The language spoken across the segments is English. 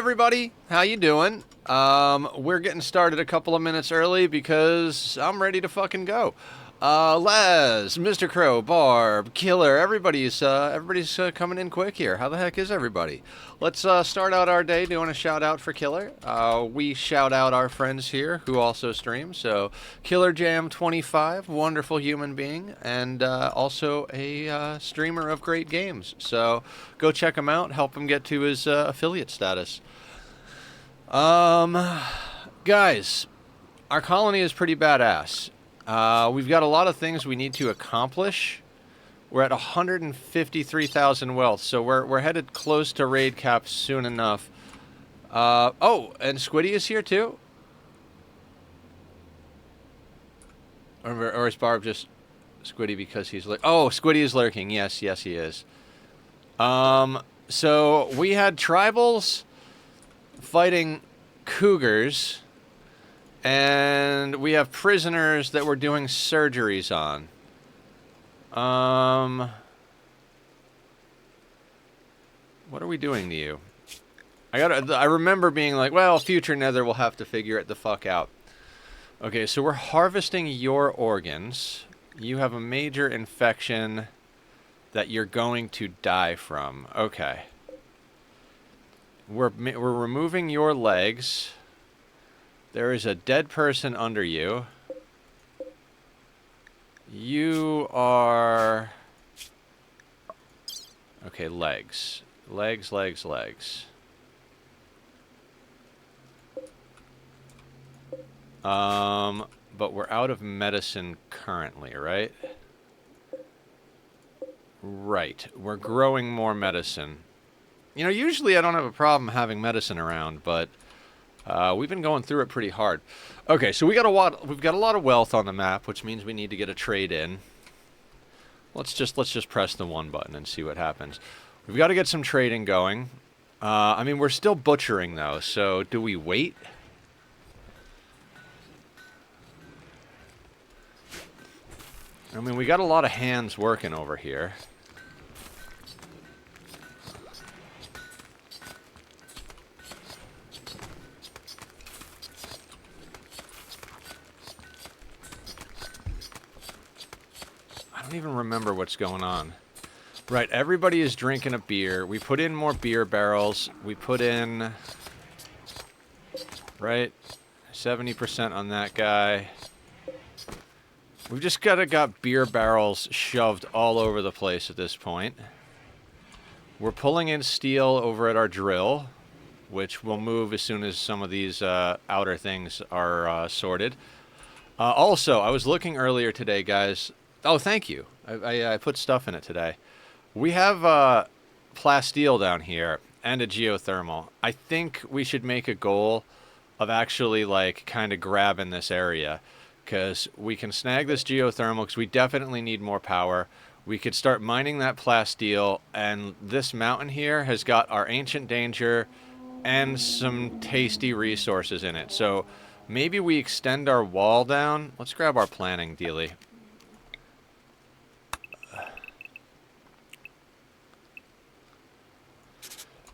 everybody, how you doing? We're getting started a couple of minutes early because I'm ready to fucking go. Les, Mr. Crow, Barb, Killer, everybody's coming in quick here. How the heck is everybody? Let's start out our day doing a shout out for Killer. We shout out our friends here who also stream. So Killer Jam 25, wonderful human being, and also a streamer of great games. So go check him out, help him get to his affiliate status. Guys, our colony is pretty badass. We've got a lot of things we need to accomplish. We're at 153,000 wealth, so we're headed close to raid cap soon enough. Oh, and Squiddy is here too? Or is Barb just Squiddy because he's oh, Squiddy is lurking. Yes, he is. So we had tribals fighting cougars. And we have prisoners that we're doing surgeries on. What are we doing to you? I remember being like, well, future Nether will have to figure it the fuck out. Okay, so we're harvesting your organs. You have a major infection that you're going to die from. Okay. We're removing your legs. There is a dead person under you. You are... Okay, legs. Legs. But we're out of medicine currently, right? Right. We're growing more medicine. You know, usually I don't have a problem having medicine around, but... we've been going through it pretty hard. Okay, so we've got a lot of wealth on the map, which means we need to get a trade in. Let's just press the 1 button and see what happens. We've got to get some trading going. I mean, we're still butchering though, so do we wait? I mean, we got a lot of hands working over here. I don't even remember what's going on. Right, everybody is drinking a beer. We put in more beer barrels. We put in... Right? 70% on that guy. We've just got beer barrels shoved all over the place at this point. We're pulling in steel over at our drill, which will move as soon as some of these outer things are sorted. Also, I was looking earlier today, guys... Oh, thank you. I put stuff in it today. We have plasteel down here and a geothermal. I think we should make a goal of actually, like, kind of grabbing this area. Because we can snag this geothermal because we definitely need more power. We could start mining that plasteel. And this mountain here has got our ancient danger and some tasty resources in it. So maybe we extend our wall down. Let's grab our planning dealie.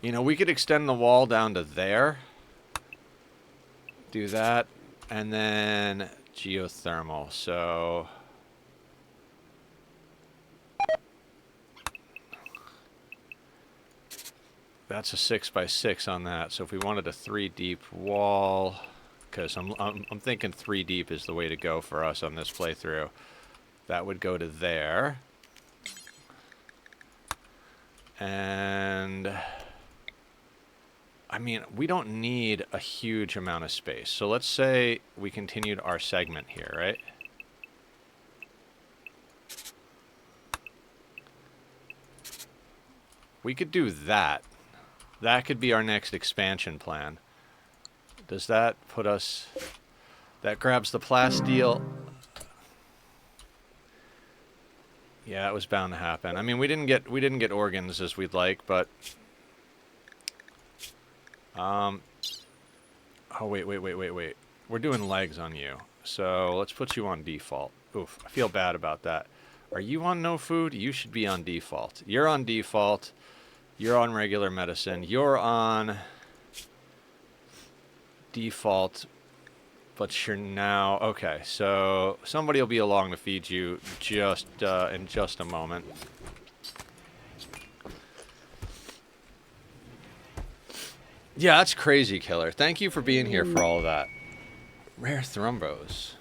You know, we could extend the wall down to there. Do that. And then geothermal. So... That's a 6x6 on that. So if we wanted a 3 deep wall... Because I'm thinking 3 deep is the way to go for us on this playthrough. That would go to there. And... I mean, we don't need a huge amount of space. So let's say we continued our segment here, right? We could do that. That could be our next expansion plan. Does that put us... That grabs the plasteel. Yeah, it was bound to happen. I mean, we didn't get organs as we'd like, but... Oh, wait. We're doing legs on you. So let's put you on default. Oof, I feel bad about that. Are you on no food? You should be on default. You're on default. You're on regular medicine. You're on default, but you're now... Okay, so somebody will be along to feed you just in just a moment. Yeah, that's crazy, Killer. Thank you for being here for all of that. Rare thrombos.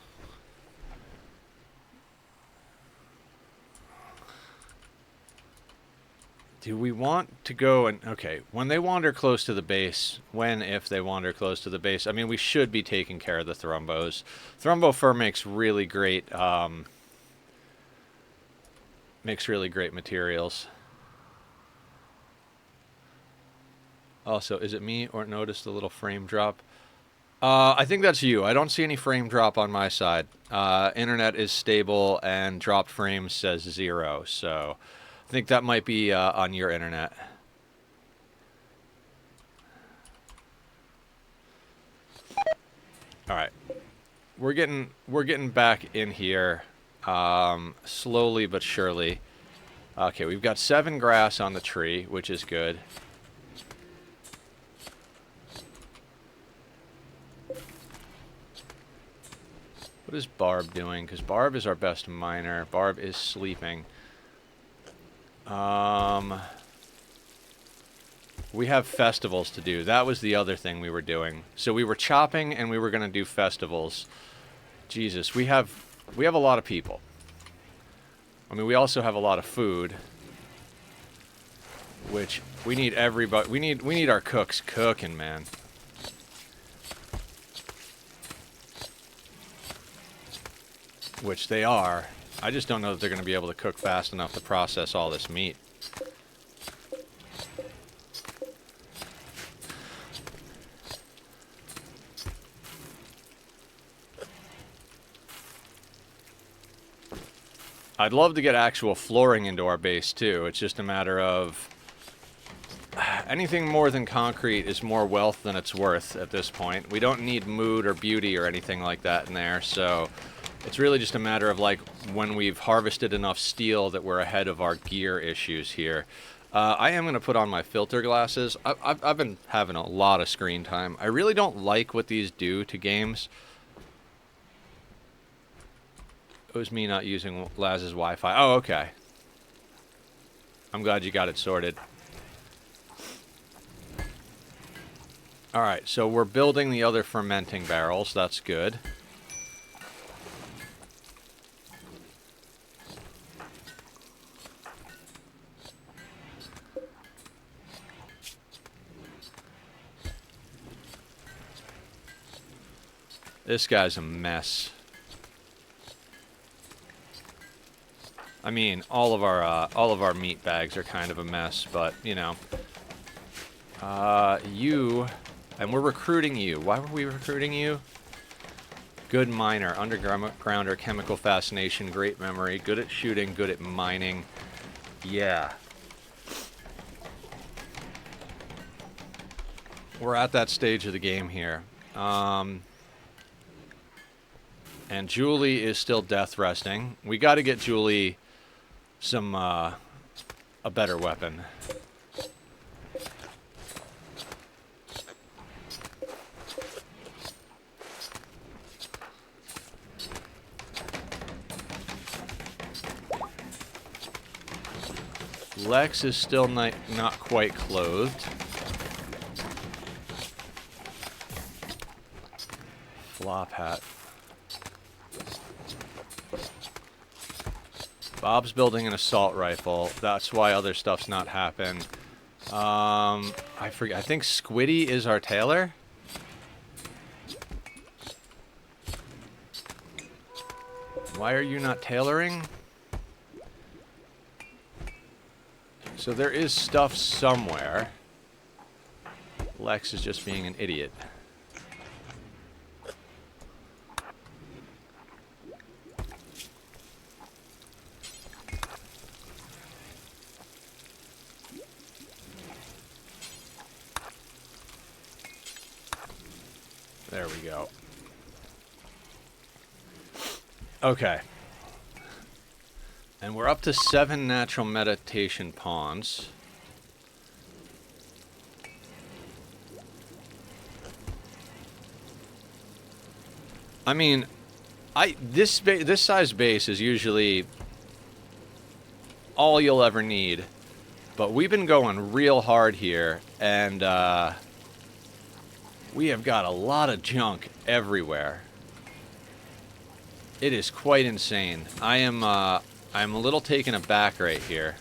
Do we want to go and... Okay, when they wander close to the base, if they wander close to the base, I mean, we should be taking care of the thrombos. Thrombo fur makes really great materials. Also, is it me or notice the little frame drop? I think that's you. I don't see any frame drop on my side. Internet is stable and dropped frames says 0, so I think that might be on your internet. All right, we're getting back in here slowly but surely. Okay, we've got 7 grass on the tree, which is good. What is Barb doing? Because Barb is our best miner. Barb is sleeping. We have festivals to do. That was the other thing we were doing. So we were chopping and we were going to do festivals. Jesus, we have a lot of people. I mean, we also have a lot of food, which we need everybody. We need our cooks cooking, man. Which they are. I just don't know that they're going to be able to cook fast enough to process all this meat. I'd love to get actual flooring into our base too. It's just a matter of... anything more than concrete is more wealth than it's worth at this point. We don't need mood or beauty or anything like that in there, so... It's really just a matter of, like, when we've harvested enough steel that we're ahead of our gear issues here. I am going to put on my filter glasses. I've been having a lot of screen time. I really don't like what these do to games. It was me not using Laz's Wi-Fi. Oh, okay. I'm glad you got it sorted. Alright, so we're building the other fermenting barrels. That's good. This guy's a mess. I mean, all of our meat bags are kind of a mess, but you know, and we're recruiting you. Why were we recruiting you? Good miner, undergrounder, chemical fascination, great memory, good at shooting, good at mining. Yeah. We're at that stage of the game here. And Julie is still death resting. We got to get Julie some, a better weapon. Lex is still not quite clothed. Flop hat. Bob's building an assault rifle. That's why other stuff's not happened. I forget. I think Squiddy is our tailor. Why are you not tailoring? So there is stuff somewhere. Lex is just being an idiot. There we go. Okay. And we're up to 7 natural meditation ponds. I mean, this size base is usually all you'll ever need, but we've been going real hard here, and we have got a lot of junk everywhere. It is quite insane. I'm a little taken aback right here.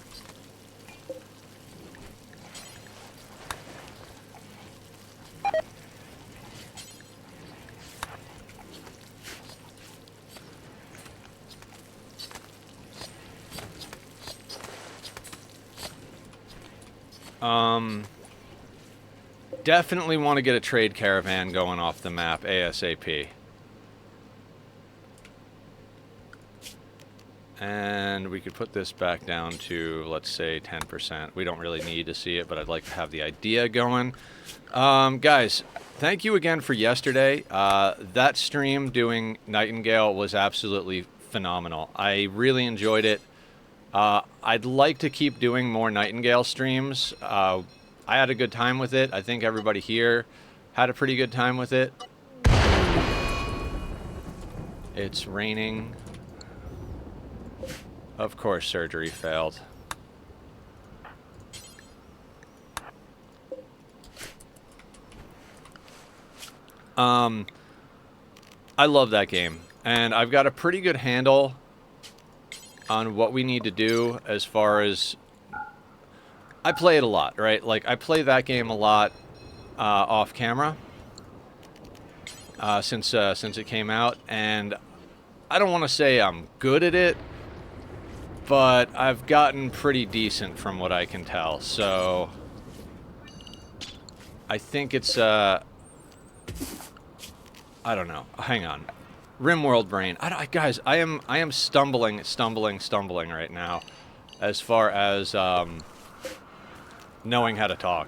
Definitely want to get a trade caravan going off the map ASAP. And we could put this back down to, let's say, 10%. We don't really need to see it, but I'd like to have the idea going. Guys, thank you again for yesterday. That stream doing Nightingale was absolutely phenomenal. I really enjoyed it. I'd like to keep doing more Nightingale streams. I had a good time with it. I think everybody here had a pretty good time with it. It's raining. Of course, surgery failed. I love that game, and I've got a pretty good handle on what we need to do as far as... I play it a lot, right? Like, I play that game a lot off camera since it came out, and I don't want to say I'm good at it, but I've gotten pretty decent from what I can tell. So I think it's I don't know. Hang on. Rimworld brain. Guys, I am stumbling right now as far as knowing how to talk.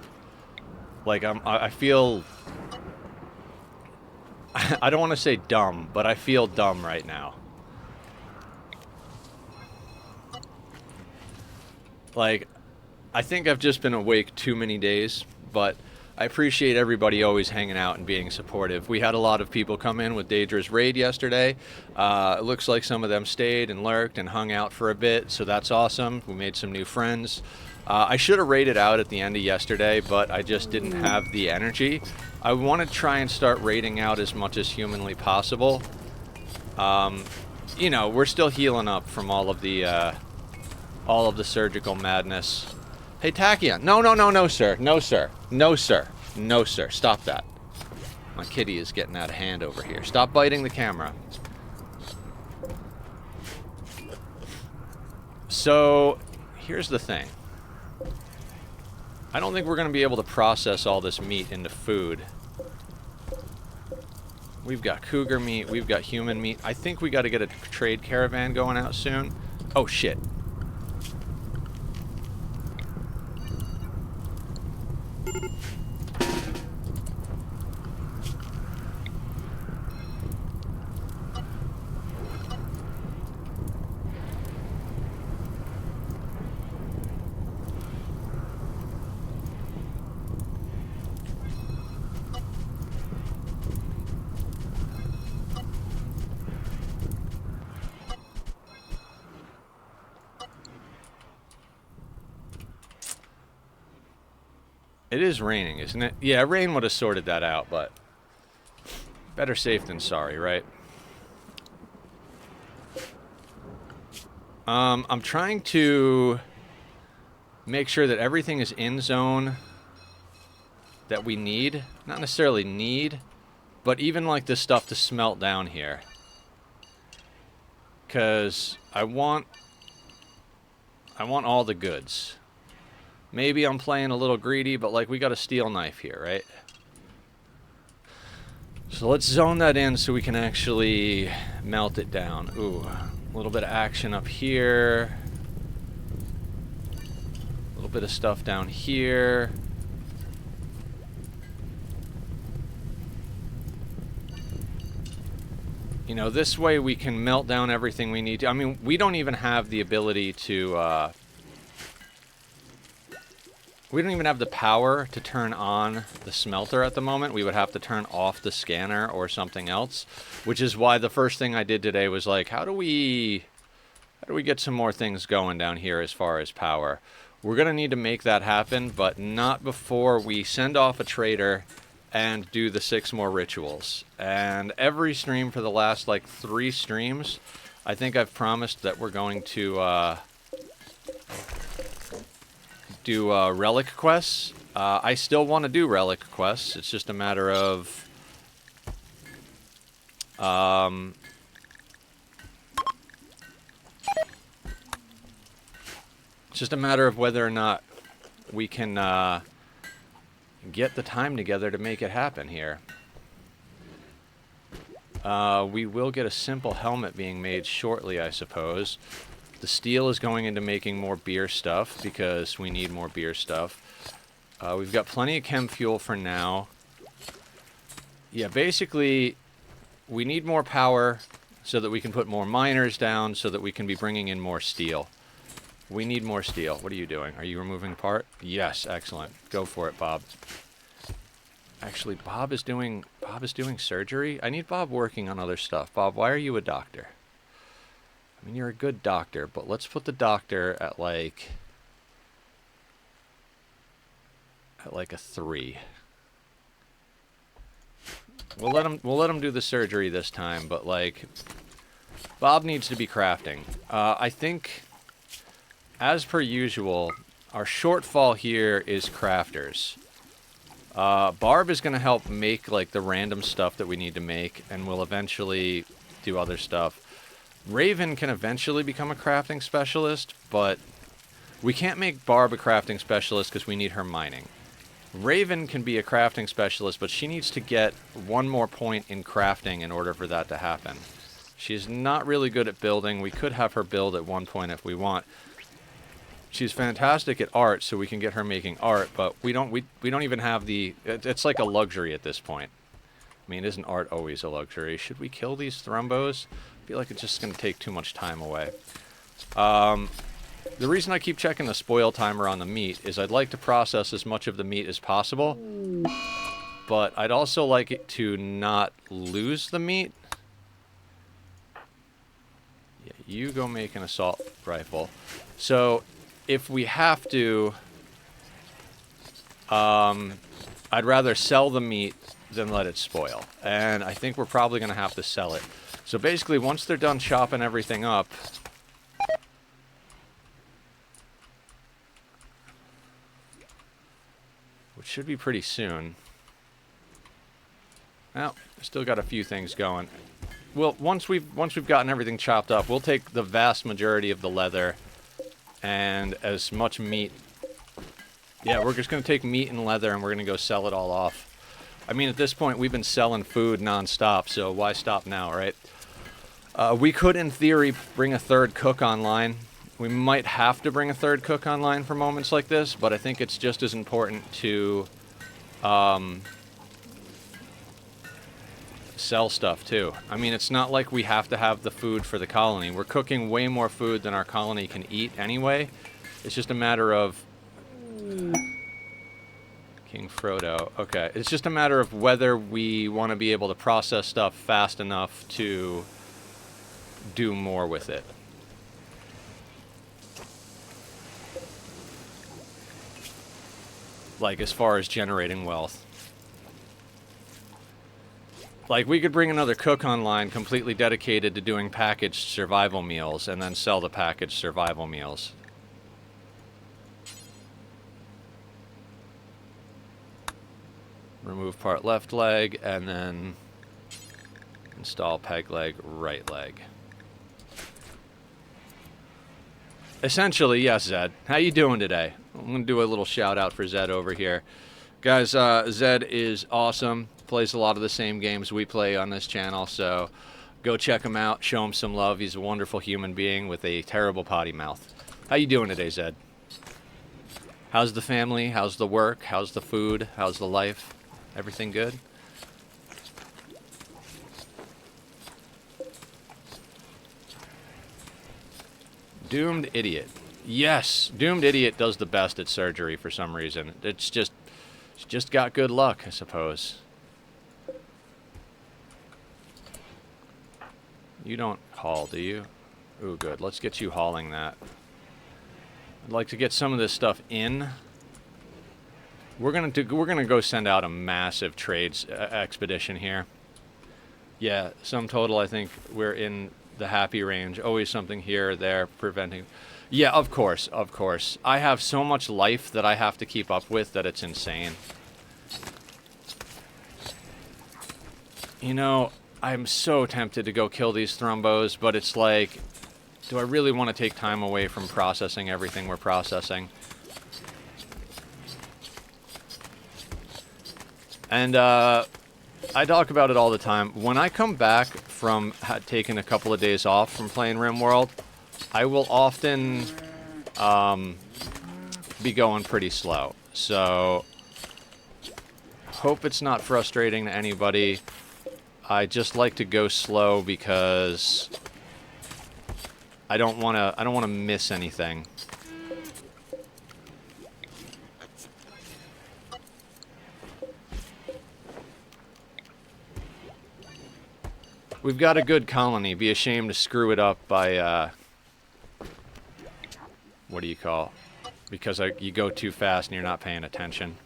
Like, I feel... I don't want to say dumb, but I feel dumb right now. Like, I think I've just been awake too many days, but I appreciate everybody always hanging out and being supportive. We had a lot of people come in with Daedra's raid yesterday. It looks like some of them stayed and lurked and hung out for a bit, so that's awesome. We made some new friends. I should have raided out at the end of yesterday, but I just didn't have the energy. I want to try and start raiding out as much as humanly possible. You know, we're still healing up from all of the surgical madness. Hey, Tachyon. No, sir. No, sir. No, sir. No, sir. Stop that. My kitty is getting out of hand over here. Stop biting the camera. So, here's the thing. I don't think we're going to be able to process all this meat into food. We've got cougar meat. We've got human meat. I think we got to get a trade caravan going out soon. Oh, shit. It is raining, isn't it? Yeah, rain would have sorted that out, but better safe than sorry, right? I'm trying to make sure that everything is in zone that we need. Not necessarily need, but even like this stuff to smelt down here. Because I want all the goods. Maybe I'm playing a little greedy, but like we got a steel knife here, right? So let's zone that in so we can actually melt it down. Ooh, a little bit of action up here. A little bit of stuff down here. You know, this way we can melt down everything we need to. I mean, we don't even have the ability to We don't even have the power to turn on the smelter at the moment. We would have to turn off the scanner or something else, which is why the first thing I did today was like, how do we get some more things going down here as far as power? We're going to need to make that happen, but not before we send off a trader and do the 6 more rituals. And every stream for the last, like, 3 streams, I think I've promised that we're going to do relic quests. I still want to do relic quests. It's just a matter of whether or not we can get the time together to make it happen here. We will get a simple helmet being made shortly, I suppose. The steel is going into making more beer stuff because we need more beer stuff. We've got plenty of chem fuel for now. Yeah, basically, we need more power so that we can put more miners down so that we can be bringing in more steel. We need more steel. What are you doing? Are you removing part? Yes, excellent. Go for it, Bob. Actually, Bob is doing surgery. I need Bob working on other stuff. Bob, why are you a doctor? I mean, you're a good doctor, but let's put the doctor at like a 3. We'll let him do the surgery this time, but like Bob needs to be crafting. I think, as per usual, our shortfall here is crafters. Barb is going to help make like the random stuff that we need to make, and we'll eventually do other stuff. Raven can eventually become a crafting specialist, but we can't make Barb a crafting specialist because we need her mining. Raven can be a crafting specialist, but she needs to get 1 more point in crafting in order for that to happen. She's not really good at building. We could have her build at 1 point if we want. She's fantastic at art, so we can get her making art, but we don't even have the... It's like a luxury at this point. I mean, isn't art always a luxury? Should we kill these thrumbos? I feel like it's just going to take too much time away. The reason I keep checking the spoil timer on the meat is I'd like to process as much of the meat as possible, but I'd also like it to not lose the meat. Yeah, you go make an assault rifle. So, if we have to, I'd rather sell the meat than let it spoil. And I think we're probably going to have to sell it. So basically, once they're done chopping everything up, which should be pretty soon. Well, still got a few things going. Well, once we've gotten everything chopped up, we'll take the vast majority of the leather and as much meat. Yeah, we're just going to take meat and leather and we're going to go sell it all off. I mean, at this point, we've been selling food non-stop, so why stop now, right? We could, in theory, bring a 3rd cook online. We might have to bring a 3rd cook online for moments like this, but I think it's just as important to sell stuff, too. I mean, it's not like we have to have the food for the colony. We're cooking way more food than our colony can eat anyway. It's just a matter of... King Frodo. Okay, it's just a matter of whether we want to be able to process stuff fast enough to do more with it. Like, as far as generating wealth. Like, we could bring another cook online completely dedicated to doing packaged survival meals and then sell the packaged survival meals. Remove part left leg and then install peg leg right leg. Essentially, yes, Zed. How you doing today? I'm going to do a little shout out for Zed over here. Guys, Zed is awesome. Plays a lot of the same games we play on this channel, so go check him out. Show him some love. He's a wonderful human being with a terrible potty mouth. How you doing today, Zed? How's the family? How's the work? How's the food? How's the life? Everything good? Doomed idiot. Yes, Doomed Idiot does the best at surgery for some reason. It's just got good luck, I suppose. You don't haul, do you? Ooh, good. Let's get you hauling that. I'd like to get some of this stuff in. We're gonna go send out a massive trades expedition here. Yeah, sum total, I think we're in the happy range. Always something here or there preventing. Yeah, of course, of course. I have so much life that I have to keep up with that it's insane. You know, I'm so tempted to go kill these thrombos, but it's like, do I really want to take time away from processing everything we're processing? And I talk about it all the time. When I come back from taking a couple of days off from playing Rimworld, I will often be going pretty slow. So, hope it's not frustrating to anybody. I just like to go slow because I don't want to miss anything. We've got a good colony. Be ashamed to screw it up by, what do you call? Because you go too fast and you're not paying attention.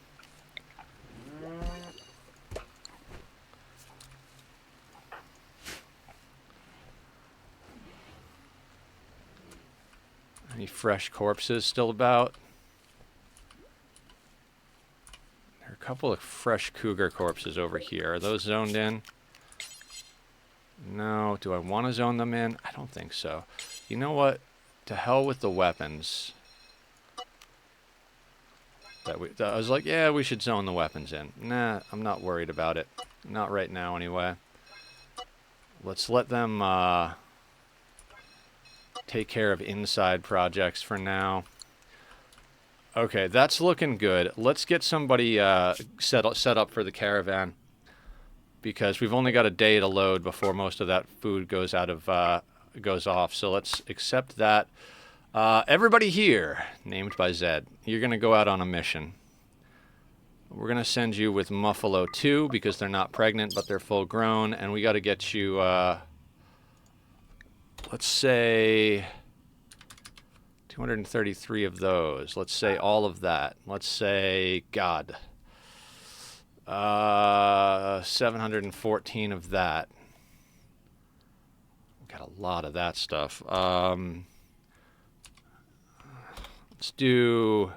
Any fresh corpses still about? There are a couple of fresh cougar corpses over here. Are those zoned in? No. Do I want to zone them in? I don't think so. You know what? To hell with the weapons. I was like, yeah, we should zone the weapons in. Nah, I'm not worried about it. Not right now, anyway. Let's let them take care of inside projects for now. Okay, that's looking good. Let's get somebody set up for the caravan, because we've only got a day to load before most of that food goes off. So let's accept that. Everybody here, named by Zed, you're going to go out on a mission. We're going to send you with Muffalo 2 because they're not pregnant, but they're full grown. And we got to get you, let's say, 233 of those. Let's say all of that. Let's say, God, 714 of that. Got a lot of that stuff. Let's do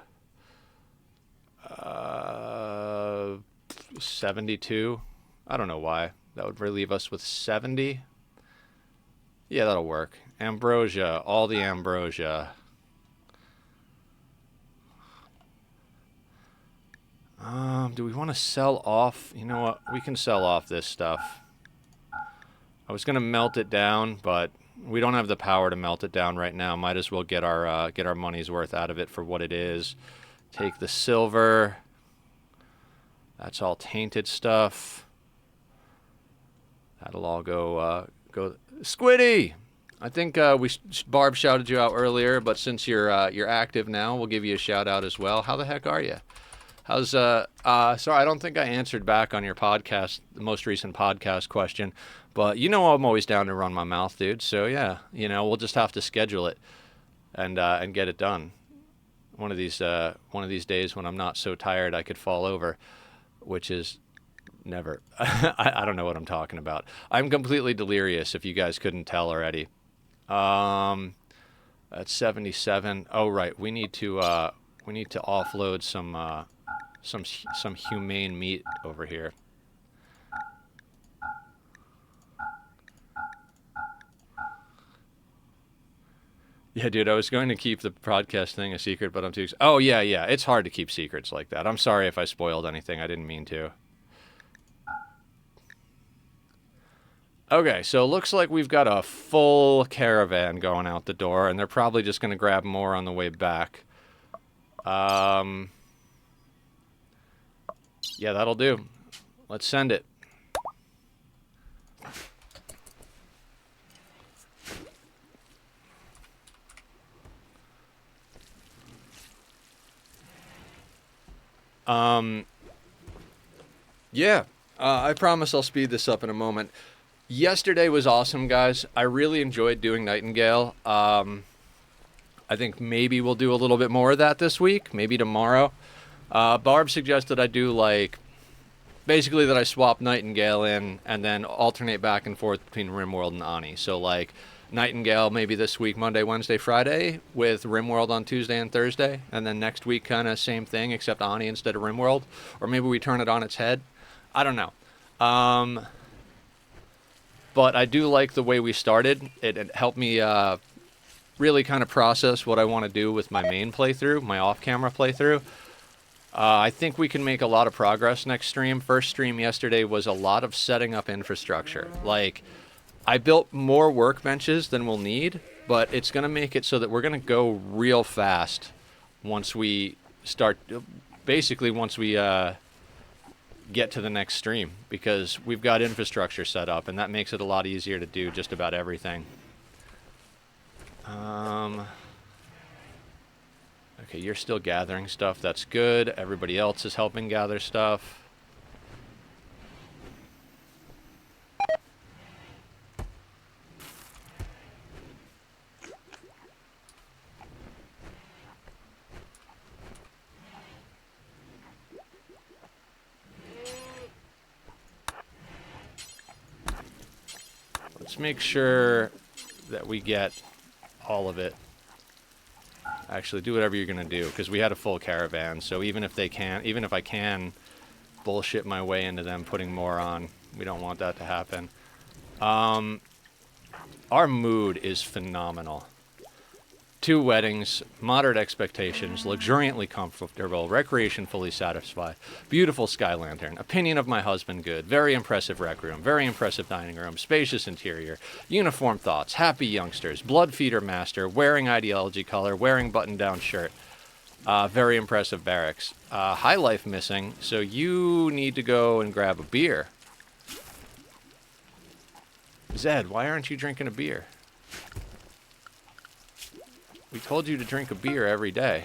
72. I don't know why. That would relieve us with 70. Yeah, that'll work. Ambrosia. All the ambrosia. Do we want to sell off? You know what? We can sell off this stuff. I was going to melt it down, but we don't have the power to melt it down right now. Might as well get our money's worth out of it for what it is. Take the silver. That's all tainted stuff. That'll all go. Squiddy! I think Barb shouted you out earlier, but since you're active now, we'll give you a shout out as well. How the heck are you? How's sorry, I don't think I answered back on your podcast, the most recent podcast question, but you know I'm always down to run my mouth, dude. So yeah, you know, we'll just have to schedule it and get it done. One of these days when I'm not so tired I could fall over, which is never. I don't know what I'm talking about. I'm completely delirious if you guys couldn't tell already. That's 77. Oh right, we need to offload some humane meat over here. Yeah, dude, I was going to keep the podcast thing a secret, but I'm too... Oh, yeah, it's hard to keep secrets like that. I'm sorry if I spoiled anything. I didn't mean to. Okay, so it looks like we've got a full caravan going out the door, and they're probably just going to grab more on the way back. Yeah, that'll do. Let's send it. Yeah, I promise I'll speed this up in a moment. Yesterday was awesome, guys. I really enjoyed doing Nightingale. I think maybe we'll do a little bit more of that this week, maybe tomorrow. Barb suggested I do, like, basically that I swap Nightingale in and then alternate back and forth between Rimworld and Ani. So, like, Nightingale maybe this week, Monday, Wednesday, Friday, with Rimworld on Tuesday and Thursday. And then next week, kind of same thing, except Ani instead of Rimworld. Or maybe we turn it on its head. I don't know. But I do like the way we started. It helped me really kind of process what I want to do with my main playthrough, my off-camera playthrough. I think we can make a lot of progress next stream. First stream yesterday was a lot of setting up infrastructure. Like, I built more workbenches than we'll need, but it's going to make it so that we're going to go real fast once we start, basically once we get to the next stream, because we've got infrastructure set up, and that makes it a lot easier to do just about everything. Okay, you're still gathering stuff. That's good. Everybody else is helping gather stuff. Let's make sure that we get all of it. Actually, do whatever you're going to do, because we had a full caravan, so even if I can bullshit my way into them putting more on, we don't want that to happen. Our mood is phenomenal. 2 weddings, moderate expectations, luxuriantly comfortable, recreation fully satisfied, beautiful sky lantern, opinion of my husband good, very impressive rec room, very impressive dining room, spacious interior, uniform thoughts, happy youngsters, blood feeder master, wearing ideology color, wearing button-down shirt, very impressive barracks. High life missing, so you need to go and grab a beer. Zed, why aren't you drinking a beer? We told you to drink a beer every day.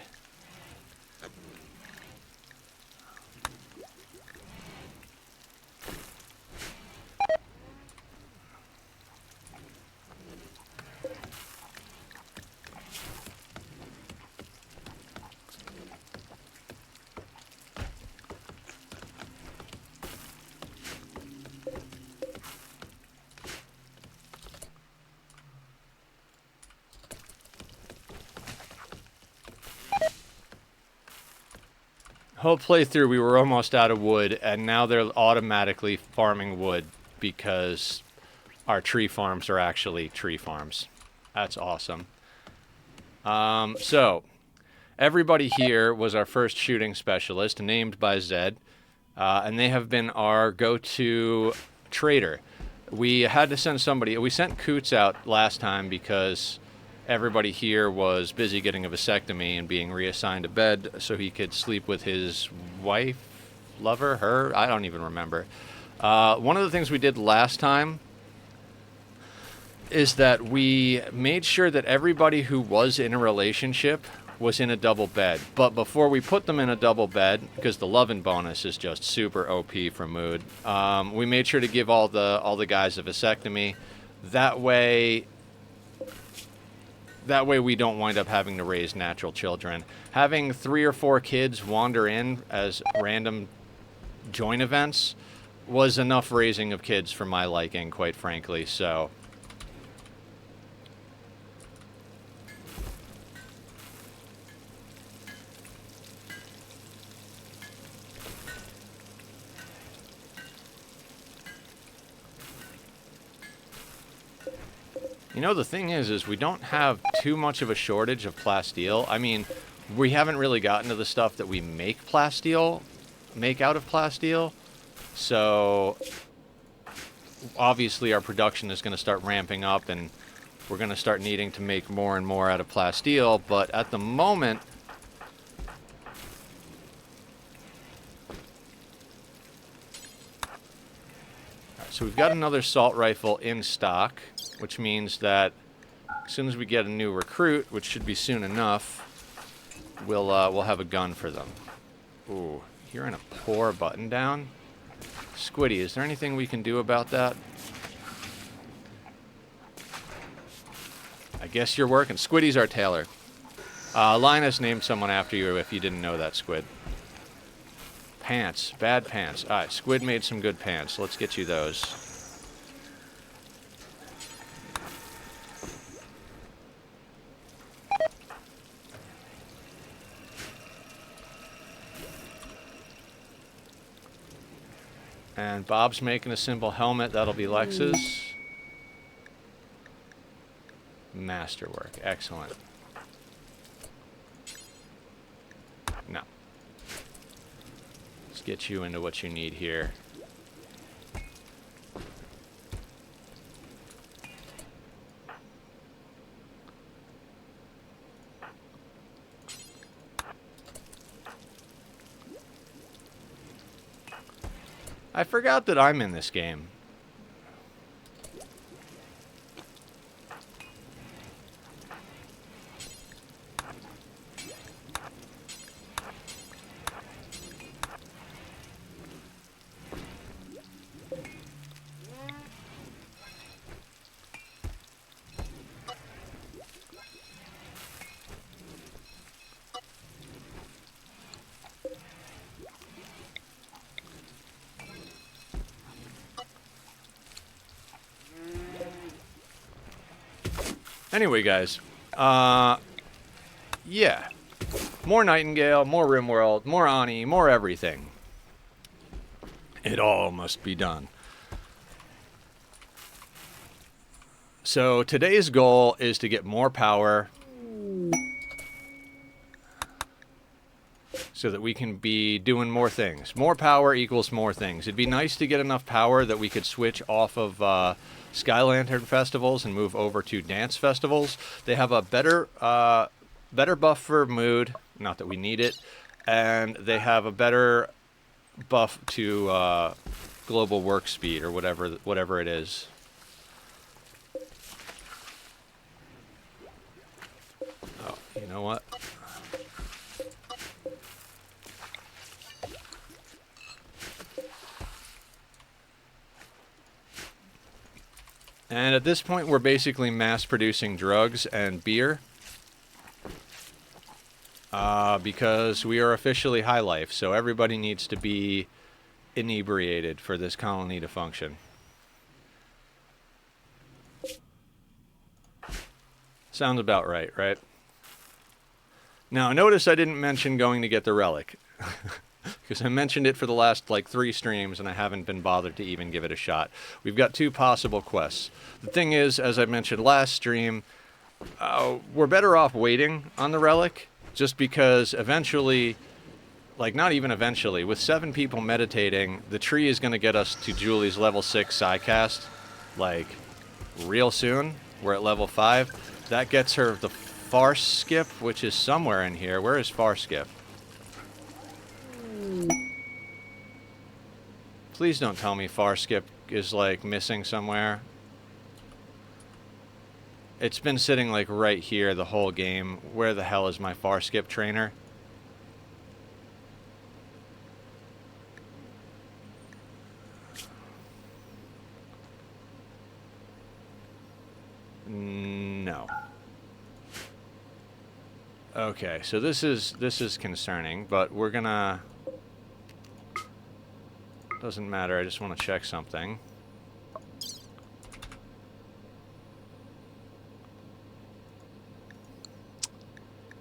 Whole playthrough we were almost out of wood, and now they're automatically farming wood because our tree farms are actually tree farms. That's awesome. So everybody here was our first shooting specialist, named by Zed, and they have been our go-to trader. We had to send somebody. We sent Coots out last time because everybody here was busy getting a vasectomy and being reassigned a bed so he could sleep with his wife, lover, her, I don't even remember. One of the things we did last time is that we made sure that everybody who was in a relationship was in a double bed. But before we put them in a double bed, because the lovin' bonus is just super OP for mood, we made sure to give all the guys a vasectomy. That way we don't wind up having to raise natural children. Having 3 or 4 kids wander in as random join events was enough raising of kids for my liking, quite frankly, so. You know, the thing is we don't have too much of a shortage of plasteel. I mean, we haven't really gotten to the stuff that we make out of plasteel. So, obviously our production is going to start ramping up, and we're going to start needing to make more and more out of plasteel. But at the moment, so we've got another assault rifle in stock, which means that as soon as we get a new recruit, which should be soon enough, we'll have a gun for them. Ooh, You're in a poor button down. Squiddy, is there anything we can do about that? I guess you're working. Squiddy's our tailor. Linus named someone after you if you didn't know that, Squid. Pants. Bad pants. Alright, Squid made some good pants. Let's get you those. And Bob's making a simple helmet. That'll be Lex's. Masterwork. Excellent. No. Let's get you into what you need here. I forgot that I'm in this game. Anyway, guys, yeah, more Nightingale, more Rimworld, more Ani, more everything. It all must be done. So today's goal is to get more power so that we can be doing more things. More power equals more things. It'd be nice to get enough power that we could switch off of Sky Lantern festivals and move over to dance festivals. They have a better buff for mood, not that we need it, and they have a better buff to global work speed or whatever it is. Oh, you know what? And at this point, we're basically mass-producing drugs and beer. Because we are officially high life, so everybody needs to be inebriated for this colony to function. Sounds about right, right? Now, notice I didn't mention going to get the relic. Because I mentioned it for the last, like, 3 streams, and I haven't been bothered to even give it a shot. We've got 2 possible quests. The thing is, as I mentioned last stream, we're better off waiting on the relic, just because eventually, like, not even eventually, with 7 people meditating, the tree is going to get us to Julie's level 6 Psycast, like, real soon. We're at level 5. That gets her the Farce Skip, which is somewhere in here. Where is Farce Skip? Please don't tell me Farskip is, like, missing somewhere. It's been sitting, like, right here the whole game. Where the hell is my Farskip trainer? No. Okay, so this is concerning, but we're gonna... Doesn't matter, I just want to check something.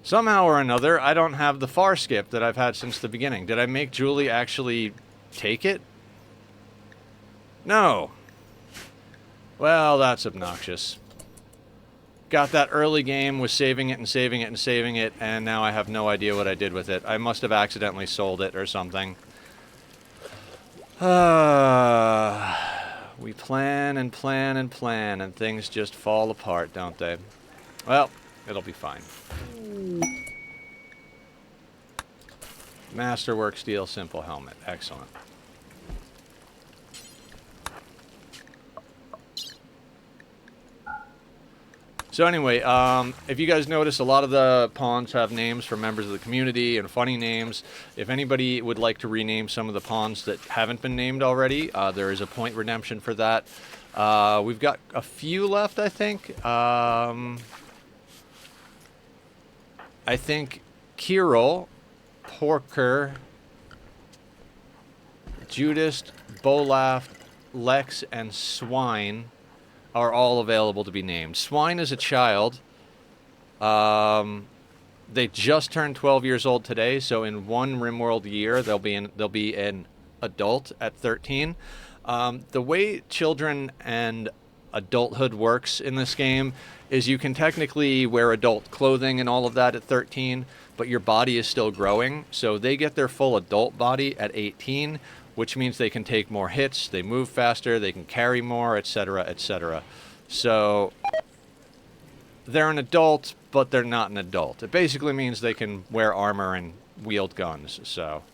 Somehow or another, I don't have the far skip that I've had since the beginning. Did I make Julie actually take it? No. Well, that's obnoxious. Got that early game, was saving it and saving it and saving it, and now I have no idea what I did with it. I must have accidentally sold it or something. We plan and plan and plan, and things just fall apart, don't they? Well, it'll be fine. Masterwork steel simple helmet. Excellent. So anyway, if you guys notice, a lot of the pawns have names for members of the community and funny names. If anybody would like to rename some of the pawns that haven't been named already, there is a point redemption for that. We've got a few left, I think. I think Kirill, Porker, Judas, Bolaf, Lex, and Swine are all available to be named. Swine is a child. They just turned 12 years old today, so in one Rimworld year, they'll be an adult at 13. The way children and adulthood works in this game is you can technically wear adult clothing and all of that at 13, but your body is still growing, so they get their full adult body at 18, which means they can take more hits, they move faster, they can carry more, etc., etc. So they're an adult, but they're not an adult. It basically means they can wear armor and wield guns. So,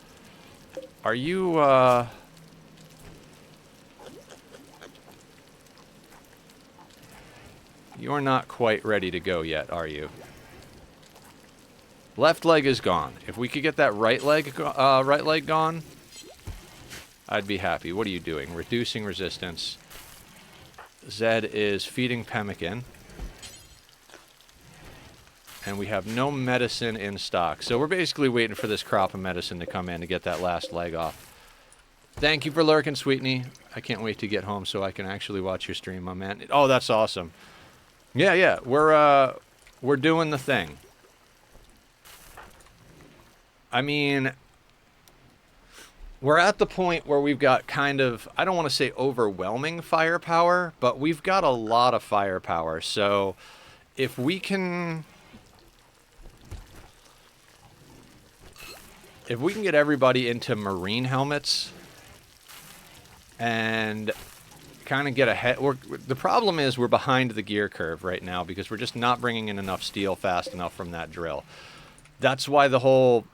are you, you're not quite ready to go yet, are you? Left leg is gone. If we could get that right leg gone, I'd be happy. What are you doing? Reducing resistance. Zed is feeding pemmican. And we have no medicine in stock. So we're basically waiting for this crop of medicine to come in to get that last leg off. Thank you for lurking, Sweetney. I can't wait to get home so I can actually watch your stream, my man. Oh, that's awesome. Yeah. We're doing the thing. I mean, we're at the point where we've got kind of, I don't want to say overwhelming firepower, but we've got a lot of firepower. So if we can get everybody into marine helmets and kind of get ahead, the problem is we're behind the gear curve right now because we're just not bringing in enough steel fast enough from that drill. That's why the whole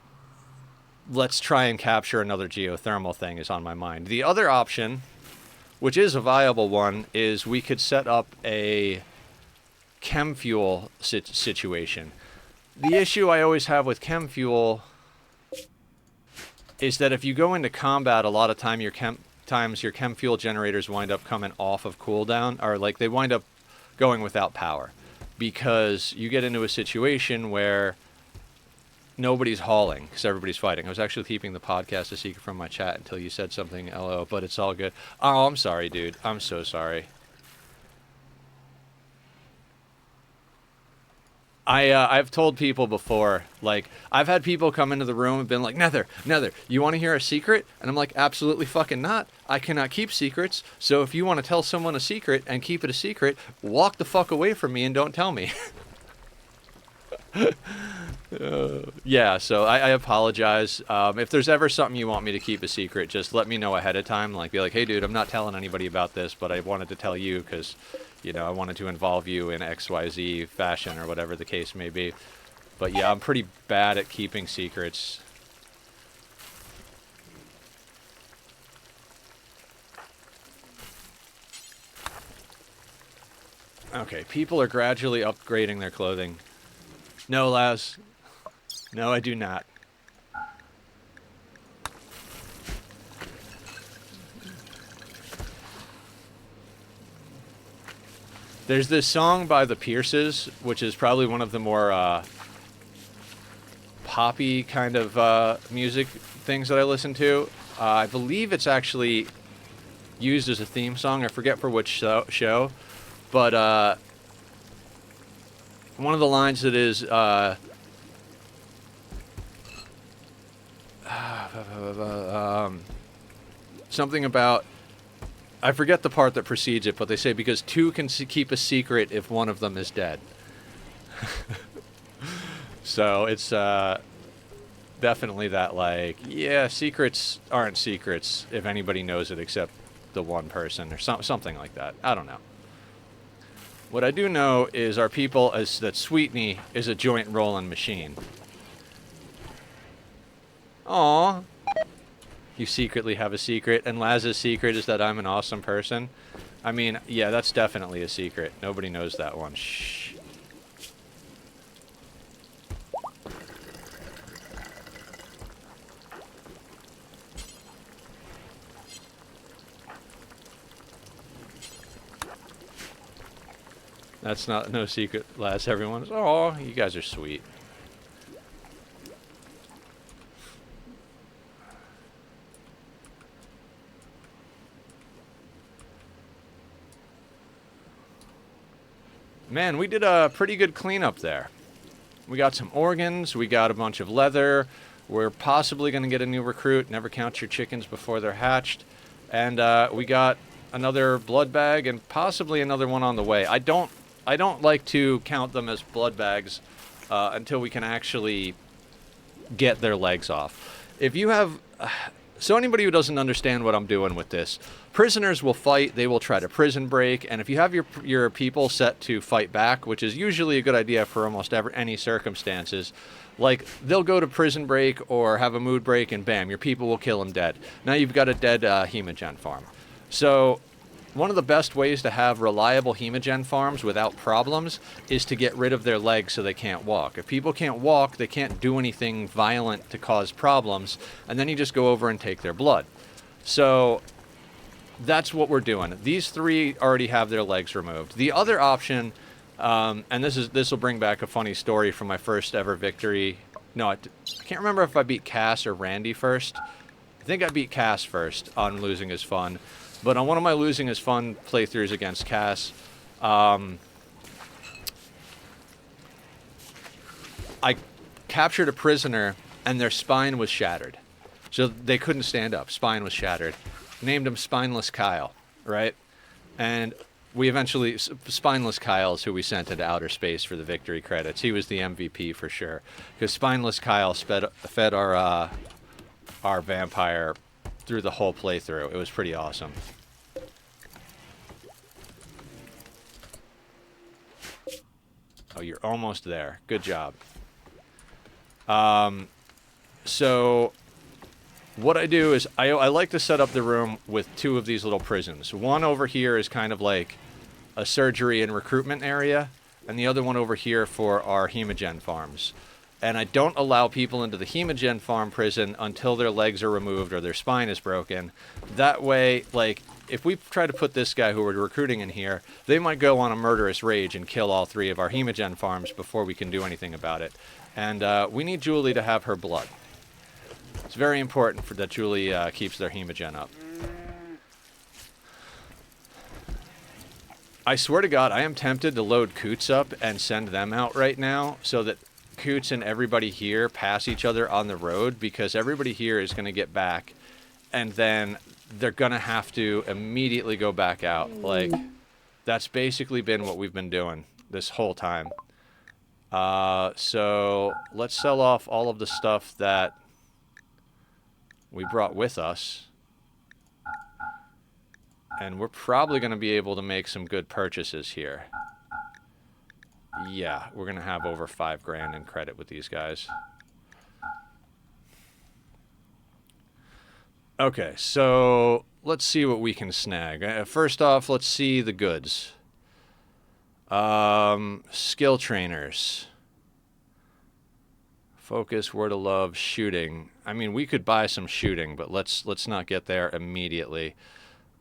let's try and capture another geothermal thing is on my mind. The other option, which is a viable one, is we could set up a chem fuel situation. The issue I always have with chem fuel is that if you go into combat, a lot of your chem fuel generators wind up coming off of cooldown, or like they wind up going without power, because you get into a situation where nobody's hauling because everybody's fighting. I was actually keeping the podcast a secret from my chat until you said something, LO, but it's all good. Oh, I'm sorry, dude. I'm so sorry. I've told people before, like, I've had people come into the room and been like, Nether, you want to hear a secret? And I'm like, absolutely fucking not. I cannot keep secrets. So if you want to tell someone a secret and keep it a secret, walk the fuck away from me and don't tell me. Yeah, so I apologize. If there's ever something you want me to keep a secret, just let me know ahead of time. Like, be like, hey, dude, I'm not telling anybody about this, but I wanted to tell you because, you know, I wanted to involve you in XYZ fashion or whatever the case may be. But yeah, I'm pretty bad at keeping secrets. Okay, people are gradually upgrading their clothing. No, Laz. No, I do not. There's this song by the Pierces, which is probably one of the more poppy kind of music things that I listen to. I believe it's actually used as a theme song. I forget for which show. But one of the lines that is something about, I forget the part that precedes it, but they say because two can keep a secret if one of them is dead. So it's definitely that, like, yeah, secrets aren't secrets if anybody knows it except the one person or something like that. I don't know. What I do know is our people is that Sweetney is a joint rolling machine. Aww. You secretly have a secret, and Laz's secret is that I'm an awesome person. I mean, yeah, that's definitely a secret. Nobody knows that one. Shh. That's not no secret, lads. Everyone's, oh, you guys are sweet. Man, we did a pretty good cleanup there. We got some organs, we got a bunch of leather, we're possibly going to get a new recruit, never count your chickens before they're hatched, and we got another blood bag and possibly another one on the way. I don't like to count them as blood bags until we can actually get their legs off. If you have... So anybody who doesn't understand what I'm doing with this, prisoners will fight, they will try to prison break, and if you have your people set to fight back, which is usually a good idea for almost any circumstances, like they'll go to prison break or have a mood break and bam, your people will kill them dead. Now you've got a dead hemogen farm. So one of the best ways to have reliable hemogen farms without problems is to get rid of their legs so they can't walk. If people can't walk, they can't do anything violent to cause problems, and then you just go over and take their blood. So that's what we're doing. These three already have their legs removed. The other option, and this will bring back a funny story from my first ever victory. No, I can't remember if I beat Cass or Randy first. I think I beat Cass first on Losing Is Fun. But on one of my Losing Is Fun playthroughs against Cass, I captured a prisoner and their spine was shattered. So they couldn't stand up. Spine was shattered. Named him Spineless Kyle, right? And we eventually... Spineless Kyle is who we sent into outer space for the victory credits. He was the MVP for sure. Because Spineless Kyle fed our vampire through the whole playthrough. It was pretty awesome. Oh, you're almost there. Good job. So what I do is I like to set up the room with two of these little prisons. One over here is kind of like a surgery and recruitment area, and the other one over here for our hemogen farms. And I don't allow people into the hemogen farm prison until their legs are removed or their spine is broken. That way, like, if we try to put this guy who we're recruiting in here, they might go on a murderous rage and kill all three of our hemogen farms before we can do anything about it. And we need Julie to have her blood. It's very important that Julie keeps their hemogen up. I swear to God, I am tempted to load Coots up and send them out right now so that Coots and everybody here pass each other on the road, because everybody here is going to get back and then they're going to have to immediately go back out. Like, that's basically been what we've been doing this whole time. So let's sell off all of the stuff that we brought with us. And we're probably going to be able to make some good purchases here. Yeah, we're going to have over $5,000 in credit with these guys. Okay, so let's see what we can snag. First off, let's see the goods. Skill trainers. Focus, word of love, shooting. I mean, we could buy some shooting, but let's not get there immediately.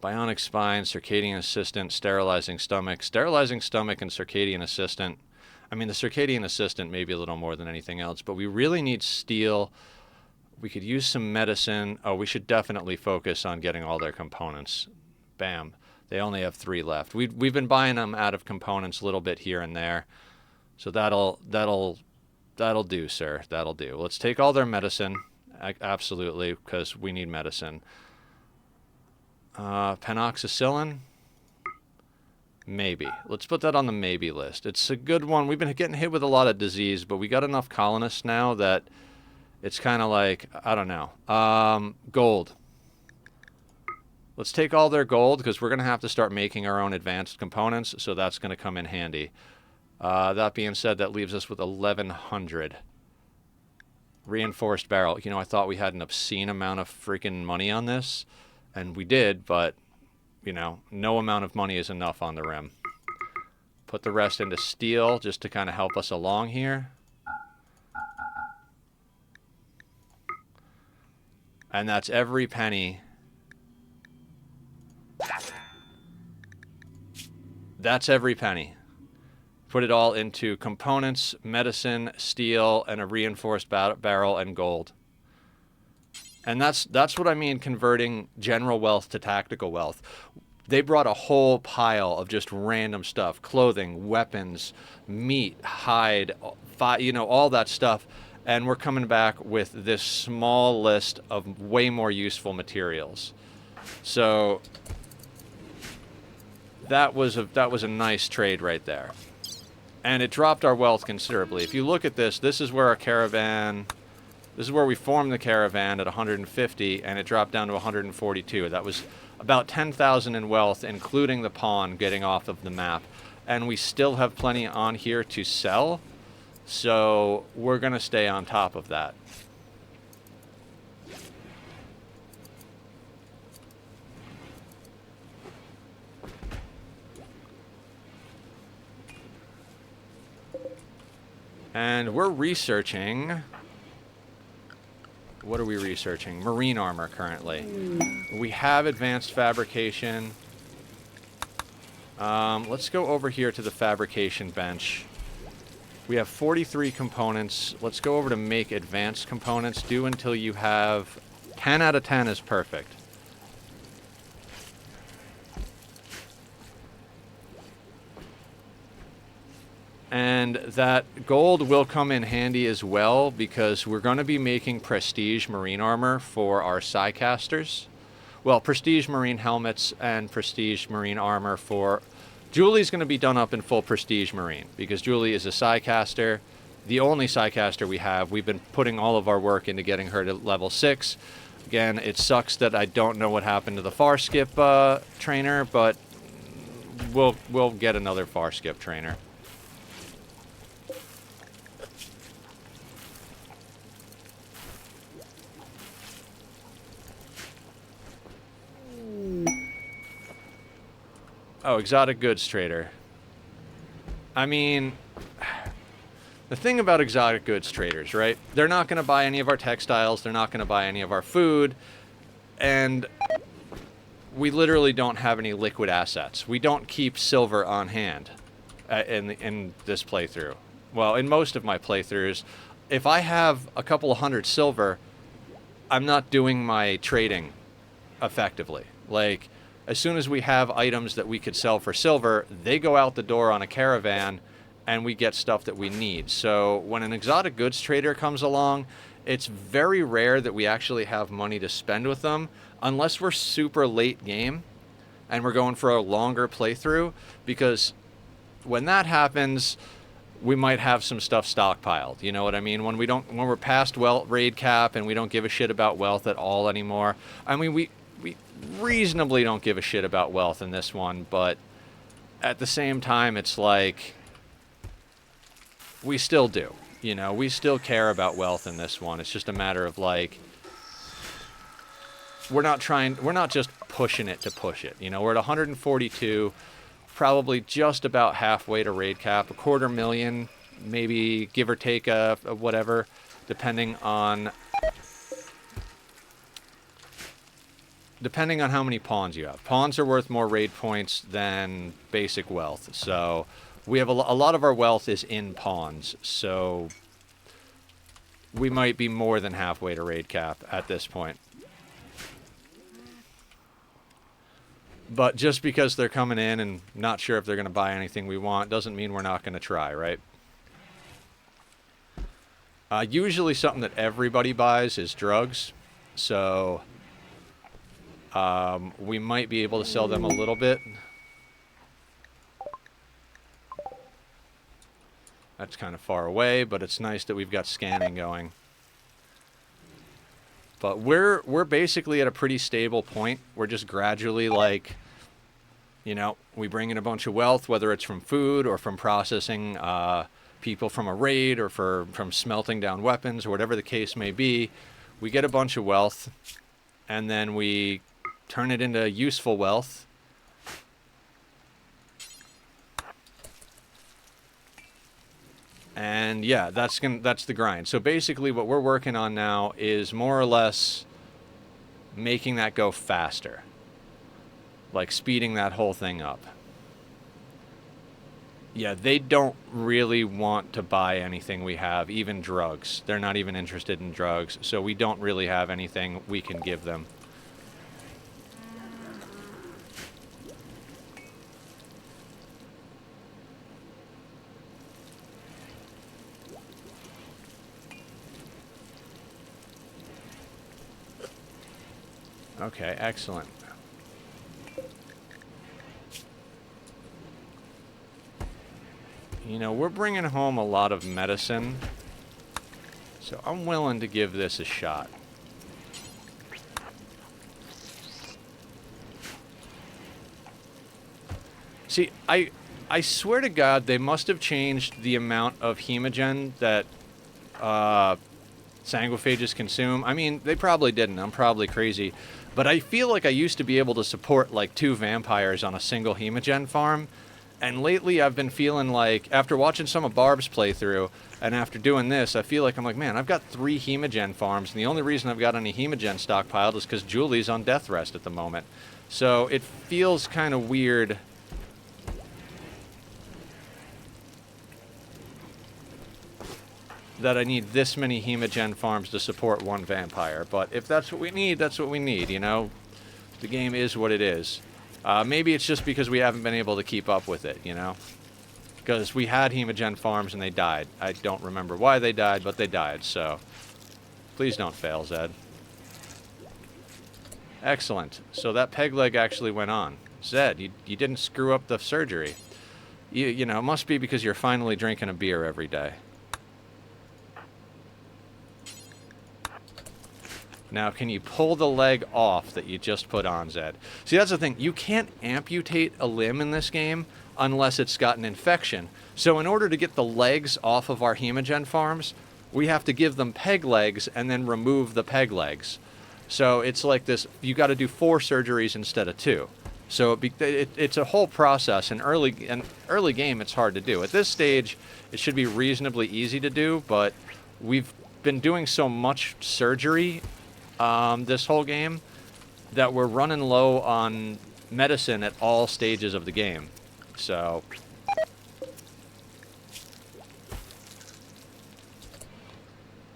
Bionic spine, circadian assistant, sterilizing stomach. Sterilizing stomach and circadian assistant. I mean, the circadian assistant may be a little more than anything else, but we really need steel. We could use some medicine. Oh, we should definitely focus on getting all their components. Bam. They only have 3 left. We've been buying them out of components a little bit here and there. So that'll do, sir. That'll do. Let's take all their medicine. Absolutely, because we need medicine. Penoxicillin? Maybe. Let's put that on the maybe list. It's a good one. We've been getting hit with a lot of disease, but we got enough colonists now that it's kind of like, I don't know. Gold. Let's take all their gold, because we're going to have to start making our own advanced components, so that's going to come in handy. That being said, that leaves us with 1,100. Reinforced barrel. You know, I thought we had an obscene amount of freaking money on this. And we did, but, you know, no amount of money is enough on the rim. Put the rest into steel just to kind of help us along here. And that's every penny. That's every penny. Put it all into components, medicine, steel, and a reinforced barrel and gold. And that's what I mean converting general wealth to tactical wealth. They brought a whole pile of just random stuff, clothing, weapons, meat, hide, all that stuff. And we're coming back with this small list of way more useful materials. So that was a nice trade right there. And it dropped our wealth considerably. If you look at this, this is where our caravan... This is where we formed the caravan at 150, and it dropped down to 142. That was about 10,000 in wealth, including the pawn getting off of the map. And we still have plenty on here to sell, so we're going to stay on top of that. And we're researching... What are we researching? Marine armor currently. We have advanced fabrication. Let's go over here to the fabrication bench. We have 43 components. Let's go over to make advanced components. Do until you have 10 out of 10 is perfect. And that gold will come in handy as well because we're going to be making prestige marine armor for our Psycasters. Well, prestige marine helmets and prestige marine armor for... Julie's going to be done up in full prestige marine because Julie is a Psycaster, the only Psycaster we have. We've been putting all of our work into getting her to level 6. Again, it sucks that I don't know what happened to the far skip trainer, but we'll get another far skip trainer. Oh, exotic goods trader. I mean, the thing about exotic goods traders, right? They're not going to buy any of our textiles. They're not going to buy any of our food. And we literally don't have any liquid assets. We don't keep silver on hand in this playthrough. Well, in most of my playthroughs, if I have a couple of hundred silver, I'm not doing my trading effectively. Like... As soon as we have items that we could sell for silver, they go out the door on a caravan, and we get stuff that we need. So when an exotic goods trader comes along, it's very rare that we actually have money to spend with them, unless we're super late game, and we're going for a longer playthrough, because when that happens, we might have some stuff stockpiled. You know what I mean? When we're past raid cap, and we don't give a shit about wealth at all anymore. I mean, we reasonably don't give a shit about wealth in this one, but at the same time, it's like we still do. You know, we still care about wealth in this one. It's just a matter of like we're not just pushing it to push it. You know, we're at 142, probably just about halfway to raid cap, 250,000, maybe give or take a whatever, depending on how many pawns you have. Pawns are worth more raid points than basic wealth. So we have a lot of our wealth is in pawns. So we might be more than halfway to raid cap at this point. But just because they're coming in and not sure if they're going to buy anything we want doesn't mean we're not going to try, right? Usually something that everybody buys is drugs. So... we might be able to sell them a little bit. That's kind of far away, but it's nice that we've got scanning going. But we're basically at a pretty stable point. We're just gradually like, you know, we bring in a bunch of wealth, whether it's from food or from processing people from a raid or from smelting down weapons or whatever the case may be. We get a bunch of wealth, and then we turn it into useful wealth. And yeah, that's the grind. So basically what we're working on now is more or less making that go faster. Like speeding that whole thing up. Yeah, they don't really want to buy anything we have, even drugs. They're not even interested in drugs, so we don't really have anything we can give them. Okay, excellent. You know, we're bringing home a lot of medicine, so I'm willing to give this a shot. See, I swear to God, they must have changed the amount of hemogen that sanguiphages consume. I mean, they probably didn't. I'm probably crazy. But I feel like I used to be able to support like 2 vampires on a single hemogen farm. And lately I've been feeling like, after watching some of Barb's playthrough, and after doing this, I feel like I'm like, man, I've got 3 hemogen farms, and the only reason I've got any hemogen stockpiled is because Julie's on death rest at the moment. So it feels kind of weird. That I need this many hemogen farms to support 1 vampire. But if that's what we need, that's what we need, you know? The game is what it is. Maybe it's just because we haven't been able to keep up with it, you know? Because we had hemogen farms and they died. I don't remember why they died, but they died, so... Please don't fail, Zed. Excellent. So that peg leg actually went on. Zed, you didn't screw up the surgery. You know, it must be because you're finally drinking a beer every day. Now, can you pull the leg off that you just put on, Zed? See, that's the thing. You can't amputate a limb in this game unless it's got an infection. So in order to get the legs off of our hemogen farms, we have to give them peg legs and then remove the peg legs. So it's like this, you got to do 4 surgeries instead of 2. So it's a whole process. In early game, it's hard to do. At this stage, it should be reasonably easy to do, but we've been doing so much surgery this whole game that we're running low on medicine at all stages of the game. So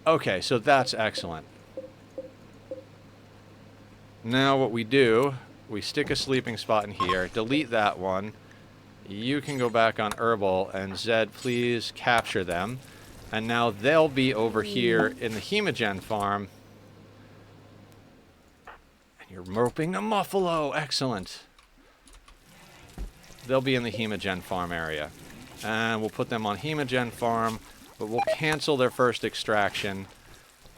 okay, so that's excellent. Now what we do, we stick a sleeping spot in here, delete that one. You can go back on herbal, and Zed, please capture them. And now they'll be over here in the hemogen farm. You're moping a muffalo. Excellent. They'll be in the hemogen farm area. And we'll put them on hemogen farm, but we'll cancel their first extraction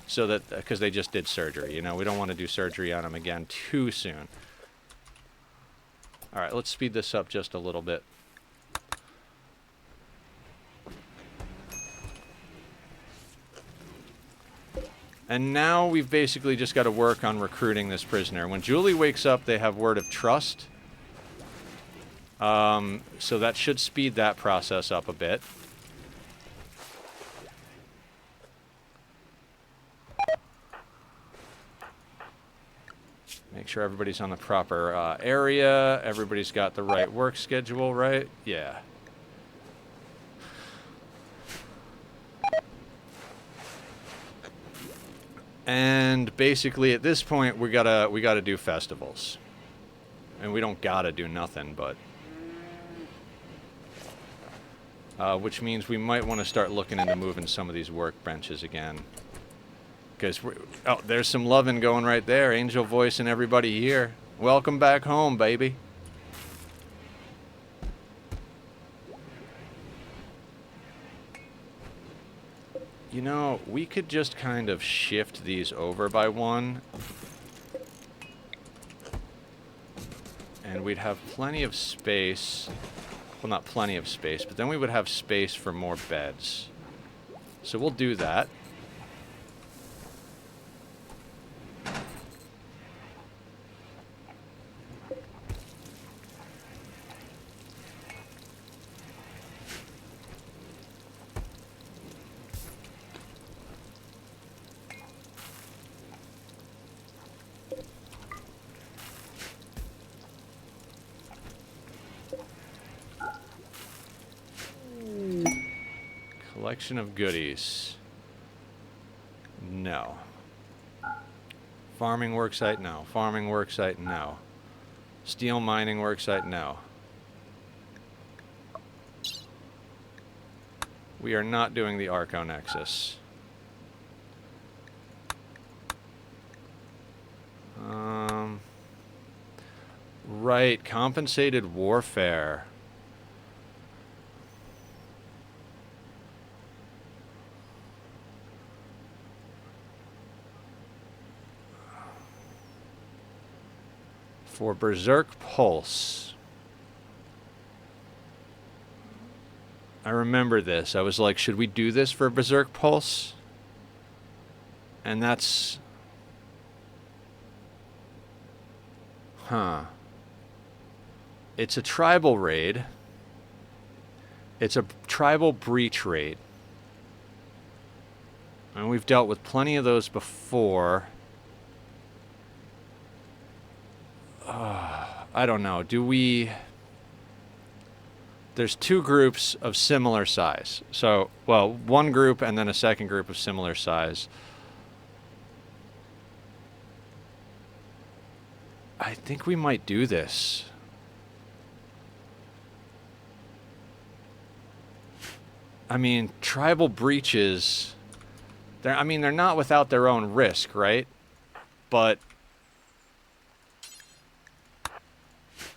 so that, because they just did surgery. You know, we don't want to do surgery on them again too soon. All right, let's speed this up just a little bit. And now we've basically just got to work on recruiting this prisoner. When Julie wakes up, they have word of trust. So that should speed that process up a bit. Make sure everybody's on the proper area. Everybody's got the right work schedule, right? Yeah. And basically at this point we gotta do festivals. And we don't gotta do nothing, but which means we might want to start looking into moving some of these workbenches again. Because oh, there's some loving going right there. Angel voice and everybody here. Welcome back home, baby. You know, we could just kind of shift these over by 1. And we'd have plenty of space. Well, not plenty of space, but then we would have space for more beds. So we'll do that. Collection of goodies. No. Farming worksite, no. Farming worksite, no. Steel mining worksite, no. We are not doing the Arco Nexus. Right, compensated warfare. For Berserk Pulse. I remember this. I was like, should we do this for Berserk Pulse? And that's... Huh. It's a tribal raid. It's a tribal breach raid. And we've dealt with plenty of those before. I don't know. Do we... There's two groups of similar size. So, well, one group and then a second group of similar size. I think we might do this. I mean, tribal breaches, they're not without their own risk, right? But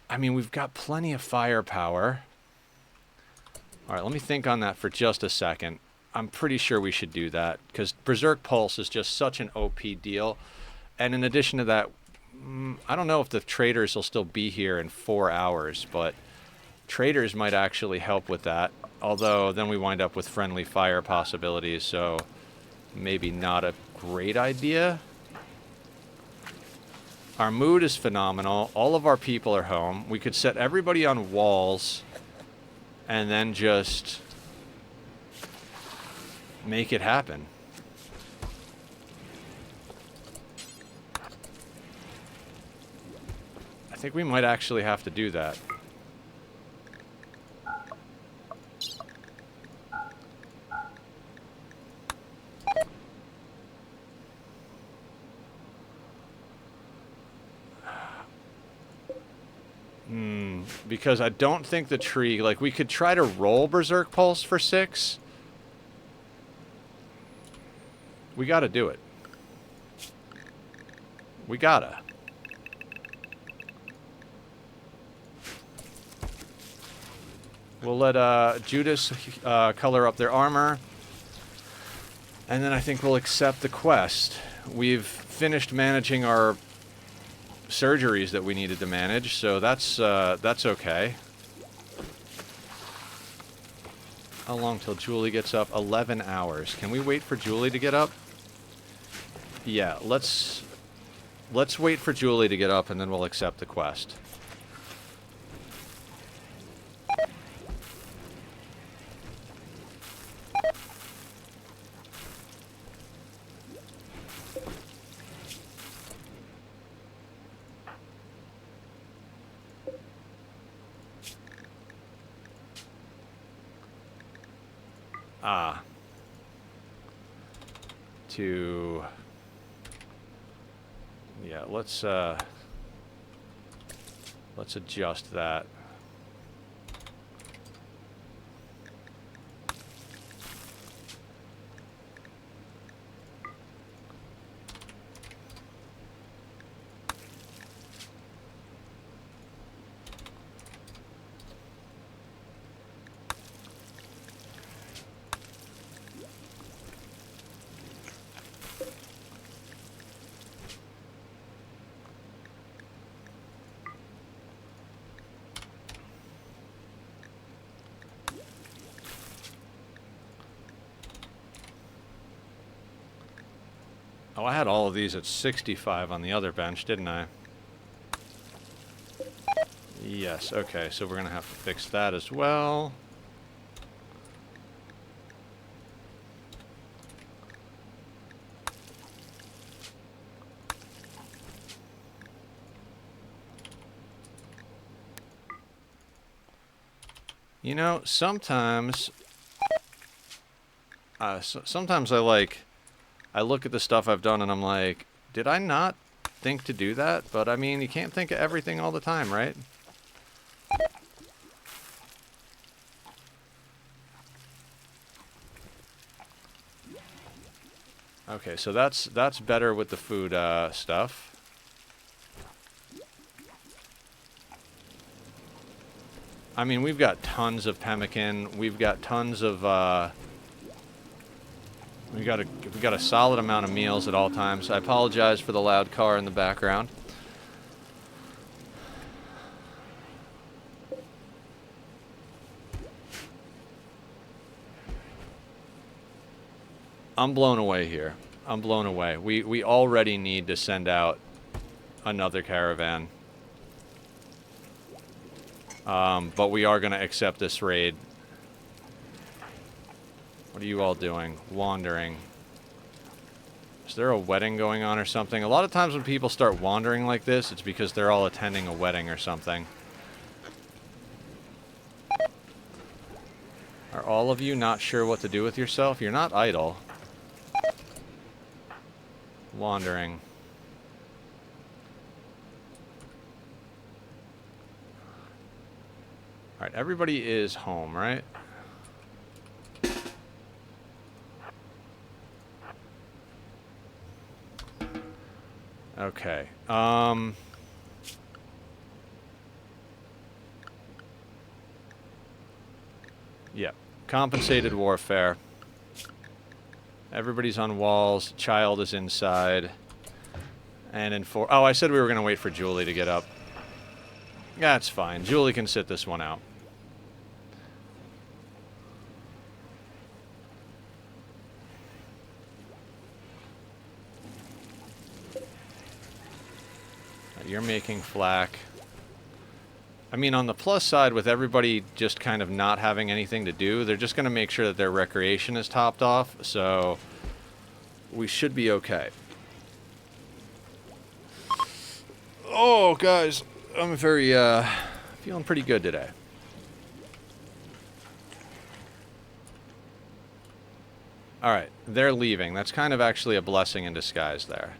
I mean, we've got plenty of firepower. All right, let me think on that for just a second. I'm pretty sure we should do that because Berserk Pulse is just such an OP deal. And in addition to that, I don't know if the traders will still be here in 4 hours, but traders might actually help with that. Although then we wind up with friendly fire possibilities, so maybe not a great idea. Our mood is phenomenal. All of our people are home. We could set everybody on walls and then just make it happen. I think we might actually have to do that. Because I don't think the tree... Like, we could try to roll Berserk Pulse for 6. We gotta do it. We gotta. We'll let Judas color up their armor. And then I think we'll accept the quest. We've finished managing our surgeries that we needed to manage, so that's okay. How long till Julie gets up? 11 hours. Can we wait for Julie to get up? Yeah, let's wait for Julie to get up and then we'll accept the quest. Yeah, let's adjust that. Oh, I had all of these at 65 on the other bench, didn't I? Yes, okay, so we're going to have to fix that as well. You know, sometimes Sometimes I look at the stuff I've done and I'm like, did I not think to do that? But I mean, you can't think of everything all the time, right? Okay, so that's better with the food stuff. I mean, we've got tons of pemmican. We've got tons of we got a solid amount of meals at all times. I apologize for the loud car in the background. I'm blown away here. I'm blown away. We already need to send out another caravan. But we are going to accept this raid. What are you all doing? Wandering. Is there a wedding going on or something? A lot of times when people start wandering like this, it's because they're all attending a wedding or something. Are all of you not sure what to do with yourself? You're not idle. Wandering. Alright, everybody is home, right? Okay. Yeah. Compensated warfare. Everybody's on walls. Child is inside. And in four... Oh, I said we were going to wait for Julie to get up. Yeah, it's fine. Julie can sit this one out. You're making flak. I mean, on the plus side, with everybody just kind of not having anything to do, they're just going to make sure that their recreation is topped off, so we should be okay. Oh, guys, I'm very, feeling pretty good today. Alright, they're leaving. That's kind of actually a blessing in disguise there.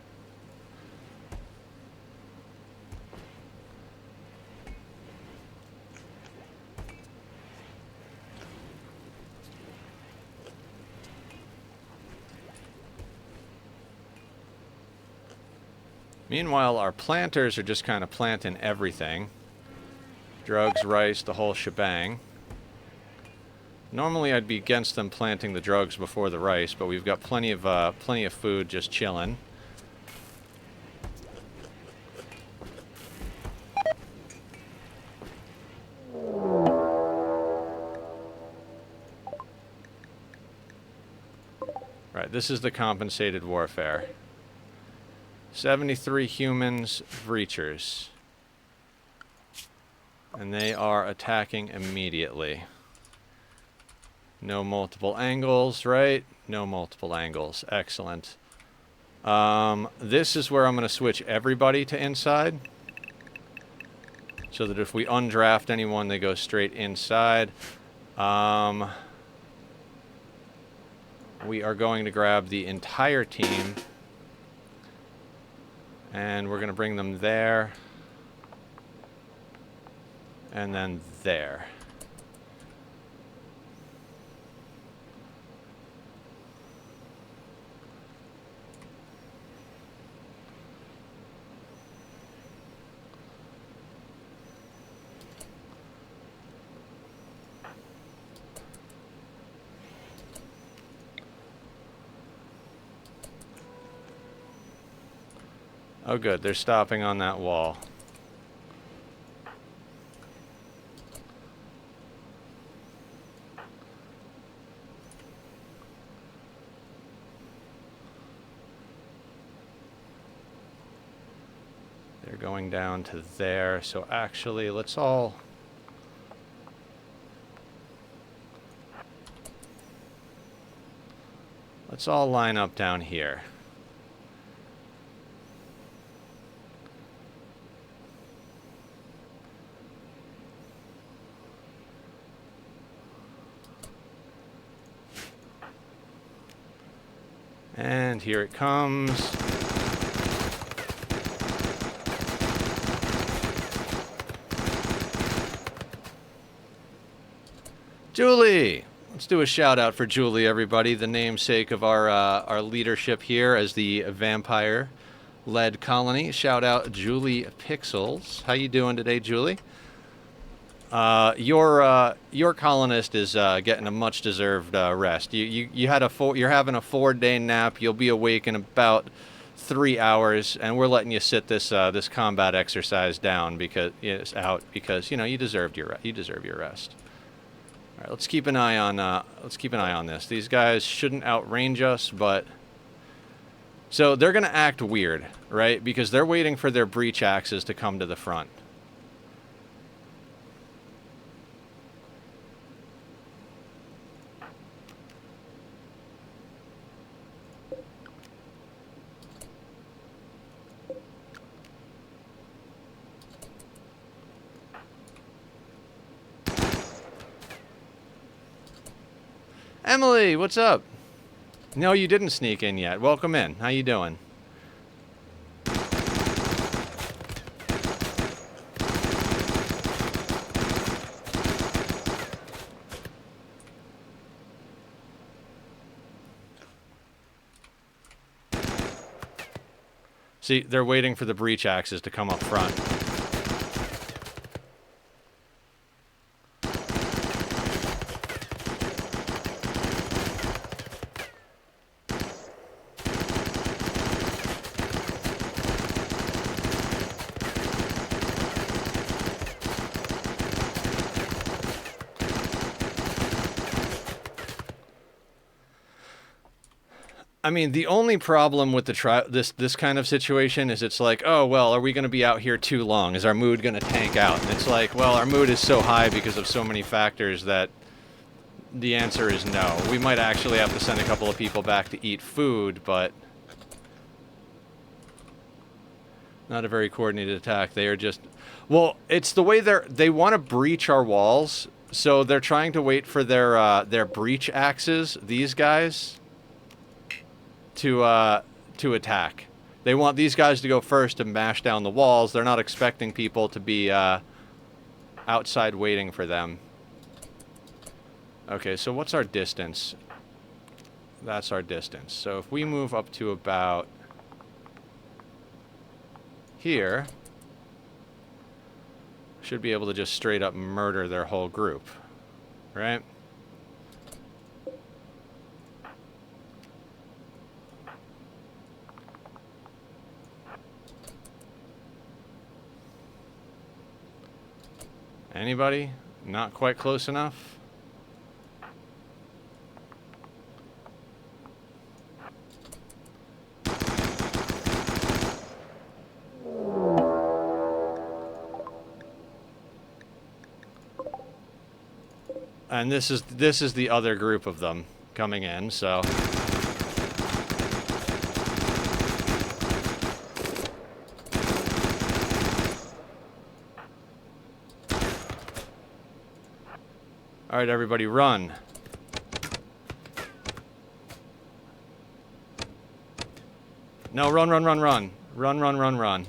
Meanwhile, our planters are just kind of planting everything. Drugs, rice, the whole shebang. Normally I'd be against them planting the drugs before the rice, but we've got plenty of food just chilling. Right, this is the compensated warfare. 73 humans, breachers. And they are attacking immediately. No multiple angles, right? No multiple angles. Excellent. This is where I'm going to switch everybody to inside. So that if we undraft anyone, they go straight inside. We are going to grab the entire team. And we're going to bring them there. And then there. Oh good, they're stopping on that wall. They're going down to there, so actually let's all line up down here. And here it comes. Julie! Let's do a shout out for Julie, everybody, the namesake of our leadership here as the vampire-led colony. Shout out Julie Pixels. How you doing today, Julie? Your colonist is getting a much-deserved rest. You're having a 4-day nap. You'll be awake in about 3 hours, and we're letting you sit this this combat exercise down because you know you deserve your rest. All right, let's keep an eye on this. These guys shouldn't outrange us, but so they're gonna act weird, right? Because they're waiting for their breach axes to come to the front. Emily, what's up? No, you didn't sneak in yet. Welcome in. How you doing? See, they're waiting for the breach axes to come up front. I mean, the only problem with this kind of situation is it's like, oh, well, are we going to be out here too long? Is our mood going to tank out? And it's like, well, our mood is so high because of so many factors that the answer is no. We might actually have to send a couple of people back to eat food, but not a very coordinated attack. They are just, well, it's the way they want to breach our walls, so they're trying to wait for their breach axes, these guys, to attack. They want these guys to go first to mash down the walls. They're not expecting people to be outside waiting for them. Okay, so what's our distance? That's our distance. So if we move up to about here, should be able to just straight up murder their whole group, right? Anybody? Not quite close enough? And this is the other group of them coming in, so all right, everybody, run. No, run, run, run, run. Run, run, run, run.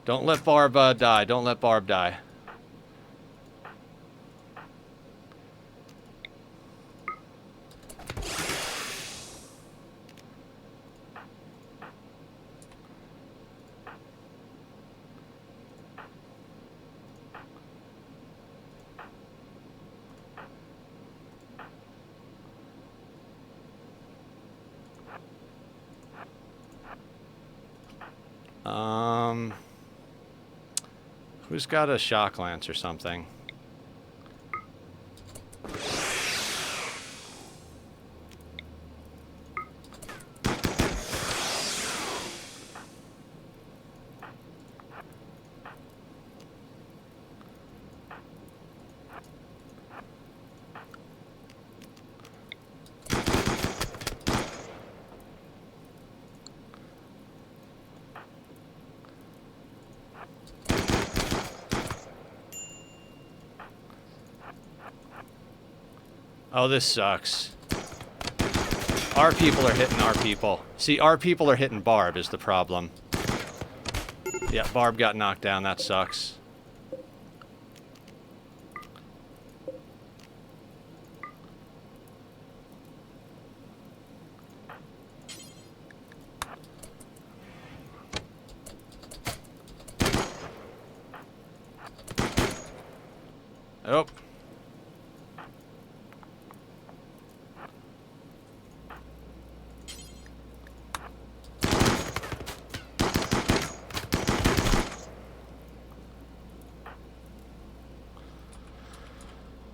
Don't let Barb die. Don't let Barb die. Who's got a shock lance or something? Oh, this sucks. Our people are hitting our people. See, our people are hitting Barb is the problem. Yeah, Barb got knocked down. That sucks. Oh.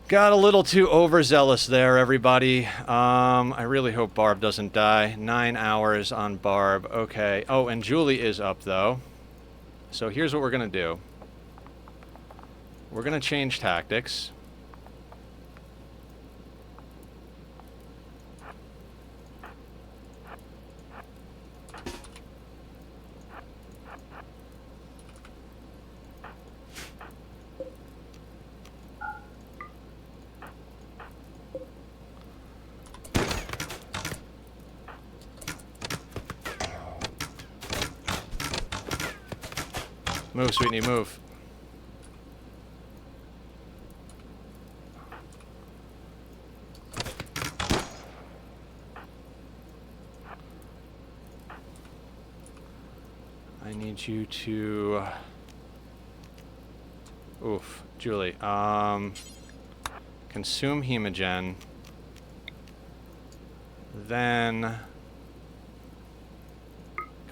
Got a little too overzealous there, everybody. I really hope Barb doesn't die. 9 hours on Barb. Okay. Oh, and Julie is up, though. So here's what we're going to do. We're going to change tactics. Move, Sweetie, move. I need you to... Oof, Julie. Consume hemogen. Then...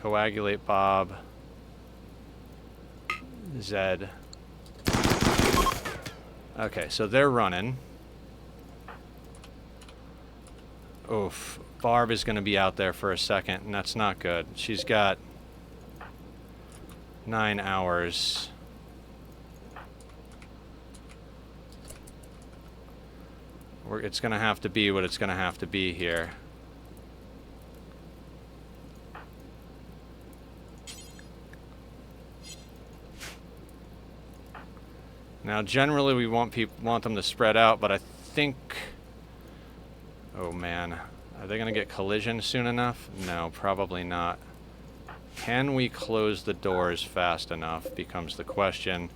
coagulate Bob. Zed. Okay, so they're running. Oof. Barb is going to be out there for a second, and that's not good. She's got 9 hours. It's going to have to be what it's going to have to be here. Now, generally, we want them to spread out, but I think... Oh, man. Are they going to get collision soon enough? No, probably not. Can we close the doors fast enough becomes the question.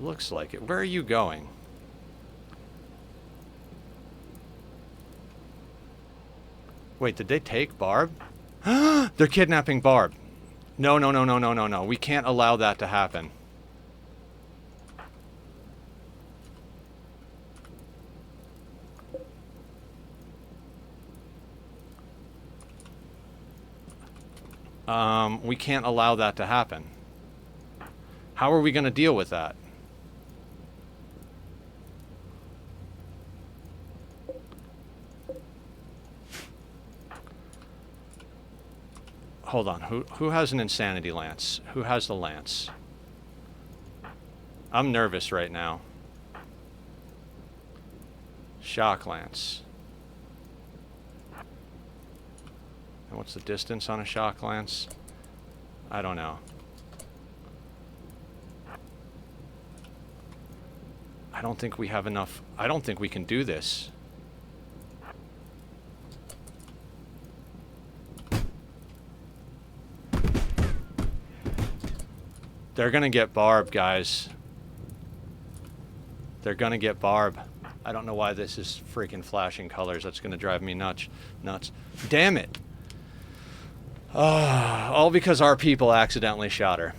Looks like it. Where are you going? Wait, did they take Barb? They're kidnapping Barb. No, no, no, no, no, no, no. We can't allow that to happen. We can't allow that to happen. How are we going to deal with that? Hold on. Who has an insanity lance? Who has the lance? I'm nervous right now. Shock lance. And what's the distance on a shock lance? I don't know. I don't think we have enough. I don't think we can do this. They're gonna get Barb, guys. They're gonna get Barb. I don't know why this is freaking flashing colors. That's gonna drive me nuts. Damn it. All because our people accidentally shot her.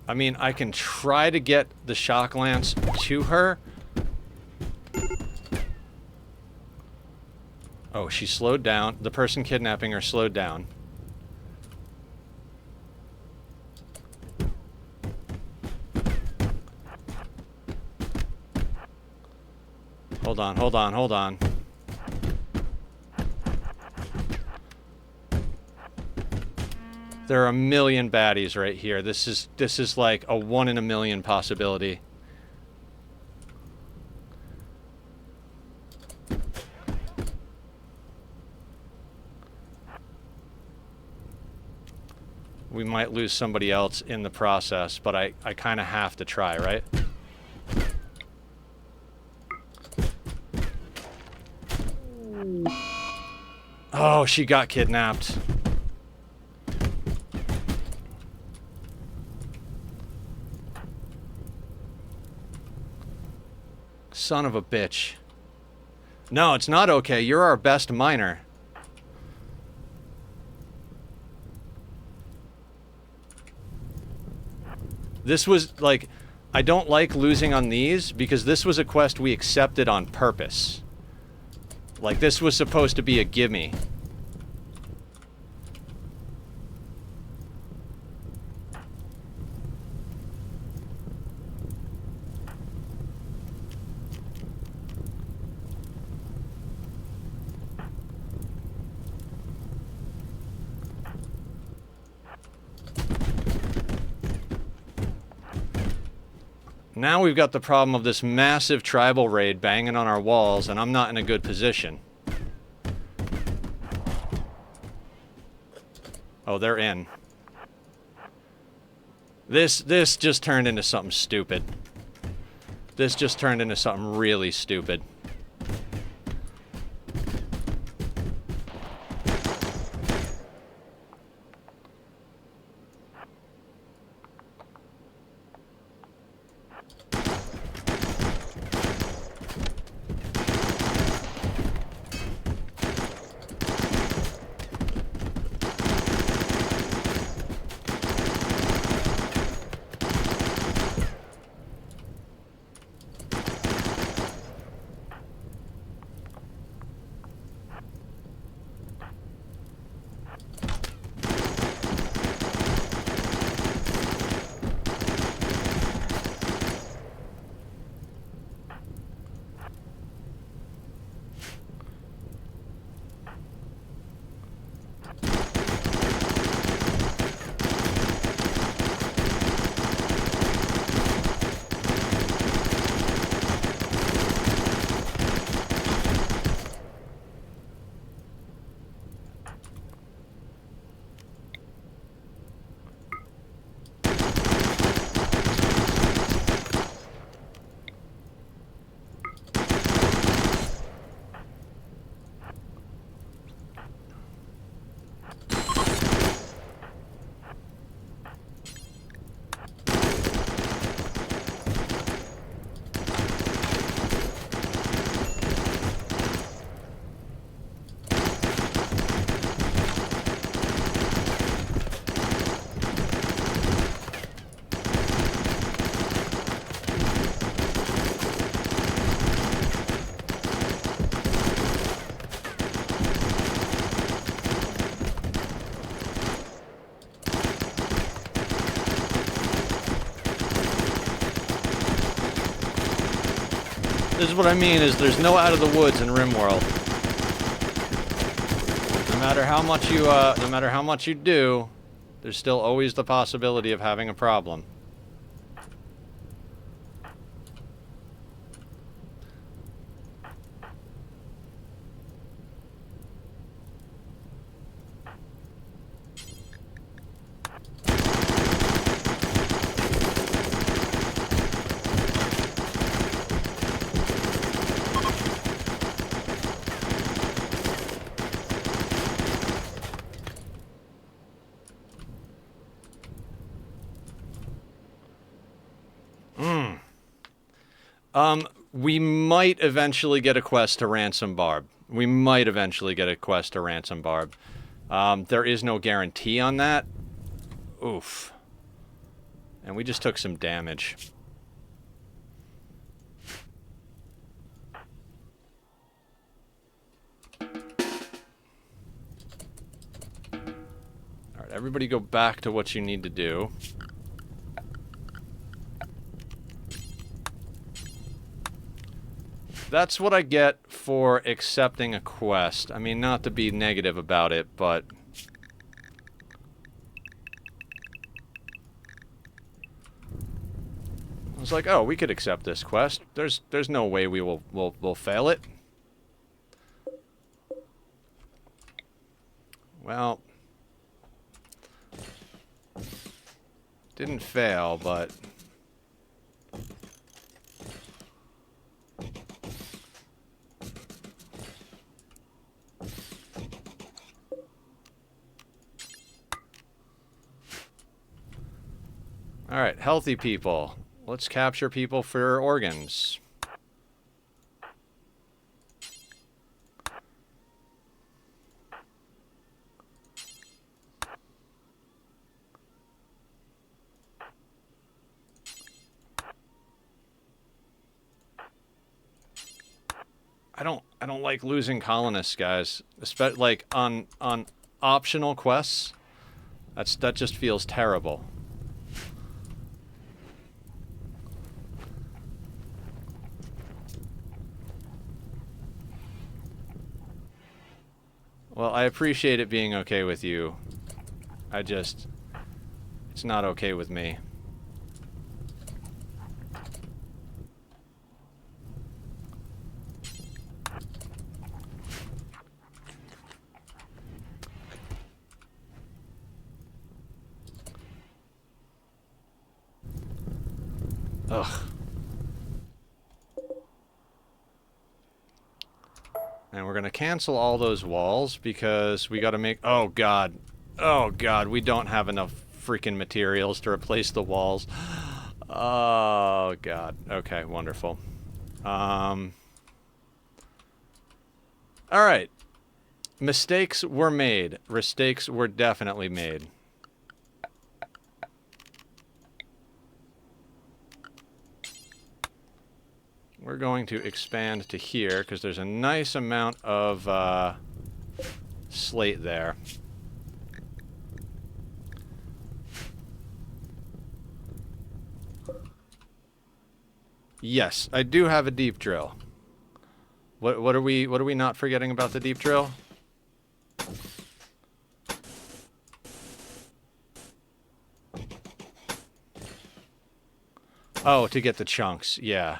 I mean, I can try to get the shock lance to her. Oh, she slowed down. The person kidnapping her slowed down. Hold on, hold on, hold on. There are a million baddies right here. This is like a 1 in a million possibility. We might lose somebody else in the process, but I kind of have to try, right? Oh, she got kidnapped. Son of a bitch. No, it's not okay. You're our best miner. This was, like, I don't like losing on these because this was a quest we accepted on purpose. Like, this was supposed to be a gimme. Now we've got the problem of this massive tribal raid banging on our walls, and I'm not in a good position. Oh, they're in. This just turned into something stupid. This just turned into something really stupid. This is what I mean, is there's no out of the woods in Rimworld. No matter how much you do, there's still always the possibility of having a problem. We might eventually get a quest to ransom Barb. We might eventually get a quest to ransom Barb. There is no guarantee on that. Oof. And we just took some damage. Alright, everybody go back to what you need to do. That's what I get for accepting a quest. I mean, not to be negative about it, but... I was like, oh, we could accept this quest. There's no way we'll fail it. Well... Didn't fail, but... Alright, healthy people. Let's capture people for organs. I don't like losing colonists, guys. Especially like on optional quests. That just feels terrible. Well, I appreciate it being okay with you. It's not okay with me. Ugh. And we're gonna cancel all those walls because we gotta make... Oh, God. Oh, God. We don't have enough freaking materials to replace the walls. Oh, God. Okay, wonderful. Alright. Mistakes were made. Mistakes were definitely made. We're going to expand to here because there's a nice amount of slate there. Yes, I do have a deep drill. What are we not forgetting about the deep drill? Oh, to get the chunks, yeah.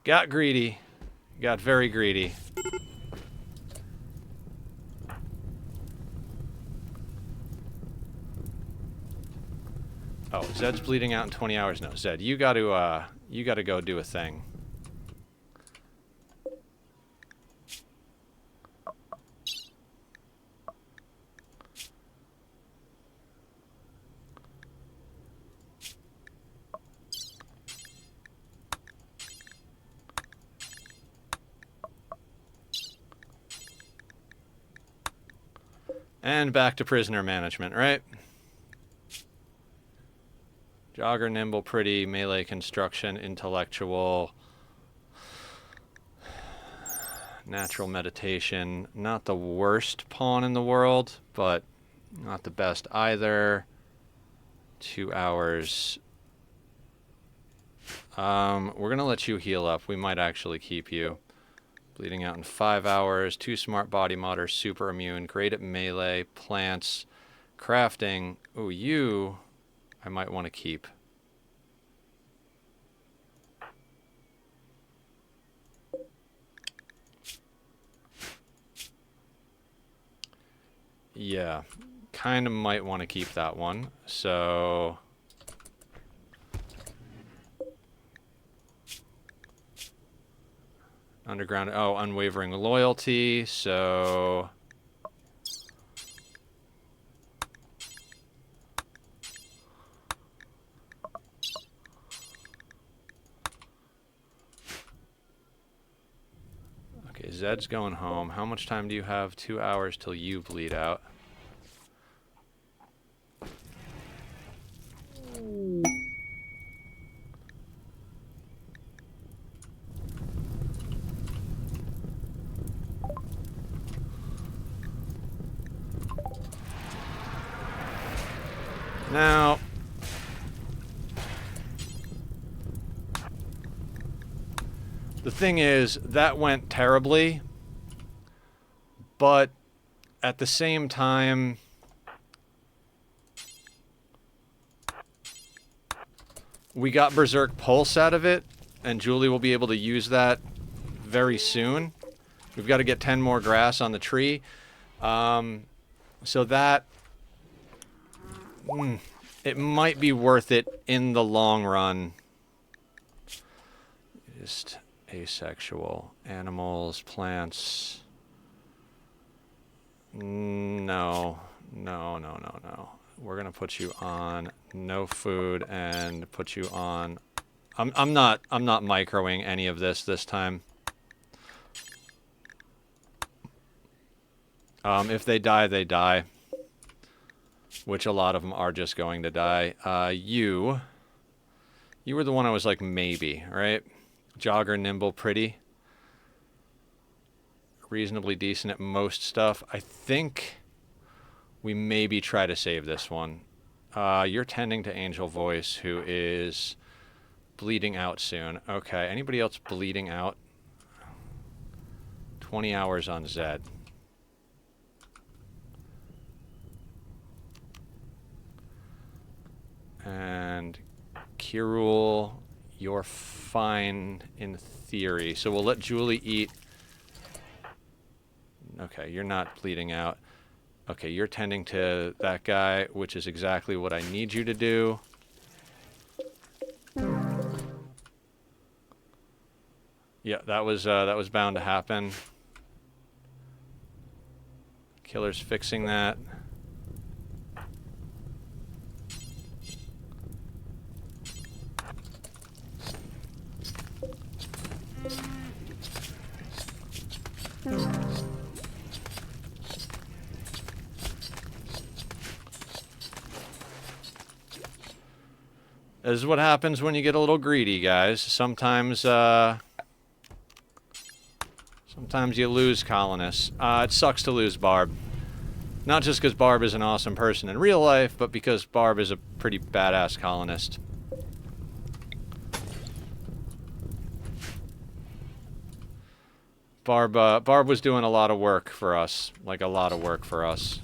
Got greedy. Got very greedy. Oh, Zed's bleeding out in 20 hours. No, Zed, you gotta go do a thing. And back to prisoner management, right? Jogger, nimble, pretty, melee construction, intellectual, natural meditation. Not the worst pawn in the world, but not the best either. 2 hours. We're going to let you heal up. We might actually keep you. Bleeding out in 5 hours. 2 smart body modders, super immune, great at melee, plants, crafting. Ooh, you I might want to keep. Yeah, kind of might want to keep that one. So... Underground, oh, unwavering loyalty, so... Zed's going home. How much time do you have? 2 hours till you bleed out. Now, the thing is, that went terribly, but at the same time, we got Berserk Pulse out of it, and Julie will be able to use that very soon. We've got to get 10 more grass on the tree. So that... it might be worth it in the long run. Just asexual. Animals, plants... No. We're gonna put you on no food and put you on... I'm not microing any of this time. If they die, they die. Which a lot of them are just going to die. You were the one I was like, maybe, right? Jogger, nimble, pretty. Reasonably decent at most stuff. I think we maybe try to save this one. You're tending to Angel Voice, who is bleeding out soon. Okay, anybody else bleeding out? 20 hours on Zed. And Kirul, you're fine in theory. So we'll let Julie eat. Okay, you're not bleeding out. Okay, you're tending to that guy, which is exactly what I need you to do. Yeah, that was bound to happen. Killer's fixing that. This is what happens when you get a little greedy, guys. Sometimes you lose colonists. It sucks to lose Barb. Not just because Barb is an awesome person in real life, but because Barb is a pretty badass colonist. Barb was doing a lot of work for us. Like, a lot of work for us.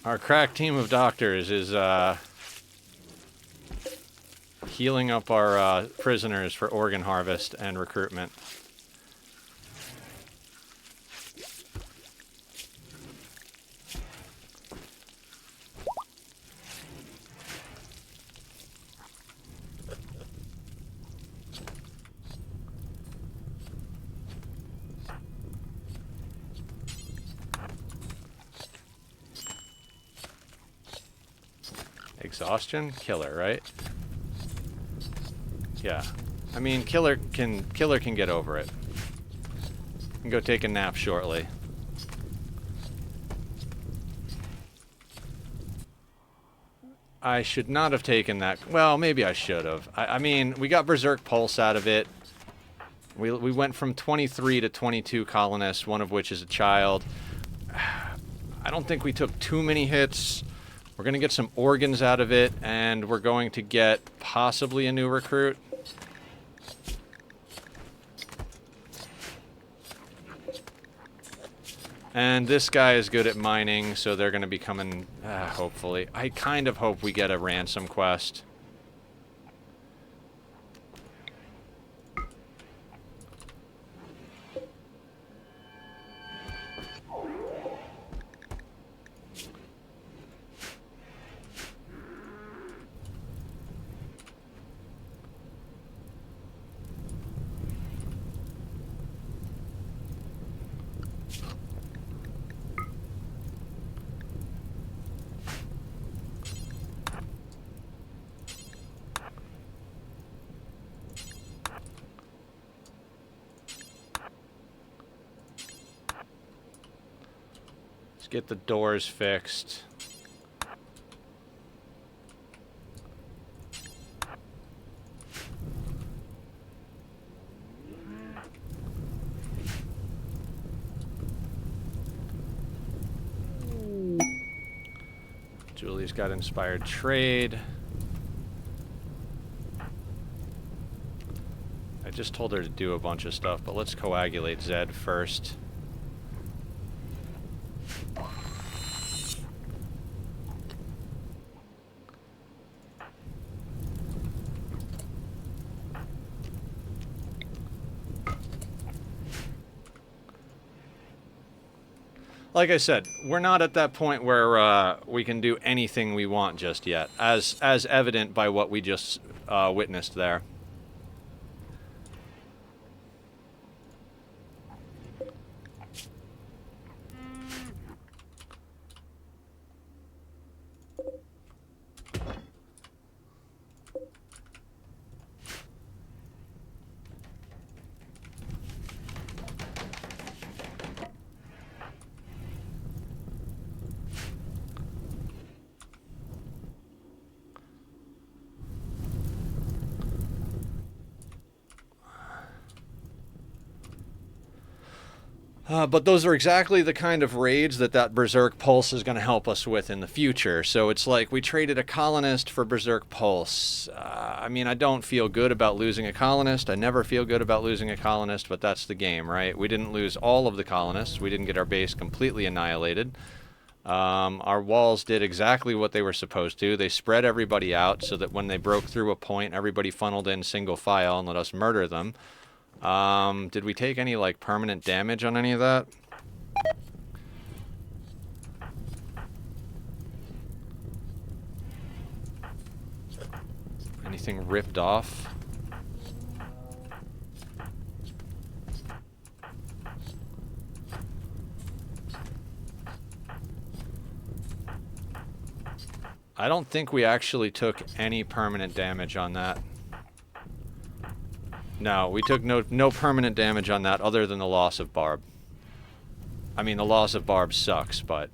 Our crack team of doctors is healing up our prisoners for organ harvest and recruitment. Exhaustion? Killer, right? Yeah. I mean, Killer can get over it. Can go take a nap shortly. I should not have taken that. Well, maybe I should have. I mean, we got Berserk Pulse out of it. We went from 23 to 22 colonists, one of which is a child. I don't think we took too many hits. We're going to get some organs out of it, and we're going to get possibly a new recruit. And this guy is good at mining, so they're going to be coming, hopefully. I kind of hope we get a ransom quest. get the doors fixed. Julie's got inspired trade. I just told her to do a bunch of stuff, but let's coagulate Zed first. Like I said, we're not at that point where we can do anything we want just yet, as evident by what we just witnessed there. But those are exactly the kind of raids that Berserk Pulse is going to help us with in the future. So it's like we traded a colonist for Berserk Pulse. I mean, I don't feel good about losing a colonist. I never feel good about losing a colonist, but that's the game, right? We didn't lose all of the colonists. We didn't get our base completely annihilated. Our walls did exactly what they were supposed to. They spread everybody out so that when they broke through a point, everybody funneled in single file and let us murder them. Did we take any, like, permanent damage on any of that? Anything ripped off? I don't think we actually took any permanent damage on that. No, we took no permanent damage on that other than the loss of Barb. I mean, the loss of Barb sucks, but...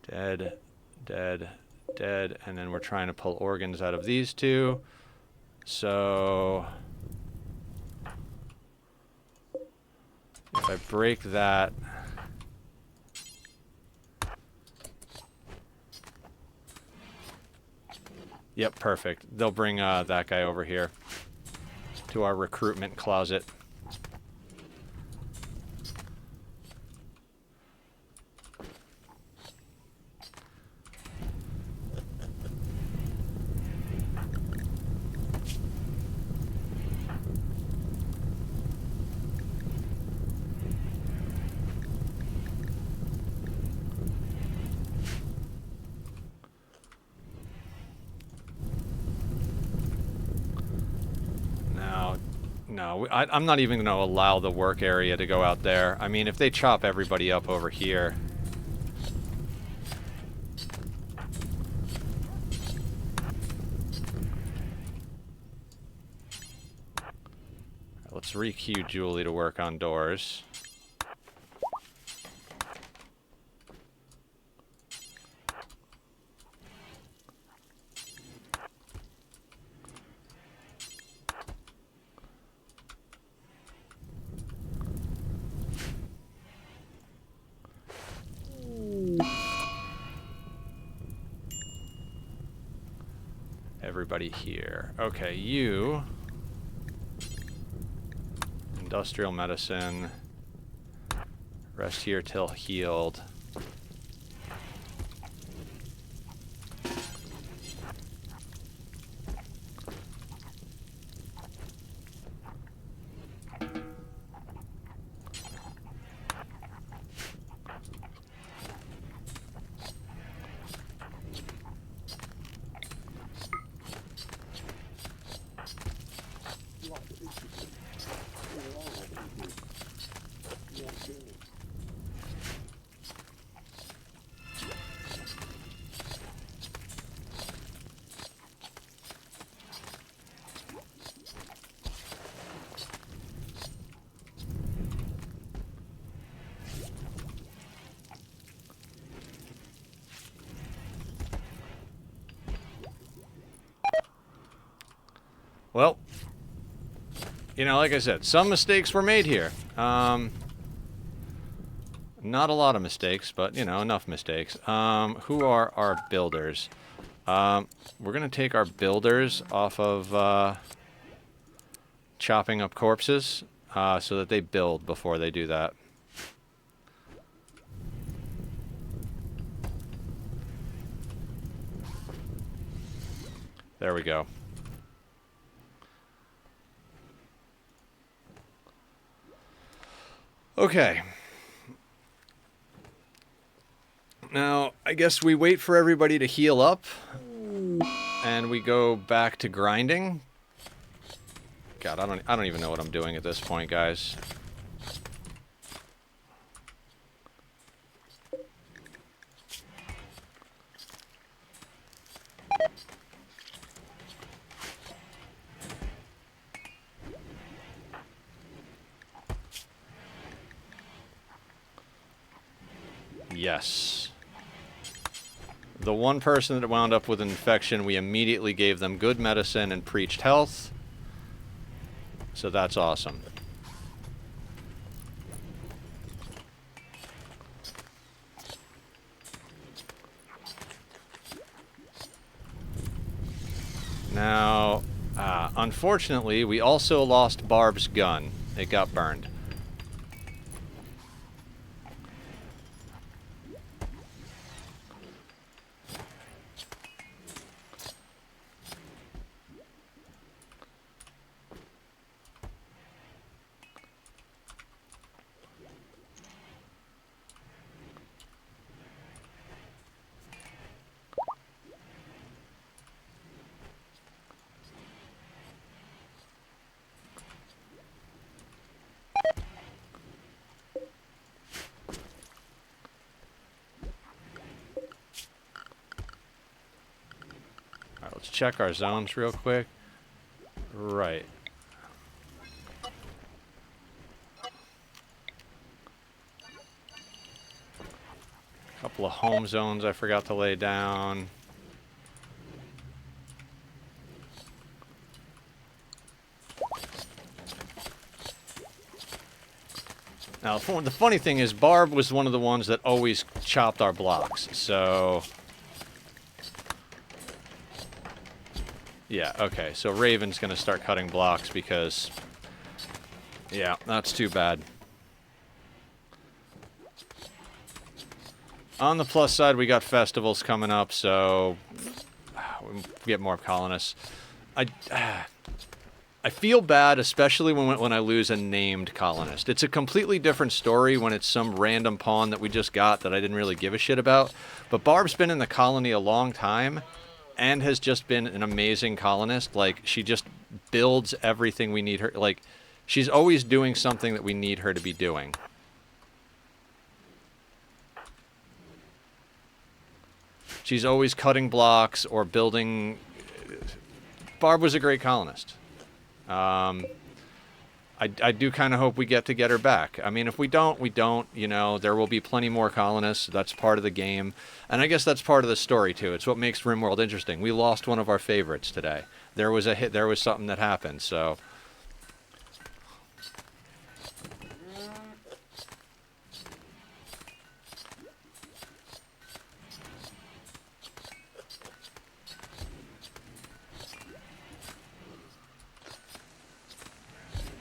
Dead, dead, dead, and then we're trying to pull organs out of these two. So if I break that, yep, perfect. They'll bring that guy over here to our recruitment closet. No, I'm not even going to allow the work area to go out there. I mean, if they chop everybody up over here... Let's re-queue Julie to work on doors. Everybody here. Okay, you... Industrial medicine. Rest here till healed. Well, you know, like I said, some mistakes were made here. Not a lot of mistakes, but, you know, enough mistakes. Who are our builders? We're going to take our builders off of chopping up corpses so that they build before they do that. There we go. Okay. Now, I guess we wait for everybody to heal up, and we go back to grinding. God, I don't even know what I'm doing at this point, guys. Yes. The one person that wound up with an infection, we immediately gave them good medicine and preached health. So that's awesome. Now, unfortunately, we also lost Barb's gun. It got burned. Let's check our zones real quick. Right. A couple of home zones I forgot to lay down. Now, the funny thing is, Barb was one of the ones that always chopped our blocks, so... Yeah, okay, so Raven's gonna start cutting blocks because... Yeah, that's too bad. On the plus side, we got festivals coming up, so... we get more colonists. I feel bad, especially when I lose a named colonist. It's a completely different story when it's some random pawn that we just got that I didn't really give a shit about. But Barb's been in the colony a long time and has just been an amazing colonist. Like, she just builds everything we need her... Like, she's always doing something that we need her to be doing. She's always cutting blocks or building... Barb was a great colonist. I do kind of hope we get her back. I mean, if we don't, we don't. You know, there will be plenty more colonists. That's part of the game. And I guess that's part of the story, too. It's what makes Rimworld interesting. We lost one of our favorites today. There was a hit. There was something that happened, so...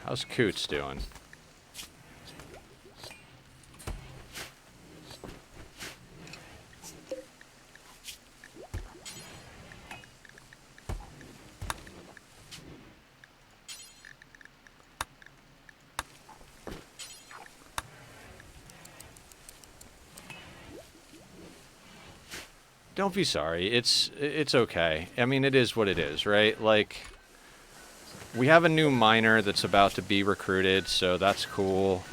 How's Coots doing? Don't be sorry. It's okay. I mean, it is what it is, right? Like... We have a new miner that's about to be recruited, so that's cool.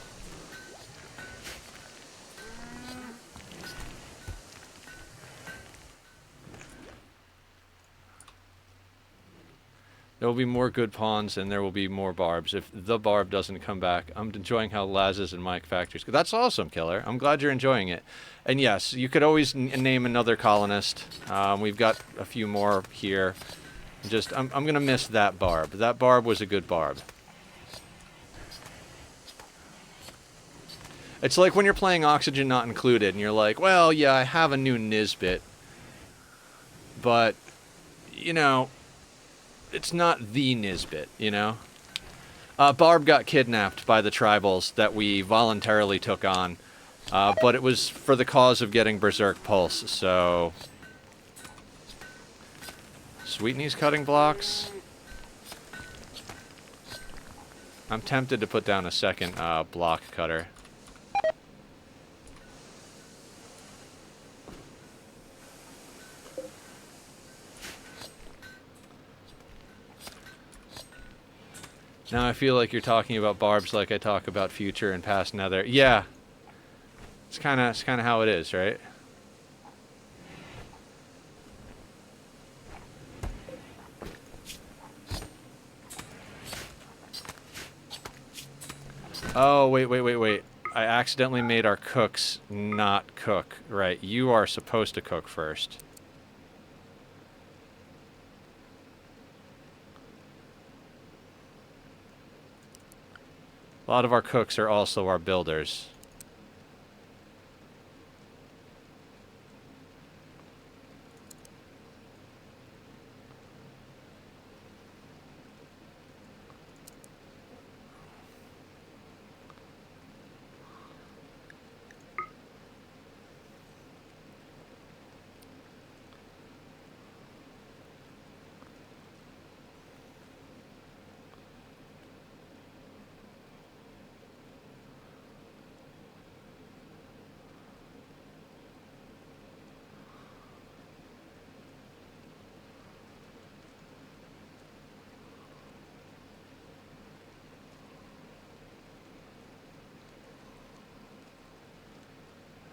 There will be more good pawns, and there will be more Barbs. If the Barb doesn't come back, I'm enjoying how Laz's and Mike factories... That's awesome, Killer. I'm glad you're enjoying it. And yes, you could always name another colonist. We've got a few more here. I'm gonna miss that barb. That barb was a good barb. It's like when you're playing Oxygen Not Included, and you're like, well, yeah, I have a new Nisbet, but, you know, it's not the Nisbet, you know? Barb got kidnapped by the tribals that we voluntarily took on, but it was for the cause of getting Berserk Pulse, so... Sweetney's cutting blocks. I'm tempted to put down a second block cutter. Now I feel like you're talking about barbs like I talk about future and past nether. Yeah. It's kind of how it is, right? Oh, wait. I accidentally made our cooks not cook. Right, you are supposed to cook first. A lot of our cooks are also our builders.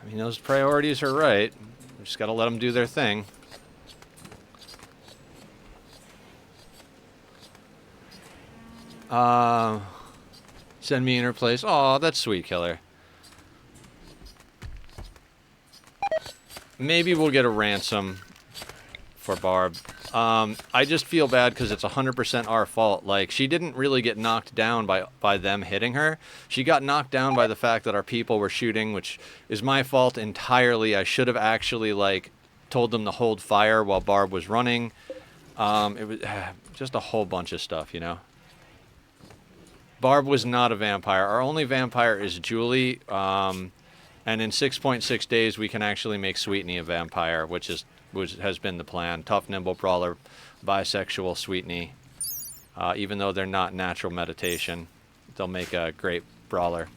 I mean, those priorities are right. We just gotta let them do their thing. Send me in her place. Aw, that's sweet, Killer. Maybe we'll get a ransom for Barb. I just feel bad because it's 100% our fault. Like, she didn't really get knocked down by them hitting her. She got knocked down by the fact that our people were shooting, which is my fault entirely. I should have actually, like, told them to hold fire while Barb was running. It was just a whole bunch of stuff, you know? Barb was not a vampire. Our only vampire is Julie, and in 6.6 days we can actually make Sweetney a vampire, which has been the plan. Tough, nimble, brawler, bisexual Sweetney. Even though they're not natural meditation, they'll make a great brawler.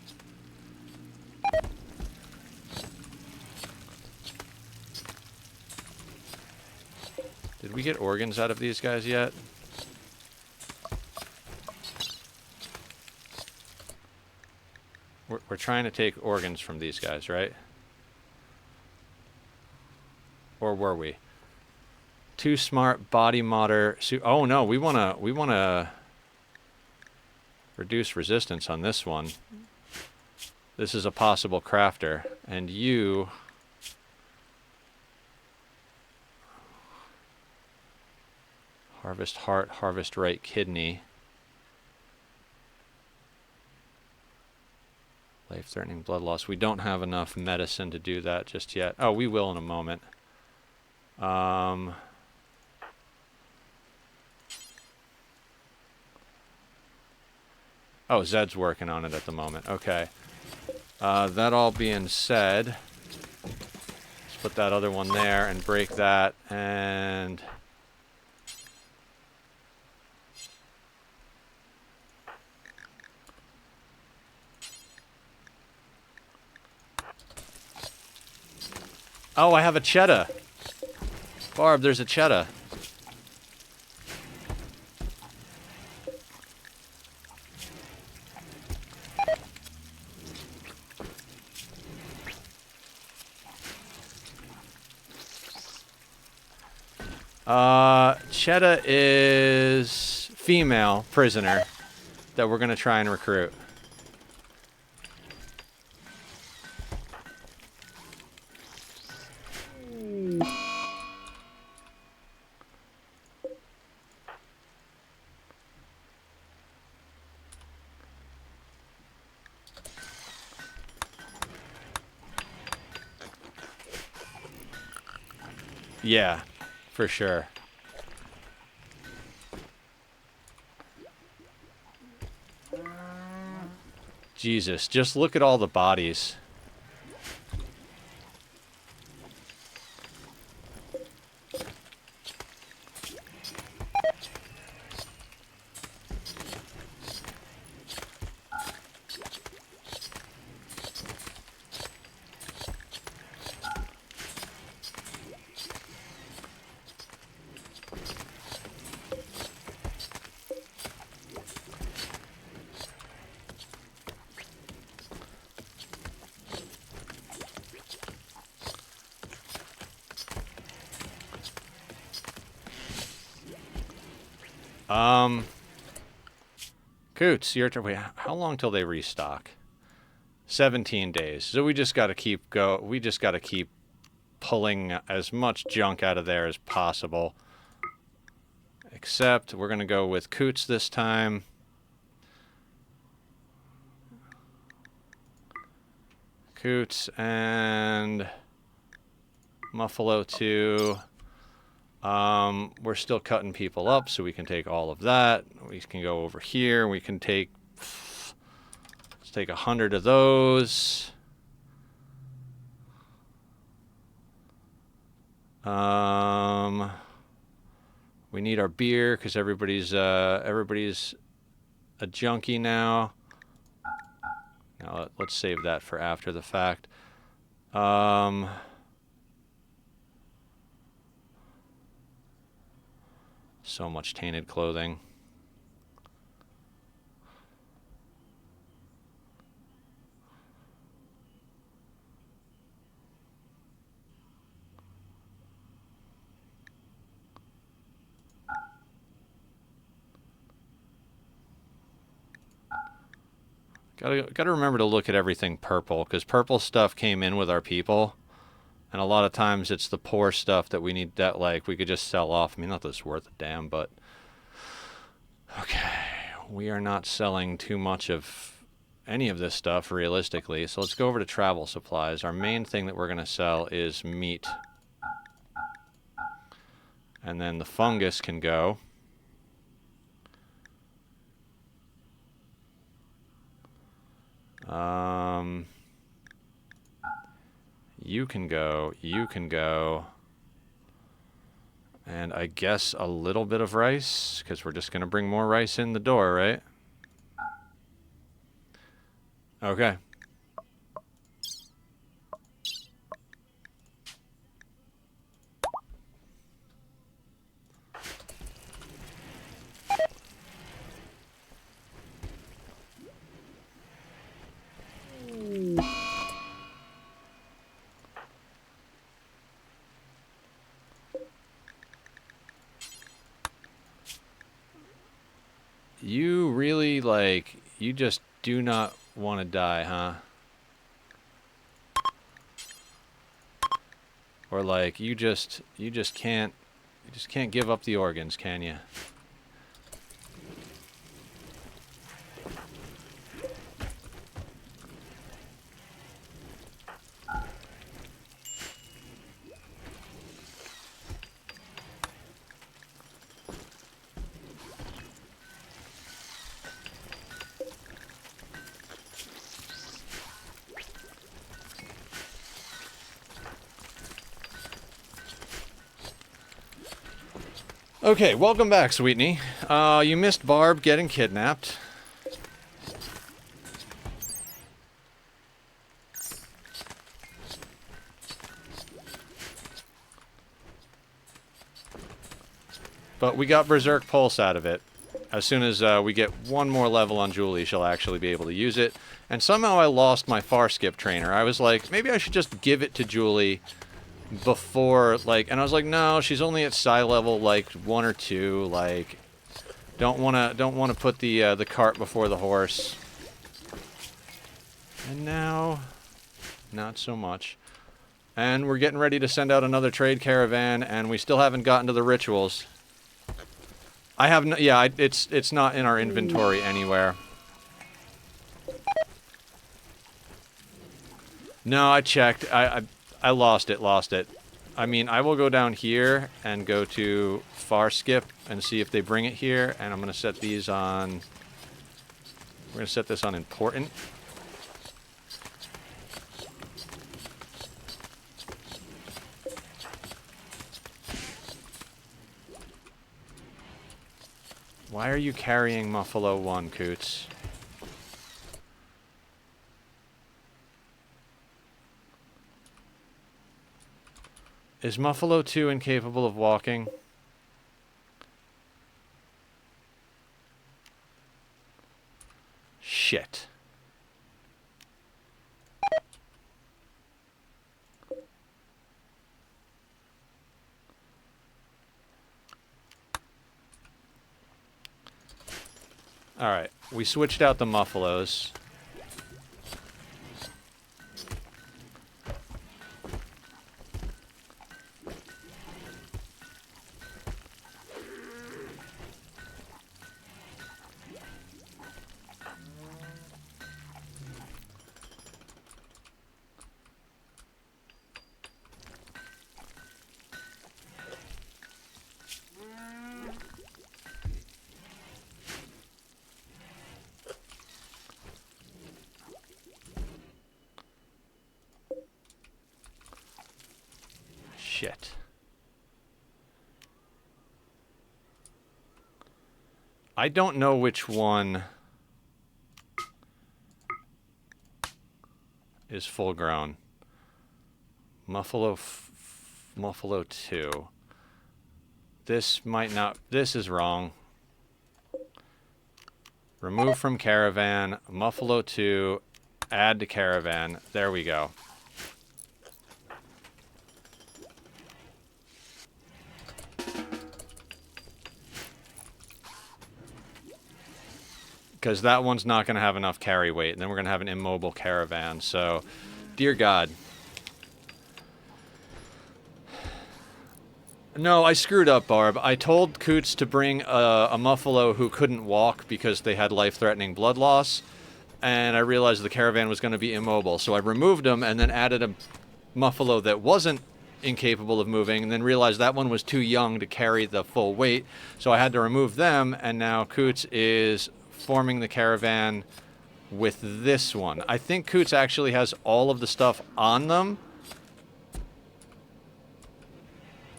Did we get organs out of these guys yet? We're trying to take organs from these guys, right? Or were we? Too smart, body modder. Oh no, we wanna reduce resistance on this one. This is a possible crafter, and you. Harvest heart, harvest right kidney. Life-threatening blood loss. We don't have enough medicine to do that just yet. Oh, we will in a moment. Oh, Zed's working on it at the moment. Okay. That all being said, let's put that other one there and break that, and... Oh, I have a cheetah. Barb, there's a cheetah. Cheetah is female prisoner that we're going to try and recruit. Yeah, for sure. Jesus, just look at all the bodies. Coots, your turn. Wait, how long till they restock? 17 days. So we just got to we just got to keep pulling as much junk out of there as possible. Except we're going to go with Coots this time. Coots and Muffalo 2. We're still cutting people up, so we can take all of that. We can go over here. We can take... Let's take 100 of those. We need our beer, because everybody's a junkie now. Now, let's save that for after the fact. So much tainted clothing. Gotta remember to look at everything purple, because purple stuff came in with our people. And a lot of times it's the poor stuff that we need, that like we could just sell off. I mean, not that it's worth a damn, but... Okay, we are not selling too much of any of this stuff realistically. So let's go over to travel supplies. Our main thing that we're going to sell is meat. And then the fungus can go. You can go, you can go. And I guess a little bit of rice, because we're just going to bring more rice in the door, right? Okay. You really, like, you just do not want to die, huh? Or like, you just can't give up the organs, can you? Okay, welcome back, Sweetney. You missed Barb getting kidnapped. But we got Berserk Pulse out of it. As soon as we get one more level on Julie, she'll actually be able to use it. And somehow I lost my far skip trainer. I was like, maybe I should just give it to Julie before, like, and I was like, no, she's only at psi level, like, 1 or 2, like, don't wanna put the cart before the horse. And now, not so much. And we're getting ready to send out another trade caravan, and we still haven't gotten to the rituals. I have no, yeah, it's not in our inventory anywhere. No, I checked. I lost it. I mean, I will go down here and go to far skip and see if they bring it here. And I'm going to set these on... We're going to set this on important. Why are you carrying Muffalo 1, Coots? Is Muffalo 2 incapable of walking? Shit. Alright, we switched out the Muffalos. Shit. I don't know which one is full grown. Muffalo 2. This might not... This is wrong. Remove from caravan. Muffalo 2. Add to caravan. There we go. Because that one's not going to have enough carry weight, and then we're going to have an immobile caravan. So, dear God. No, I screwed up, Barb. I told Coots to bring a Muffalo who couldn't walk because they had life-threatening blood loss, and I realized the caravan was going to be immobile. So I removed him and then added a Muffalo that wasn't incapable of moving, and then realized that one was too young to carry the full weight. So I had to remove them, and now Coots is forming the caravan with this one. I think Coots actually has all of the stuff on them.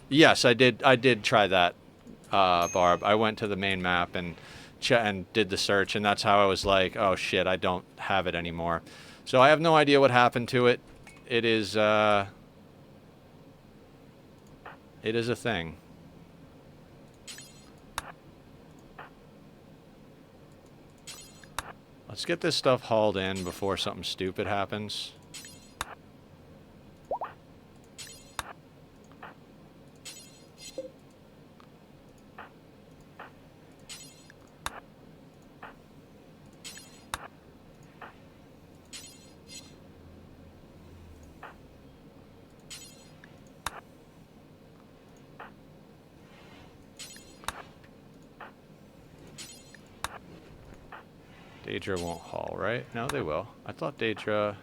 Yes, I did try that, Barb. I went to the main map and did the search, and that's how I was like, oh shit, I don't have it anymore. So I have no idea what happened to it. It is a thing. Let's get this stuff hauled in before something stupid happens. Daedra won't haul, right? No, they will. I thought Daedra...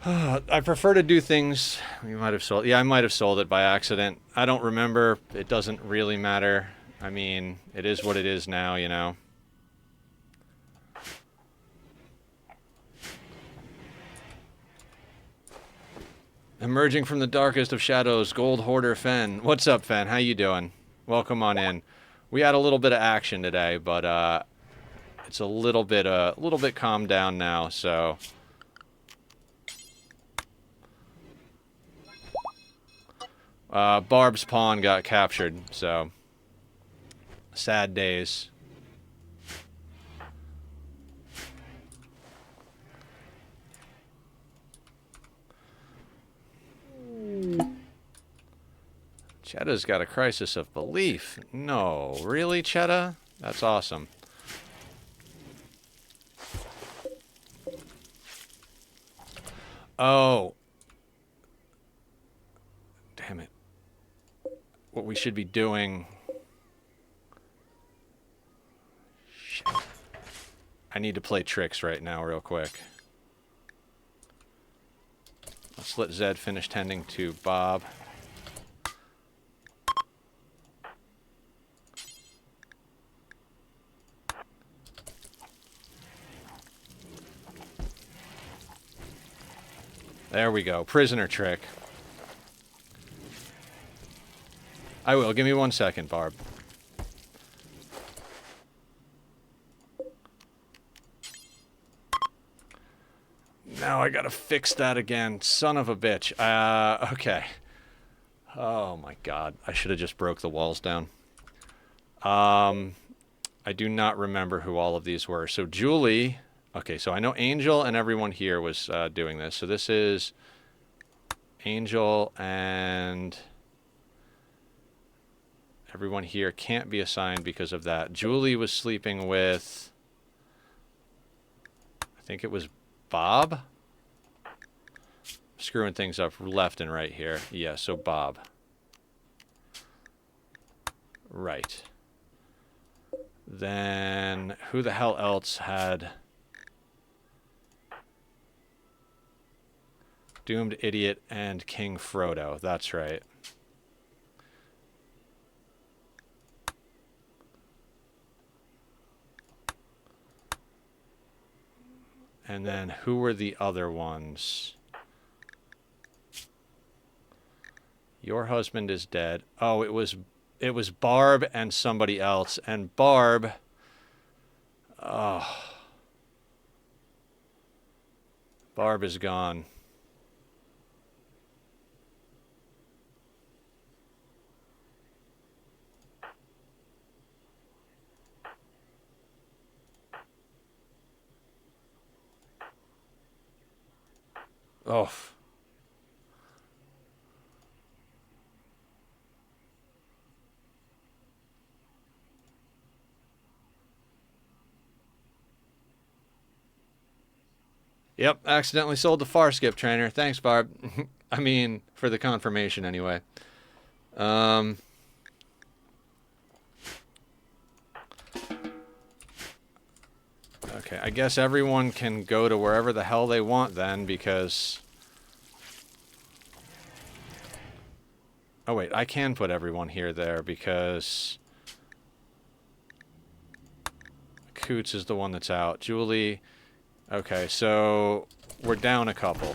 I prefer to do things... You might have sold... Yeah, I might have sold it by accident. I don't remember. It doesn't really matter. I mean, it is what it is now, you know. Emerging from the darkest of shadows, Gold Hoarder Fen. What's up, Fen? How you doing? Welcome on in. We had a little bit of action today, but it's a little bit calmed down now, so Barb's pawn got captured, so sad days. Cheddah's got a crisis of belief. No, really, Cheddah? That's awesome. Oh. Damn it. What we should be doing... Shit. I need to play tricks right now real quick. Let's let Zed finish tending to Bob. There we go. Prisoner trick. I will. Give me 1 second, Barb. Now I gotta fix that again. Son of a bitch. Okay. Oh my god. I should have just broke the walls down. I do not remember who all of these were. So Julie... Okay, so I know Angel and everyone here was doing this. So this is Angel and everyone here can't be assigned because of that. Julie was sleeping with, I think it was Bob? Screwing things up left and right here. Yeah, so Bob. Right. Then who the hell else had... Doomed Idiot and King Frodo. That's right. And then who were the other ones? Your husband is dead. Oh, it was Barb and somebody else. And Barb... Oh. Barb is gone. Oh. Yep, accidentally sold the far skip trainer. Thanks, Barb. I mean, for the confirmation anyway. Okay, I guess everyone can go to wherever the hell they want then, because... Oh wait, I can put everyone here there because... Coots is the one that's out. Julie... Okay, so we're down a couple.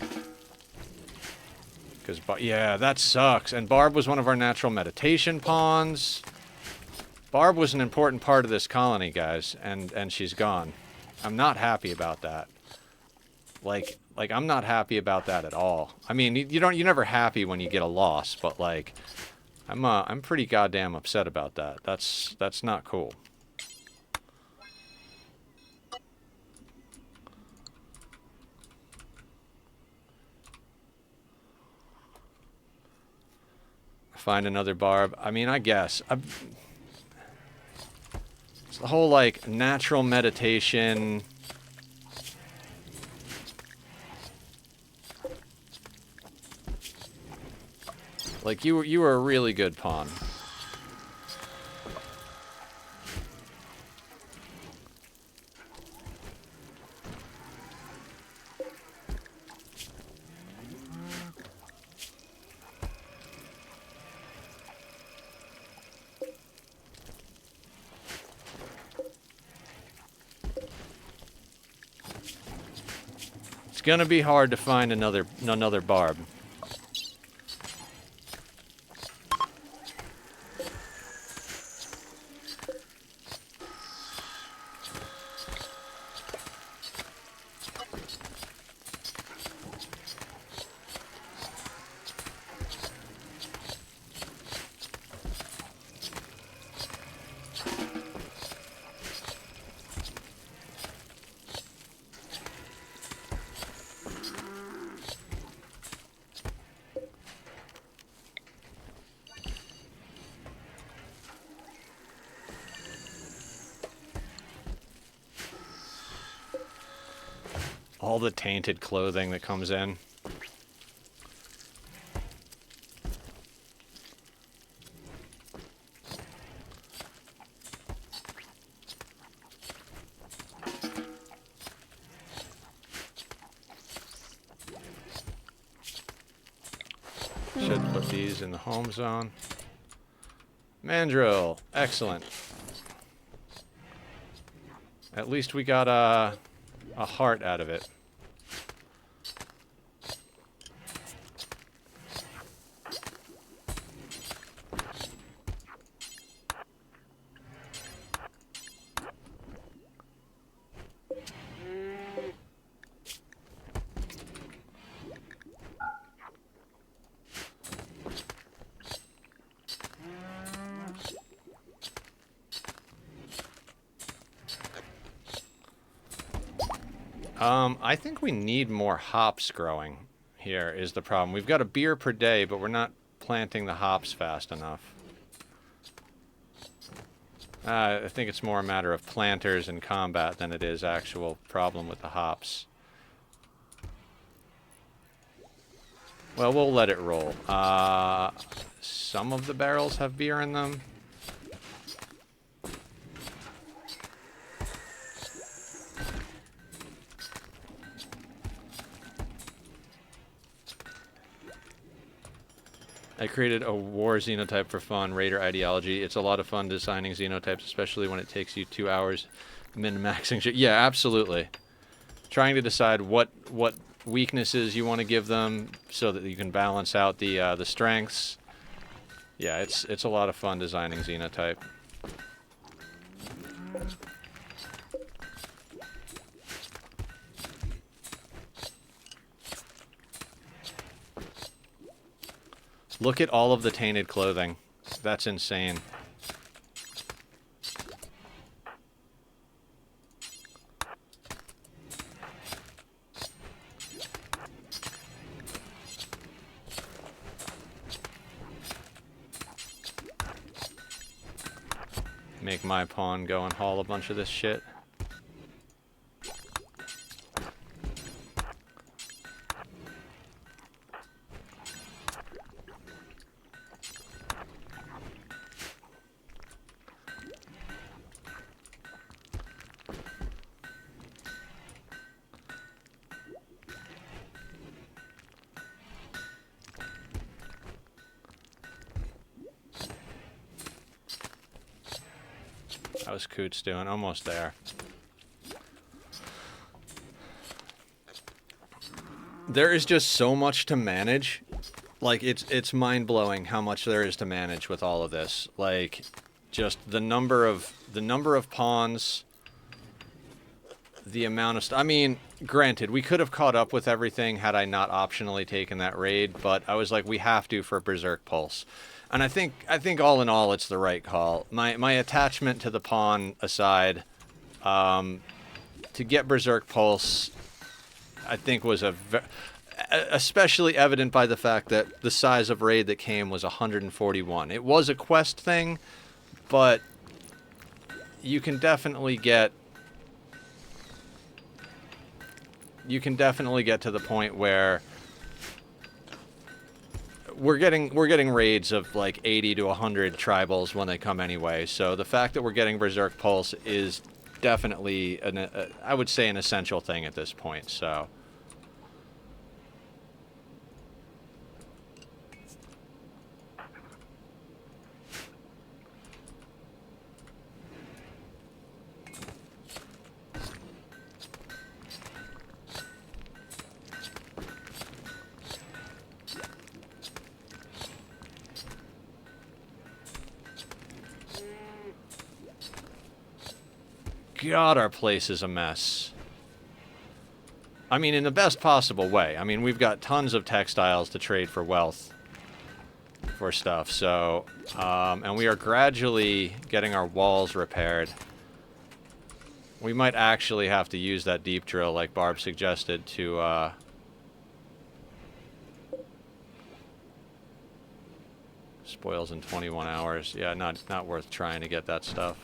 Because, yeah, that sucks. And Barb was one of our natural meditation pawns. Barb was an important part of this colony, guys, and she's gone. I'm not happy about that. Like I'm not happy about that at all. I mean, you're never happy when you get a loss, but like, I'm pretty goddamn upset about that. That's not cool. Find another Barb. I mean, I guess. It's the whole, like, natural meditation. Like, you were a really good pawn. It's gonna be hard to find another Barb. All the tainted clothing that comes in. Should put these in the home zone. Mandrill, excellent. At least we got a heart out of it. I think we need more hops growing here is the problem. We've got a beer per day, but we're not planting the hops fast enough. I think it's more a matter of planters and combat than it is actual problem with the hops. Well, we'll let it roll. Some of the barrels have beer in them. I created a war xenotype for fun, Raider ideology. It's a lot of fun designing xenotypes, especially when it takes you 2 hours min-maxing shit. Yeah, absolutely. Trying to decide what weaknesses you want to give them so that you can balance out the strengths. Yeah, it's a lot of fun designing xenotype. Look at all of the tainted clothing. That's insane. Make my pawn go and haul a bunch of this shit. How's Coots doing? Almost there. There is just so much to manage. Like, it's mind-blowing how much there is to manage with all of this. Like, just the number of pawns, the amount of I mean, granted, we could have caught up with everything had I not optionally taken that raid, but I was like, we have to for Berserk Pulse. And I think all in all, it's the right call. My attachment to the pawn aside, to get Berserk Pulse, I think was especially evident by the fact that the size of raid that came was 141. It was a quest thing, but you can definitely get to the point where we're getting raids of like 80 to 100 tribals when they come anyway. So the fact that we're getting Berserk Pulse is definitely I would say an essential thing at this point. So God, our place is a mess. I mean, in the best possible way. I mean, we've got tons of textiles to trade for wealth for stuff, so... and we are gradually getting our walls repaired. We might actually have to use that deep drill, like Barb suggested, to, spoils in 21 hours. Yeah, not worth trying to get that stuff.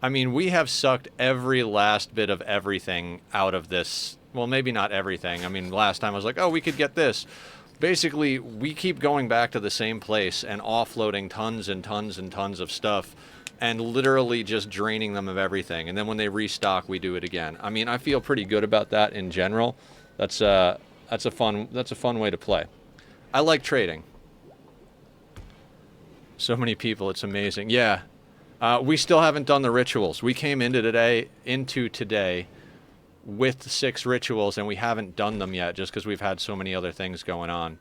I mean, we have sucked every last bit of everything out of this. Well, maybe not everything. I mean, last time I was like, oh, we could get this. Basically, we keep going back to the same place and offloading tons and tons and tons of stuff and literally just draining them of everything. And then when they restock, we do it again. I mean, I feel pretty good about that in general. That's a fun way to play. I like trading. So many people, it's amazing. Yeah. We still haven't done the rituals. We came into today with 6 rituals, and we haven't done them yet just because we've had so many other things going on.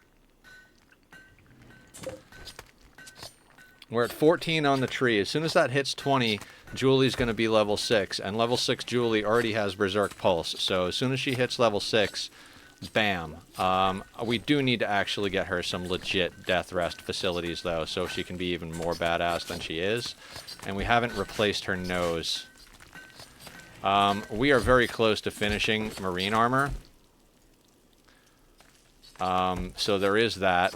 We're at 14 on the tree. As soon as that hits 20, Julie's going to be level 6, and level 6 Julie already has Berserk Pulse, so as soon as she hits level 6, bam. We do need to actually get her some legit death rest facilities, though, so she can be even more badass than she is. And we haven't replaced her nose. We are very close to finishing marine armor. So there is that.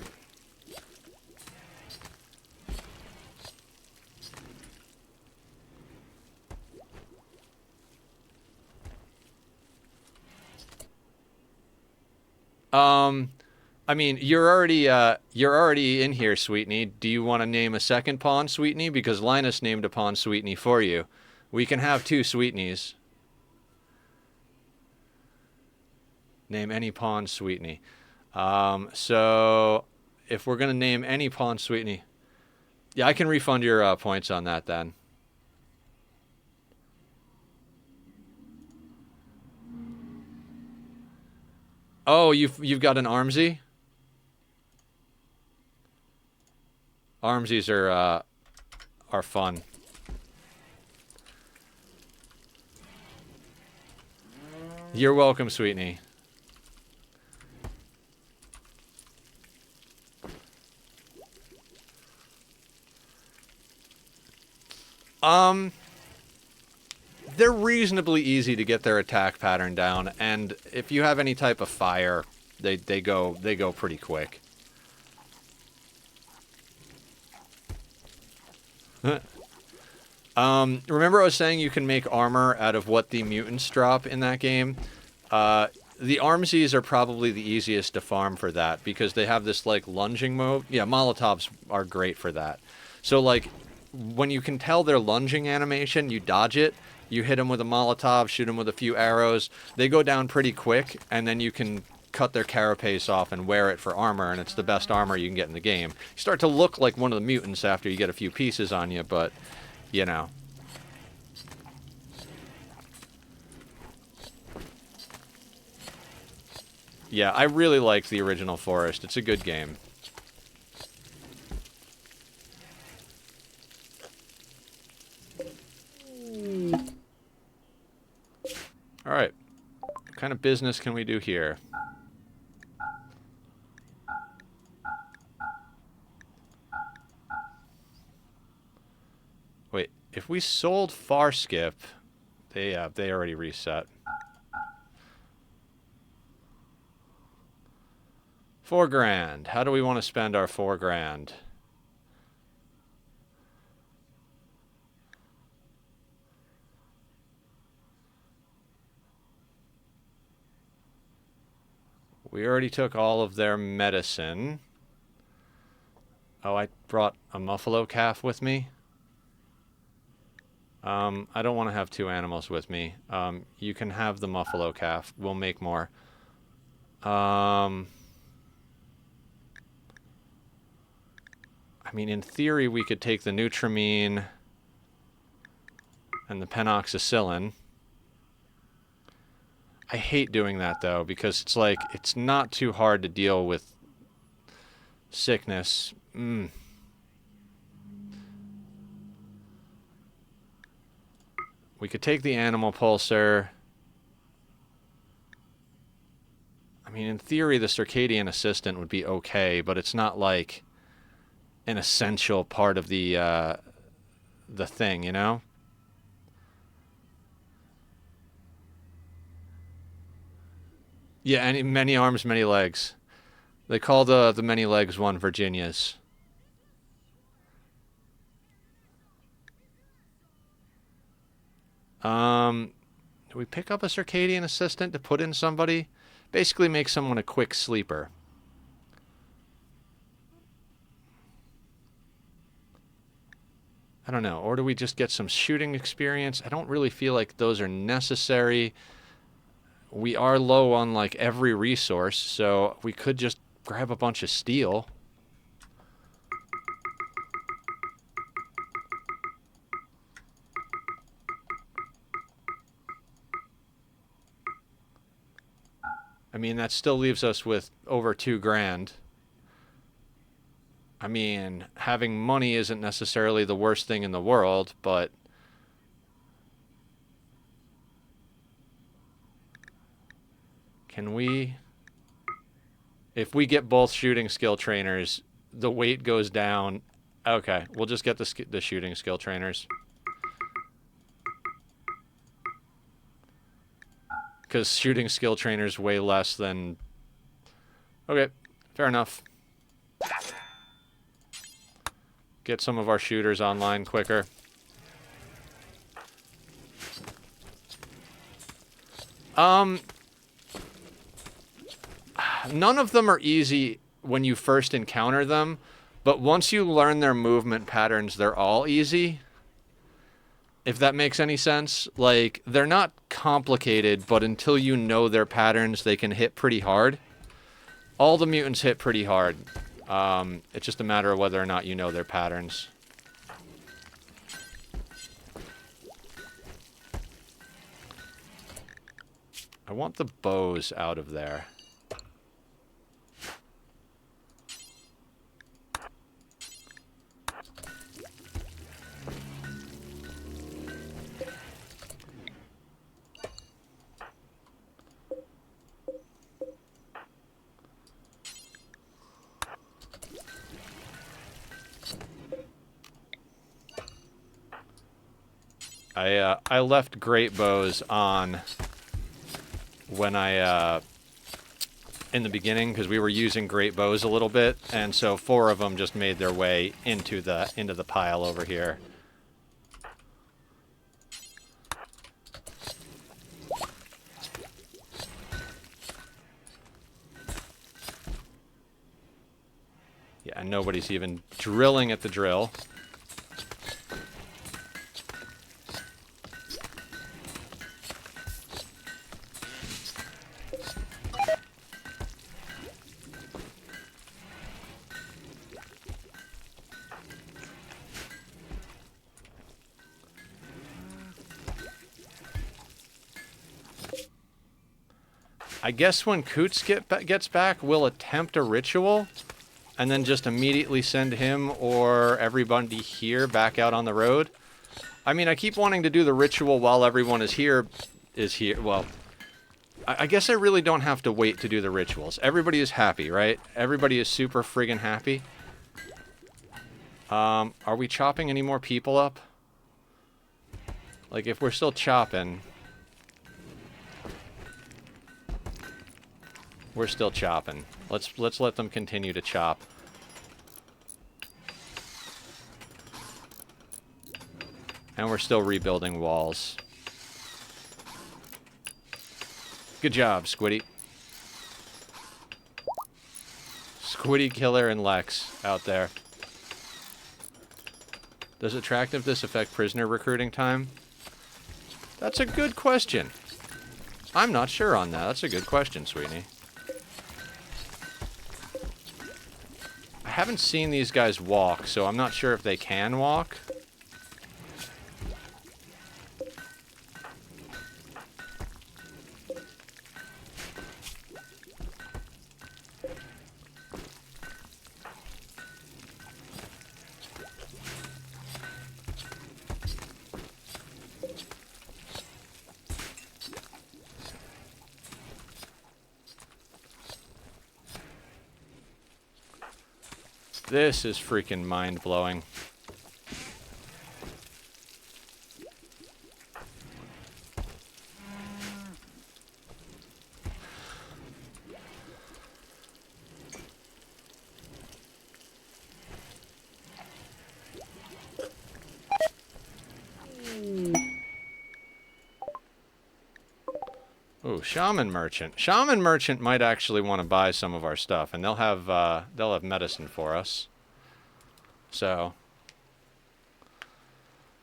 I mean, you're already in here, Sweetney. Do you want to name a second pawn, Sweetney? Because Linus named a pawn Sweetney for you. We can have 2 Sweetneys. Name any pawn Sweetney. So if we're gonna name any pawn Sweetney, yeah, I can refund your points on that then. Oh, you've got an Armsy? Armsies are fun. You're welcome, Sweetney. They're reasonably easy to get their attack pattern down, and if you have any type of fire, they go pretty quick. Remember I was saying you can make armor out of what the mutants drop in that game? The Armsies are probably the easiest to farm for that, because they have this, like, lunging mode. Yeah, Molotovs are great for that. So, like, when you can tell their lunging animation, you dodge it, you hit them with a Molotov, shoot them with a few arrows, they go down pretty quick, and then you can cut their carapace off and wear it for armor, and it's the best armor you can get in the game. You start to look like one of the mutants after you get a few pieces on you, but, you know. Yeah, I really liked the original Forest. It's a good game. Alright. What kind of business can we do here? Wait, if we sold Farskip, they already reset. 4 grand. How do we want to spend our 4 grand? We already took all of their medicine. Oh, I brought a Muffalo calf with me. I don't want to have 2 animals with me. You can have the Muffalo calf. We'll make more. I mean, in theory, we could take the Nutramine and the Penoxycyllin. I hate doing that, though, because it's like, it's not too hard to deal with sickness. We could take the animal pulsar. I mean, in theory, the circadian assistant would be okay, but it's not like an essential part of the thing, you know? Yeah, and many arms, many legs. They call the many legs one Virginia's. Do we pick up a circadian assistant to put in somebody? Basically make someone a quick sleeper. I don't know. Or do we just get some shooting experience? I don't really feel like those are necessary. We are low on like every resource, so we could just grab a bunch of steel. I mean, that still leaves us with over $2,000. I mean, having money isn't necessarily the worst thing in the world, but can we... If we get both shooting skill trainers, the weight goes down. Okay, we'll just get the shooting skill trainers. Because shooting skill trainers weigh less than... Okay, fair enough. Get some of our shooters online quicker. None of them are easy when you first encounter them, but once you learn their movement patterns, they're all easy. If that makes any sense. Like, they're not complicated, but until you know their patterns, they can hit pretty hard. All the mutants hit pretty hard. It's just a matter of whether or not you know their patterns. I want the bows out of there. I left great bows on when in the beginning, because we were using great bows a little bit, and so 4 of them just made their way into the pile over here. Yeah, and nobody's even drilling at the drill. I guess when Coots gets back, we'll attempt a ritual and then just immediately send him or everybody here back out on the road. I mean, I keep wanting to do the ritual while everyone is here. Well, I guess I really don't have to wait to do the rituals. Everybody is happy, right? Everybody is super friggin' happy. Are we chopping any more people up? Like, if we're still chopping... We're still chopping. Let's let them continue to chop. And we're still rebuilding walls. Good job, Squiddy. Squiddy Killer and Lex out there. Does attractiveness affect prisoner recruiting time? That's a good question. I'm not sure on that. That's a good question, Sweetie. I haven't seen these guys walk, so I'm not sure if they can walk. This is freaking mind-blowing. Ooh, Shaman Merchant. Shaman Merchant might actually want to buy some of our stuff, and they'll have medicine for us. So,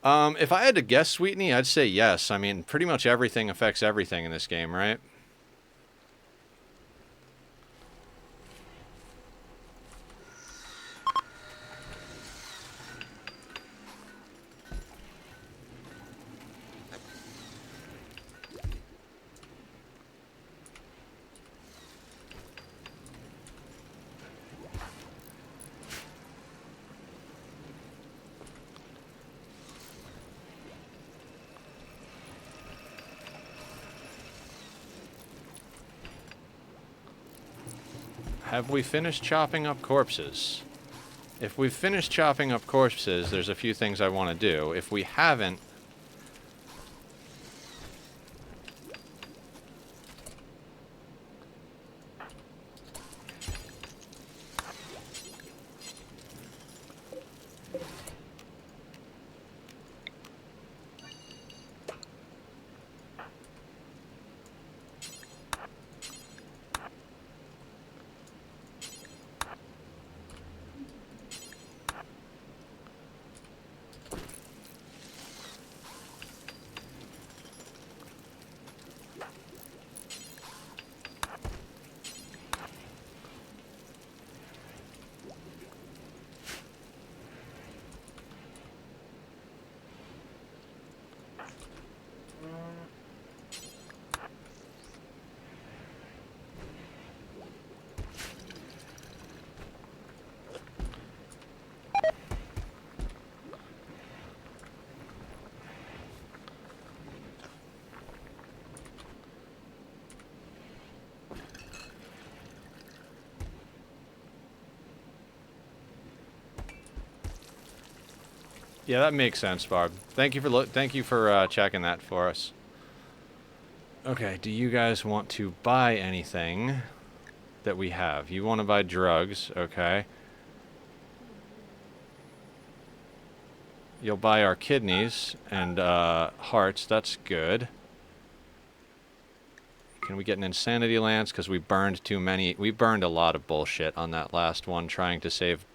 if I had to guess, Sweetney, I'd say yes. I mean, pretty much everything affects everything in this game, right? Have we finished chopping up corpses? If we've finished chopping up corpses, there's a few things I want to do. If we haven't... Yeah, that makes sense, Barb. Thank you for checking that for us. Okay, do you guys want to buy anything that we have? You want to buy drugs, okay. You'll buy our kidneys and hearts, that's good. Can we get an insanity lance? Because we burned too many. We burned a lot of bullshit on that last one trying to save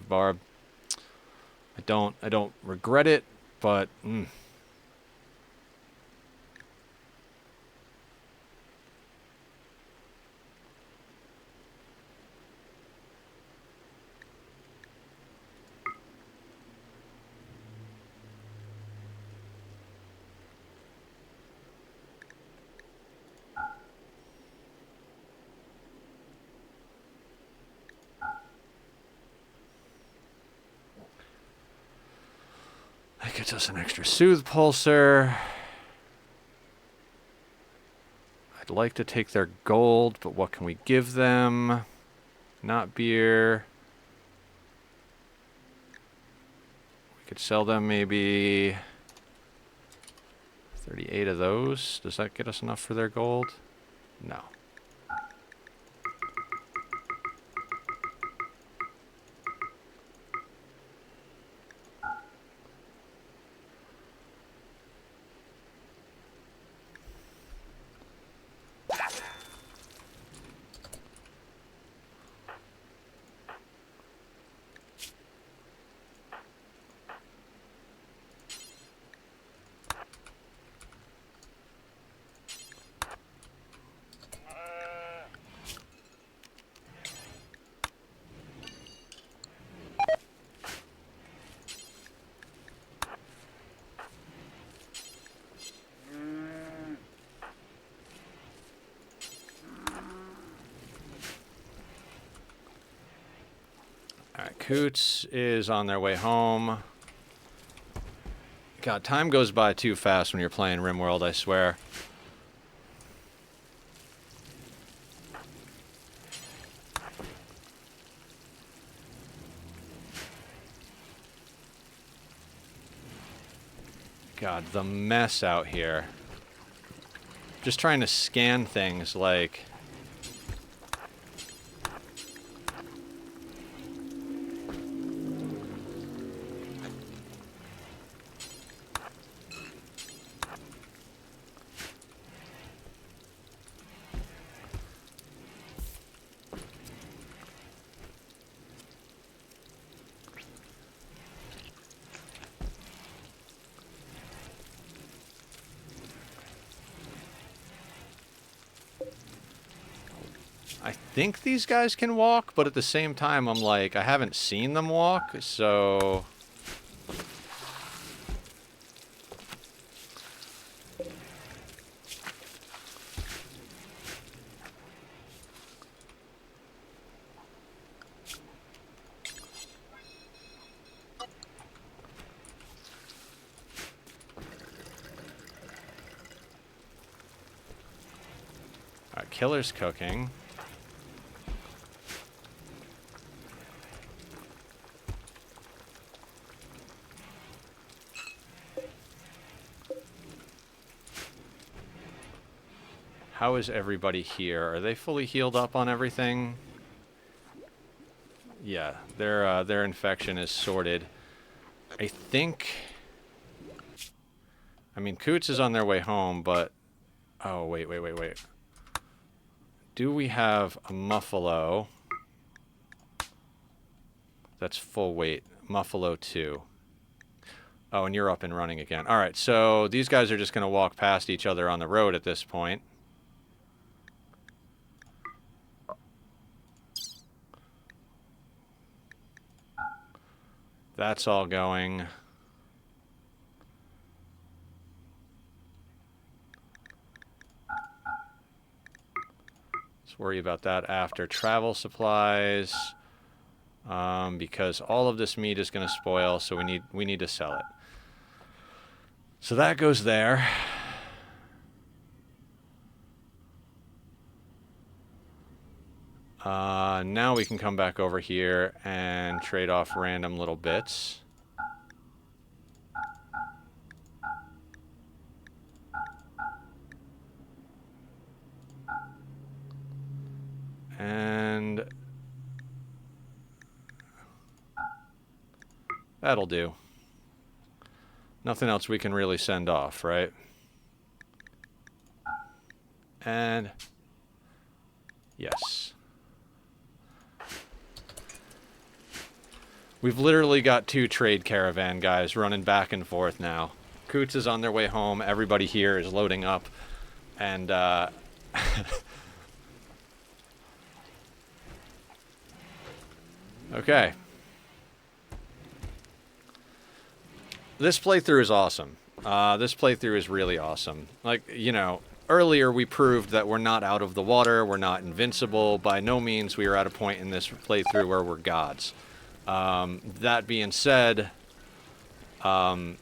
Barb. I don't regret it, but that gets us an extra soothe pulsar. I'd like to take their gold, but what can we give them? Not beer. We could sell them maybe 38 of those. Does that get us enough for their gold? No. Alright, Coots is on their way home. God, time goes by too fast when you're playing Rimworld, I swear. God, the mess out here. Just trying to scan things like... I think these guys can walk, but at the same time, I'm like, I haven't seen them walk, so... Alright, Killer's cooking. How is everybody here? Are they fully healed up on everything? Yeah, their infection is sorted. I think... I mean, Coots is on their way home, but... Oh, wait. Do we have a Muffalo? That's full weight. Muffalo 2. Oh, and you're up and running again. Alright, so these guys are just going to walk past each other on the road at this point. That's all going. Let's worry about that after. Travel supplies, because all of this meat is going to spoil, so we need to sell it. So that goes there. Now we can come back over here and trade off random little bits. And that'll do. Nothing else we can really send off, right? And yes. We've literally got 2 trade caravan guys running back and forth now. Coots is on their way home. Everybody here is loading up. And, okay. This playthrough is awesome. This playthrough is really awesome. Like, you know, earlier we proved that we're not out of the water. We're not invincible. By no means we are at a point in this playthrough where we're gods. That being said, we're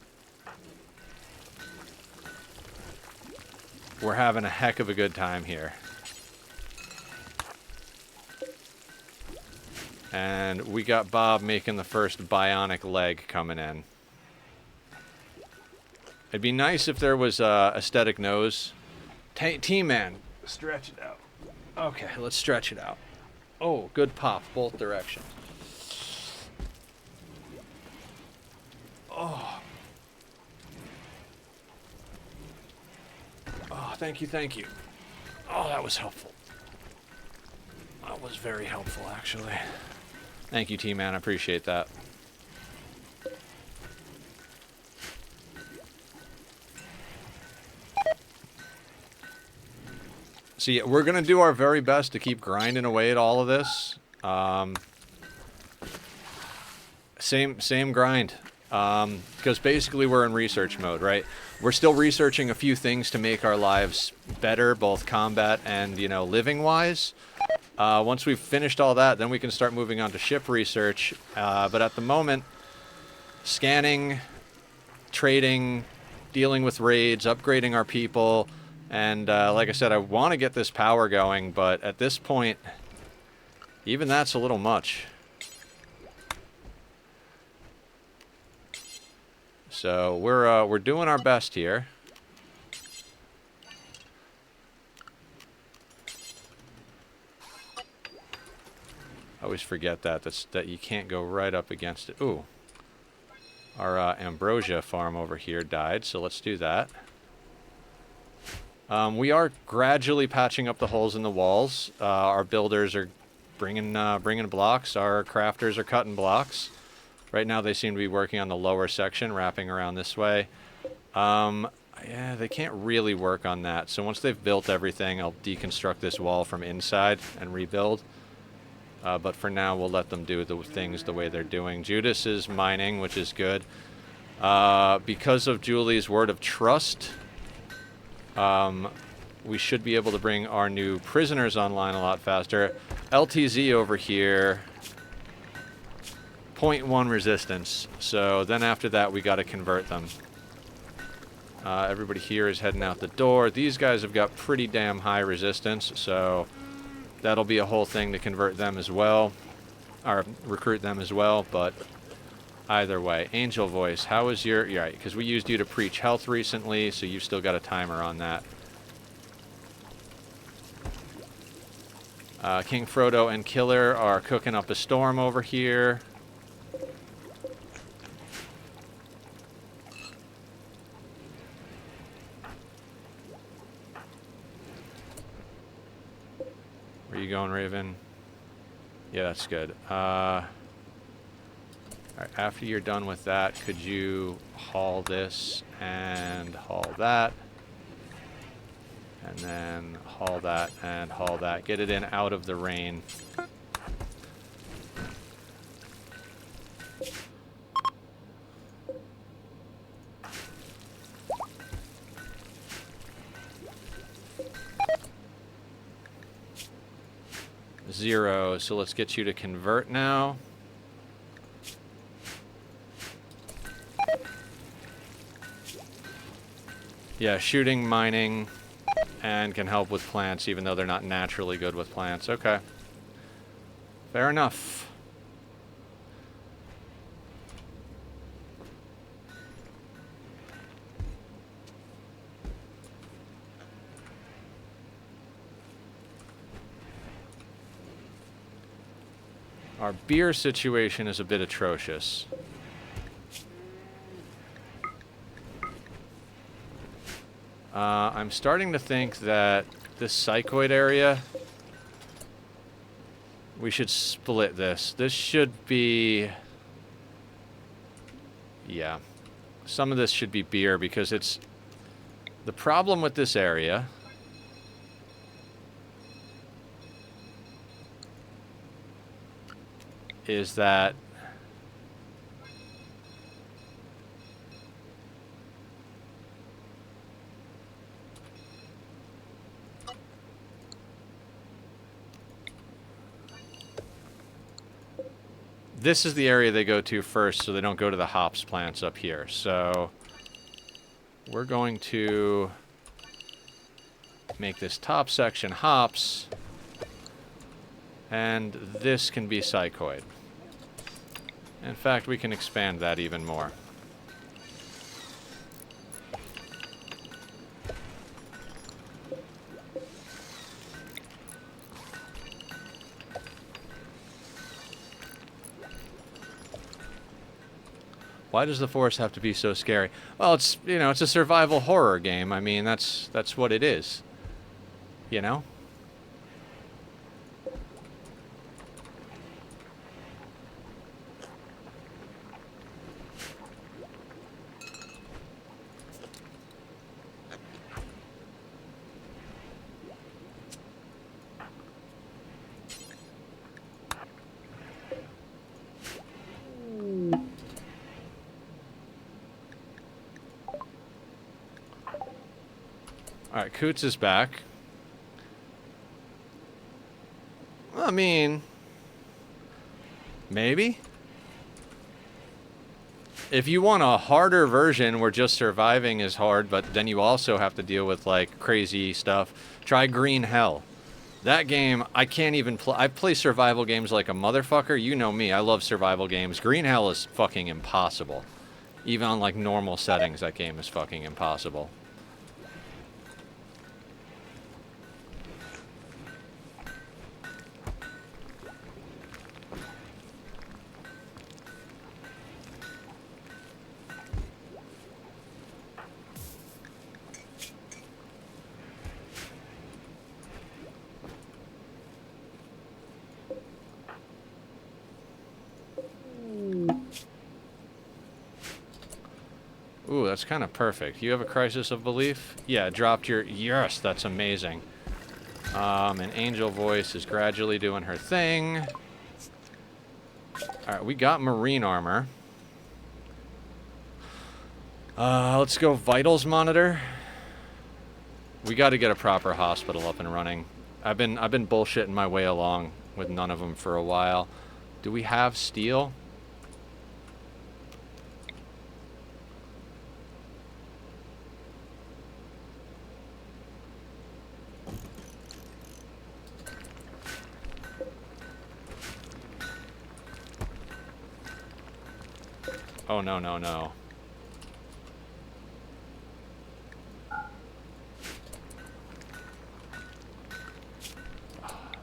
having a heck of a good time here. And we got Bob making the first bionic leg coming in. It'd be nice if there was a aesthetic nose. T-Man, stretch it out. Okay, let's stretch it out. Oh, good pop, both directions. Oh. Oh, thank you. Oh, that was helpful. That was very helpful, actually. Thank you, T-Man. I appreciate that. So yeah, we're going to do our very best to keep grinding away at all of this. Same grind. Because basically we're in research mode, right? We're still researching a few things to make our lives better, both combat and, you know, living-wise. Once we've finished all that, then we can start moving on to ship research. But at the moment, scanning, trading, dealing with raids, upgrading our people, and like I said, I want to get this power going, but at this point, even that's a little much. So we're doing our best here. I always forget that you can't go right up against it. Ooh. Our ambrosia farm over here died, so let's do that. We are gradually patching up the holes in the walls. Our builders are bringing blocks. Our crafters are cutting blocks. Right now they seem to be working on the lower section, wrapping around this way. Yeah, they can't really work on that. So once they've built everything, I'll deconstruct this wall from inside and rebuild. But for now, we'll let them do the things the way they're doing. Judas is mining, which is good. Because of Julie's word of trust, we should be able to bring our new prisoners online a lot faster. LTZ over here, 0.1 resistance. So then after that, we got to convert them. Everybody here is heading out the door. These guys have got pretty damn high resistance, so that'll be a whole thing to convert them as well, or recruit them as well, but either way. Angel Voice, how is your... You're right, because we used you to preach health recently, so you've still got a timer on that. King Frodo and Killer are cooking up a storm over here. Where you going, Raven? Yeah, that's good. All right, after you're done with that, could you haul this and haul that? And then haul that and haul that. Get it in out of the rain. Zero, so let's get you to convert now. Yeah, shooting, mining, and can help with plants, even though they're not naturally good with plants. Okay. Fair enough. Our beer situation is a bit atrocious. I'm starting to think that this psychoid area, we should split this. This should be... Yeah. Some of this should be beer because it's... The problem with this area... is that this is the area they go to first, so they don't go to the hops plants up here. So we're going to make this top section hops, and this can be psychoid. In fact, we can expand that even more. Why does the forest have to be so scary? Well, it's, you know, it's a survival horror game. I mean, that's what it is. You know? Alright, Coots is back. I mean... maybe? If you want a harder version where just surviving is hard, but then you also have to deal with, like, crazy stuff, try Green Hell. That game, I can't even play... I play survival games like a motherfucker. You know me, I love survival games. Green Hell is fucking impossible. Even on, like, normal settings, that game is fucking impossible. Ooh, that's kind of perfect. You have a crisis of belief? Yeah, dropped your... Yes, that's amazing. And Angel Voice is gradually doing her thing. Alright, we got marine armor. Let's go vitals monitor. We got to get a proper hospital up and running. I've been bullshitting my way along with none of them for a while. Do we have steel? Oh, no, no, no.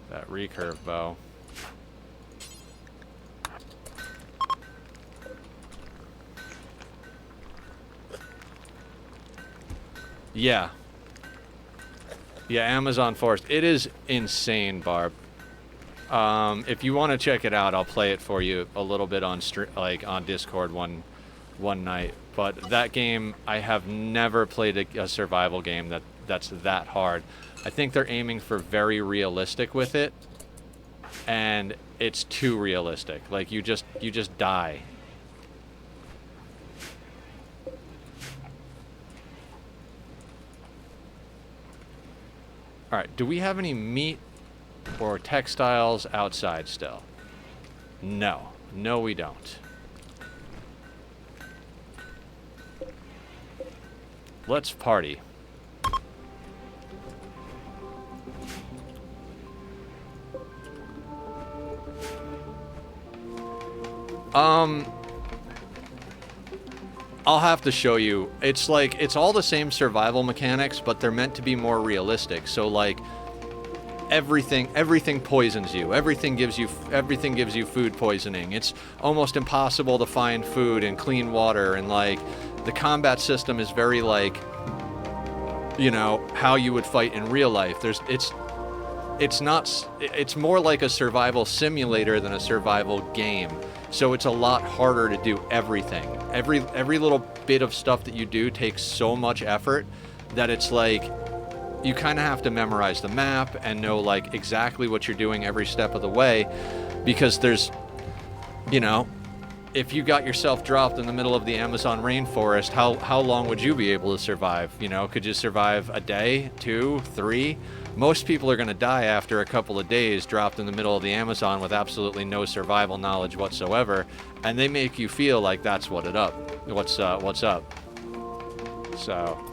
That recurve bow. Yeah. Yeah, Amazon Forest. It is insane, Barb. If you want to check it out, I'll play it for you a little bit on on Discord one night. But that game, I have never played a survival game that's that hard. I think they're aiming for very realistic with it, and it's too realistic. Like you just die. All right, do we have any meat or textiles outside still? No. No, we don't. Let's party. I'll have to show you. It's like, it's all the same survival mechanics, but they're meant to be more realistic. So like, everything poisons you. Everything gives you food poisoning. It's almost impossible to find food and clean water, and like, the combat system is very like, you know, how you would fight in real life. It's more like a survival simulator than a survival game. So it's a lot harder to do everything. Every little bit of stuff that you do takes so much effort that it's like you kind of have to memorize the map and know like exactly what you're doing every step of the way, because there's, you know, if you got yourself dropped in the middle of the Amazon rainforest, how long would you be able to survive? You know, could you survive a day, 2, 3? Most people are going to die after a couple of days dropped in the middle of the Amazon with absolutely no survival knowledge whatsoever, and they make you feel like that's what's up. So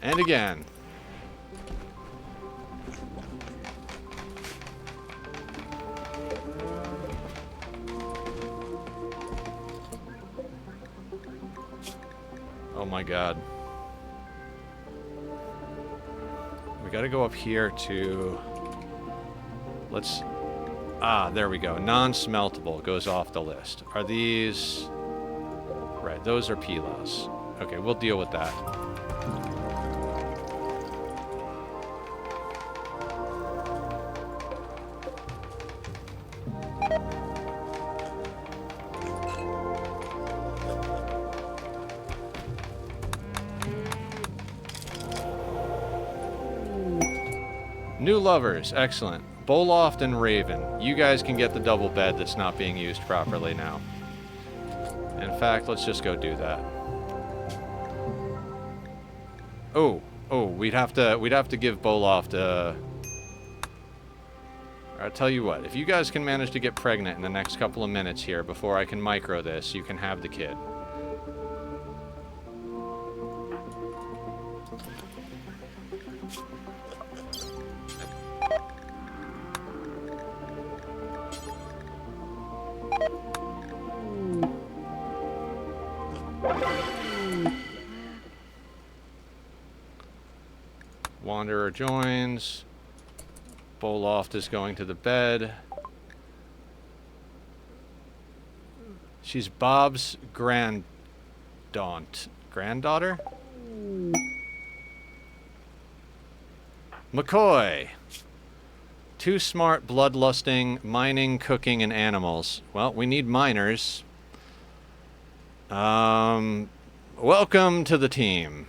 and again. Oh my god. We gotta go up here to... Let's... Ah, there we go. Non-smeltable goes off the list. Are these... Right, those are pilas. Okay, we'll deal with that. New lovers, excellent. Boloft and Raven, you guys can get the double bed that's not being used properly now. In fact, let's just go do that. Oh, we'd have to give Boloft a... I'll tell you what, if you guys can manage to get pregnant in the next couple of minutes here before I can micro this, you can have the kid. Wanderer joins. Boloft is going to the bed. She's Bob's granddaughter? McCoy. Too smart, bloodlusting, mining, cooking, and animals. Well, we need miners. Welcome to the team.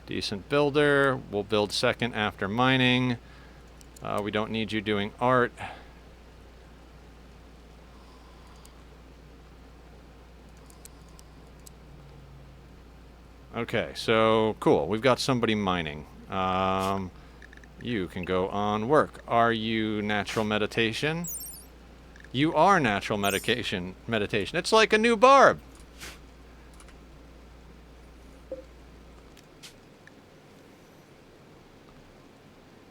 Decent builder. We'll build second after mining. We don't need you doing art. Okay, so cool. We've got somebody mining. You can go on work. Are you natural meditation? You are natural meditation. It's like a new barb.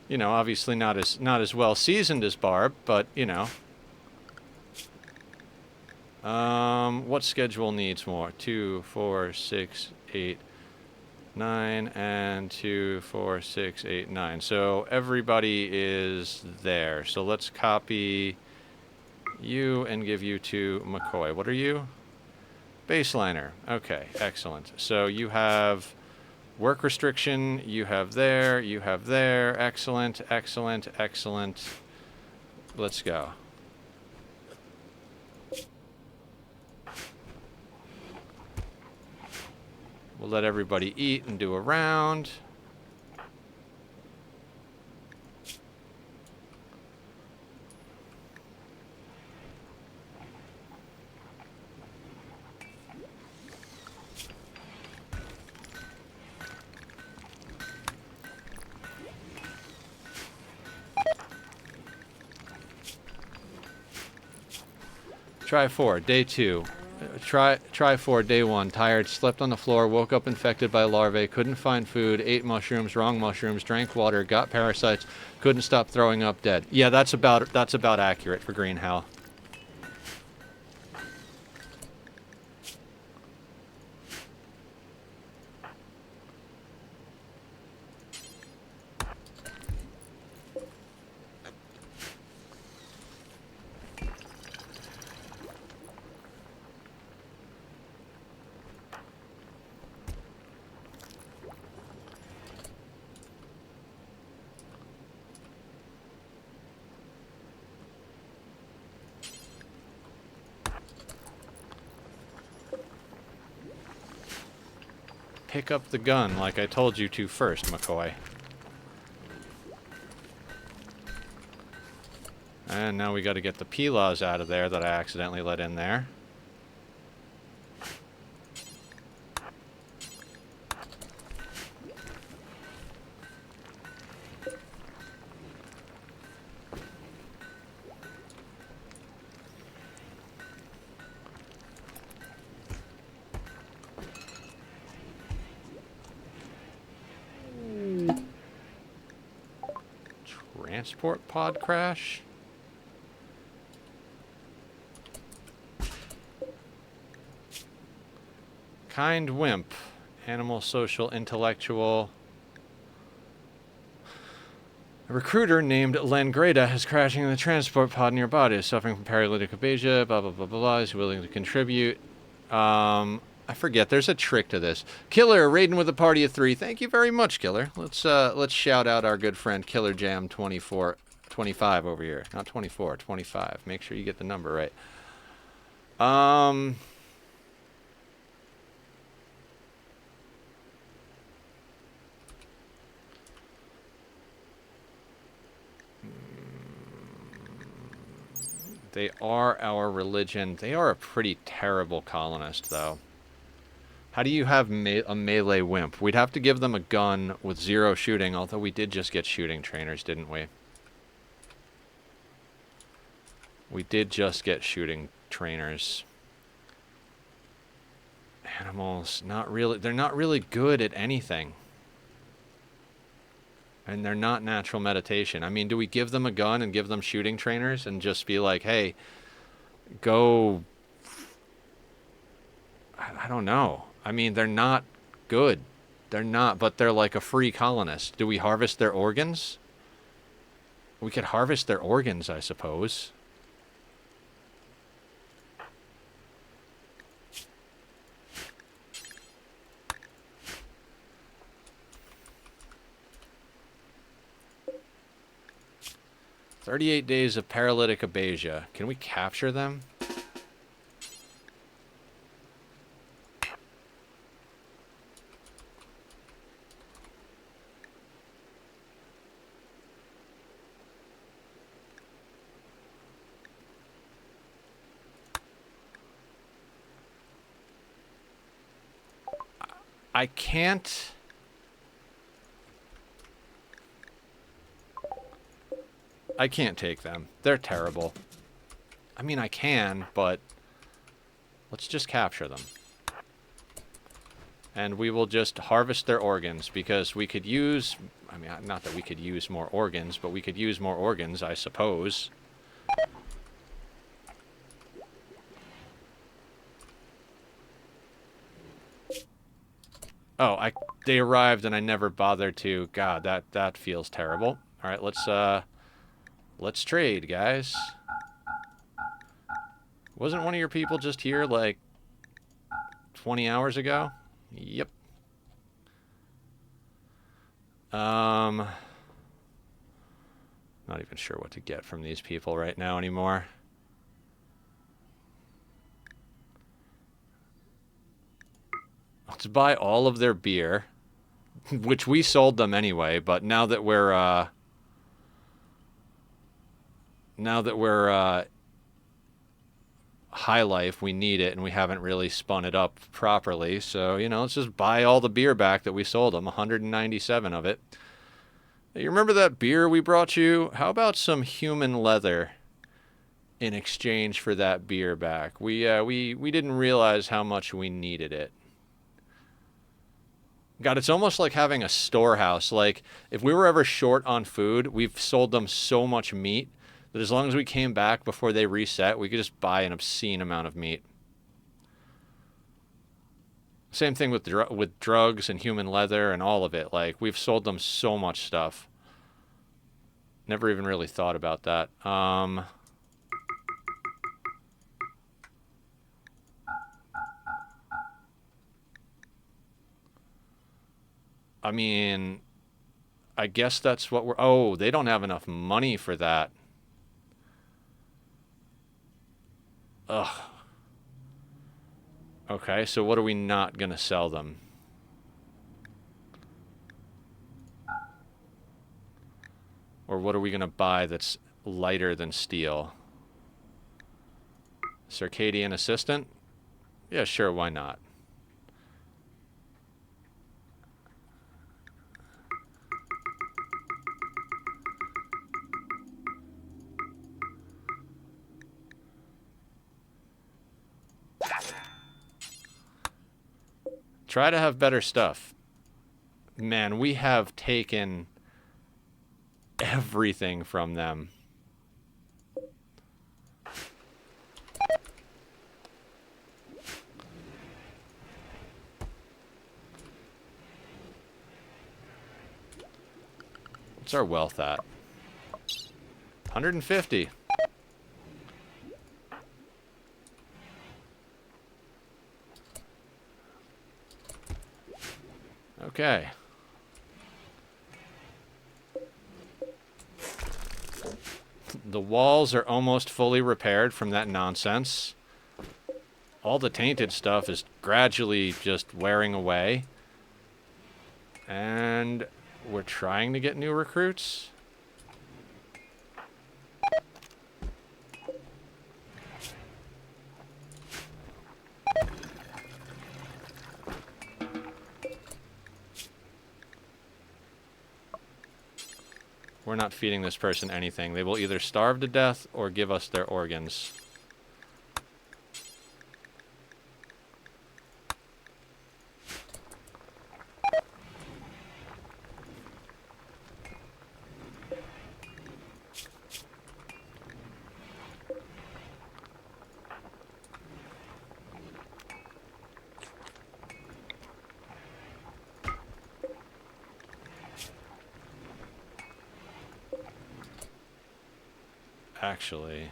You know, obviously not as well seasoned as Barb, but you know. What schedule needs more? 2, 4, 6, 8, 9, and 2, 4, 6, 8, 9. So everybody is there. So let's copy you and give you to McCoy. What are you? Baseliner. Okay, excellent. So you have work restriction, you have there, you have there. Excellent, excellent, excellent. Let's go. We'll let everybody eat and do a round. Try 4, day 2. Try 4, day 1. Tired, slept on the floor, woke up infected by larvae, couldn't find food, ate mushrooms, wrong mushrooms, drank water, got parasites, couldn't stop throwing up, dead. Yeah, that's about accurate for Green Hell. Pick up the gun like I told you to first, McCoy. And now we got to get the Pilas out of there that I accidentally let in there. Transport pod crash. Kind wimp. Animal, social, intellectual. A recruiter named Langreda is crashing in the transport pod nearby. Is suffering from paralytic aphasia. Blah blah blah blah blah. Is willing to contribute. I forget. There's a trick to this. Killer raiding with a party of 3. Thank you very much, Killer. Let's shout out our good friend Killer Jam 25 over here. Not 24, 25. Make sure you get the number right. They are our religion. They are a pretty terrible colonist, though. How do you have a melee wimp? We'd have to give them a gun with 0 shooting, although we did just get shooting trainers, didn't we? We did just get shooting trainers. Animals, not really. They're not really good at anything. And they're not natural meditation. I mean, do we give them a gun and give them shooting trainers and just be like, hey, go... I don't know. I mean, they're not good. They're not, but they're like a free colonist. Do we harvest their organs? We could harvest their organs, I suppose. "38 days of paralytic abasia." Can we capture them? I can't... I can't take them. They're terrible. I mean, I can, but let's just capture them. And we will just harvest their organs, because we could use... I mean, not that we could use more organs, but we could use more organs, I suppose. Oh, they arrived and I never bothered to... God, that feels terrible. Alright, let's trade, guys. Wasn't one of your people just here, like, 20 hours ago? Yep. Not even sure what to get from these people right now anymore. Let's buy all of their beer, which we sold them anyway, but now that we're high life, we need it, and we haven't really spun it up properly. So, you know, let's just buy all the beer back that we sold them, 197 of it. You remember that beer we brought you? How about some human leather in exchange for that beer back? We didn't realize how much we needed it. God, it's almost like having a storehouse. Like, if we were ever short on food, we've sold them so much meat that as long as we came back before they reset, we could just buy an obscene amount of meat. Same thing with drugs and human leather and all of it. Like, we've sold them so much stuff. Never even really thought about that. I mean, I guess that's what we're... Oh, they don't have enough money for that. Ugh. Okay, so what are we not going to sell them? Or what are we going to buy that's lighter than steel? Circadian Assistant? Yeah, sure, why not? Try to have better stuff. Man, we have taken everything from them. What's our wealth at? 150. Okay. The walls are almost fully repaired from that nonsense. All the tainted stuff is gradually just wearing away. And we're trying to get new recruits. We're not feeding this person anything. They will either starve to death or give us their organs. Actually,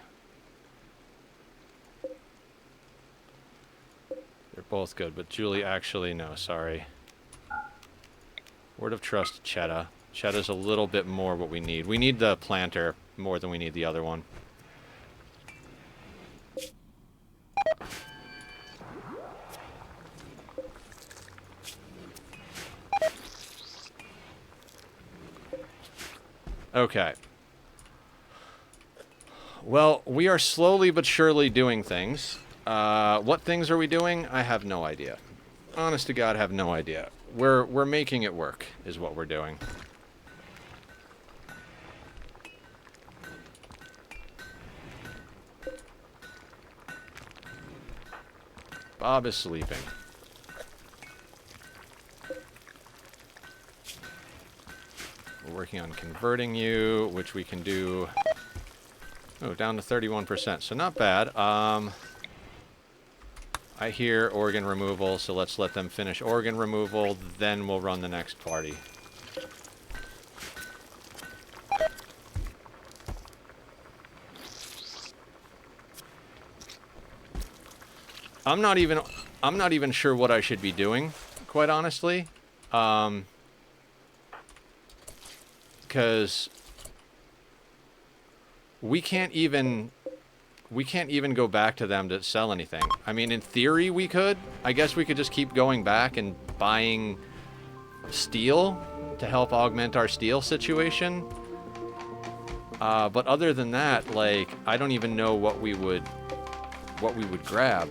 they're both good, but Julie, actually, no, sorry. Word of trust, Chetta. Chetta's a little bit more what we need. We need the planter more than we need the other one. Okay. Well, we are slowly but surely doing things. What things are we doing? I have no idea. Honest to God, I have no idea. We're making it work, is what we're doing. Bob is sleeping. We're working on converting you, which we can do... Oh, down to 31%, so not bad. I hear organ removal, so let's let them finish organ removal, then we'll run the next party. I'm not even sure what I should be doing, quite honestly. Because we can't even go back to them to sell anything. I mean, in theory we could. I guess we could just keep going back and buying steel to help augment our steel situation. But other than that, like, I don't even know what we would grab.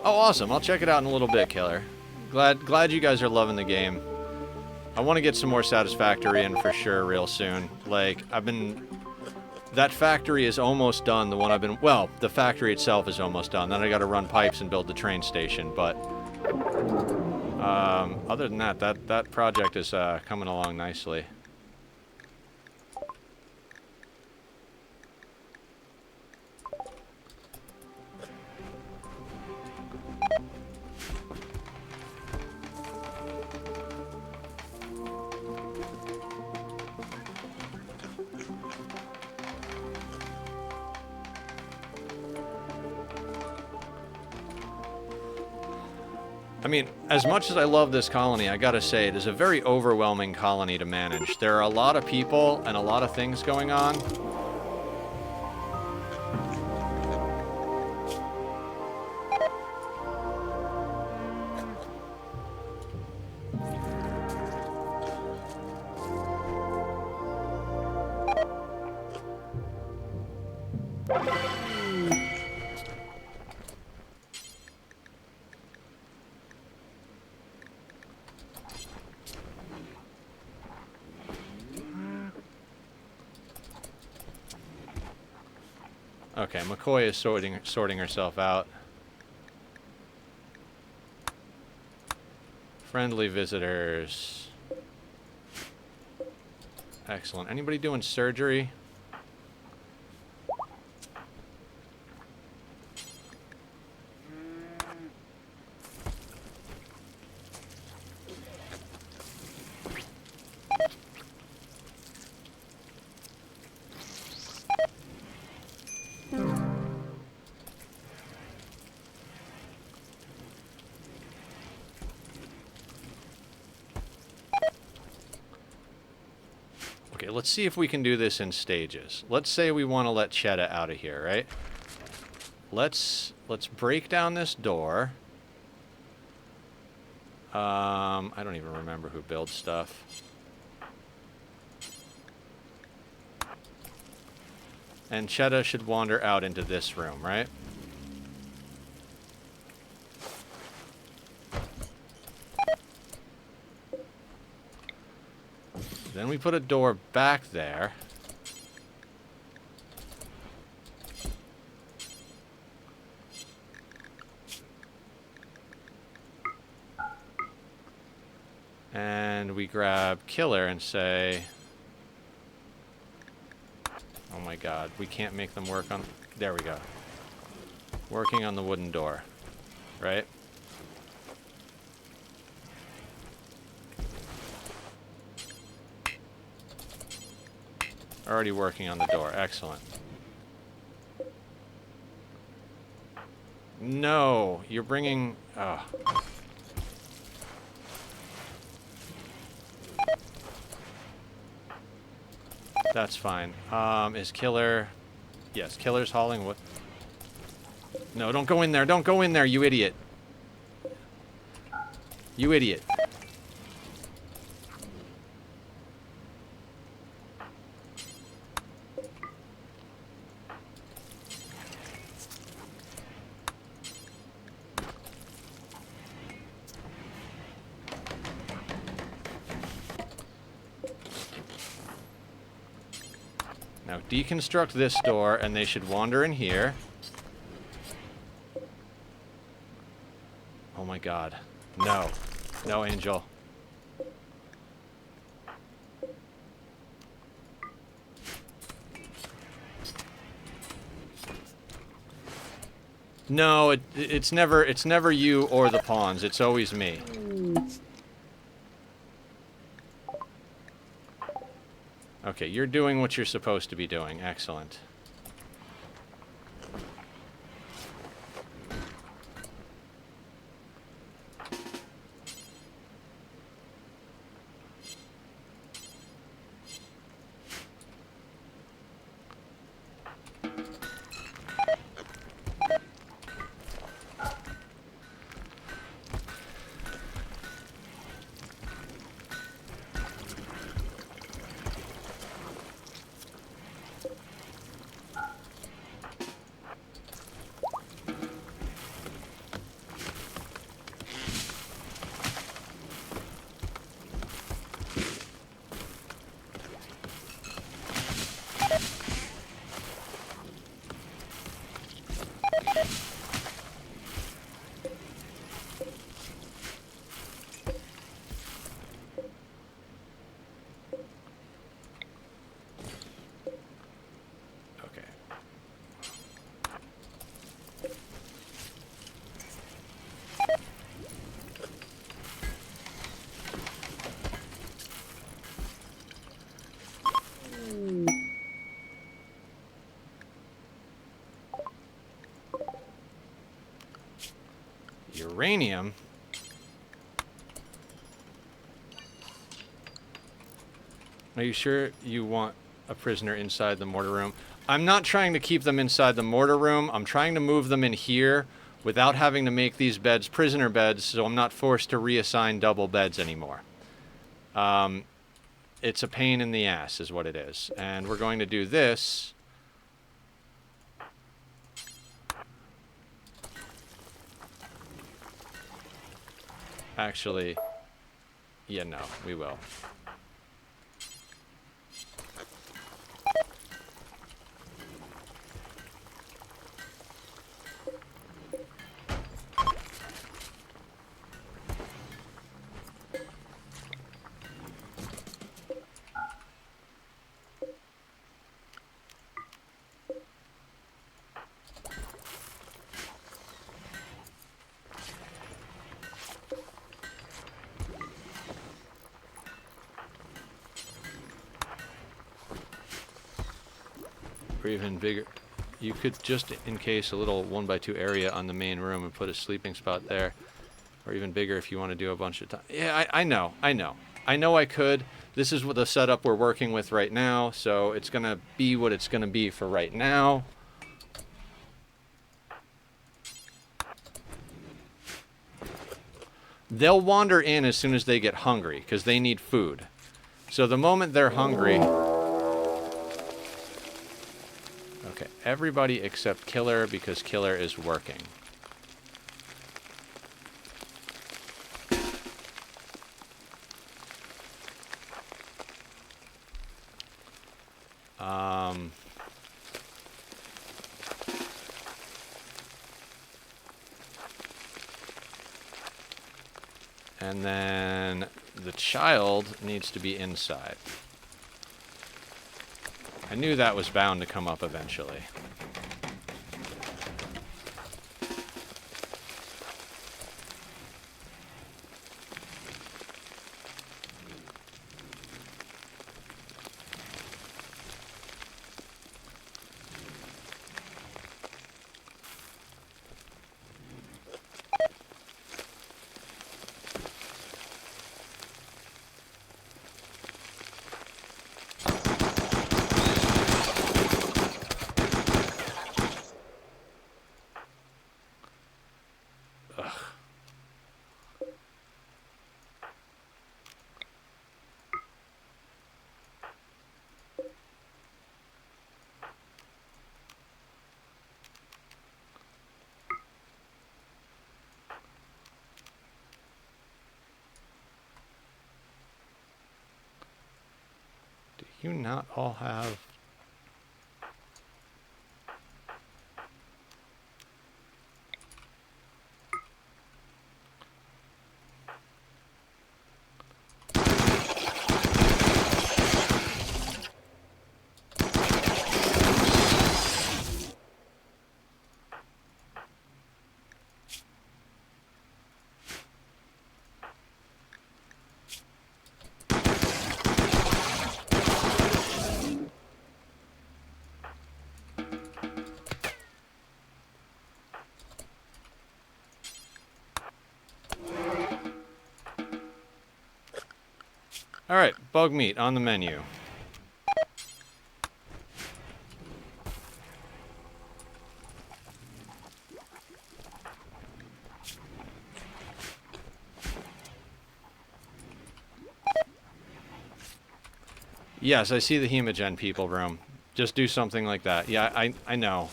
Oh, awesome. I'll check it out in a little bit, Killer. Glad you guys are loving the game. I want to get some more Satisfactory in for sure real soon. Like, that factory is almost done, the one I've been... Well, the factory itself is almost done. Then I got to run pipes and build the train station, but... other than that, that project is coming along nicely. I mean, as much as I love this colony, I gotta say, it is a very overwhelming colony to manage. There are a lot of people and a lot of things going on. Okay, McCoy is sorting herself out. Friendly visitors. Excellent. Anybody doing surgery? Okay, let's see if we can do this in stages. Let's say we want to let Chetta out of here, right? Let's break down this door. I don't even remember who builds stuff. And Chetta should wander out into this room, right? Then we put a door back there. And we grab Killer and say... Oh my god, we can't make them work on... There we go. Working on the wooden door. Right? Already working on the door. Excellent. No, you're bringing... Oh. That's fine. Is Killer... Yes, Killer's hauling wood. No, don't go in there. Don't go in there, you idiot. You idiot. Now deconstruct this door, and they should wander in here. Oh my god. No. No, Angel. No, it's never you or the pawns. It's always me. Okay, you're doing what you're supposed to be doing. Excellent. Uranium? Are you sure you want a prisoner inside the mortar room? I'm not trying to keep them inside the mortar room. I'm trying to move them in here without having to make these beds prisoner beds, so I'm not forced to reassign double beds anymore. It's a pain in the ass is what it is. And we're going to do this. Actually, yeah, no, we will. Or even bigger. You could just encase a little 1x2 area on the main room and put a sleeping spot there. Or even bigger if you want to do a bunch of time. Yeah, I know. I know I could. This is what the setup we're working with right now, so it's going to be what it's going to be for right now. They'll wander in as soon as they get hungry, because they need food. So the moment they're hungry... Okay, everybody except Killer, because Killer is working. And then the child needs to be inside. I knew that was bound to come up eventually. Do you not all have... Alright, bug meat on the menu. Yes, I see the Hemogen people room. Just do something like that. Yeah, I know.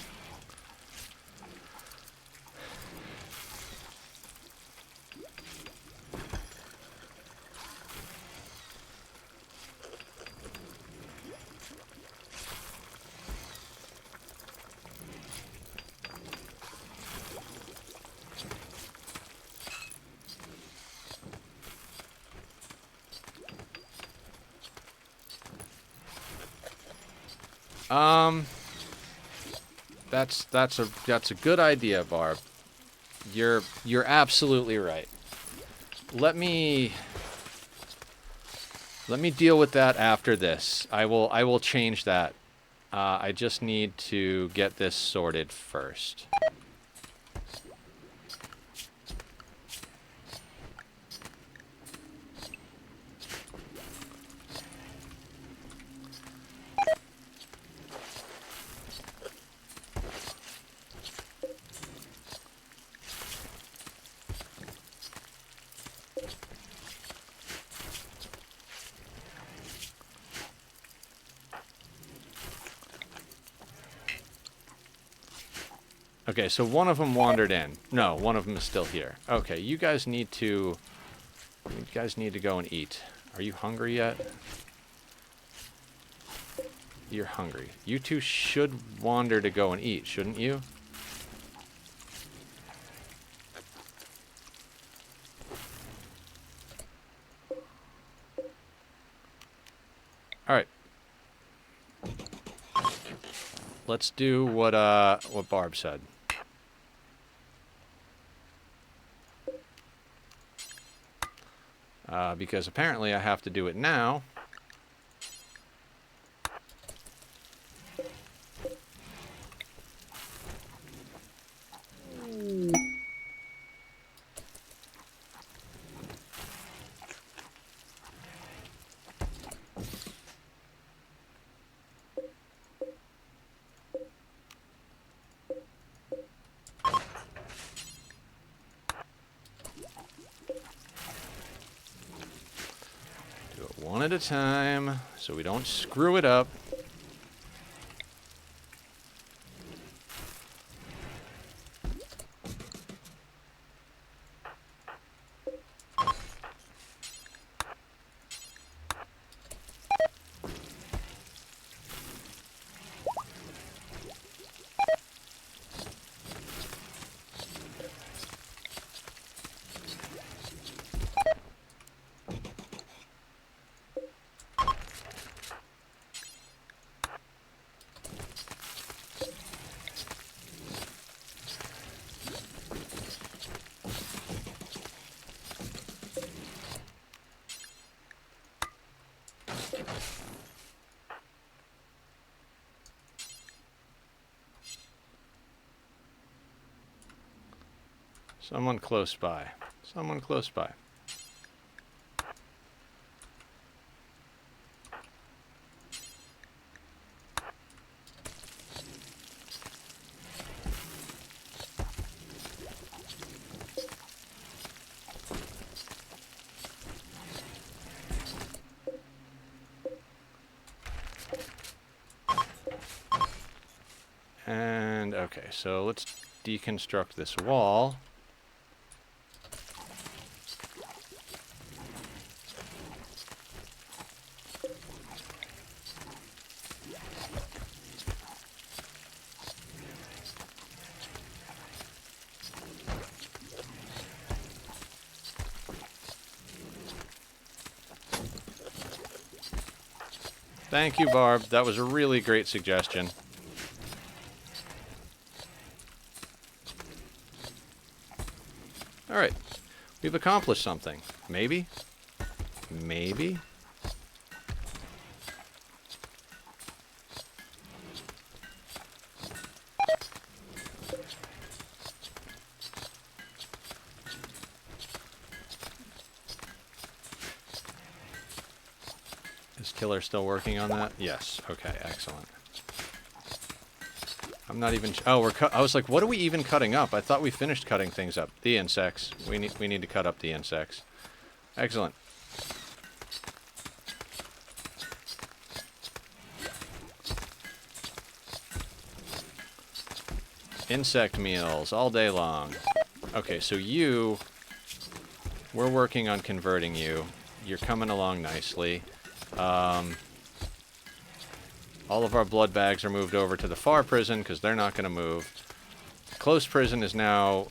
That's a good idea, Barb. You're absolutely right. Let me deal with that after this. I will change that. I just need to get this sorted first. Okay, so one of them wandered in. No, one of them is still here. Okay, you guys need to go and eat. Are you hungry yet? You're hungry. You two should wander to go and eat, shouldn't you? Alright. Let's do what Barb said. Because apparently I have to do it now. One at a time, so we don't screw it up. Someone close by. Someone close by. And okay, so let's deconstruct this wall. Thank you, Barb. That was a really great suggestion. Alright. We've accomplished something. Maybe? Maybe? Is Killer still working on that? Yes. Okay, excellent. I'm not even... Oh, I was like, what are we even cutting up? I thought we finished cutting things up. The insects. We need to cut up the insects. Excellent. Insect meals all day long. Okay, so we're working on converting you. You're coming along nicely. All of our blood bags are moved over to the far prison because they're not going to move. Close prison is now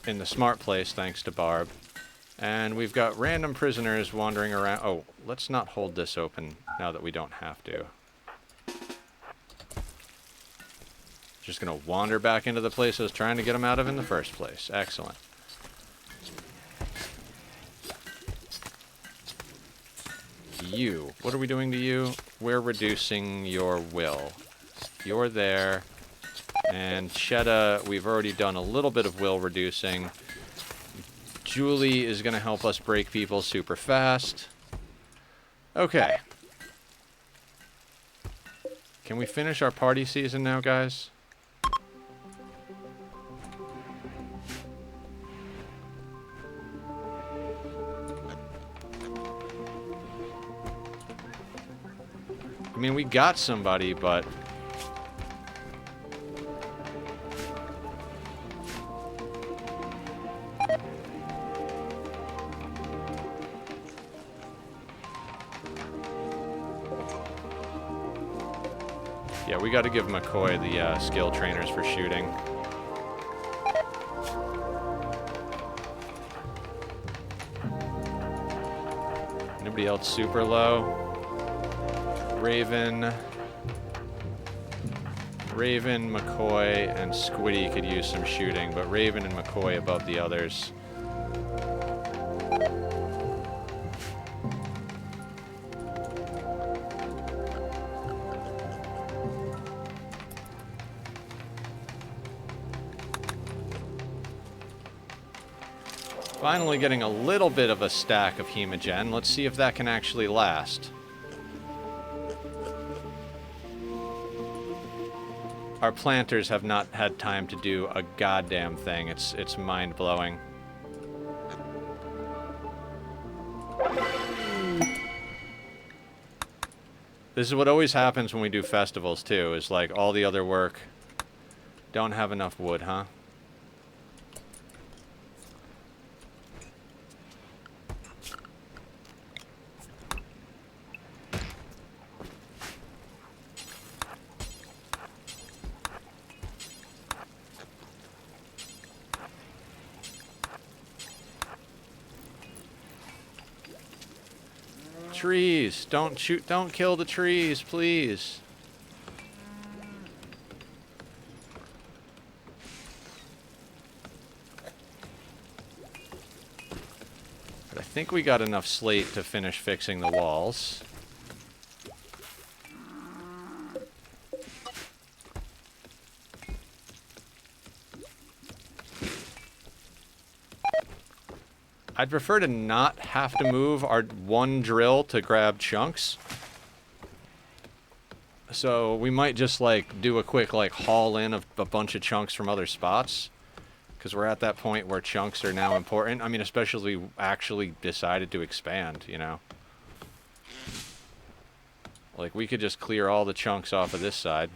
in the smart place thanks to Barb. And we've got random prisoners wandering around. Oh, let's not hold this open now that we don't have to. Just going to wander back into the place I was trying to get them out of in the first place. Excellent. You. What are we doing to you? We're reducing your will. You're there. And Chetta, we've already done a little bit of will reducing. Julie is going to help us break people super fast. Okay. Can we finish our party season now, guys? I mean, we got somebody, but... Yeah, we got to give McCoy the skill trainers for shooting. Anybody else super low? Raven, McCoy, and Squiddy could use some shooting, but Raven and McCoy above the others. Finally getting a little bit of a stack of Hemogen. Let's see if that can actually last. Our planters have not had time to do a goddamn thing. It's mind-blowing. This is what always happens when we do festivals, too, is like all the other work. Don't have enough wood, huh? Trees! Don't shoot, don't kill the trees, please. But I think we got enough slate to finish fixing the walls. I'd prefer to not have to move our one drill to grab chunks. So we might just like do a quick like haul in of a bunch of chunks from other spots. Because we're at that point where chunks are now important. I mean, especially we actually decided to expand, you know. Like we could just clear all the chunks off of this side.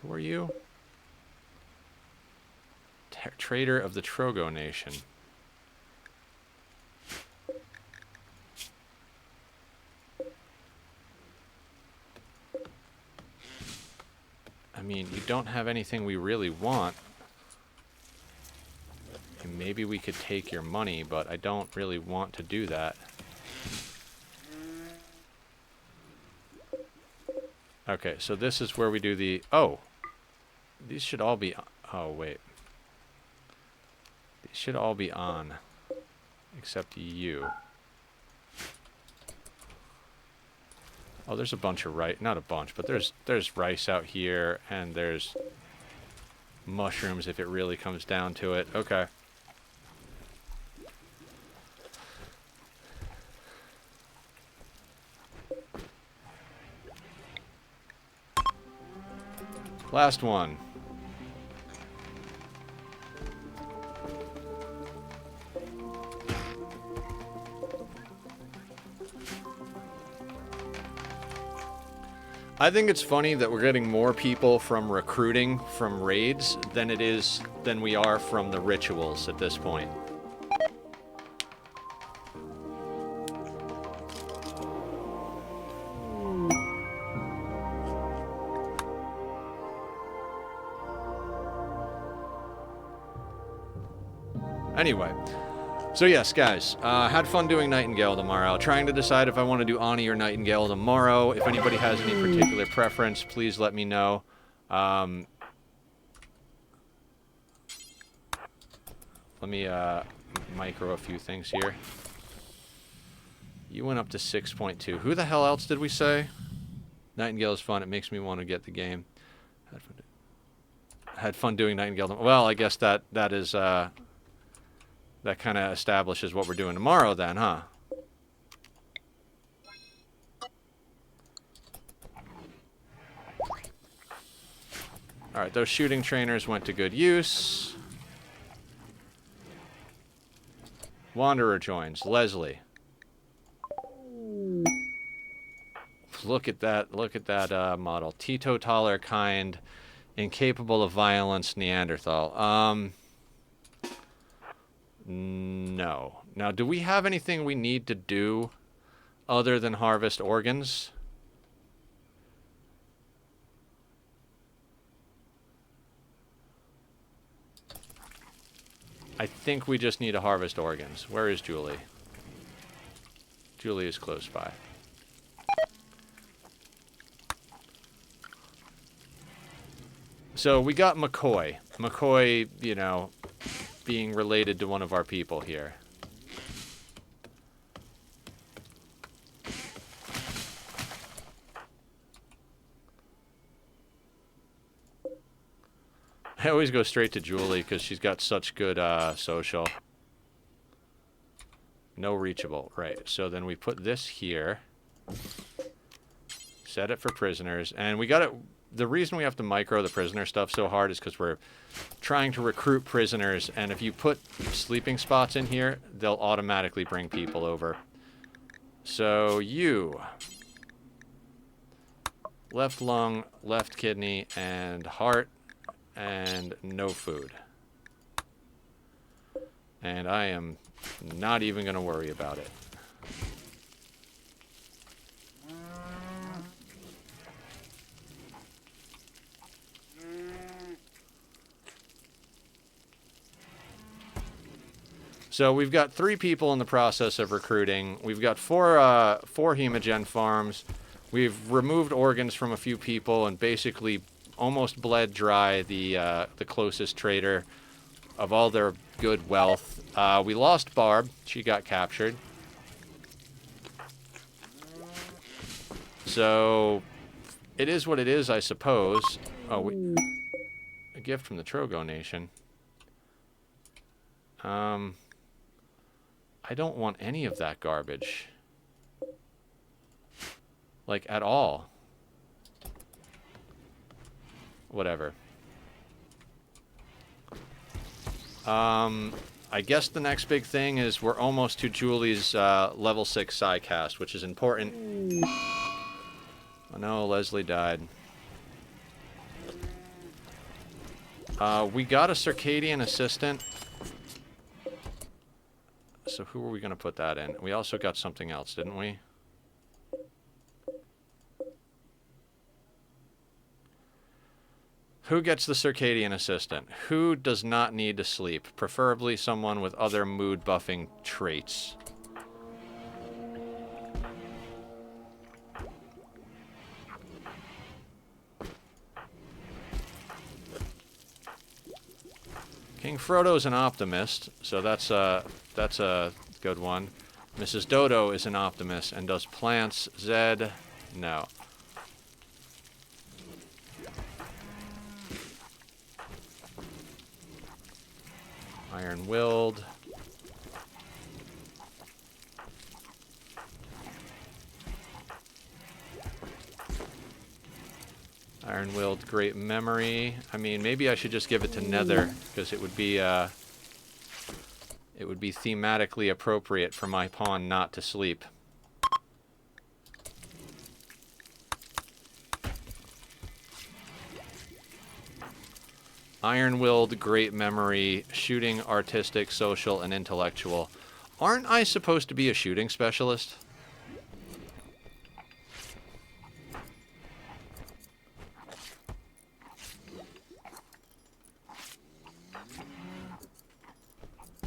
Who are you? Trader of the Trogo Nation. I mean, you don't have anything we really want. And maybe we could take your money, but I don't really want to do that. Okay, so this is where we do the... Oh! These should all be... Oh, wait. These should all be on. Except you. Oh, there's a bunch of rice. Not a bunch, but there's rice out here, and there's mushrooms if it really comes down to it. Okay. Last one. I think it's funny that we're getting more people from recruiting from raids than we are from the rituals at this point. Anyway, so yes, guys, had fun doing Nightingale tomorrow. Trying to decide if I want to do Ani or Nightingale tomorrow. If anybody has any particular preference, please let me know. Let me micro a few things here. You went up to 6.2. Who the hell else did we say? Nightingale is fun. It makes me want to get the game. Had fun doing Nightingale. Well, I guess that is... That kind of establishes what we're doing tomorrow then, huh? Alright, those shooting trainers went to good use. Wanderer joins. Leslie. Look at that model. Teetotaler kind, incapable of violence, Neanderthal. No. Now, do we have anything we need to do other than harvest organs? I think we just need to harvest organs. Where is Julie? Julie is close by. So we got McCoy. McCoy, you know, being related to one of our people here. I always go straight to Julie because she's got such good social. No reachable. Right. So then we put this here. Set it for prisoners. And we got it. The reason we have to micro the prisoner stuff so hard is because we're trying to recruit prisoners. And if you put sleeping spots in here, they'll automatically bring people over. So you... left lung, left kidney, and heart, and no food. And I am not even going to worry about it. So we've got 3 people in the process of recruiting. We've got 4 hemogen farms. We've removed organs from a few people and basically almost bled dry the closest trader of all their good wealth. We lost Barb. She got captured. So it is what it is, I suppose. Oh, a gift from the Trogo Nation. I don't want any of that garbage. Like, at all. Whatever. I guess the next big thing is we're almost to Julie's level 6 Psycast, which is important. Oh no, Leslie died. We got a circadian assistant. So who are we going to put that in? We also got something else, didn't we? Who gets the circadian assistant? Who does not need to sleep? Preferably someone with other mood buffing traits. King Frodo's an optimist, so that's a good one. Mrs. Dodo is an optimist and does plants. Zed, no. Iron-willed. Iron-willed, great memory. I mean, maybe I should just give it to Nether, because it would be thematically appropriate for my pawn not to sleep. Iron-willed, great memory, shooting, artistic, social, and intellectual. Aren't I supposed to be a shooting specialist?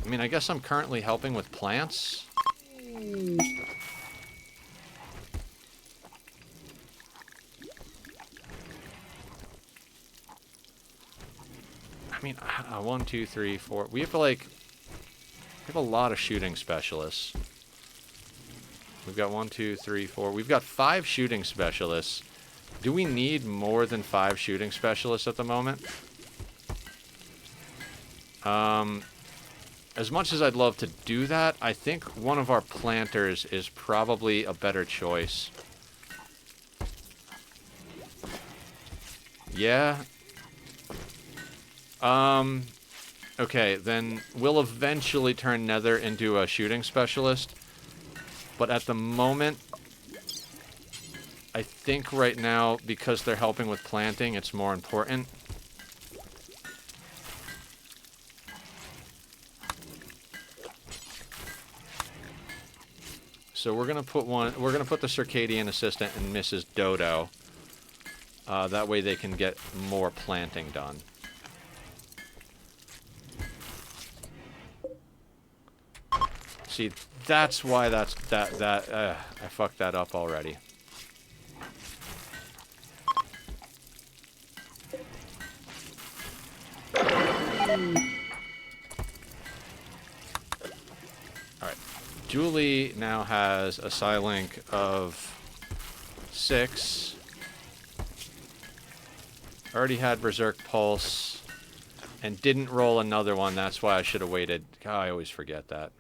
I mean, I guess I'm currently helping with plants. I mean, 1, 2, 3, 4. We have a lot of shooting specialists. We've got 1, 2, 3, 4. We've got 5 shooting specialists. Do we need more than 5 shooting specialists at the moment? As much as I'd love to do that, I think one of our planters is probably a better choice. Yeah. Okay, then we'll eventually turn Nether into a shooting specialist. But at the moment, I think right now, because they're helping with planting, it's more important. So we're gonna put the circadian assistant in Mrs. Dodo. That way they can get more planting done. See, that's why I fucked that up already. Alright. Julie now has a Psylink of 6. Already had Berserk Pulse. And didn't roll another one. That's why I should have waited. God, I always forget that.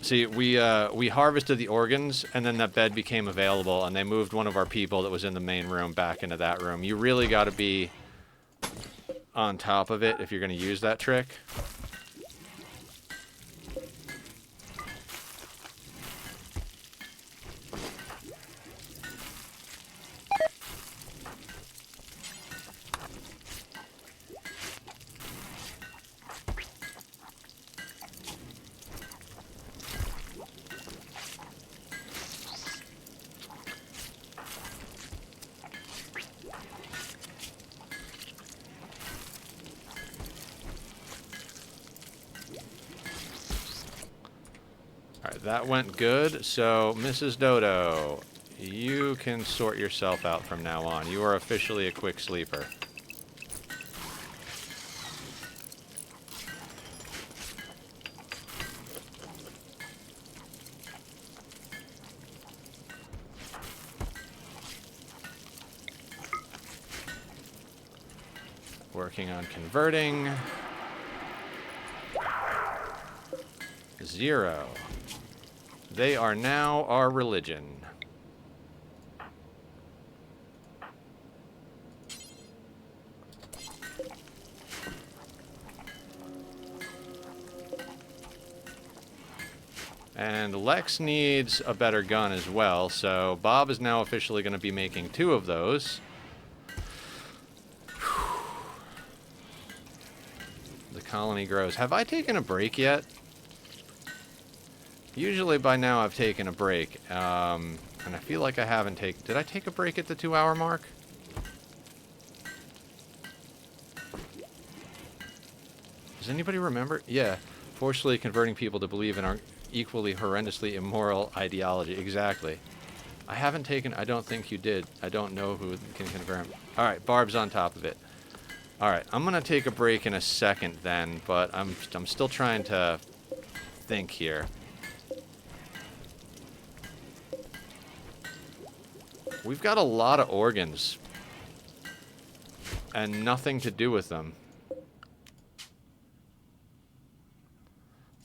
See, we harvested the organs, and then that bed became available, and they moved one of our people that was in the main room back into that room. You really got to be on top of it if you're going to use that trick. Alright, that went good. So, Mrs. Dodo, you can sort yourself out from now on. You are officially a quick sleeper. Working on converting. 0. They are now our religion. And Lex needs a better gun as well, so Bob is now officially going to be making 2 of those. The colony grows. Have I taken a break yet? Usually by now I've taken a break, and I feel like I haven't taken... Did I take a break at the 2-hour mark? Does anybody remember? Yeah. Forcefully converting people to believe in our equally horrendously immoral ideology. Exactly. I haven't taken... I don't think you did. I don't know who can confirm. Alright, Barb's on top of it. Alright, I'm gonna take a break in a second then, but I'm still trying to think here. We've got a lot of organs. And nothing to do with them.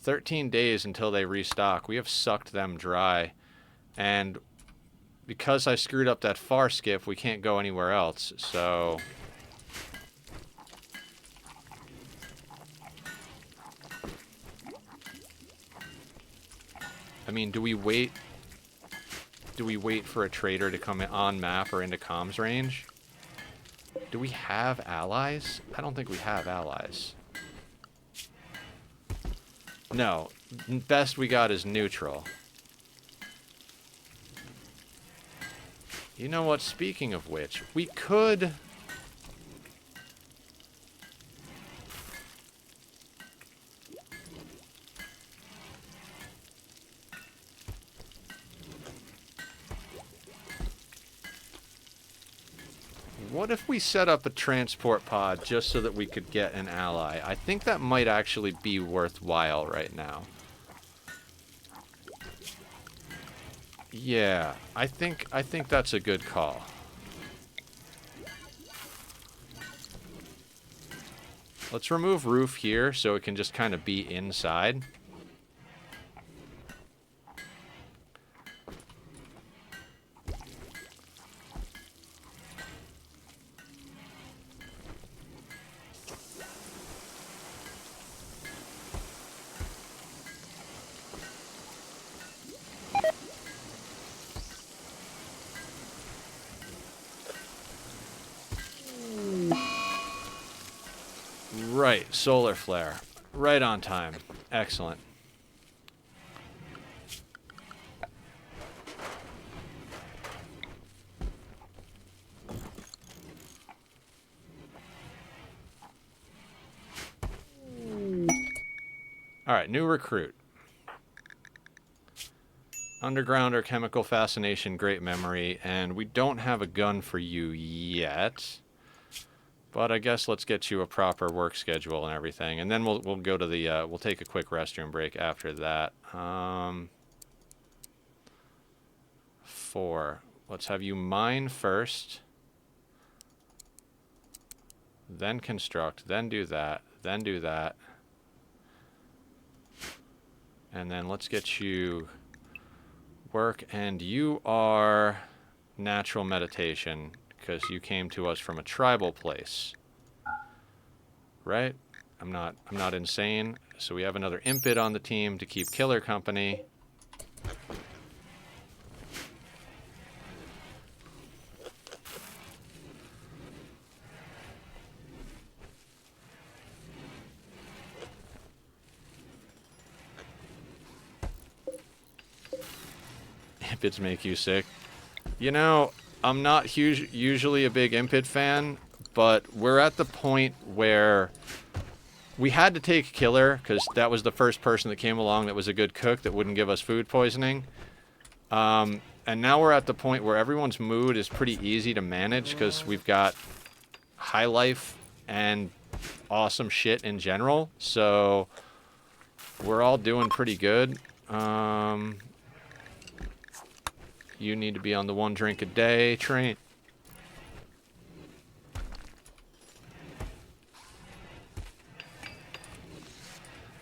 13 days until they restock. We have sucked them dry. And because I screwed up that far skip, we can't go anywhere else. So... I mean, do we wait... Do we wait for a trader to come on map or into comms range? Do we have allies? I don't think we have allies. No. Best we got is neutral. You know what? Speaking of which, we could... What if we set up a transport pod just so that we could get an ally? I think that might actually be worthwhile right now. Yeah, I think that's a good call. Let's remove roof here so it can just kind of be inside. Right, solar flare. Right on time. Excellent. Alright, new recruit. Underground or chemical fascination, great memory, and we don't have a gun for you yet. But I guess let's get you a proper work schedule and everything, and then we'll go to the we'll take a quick restroom break after that. 4. Let's have you mine first, then construct, then do that, then do that. And then let's get you work. And you are natural meditation because you came to us from a tribal place. Right? I'm not insane. So we have another impid on the team to keep Killer company. Impids make you sick. You know, I'm not usually a big impid fan, but we're at the point where we had to take Killer because that was the first person that came along that was a good cook that wouldn't give us food poisoning. And now we're at the point where everyone's mood is pretty easy to manage because we've got high life and awesome shit in general. So we're all doing pretty good. You need to be on the 1 drink a day train.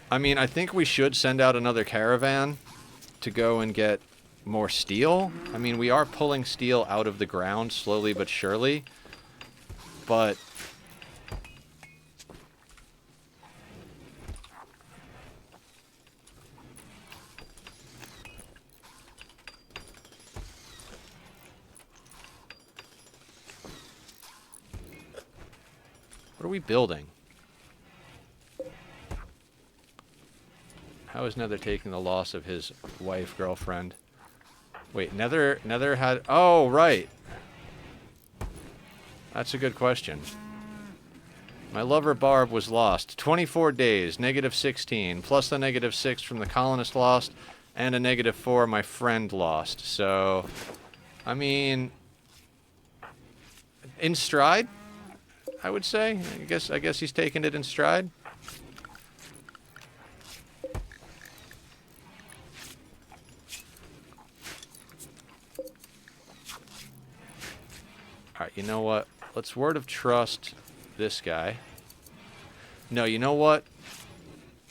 I mean, I think we should send out another caravan to go and get more steel. I mean, we are pulling steel out of the ground slowly but surely. But what are we building? How is Nether taking the loss of his wife, girlfriend? Wait, Nether had... Oh, right. That's a good question. My lover Barb was lost. 24 days, -16, plus the -6 from the colonist lost, and a -4 my friend lost. So, I mean... in stride, I would say. I guess he's taking it in stride. Alright, you know what? Let's word of trust this guy. No, you know what?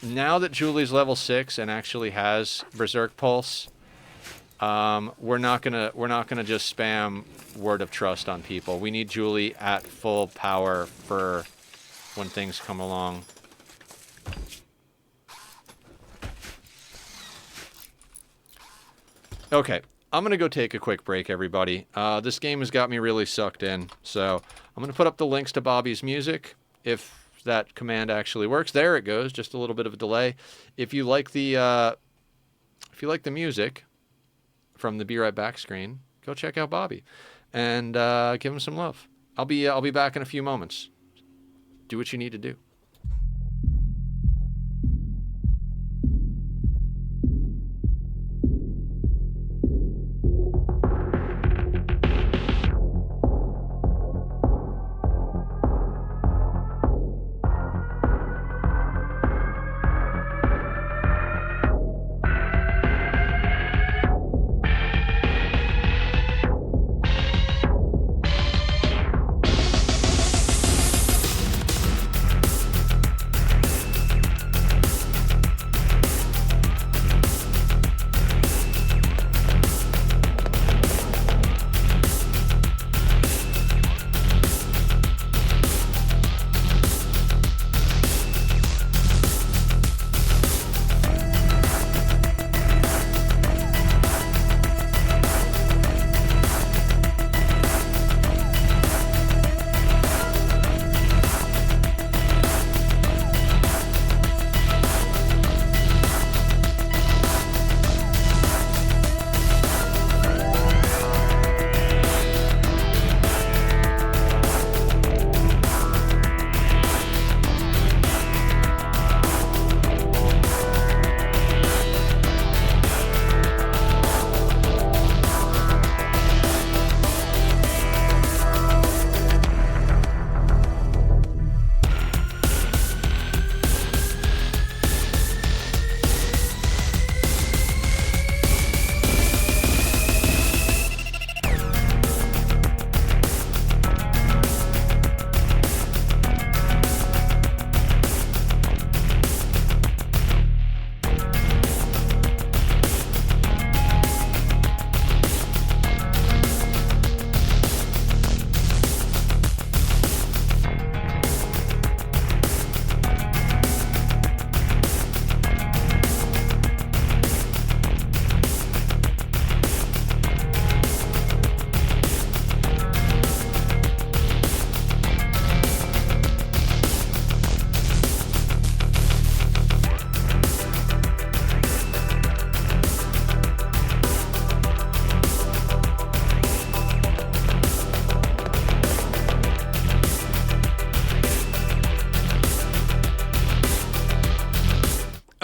Now that Julie's level 6 and actually has Berserk Pulse, we're not gonna just spam word of trust on people. We need Julie at full power for when things come along. Okay. I'm going to go take a quick break, everybody. This game has got me really sucked in, so I'm going to put up the links to Bobby's music, if that command actually works. There it goes, just a little bit of a delay. If you like the music from the Be Right Back screen, go check out Bobby and give him some love. I'll be back in a few moments. Do what you need to do.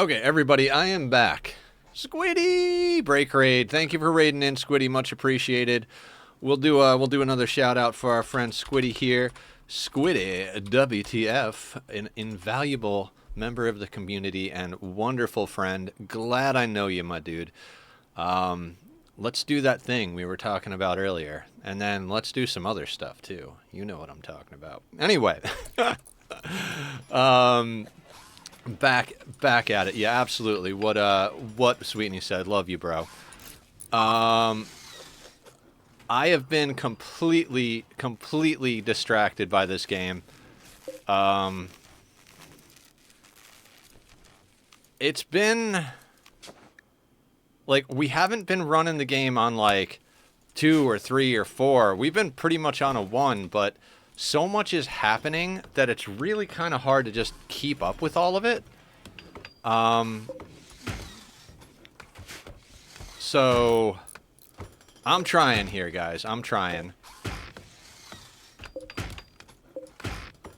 Okay, everybody, I am back. Squiddy! Break raid. Thank you for raiding in, Squiddy. Much appreciated. We'll do another shout out for our friend Squiddy here. Squiddy, WTF, an invaluable member of the community and wonderful friend. Glad I know you, my dude. Let's do that thing we were talking about earlier. And then let's do some other stuff, too. You know what I'm talking about. Anyway. Back at it. Yeah, absolutely. What Sweetney said. Love you, bro. I have been completely distracted by this game. It's been like we haven't been running the game on like 2 or 3 or 4. We've been pretty much on a 1, but so much is happening that it's really kind of hard to just keep up with all of it. So I'm trying here, guys. I'm trying.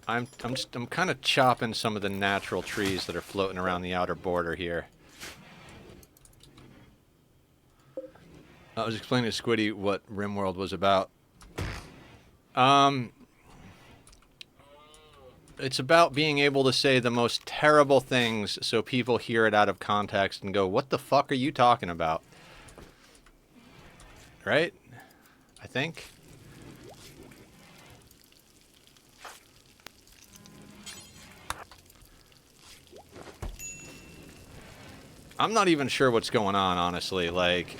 I'm kind of chopping some of the natural trees that are floating around the outer border here. I was explaining to Squiddy what Rimworld was about. It's about being able to say the most terrible things so people hear it out of context and go, what the fuck are you talking about? Right? I think. I'm not even sure what's going on, honestly. Like,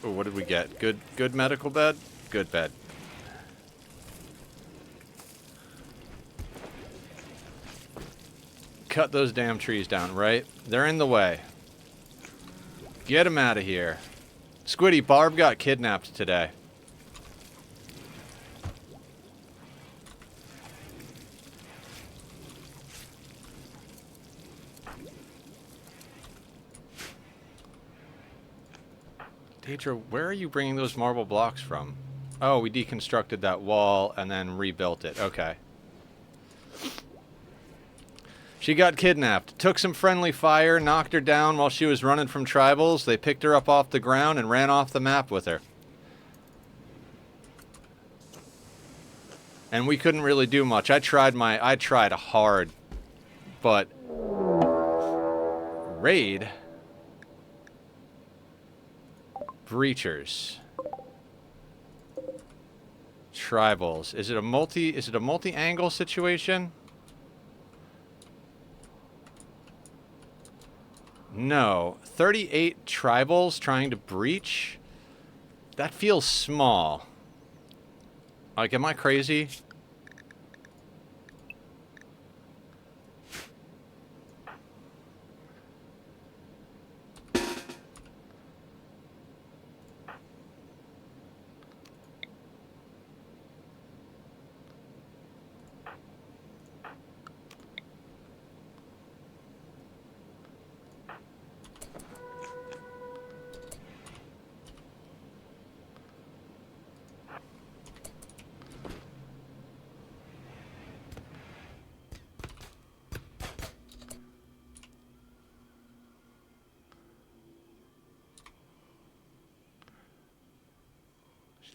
what did we get? Good medical bed? Good bed. Cut those damn trees down, right? They're in the way. Get them out of here. Squiddy, Barb got kidnapped today. Deidre, where are you bringing those marble blocks from? Oh, we deconstructed that wall and then rebuilt it. Okay. She got kidnapped. Took some friendly fire, knocked her down while she was running from tribals. They picked her up off the ground and ran off the map with her. And we couldn't really do much. I tried hard. But raid breachers. Tribals. Is it a multi-angle situation? No. 38 tribals trying to breach? That feels small. Like, am I crazy?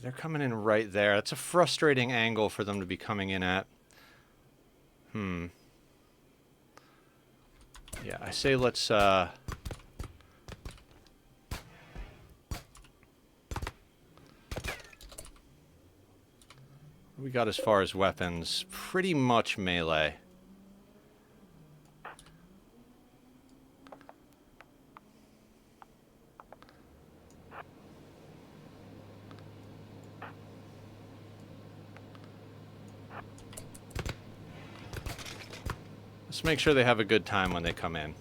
They're coming in right there. That's a frustrating angle for them to be coming in at. Yeah, I say let's, we got as far as weapons. Pretty much melee. Let's make sure they have a good time when they come in.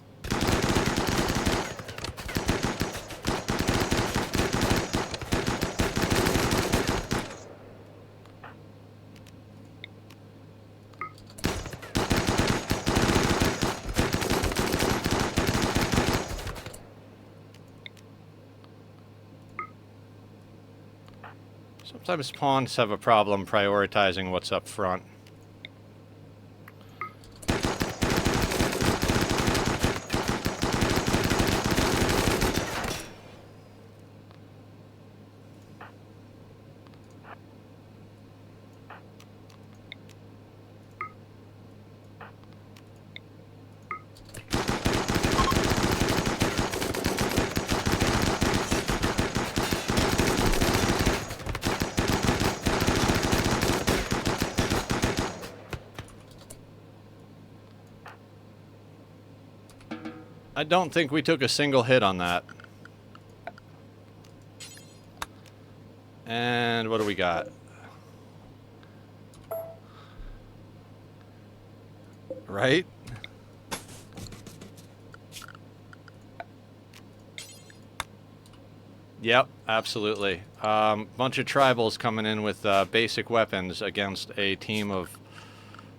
Sometimes pawns have a problem prioritizing what's up front. I don't think we took a single hit on that. And what do we got? Right? Yep, absolutely. Bunch of tribals coming in with basic weapons against a team of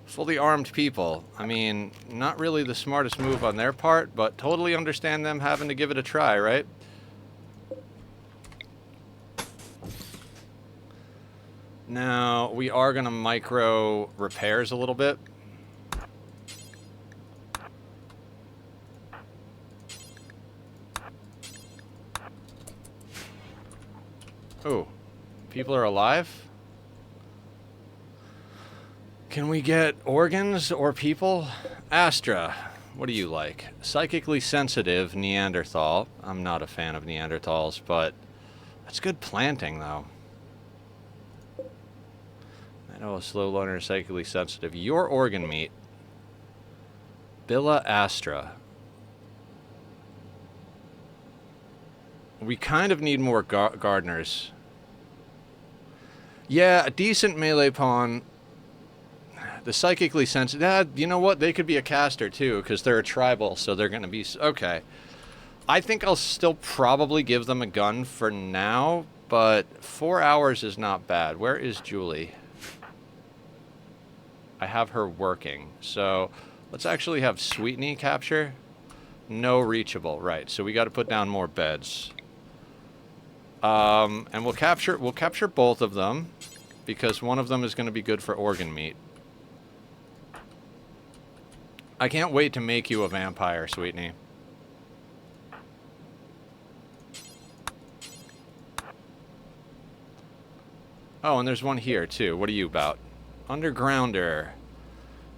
fully armed people. I mean, not really the smartest move on their part, but totally understand them having to give it a try, right? Now, we are going to micro repairs a little bit. Oh, people are alive? Can we get organs or people? Astra, what do you like? Psychically sensitive Neanderthal. I'm not a fan of Neanderthals, but that's good planting, though. I know a slow loner, psychically sensitive. Your organ meat. Billa Astra. We kind of need more gardeners. Yeah, a decent melee pawn. The psychically sensitive... you know what? They could be a caster, too, because they're a tribal, so they're going to be... Okay. I think I'll still probably give them a gun for now, but 4 hours is not bad. Where is Julie? I have her working. So let's actually have Sweetney capture. No reachable. Right, so we got to put down more beds. And we'll capture both of them, because one of them is going to be good for organ meat. I can't wait to make you a vampire, Sweetney. Oh, and there's one here, too. What are you about? Undergrounder.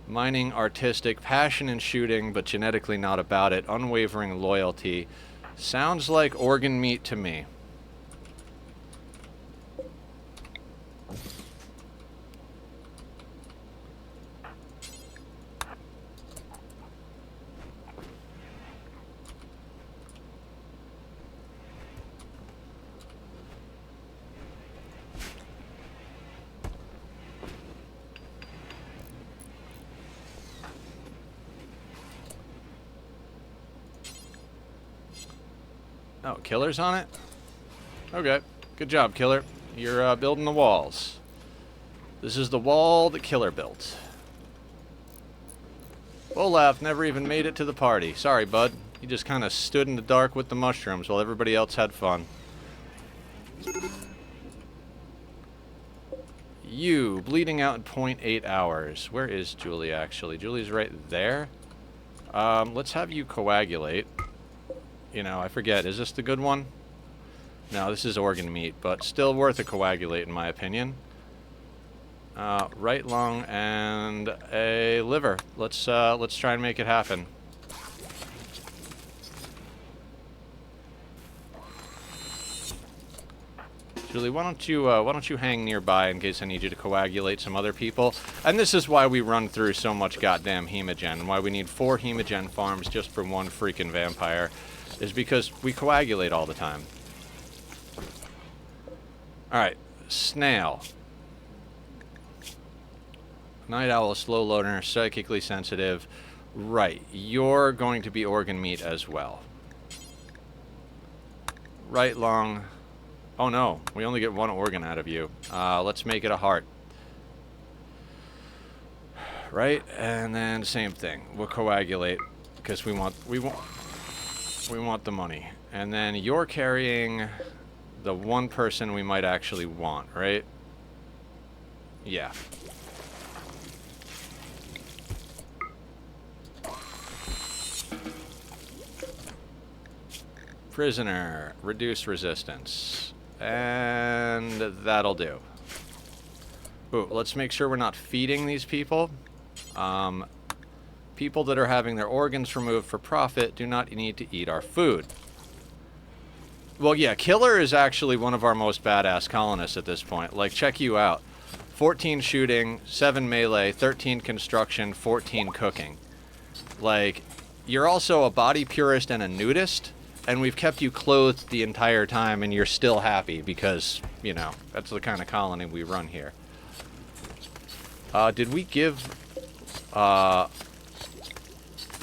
Mining, artistic, passion in shooting, but genetically not about it. Unwavering loyalty. Sounds like organ meat to me. Oh, Killer's on it? Okay. Good job, Killer. You're building the walls. This is the wall that Killer built. Olaf never even made it to the party. Sorry, bud. He just kind of stood in the dark with the mushrooms while everybody else had fun. You, bleeding out in 0.8 hours. Where is Julie, actually? Julie's right there. Let's have you coagulate. You know, I forget. Is this the good one? No, this is organ meat, but still worth a coagulate in my opinion. Right lung and a liver. Let's try and make it happen. Julie, why don't you hang nearby in case I need you to coagulate some other people? And this is why we run through so much goddamn hemogen, and why we need 4 hemogen farms just for one freaking vampire. Is because we coagulate all the time. Alright, snail. Night owl, slow loader, psychically sensitive. Right, you're going to be organ meat as well. Right lung. Oh no, we only get 1 organ out of you. Let's make it a heart. Right, and then same thing. We'll coagulate because we want the money. And then you're carrying the one person we might actually want, right? Yeah. Prisoner. Reduce resistance. And that'll do. Ooh, let's make sure we're not feeding these people. People that are having their organs removed for profit do not need to eat our food. Well, yeah, Killer is actually one of our most badass colonists at this point. Like, check you out. 14 shooting, 7 melee, 13 construction, 14 cooking. Like, you're also a body purist and a nudist, and we've kept you clothed the entire time, and you're still happy because, you know, that's the kind of colony we run here. Did we give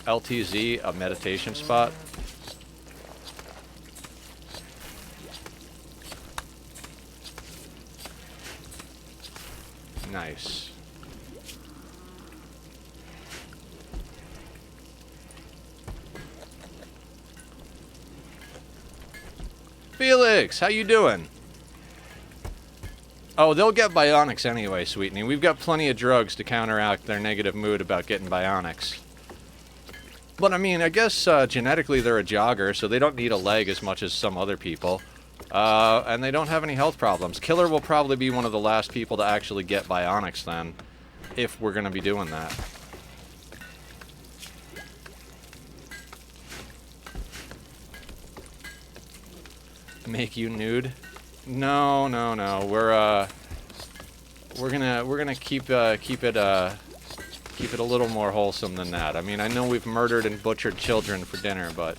LTZ a meditation spot? Nice. Felix, how you doing? Oh, they'll get bionics anyway, Sweetney. We've got plenty of drugs to counteract their negative mood about getting bionics. But, I mean, I guess genetically they're a jogger, so they don't need a leg as much as some other people. And they don't have any health problems. Killer will probably be one of the last people to actually get bionics then, if we're going to be doing that. Make you nude? No, no, no. We're gonna keep it a little more wholesome than that. I mean, I know we've murdered and butchered children for dinner, but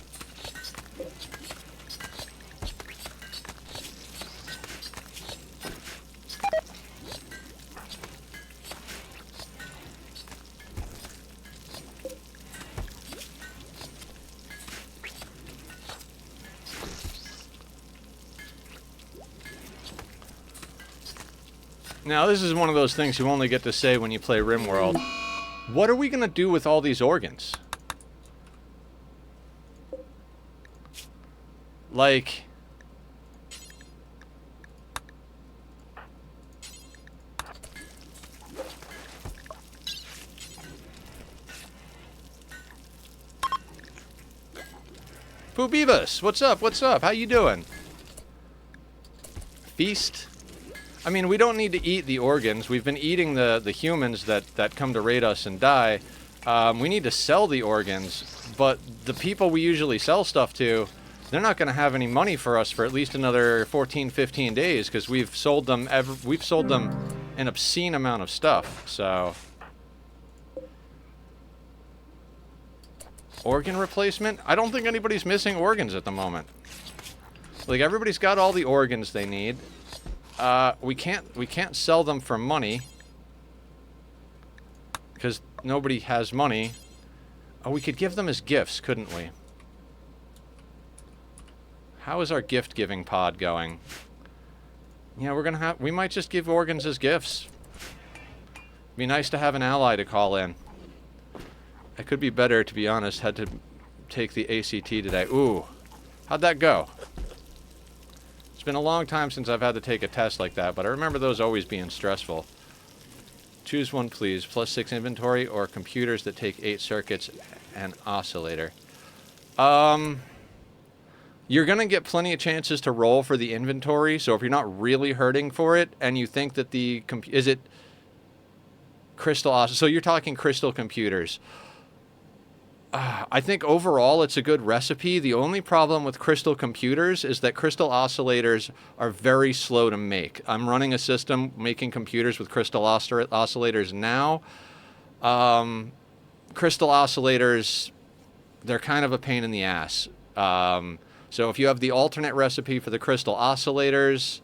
now, this is one of those things you only get to say when you play Rimworld. What are we going to do with all these organs? Like... Poobibus, what's up? What's up? How you doing? Feast? I mean, we don't need to eat the organs. We've been eating the humans that come to raid us and die. We need to sell the organs, but the people we usually sell stuff to, they're not going to have any money for us for at least another 14, 15 days because we've sold them an obscene amount of stuff. So, organ replacement? I don't think anybody's missing organs at the moment. Like, everybody's got all the organs they need. We can't sell them for money because nobody has money. Oh, we could give them as gifts, couldn't we? How is our gift giving pod going? Yeah, we might just give organs as gifts. Be nice to have an ally to call in. It could be better, to be honest. Had to take the ACT today. Ooh, how'd that go? It's been a long time since I've had to take a test like that, but I remember those always being stressful. Choose one, please. +6 inventory or computers that take 8 circuits and oscillator. You're going to get plenty of chances to roll for the inventory, so if you're not really hurting for it, and you think that the... Is it crystal oscillator? So you're talking crystal computers. I think overall it's a good recipe. The only problem with crystal computers is that crystal oscillators are very slow to make. I'm running a system making computers with crystal oscillators now. Crystal oscillators, they're kind of a pain in the ass. So if you have the alternate recipe for the crystal oscillators,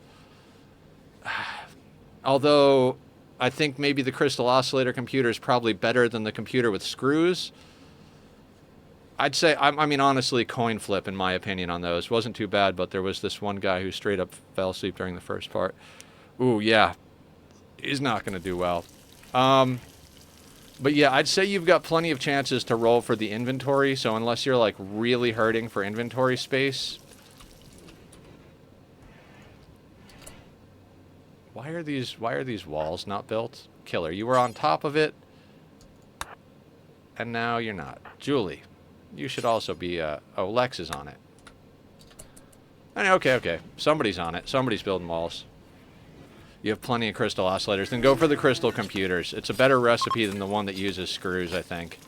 although I think maybe the crystal oscillator computer is probably better than the computer with screws, I'd say, I mean, honestly, coin flip, in my opinion, on those. Wasn't too bad, but there was this one guy who straight up fell asleep during the first part. Ooh, yeah. He's not going to do well. But yeah, I'd say you've got plenty of chances to roll for the inventory, so unless you're, like, really hurting for inventory space... Why are these walls not built? Killer, you were on top of it, and now you're not. Julie. You should also be, oh, Lex is on it. Okay. Somebody's on it. Somebody's building walls. You have plenty of crystal oscillators. Then go for the crystal computers. It's a better recipe than the one that uses screws, I think.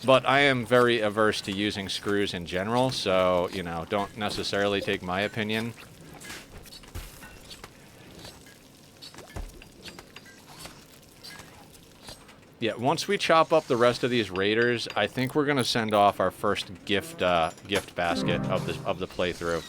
But I am very averse to using screws in general, so, you know, don't necessarily take my opinion. Yeah, once we chop up the rest of these raiders, I think we're gonna send off our first gift basket of the playthrough.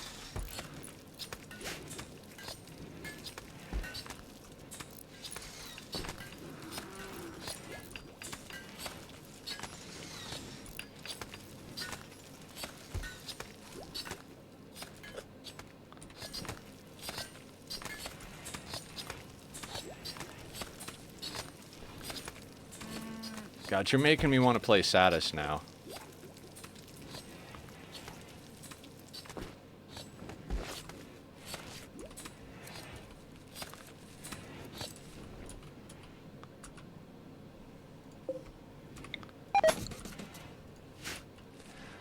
God, you're making me want to play Satis now.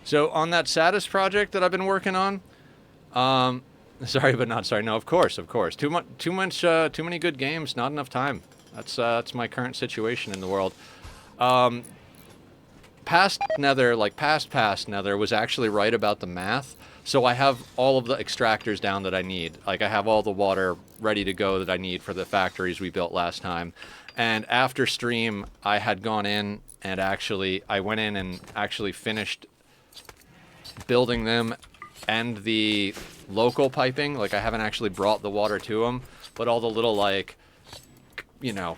So on that Satis project that I've been working on, sorry but not sorry. No, of course. Too many good games, not enough time. That's my current situation in the world. Past Nether, like past Nether, was actually right about the math. So I have all of the extractors down that I need. Like, I have all the water ready to go that I need for the factories we built last time. And after stream, I had gone in and I went in and actually finished building them and the local piping. Like, I haven't actually brought the water to them, but all the little, like, you know,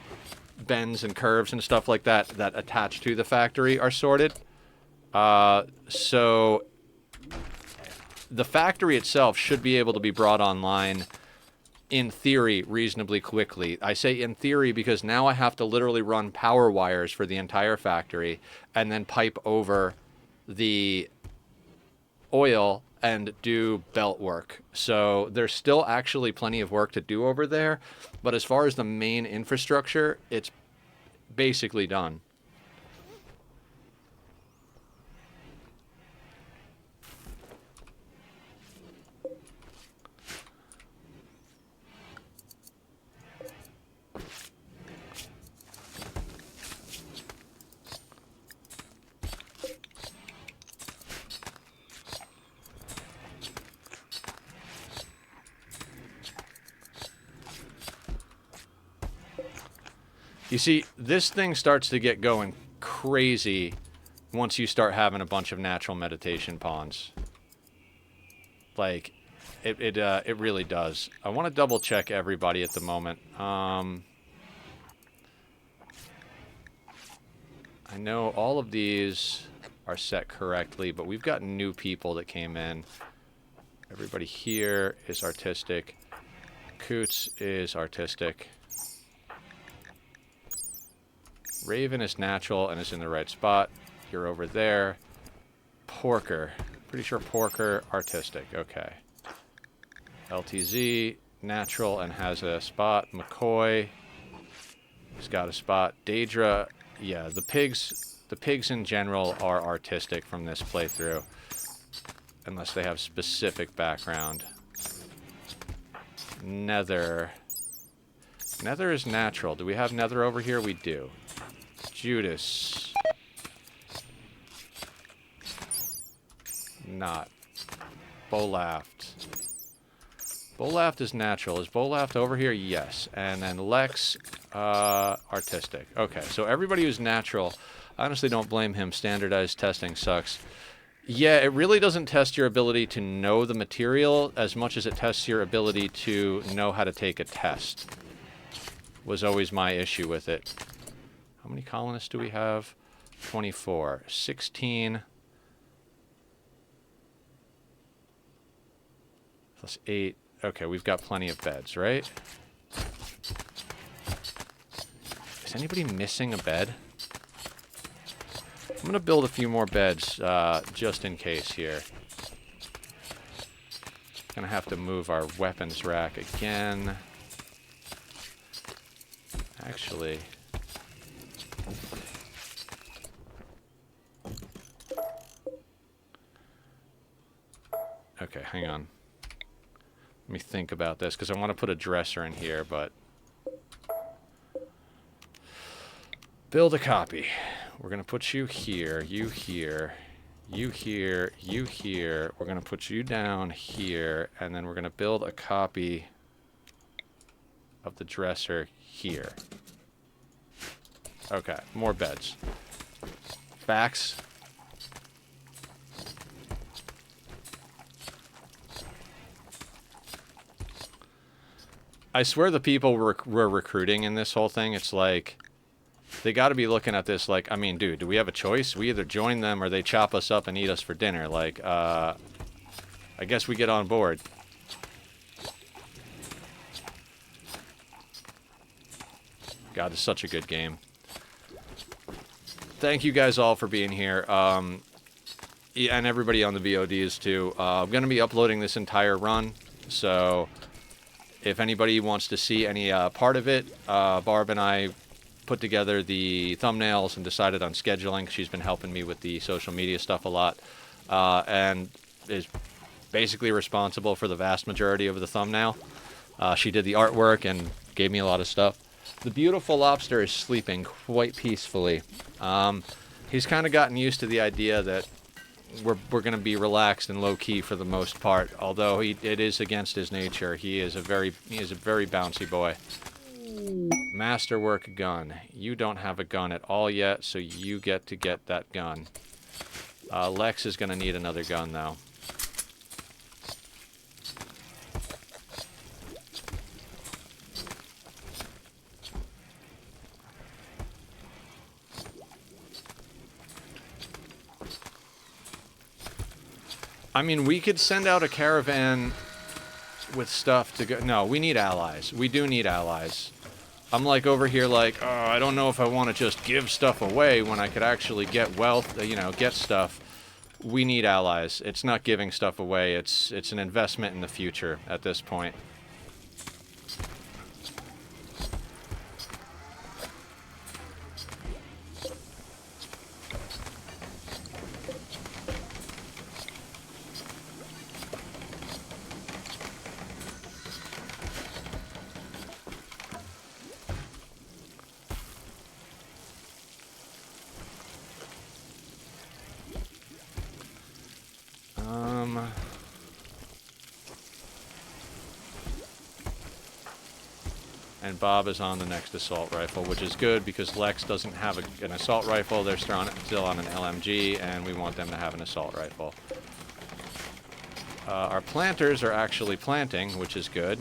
bends and curves and stuff like that that attach to the factory are sorted. So the factory itself should be able to be brought online, in theory, reasonably quickly. I say in theory because now I have to literally run power wires for the entire factory and then pipe over the oil and do belt work. So there's still actually plenty of work to do over there, but as far as the main infrastructure, it's basically done. You see, this thing starts to get going crazy once you start having a bunch of natural meditation ponds. Like, it really does. I want to double check everybody at the moment. I know all of these are set correctly, but we've got new people that came in. Everybody here is artistic. Coots is artistic. Raven is natural and is in the right spot. You're over there. Porker. Pretty sure Porker, artistic. Okay. LTZ, natural and has a spot. McCoy, he's got a spot. Daedra, yeah, the pigs in general are artistic from this playthrough. Unless they have specific background. Nether. Nether is natural. Do we have Nether over here? We do. Judas. Not. Bolaft. Bolaft is natural. Is Bolaft over here? Yes. And then Lex, artistic. Okay, so everybody who's natural, I honestly don't blame him. Standardized testing sucks. Yeah, it really doesn't test your ability to know the material as much as it tests your ability to know how to take a test. Was always my issue with it. How many colonists do we have? 24. 16. Plus 8. Okay, we've got plenty of beds, right? Is anybody missing a bed? I'm going to build a few more beds just in case here. Going to have to move our weapons rack again. Actually... Okay, hang on. Let me think about this, because I want to put a dresser in here, but... Build a copy. We're going to put you here, you here, you here, you here. We're going to put you down here, and then we're going to build a copy of the dresser here. Okay, more beds. Facts. I swear the people we're recruiting in this whole thing, it's like, they got to be looking at this like, I mean, dude, do we have a choice? We either join them or they chop us up and eat us for dinner. Like, I guess we get on board. God, it's such a good game. Thank you guys all for being here. And everybody on the VODs too. I'm going to be uploading this entire run, so if anybody wants to see any part of it, Barb and I put together the thumbnails and decided on scheduling. She's been helping me with the social media stuff a lot, and is basically responsible for the vast majority of the thumbnail. She did the artwork and gave me a lot of stuff. The beautiful lobster is sleeping quite peacefully. He's kind of gotten used to the idea that we're going to be relaxed and low key for the most part. Although it is against his nature. He is a very bouncy boy. Masterwork gun. You don't have a gun at all yet, so you get to get that gun. Lex is going to need another gun though. I mean, we could send out a caravan with stuff to go. No, we need allies. We do need allies. I'm like over here like, oh, I don't know if I want to just give stuff away when I could actually get wealth, you know, get stuff. We need allies. It's not giving stuff away. It's an investment in the future at this point. And Bob is on the next assault rifle, which is good because Lex doesn't have an assault rifle. They're still on an LMG, and we want them to have an assault rifle. Our planters are actually planting, which is good.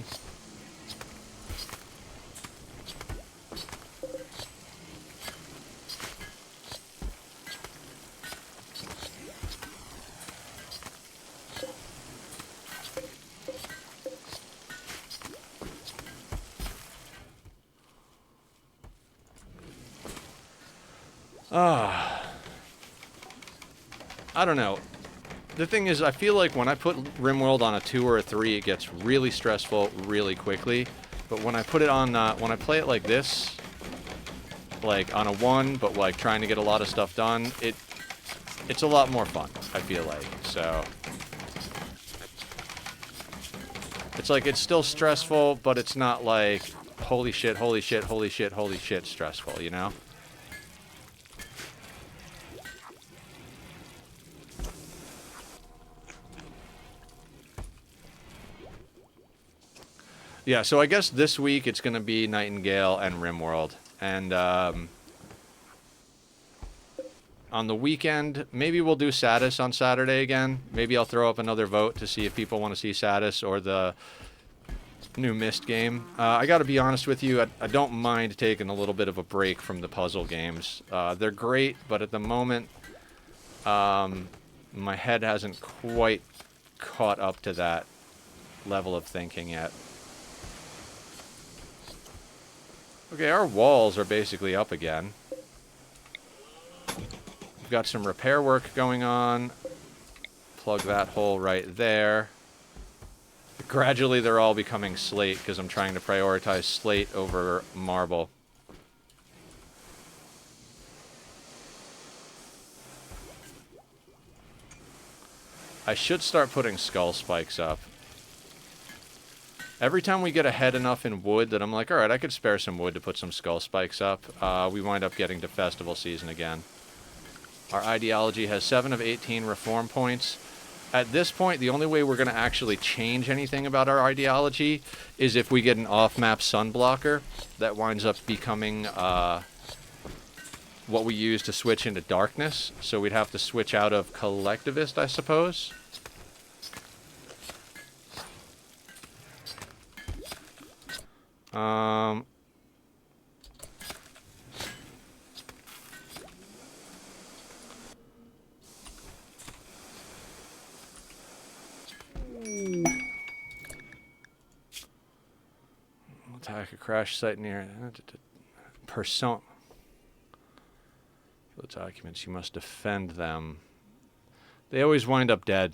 I don't know. The thing is, I feel like when I put Rimworld on a 2 or a 3, it gets really stressful really quickly. But when I put it on, when I play it like this, like on a 1, but like trying to get a lot of stuff done, it's a lot more fun, I feel like. So it's like, it's still stressful, but it's not like holy shit, holy shit, holy shit, holy shit stressful, you know? Yeah, so I guess this week it's going to be Nightingale and Rimworld. And on the weekend, maybe we'll do Satis on Saturday again. Maybe I'll throw up another vote to see if people want to see Satis or the new Myst game. I got to be honest with you, I don't mind taking a little bit of a break from the puzzle games. They're great, but at the moment, my head hasn't quite caught up to that level of thinking yet. Okay, our walls are basically up again. We've got some repair work going on. Plug that hole right there. Gradually, they're all becoming slate because I'm trying to prioritize slate over marble. I should start putting skull spikes up. Every time we get ahead enough in wood that I'm like, alright, I could spare some wood to put some skull spikes up, we wind up getting to festival season again. Our ideology has 7 of 18 reform points. At this point, the only way we're going to actually change anything about our ideology is if we get an off-map sun blocker that winds up becoming what we use to switch into darkness. So we'd have to switch out of collectivist, I suppose. Attack a crash site near persona. The documents, you must defend them. They always wind up dead.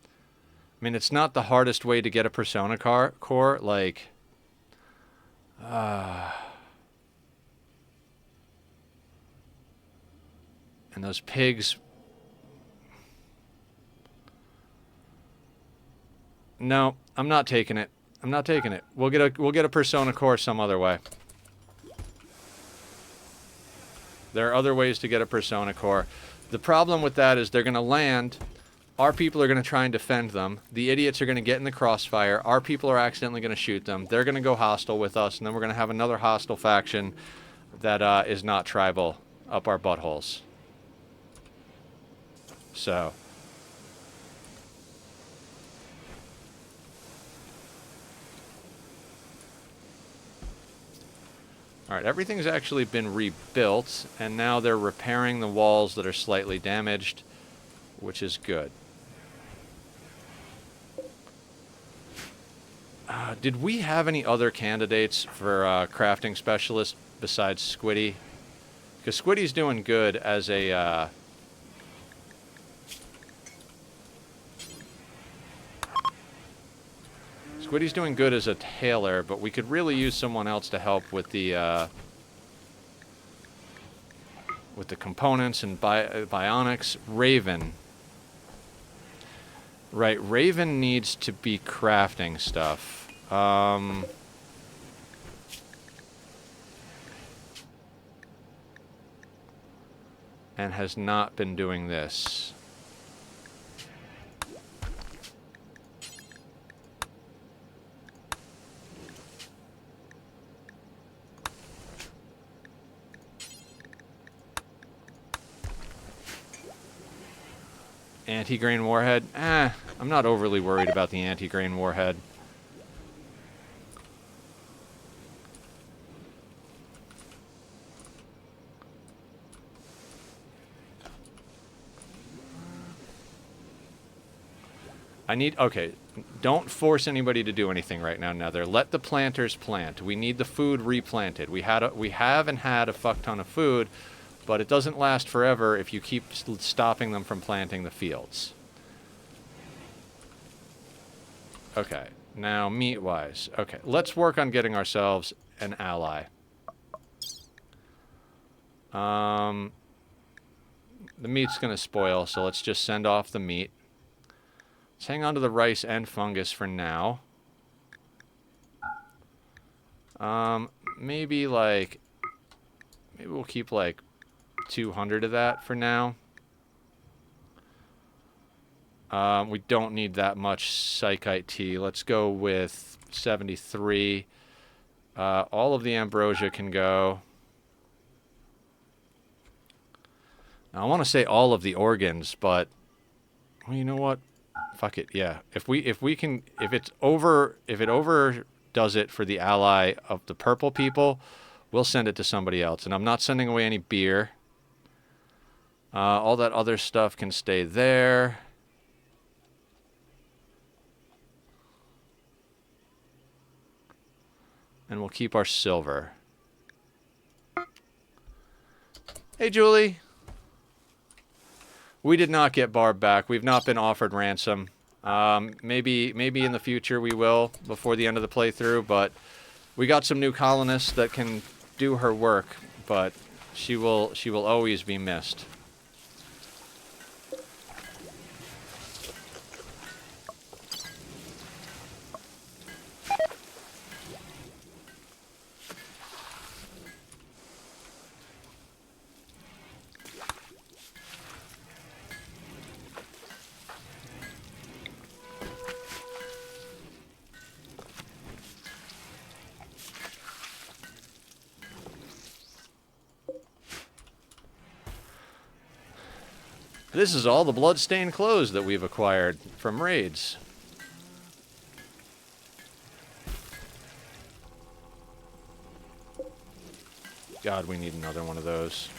I mean, it's not the hardest way to get a persona core, like... and those pigs... No, I'm not taking it. I'm not taking it. We'll get a persona core some other way. There are other ways to get a persona core. The problem with that is they're going to land. Our people are going to try and defend them. The idiots are going to get in the crossfire. Our people are accidentally going to shoot them. They're going to go hostile with us, and then we're going to have another hostile faction that is not tribal up our buttholes. So... Alright, everything's actually been rebuilt, and now they're repairing the walls that are slightly damaged, which is good. Did we have any other candidates for crafting specialist besides Squiddy? Because Squiddy's doing good as a... Squiddy's doing good as a tailor, but we could really use someone else to help with the components and bionics. Raven. Right, Raven needs to be crafting stuff. And has not been doing this. Anti-grain warhead? I'm not overly worried about the anti-grain warhead. Okay, don't force anybody to do anything right now, Nether. Let the planters plant. We need the food replanted. We have and had a fuck ton of food, but it doesn't last forever if you keep stopping them from planting the fields. Okay, now meat-wise. Okay, let's work on getting ourselves an ally. The meat's gonna spoil, so let's just send off the meat. Let's hang on to the rice and fungus for now. Maybe we'll keep like 200 of that for now. We don't need that much psychite tea. Let's go with 73. All of the ambrosia can go. Now, I want to say all of the organs, but well, you know what? Fuck it. Yeah. If it overdoes it for the ally of the purple people, we'll send it to somebody else. And I'm not sending away any beer. All that other stuff can stay there. And we'll keep our silver. Hey, Julie. We did not get Barb back. We've not been offered ransom. Maybe in the future we will before the end of the playthrough, but we got some new colonists that can do her work, but she will always be missed. This is all the bloodstained clothes that we've acquired from raids. God, we need another one of those.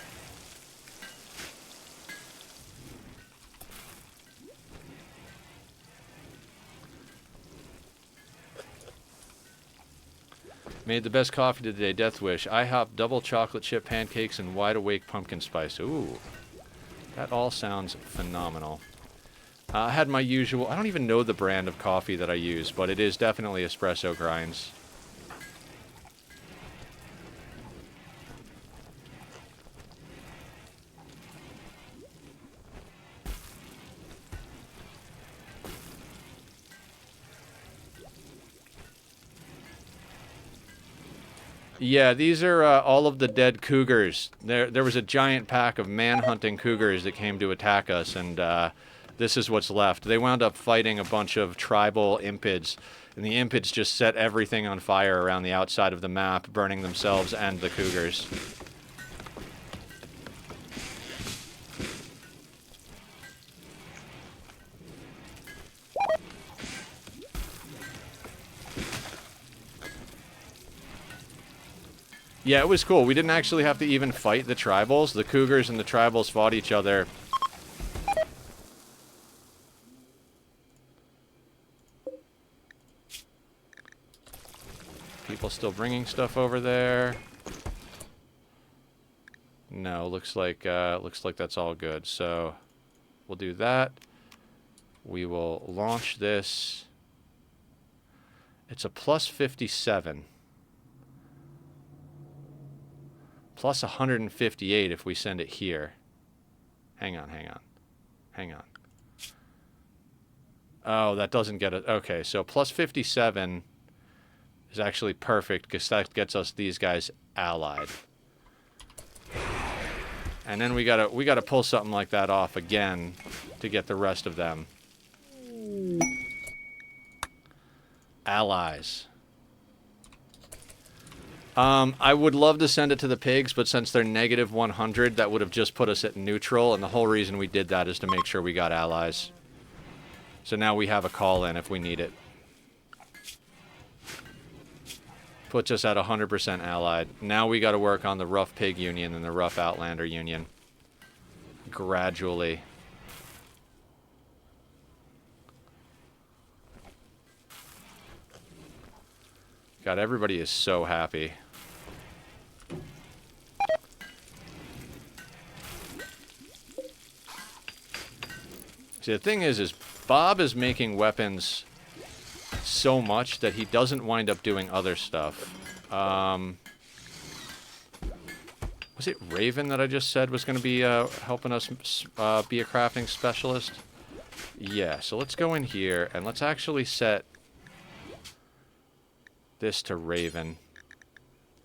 Made the best coffee today, Death Wish. IHOP double chocolate chip pancakes and wide awake pumpkin spice. Ooh, that all sounds phenomenal. I had my usual, I don't even know the brand of coffee that I use, but it is definitely espresso grinds. Yeah, these are all of the dead cougars. There was a giant pack of man-hunting cougars that came to attack us, and this is what's left. They wound up fighting a bunch of tribal impids, and the impids just set everything on fire around the outside of the map, burning themselves and the cougars. Yeah, it was cool. We didn't actually have to even fight the tribals. The cougars and the tribals fought each other. People still bringing stuff over there. No, looks like that's all good. So we'll do that. We will launch this. It's a plus 57. Plus 158 if we send it here. Hang on. Oh, that doesn't get it. Okay, so plus 57 is actually perfect because that gets us these guys allied. And then we gotta pull something like that off again to get the rest of them. Allies. I would love to send it to the pigs, but since they're negative 100, that would have just put us at neutral, and the whole reason we did that is to make sure we got allies. So now we have a call-in if we need it. Puts us at 100% allied. Now we got to work on the rough pig union and the rough outlander union. Gradually. God, everybody is so happy. See, the thing is Bob is making weapons so much that he doesn't wind up doing other stuff. Was it Raven that I just said was going to be helping us be a crafting specialist? Yeah, so let's go in here and let's actually set this to Raven.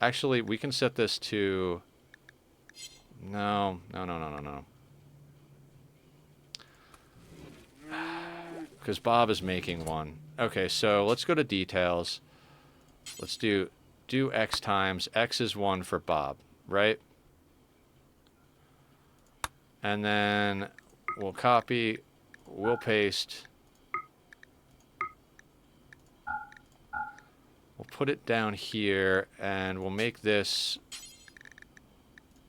Actually, we can set this to... No. Because Bob is making one. Okay, so let's go to details. Let's do X times. X is 1 for Bob, right? And then we'll copy, we'll paste. We'll put it down here, and we'll make this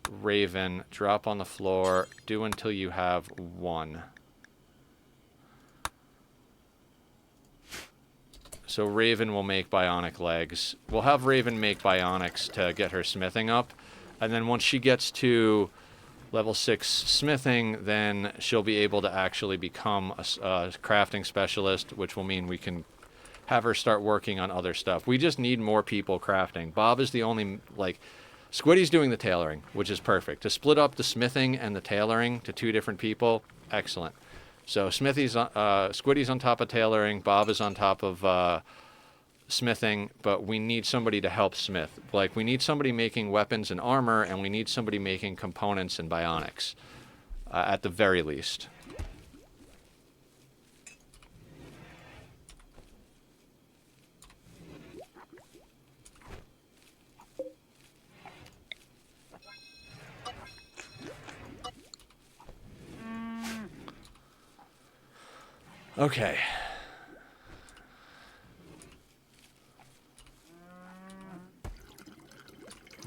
Raven. Drop on the floor. Do until you have 1. So Raven will make bionic legs. We'll have Raven make bionics to get her smithing up. And then once she gets to level 6 smithing, then she'll be able to actually become a crafting specialist, which will mean we can have her start working on other stuff. We just need more people crafting. Bob is the only, like, Squiddy's doing the tailoring, which is perfect. To split up the smithing and the tailoring to 2 different people, excellent. So Squiddy's on top of tailoring, Bob is on top of smithing, but we need somebody to help smith. Like, we need somebody making weapons and armor, and we need somebody making components and bionics, at the very least. Okay.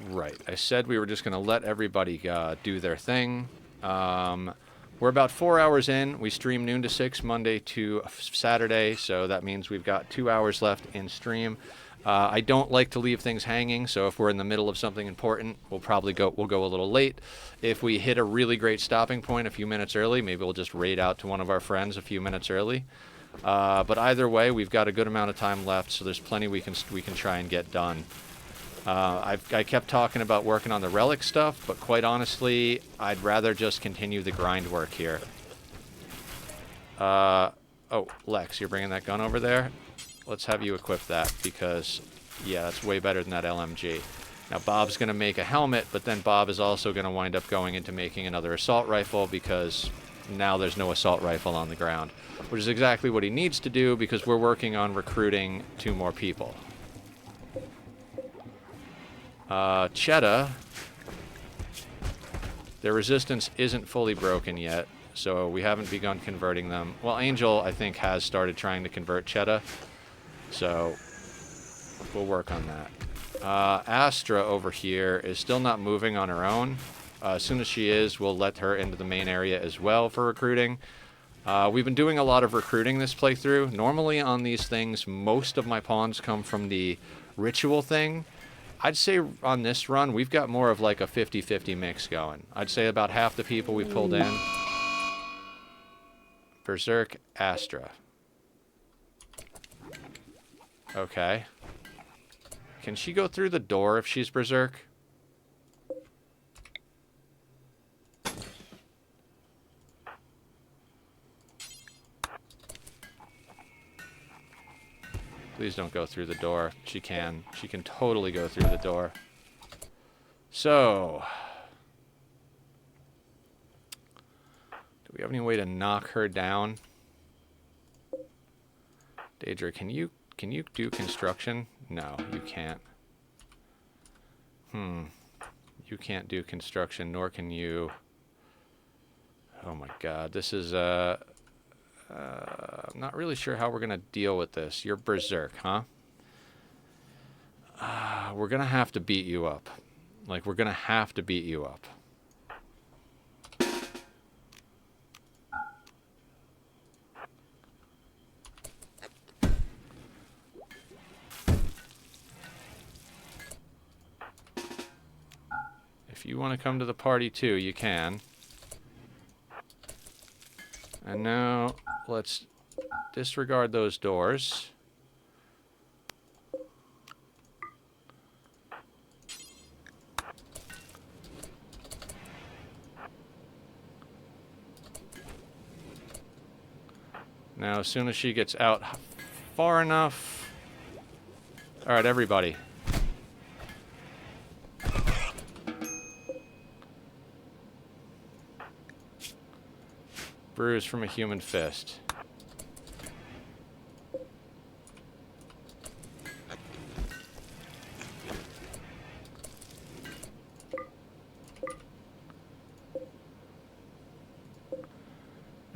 Right. I said we were just going to let everybody do their thing. We're about 4 hours in. We stream noon to 6 Monday to Saturday, so that means we've got 2 hours left in stream. I don't like to leave things hanging, so if we're in the middle of something important, we'll go a little late. If we hit a really great stopping point a few minutes early, maybe we'll just raid out to one of our friends a few minutes early. But either way, we've got a good amount of time left, so there's plenty we can try and get done. I kept talking about working on the relic stuff, but quite honestly, I'd rather just continue the grind work here. Oh, Lex, you're bringing that gun over there? Let's have you equip that, because, yeah, that's way better than that LMG. Now, Bob's going to make a helmet, but then Bob is also going to wind up going into making another assault rifle, because now there's no assault rifle on the ground, which is exactly what he needs to do, because we're working on recruiting 2 more people. Cheetah, their resistance isn't fully broken yet, so we haven't begun converting them. Well, Angel, I think, has started trying to convert Cheetah, so we'll work on that. Astra over here is still not moving on her own. As soon as she is, we'll let her into the main area as well for recruiting. We've been doing a lot of recruiting this playthrough. Normally on these things, most of my pawns come from the ritual thing. I'd say on this run, we've got more of like a 50-50 mix going. I'd say about half the people we pulled in. Berserk, Astra. Okay. Can she go through the door if she's Berserk? Please don't go through the door. She can. She can totally go through the door. So, do we have any way to knock her down? Daedra, can you do construction? No, you can't. You can't do construction, nor can you. Oh my god, this is I'm not really sure how we're going to deal with this. You're Berserk, huh? We're going to have to beat you up. Like, we're going to have to beat you up. If you want to come to the party too, you can. And now, let's disregard those doors. Now, as soon as she gets out far enough... Alright, everybody. Bruise from a human fist.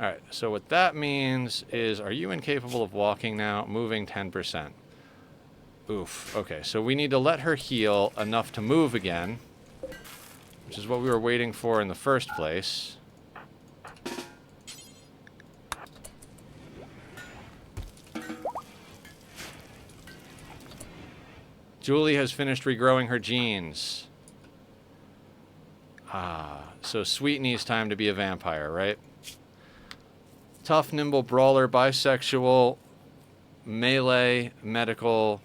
Alright, so what that means is, are you incapable of walking now? Moving 10%. Oof. Okay, so we need to let her heal enough to move again, which is what we were waiting for in the first place. Julie has finished regrowing her genes. So Sweetnie's time to be a vampire, right? Tough, nimble, brawler, bisexual, melee, medical.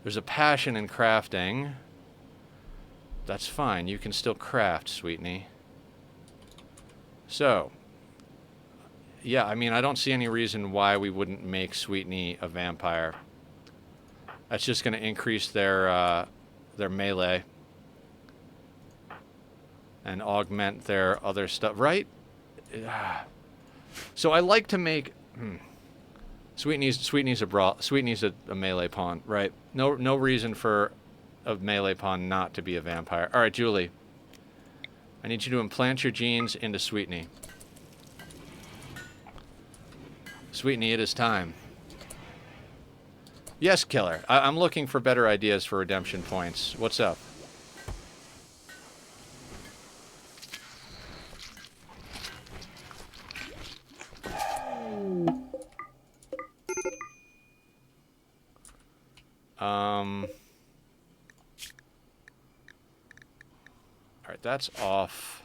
There's a passion in crafting. That's fine. You can still craft, Sweetnie. So, yeah, I mean, I don't see any reason why we wouldn't make Sweetnie a vampire. That's just going to increase their melee and augment their other stuff, right? So I like to make Sweetnie's a melee pawn, right? No reason for a melee pawn not to be a vampire. All right, Julie, I need you to implant your genes into Sweetnie. Sweetney, it is time. Yes, Killer. I'm looking for better ideas for redemption points. What's up? Alright, that's off.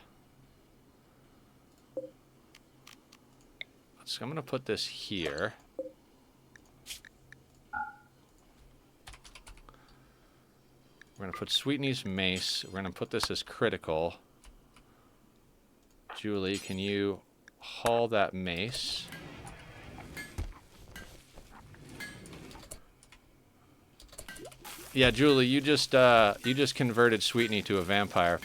So I'm going to put this here. We're going to put Sweetney's mace. We're going to put this as critical. Julie, can you haul that mace? Yeah, Julie, you just converted Sweetney to a vampire.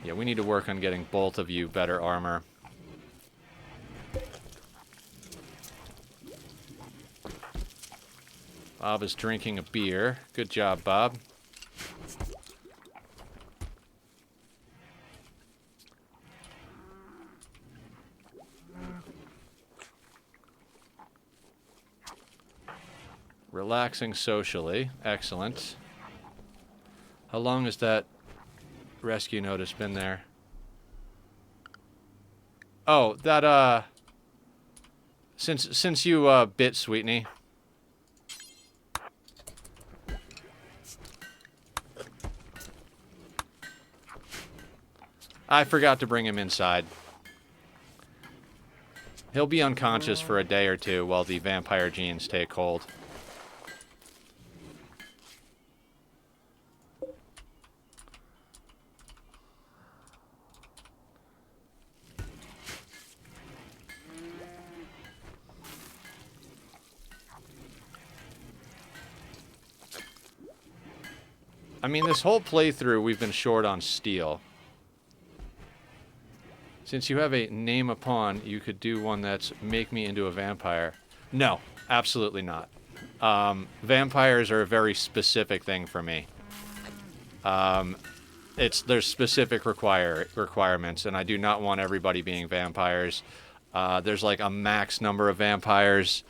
Yeah, we need to work on getting both of you better armor. Bob is drinking a beer. Good job, Bob. Relaxing socially. Excellent. How long has that rescue notice been there? Oh, that, since you, bit Sweetney. I forgot to bring him inside. He'll be unconscious for a day or two while the vampire genes take hold. I mean, this whole playthrough, we've been short on steel. Since you have a name a pawn, you could do one that's make me into a vampire. No, absolutely not. Vampires are a very specific thing for me. There's specific requirements, and I do not want everybody being vampires. There's like a max number of vampires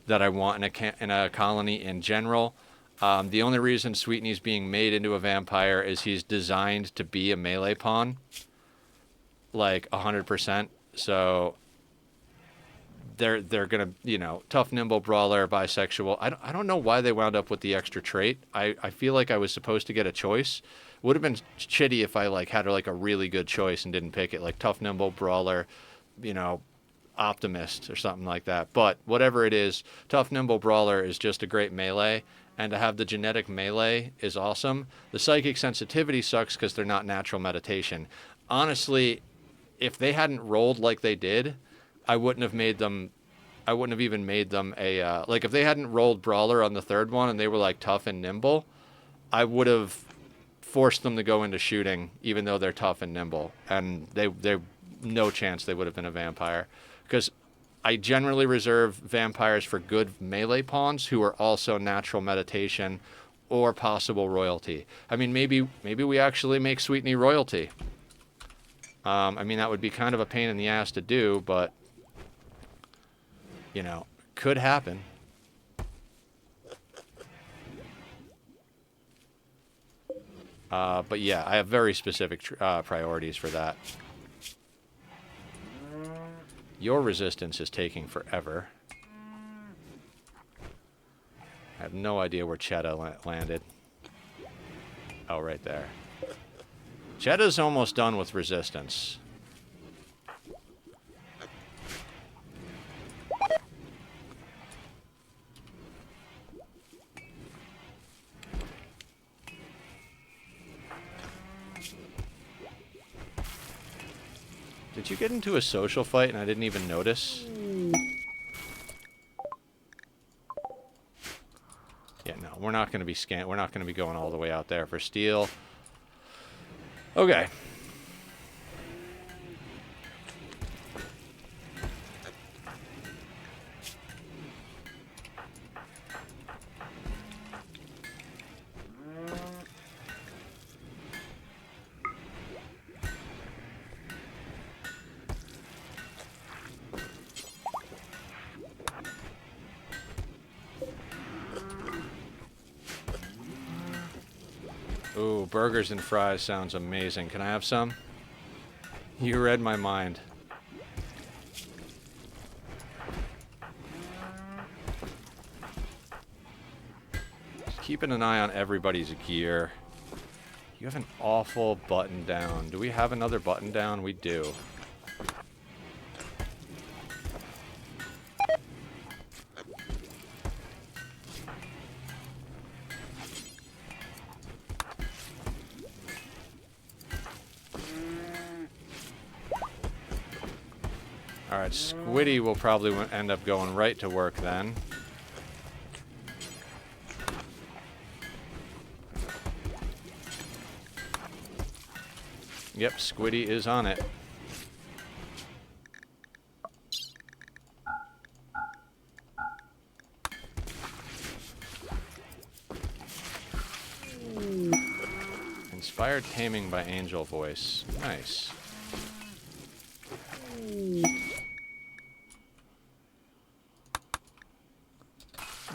that I want in a colony in general. The only reason Sweetney's being made into a vampire is he's designed to be a melee pawn. Like 100%. So they're gonna, you know, tough, nimble, brawler, bisexual. I don't know why they wound up with the extra trait. I feel like I was supposed to get a choice. Would have been shitty if I like had like a really good choice and didn't pick it, like tough, nimble, brawler, you know, optimist or something like that. But whatever it is, tough, nimble, brawler is just a great melee. And to have the genetic melee is awesome. The psychic sensitivity sucks because they're not natural meditation. Honestly, if they hadn't rolled like they did, I wouldn't have even made them a, like if they hadn't rolled brawler on the third one and they were like tough and nimble, I would have forced them to go into shooting even though they're tough and nimble. And they no chance they would have been a vampire. Because I generally reserve vampires for good melee pawns who are also natural meditation or possible royalty. I mean, maybe we actually make Sweetney royalty. I mean, that would be kind of a pain in the ass to do, but, you know, could happen. But yeah, I have very specific priorities for that. Your resistance is taking forever. I have no idea where Cheddar landed. Oh, right there. Chedda's almost done with resistance. Did you get into a social fight and I didn't even notice? Yeah, no, we're not going to be we're not going to be going all the way out there for steel. Okay. Ooh, burgers and fries sounds amazing. Can I have some? You read my mind. Just keeping an eye on everybody's gear. You have an awful button down. Do we have another button down? We do. Alright, Squiddy will probably end up going right to work then. Yep, Squiddy is on it. Inspired taming by Angel Voice. Nice.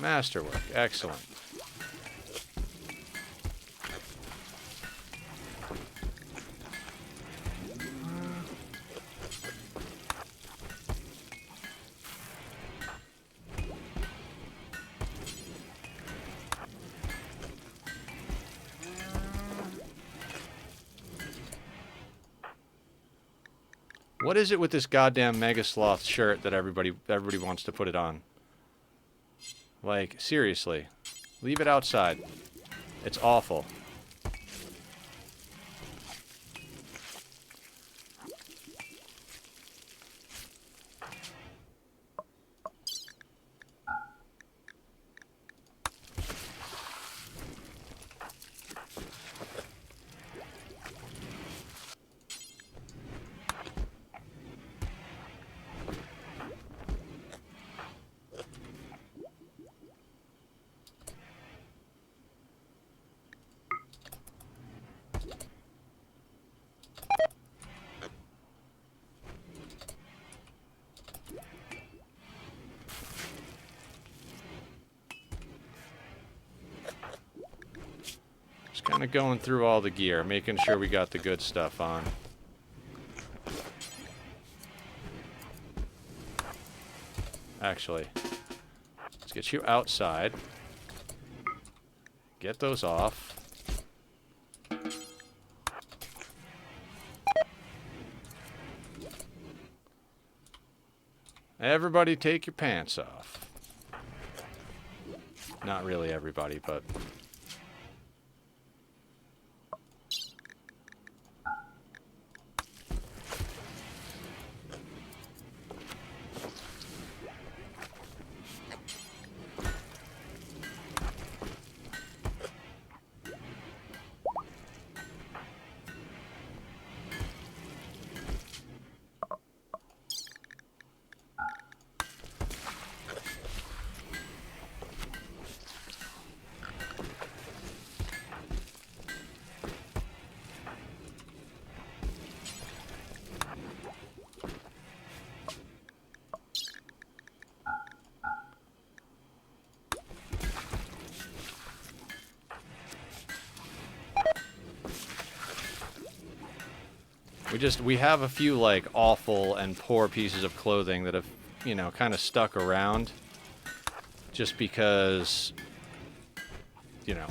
Masterwork. Excellent. What is it with this goddamn Mega Sloth shirt that everybody wants to put it on? Like, seriously. Leave it outside. It's awful. Kind of going through all the gear, making sure we got the good stuff on. Actually, let's get you outside. Get those off. Everybody take your pants off. Not really everybody, but... We have a few, like, awful and poor pieces of clothing that have, you know, kind of stuck around. Just because, you know,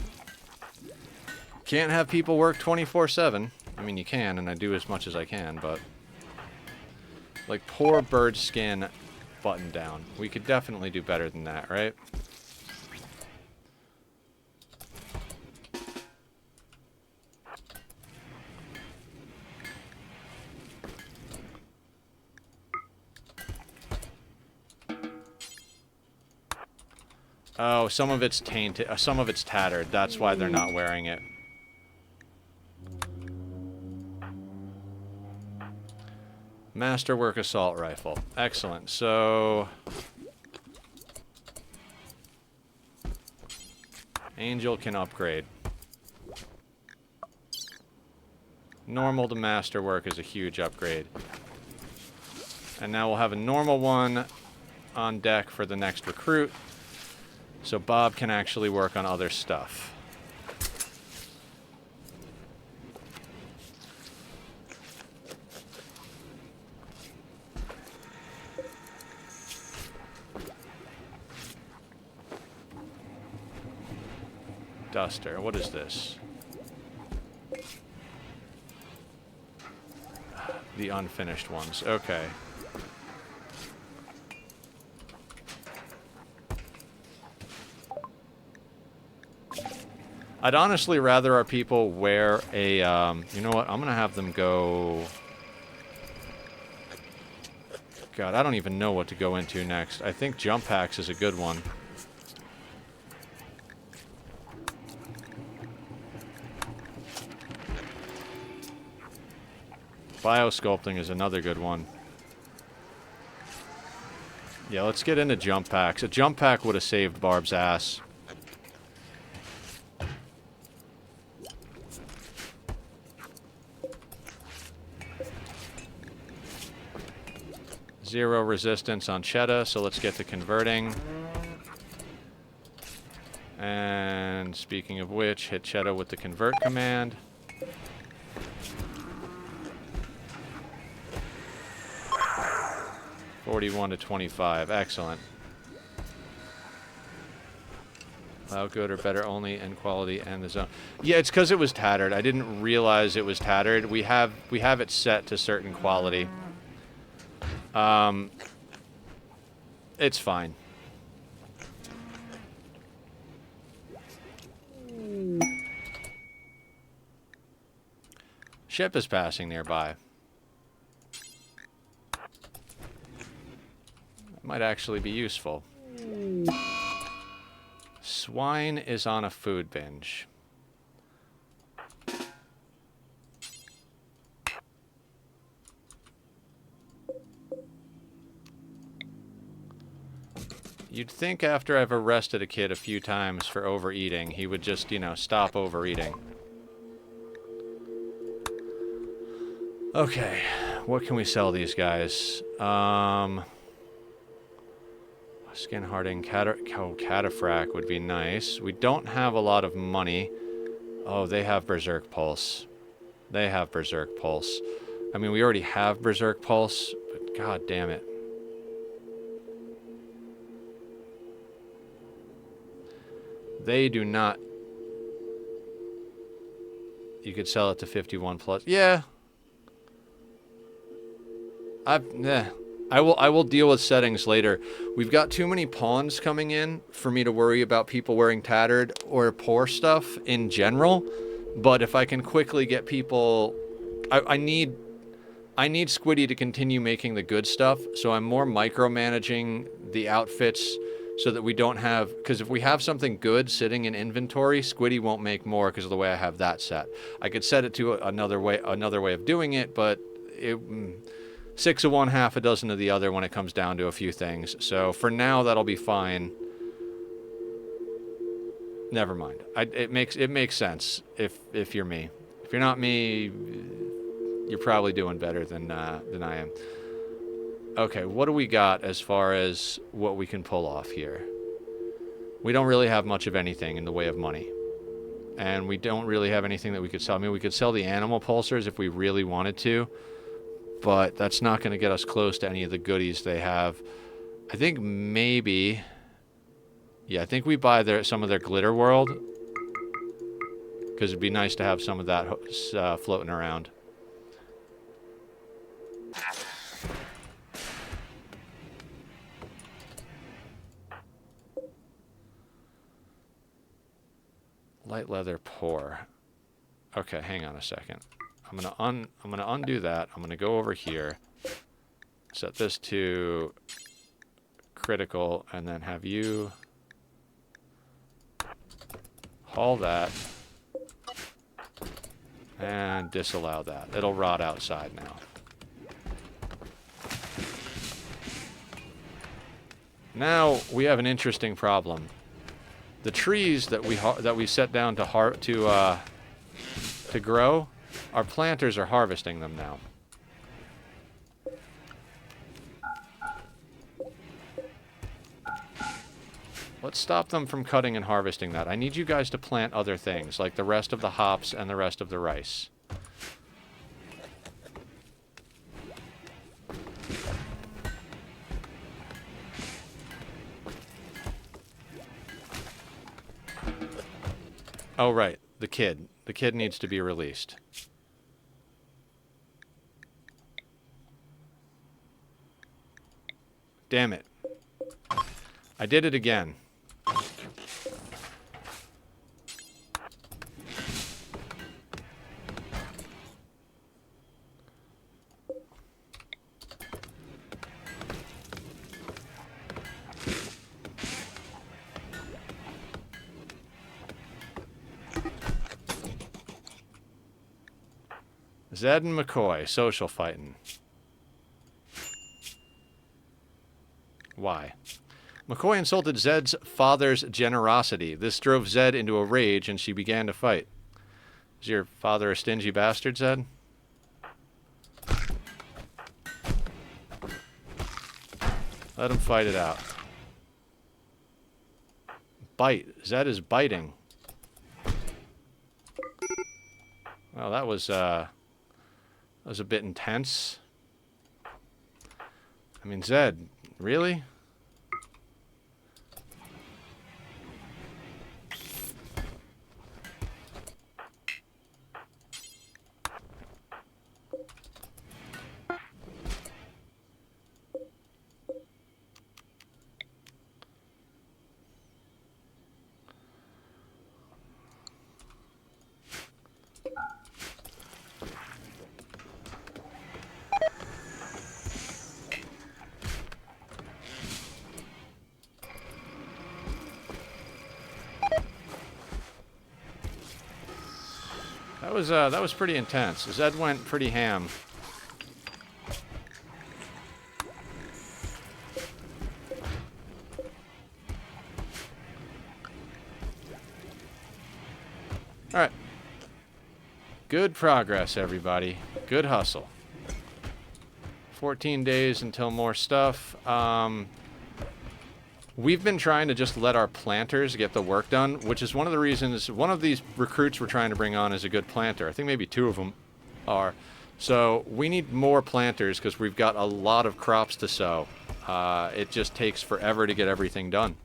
can't have people work 24/7. I mean, you can, and I do as much as I can, but... Like, poor bird skin button down. We could definitely do better than that, right? Oh, some of it's tainted. Some of it's tattered. That's why they're not wearing it. Masterwork assault rifle. Excellent. So... Angel can upgrade. Normal to Masterwork is a huge upgrade. And now we'll have a normal one on deck for the next recruit. So Bob can actually work on other stuff. Duster, what is this? The unfinished ones, okay. I'd honestly rather our people wear a, you know what, I'm gonna have them go... God, I don't even know what to go into next. I think jump packs is a good one. Biosculpting is another good one. Yeah, let's get into jump packs. A jump pack would have saved Barb's ass. Zero resistance on Cheddar, so let's get to converting. And speaking of which, hit Cheddar with the convert command. (41 to 25), excellent. Allow good or better only in quality and the zone. Yeah, it's because it was tattered. I didn't realize it was tattered. We have it set to certain quality. It's fine. Ship is passing nearby. That might actually be useful. Swine is on a food binge. You'd think after I've arrested a kid a few times for overeating, he would just, you know, stop overeating. Okay, what can we sell these guys? Skin hardening, cataphract would be nice. We don't have a lot of money. Oh, they have Berserk Pulse. They have Berserk Pulse. I mean, we already have Berserk Pulse, but god damn it. They do not... You could sell it to 51 plus. Yeah. I will deal with settings later. We've got too many pawns coming in for me to worry about people wearing tattered or poor stuff in general. But if I can quickly get people... I need Squiddy to continue making the good stuff, so I'm more micromanaging the outfits so that we don't have... Because if we have something good sitting in inventory, Squiddy won't make more because of the way I have that set. I could set it to another way of doing it, but it... 6 of one, half a dozen of the other when it comes down to a few things. So for now, that'll be fine. Never mind. It makes sense if you're me. If you're not me, you're probably doing better than I am. Okay, what do we got as far as what we can pull off here? We don't really have much of anything in the way of money. And we don't really have anything that we could sell. I mean, we could sell the animal pulsers if we really wanted to. But that's not going to get us close to any of the goodies they have. I think maybe... Yeah, I think we buy some of their Glitter World. Because it'd be nice to have some of that floating around. Light leather poor. Okay, hang on a second. I'm gonna undo that. I'm gonna go over here, set this to critical, and then have you haul that and disallow that. It'll rot outside now. Now we have an interesting problem. The trees that we set down to grow. Our planters are harvesting them now. Let's stop them from cutting and harvesting that. I need you guys to plant other things, like the rest of the hops and the rest of the rice. Oh, right. The kid. The kid needs to be released. Damn it. I did it again. Zed and McCoy, social fighting. Why? McCoy insulted Zed's father's generosity. This drove Zed into a rage, and she began to fight. Is your father a stingy bastard, Zed? Let him fight it out. Bite. Zed is biting. Well, that was a bit intense. I mean, Zed, really? That was pretty intense. Zed went pretty ham. All right. Good progress, everybody. Good hustle. 14 days until more stuff. We've been trying to just let our planters get the work done, which is one of the reasons one of these recruits we're trying to bring on is a good planter. I think maybe 2 of them are. So we need more planters because we've got a lot of crops to sow. It just takes forever to get everything done.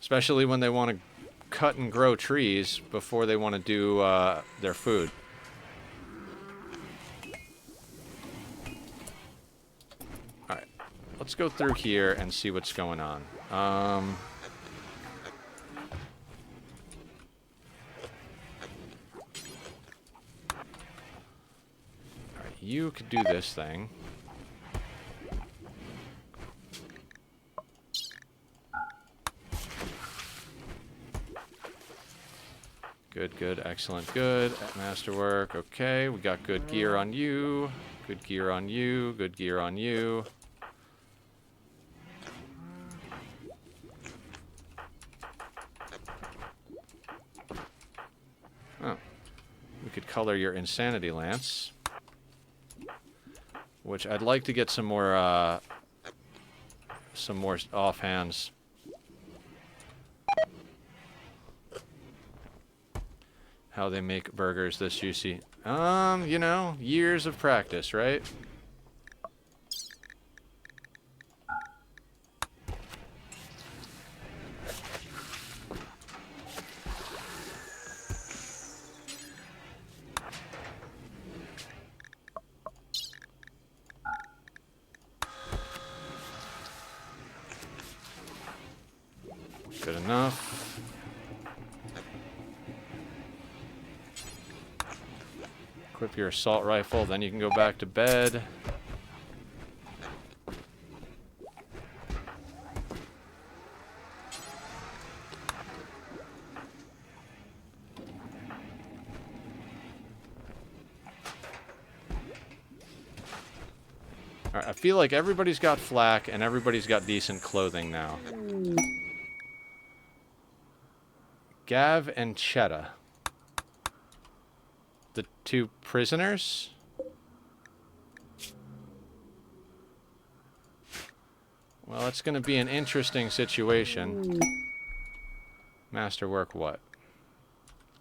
Especially when they want to cut and grow trees before they want to do their food. Alright, let's go through here and see what's going on. Alright, you could do this thing. Good, good, excellent, good. Masterwork, okay. We got good gear on you. Good gear on you. Good gear on you. Oh. We could color your insanity lance. Which I'd like to get some more offhands. How they make burgers this juicy. You know, years of practice, right? Good enough. Equip your assault rifle, then you can go back to bed. Alright, I feel like everybody's got flak and everybody's got decent clothing now. Gav and Chetta. The 2 prisoners? Well, it's going to be an interesting situation. Masterwork what?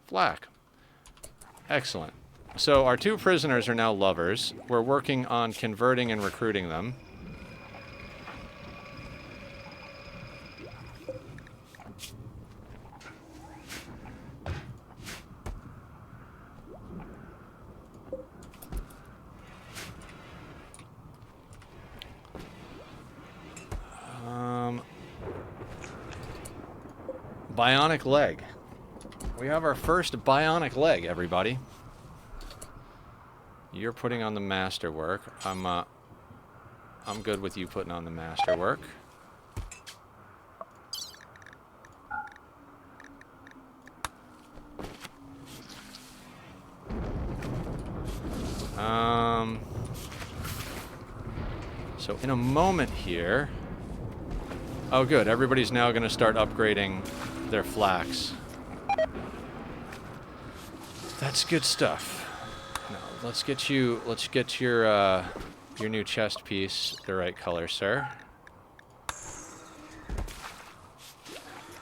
Flak. Excellent. So our 2 prisoners are now lovers. We're working on converting and recruiting them. Bionic leg. We have our first bionic leg, everybody. You're putting on the masterwork. I'm good with you putting on the masterwork. So in a moment here... Oh, good. Everybody's now going to start upgrading their flax. That's good stuff. Now, let's get your new chest piece the right color, sir.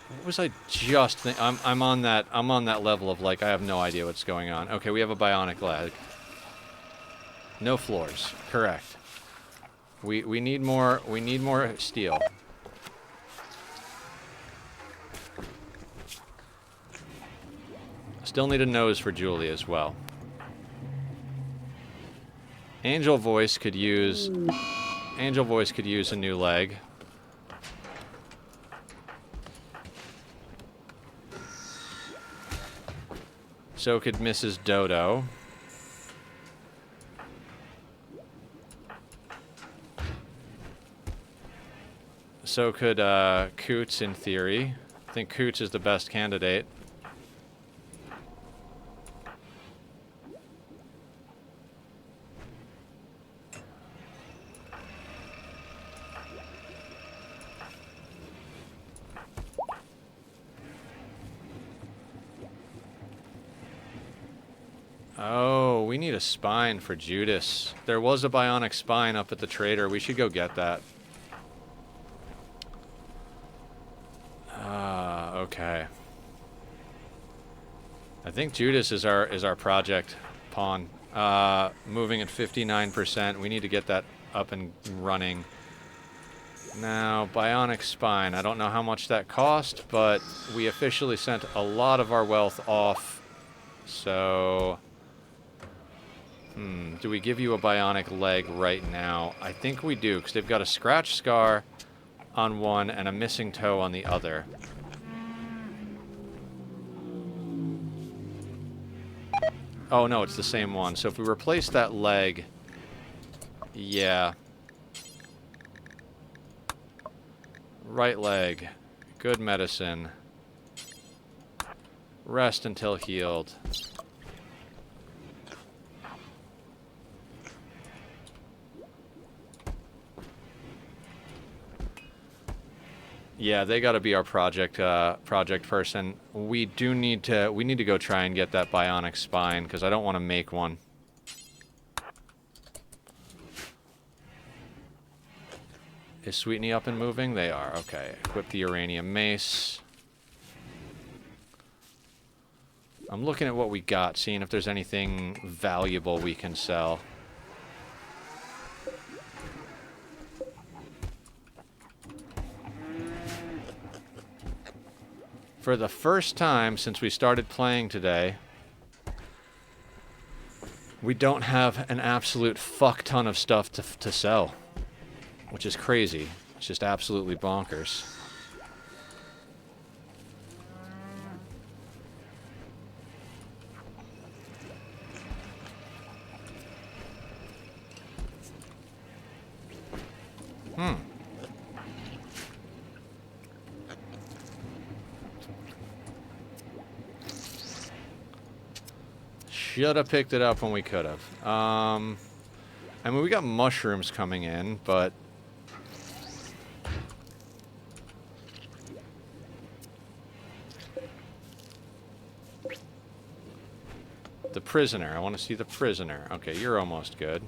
What was I just thinking? I'm on that level of like I have no idea what's going on. Okay, we have a bionic leg. No floors. Correct. We need more steel. Still need a nose for Julie as well. Angel Voice could use a new leg. So could Mrs. Dodo. So could Coots in theory. I think Coots is the best candidate. Oh, we need a spine for Judas. There was a bionic spine up at the trader. We should go get that. Okay. I think Judas is our project pawn. Moving at 59%. We need to get that up and running. Now, bionic spine. I don't know how much that cost, but we officially sent a lot of our wealth off. So... do we give you a bionic leg right now? I think we do, because they've got a scratch scar on one and a missing toe on the other. Oh, no, it's the same one. So if we replace that leg... Yeah. Right leg. Good medicine. Rest until healed. Yeah, they got to be our project person. We need to go try and get that bionic spine because I don't want to make one. Is Sweetney up and moving? They are. Okay. Equip the uranium mace. I'm looking at what we got, seeing if there's anything valuable we can sell. For the first time since we started playing today, we don't have an absolute fuck ton of stuff to sell, which is crazy. It's just absolutely bonkers. Should have picked it up when we could have. I mean, we got mushrooms coming in, but... The prisoner. I want to see the prisoner. Okay, you're almost good.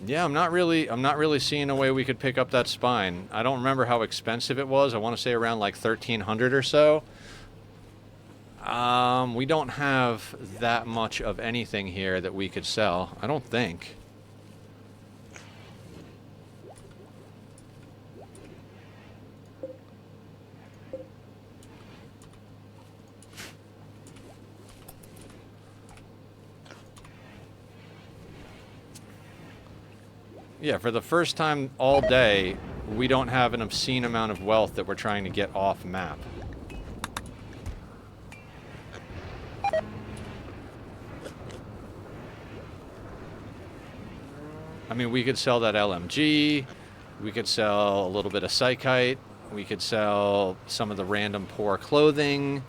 Yeah, I'm not really seeing a way we could pick up that spine. I don't remember how expensive it was. I want to say around like 1,300 or so. We don't have that much of anything here that we could sell. I don't think. Yeah, for the first time all day, we don't have an obscene amount of wealth that we're trying to get off map. I mean, we could sell that LMG, we could sell a little bit of psychite, we could sell some of the random poor clothing.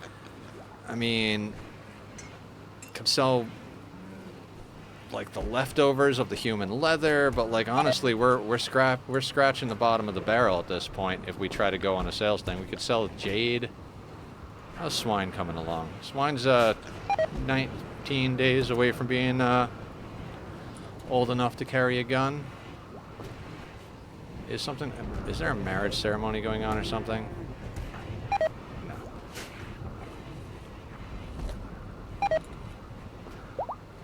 I mean, could sell like the leftovers of the human leather, but like honestly, we're scratching the bottom of the barrel at this point. If we try to go on a sales thing, we could sell jade. How's Swine coming along? Swine's 19 days away from being old enough to carry a gun. Is there a marriage ceremony going on or something? No.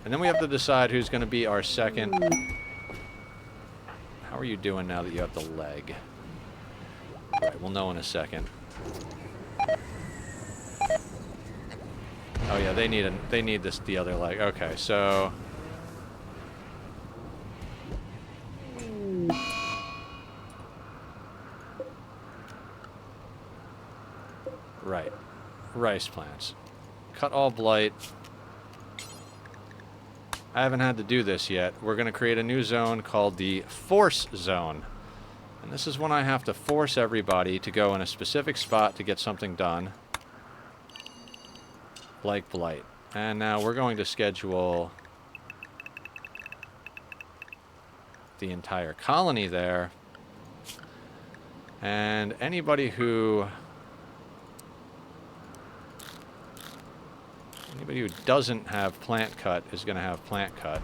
And then we have to decide who's going to be our second. How are you doing now that you have the leg? Right, we'll know in a second. Oh yeah, they need the other leg. Okay, so right. Rice plants. Cut all blight. I haven't had to do this yet. We're going to create a new zone called the Force Zone. And this is when I have to force everybody to go in a specific spot to get something done. Like blight. And now we're going to schedule the entire colony there. And anybody who doesn't have plant cut is going to have plant cut.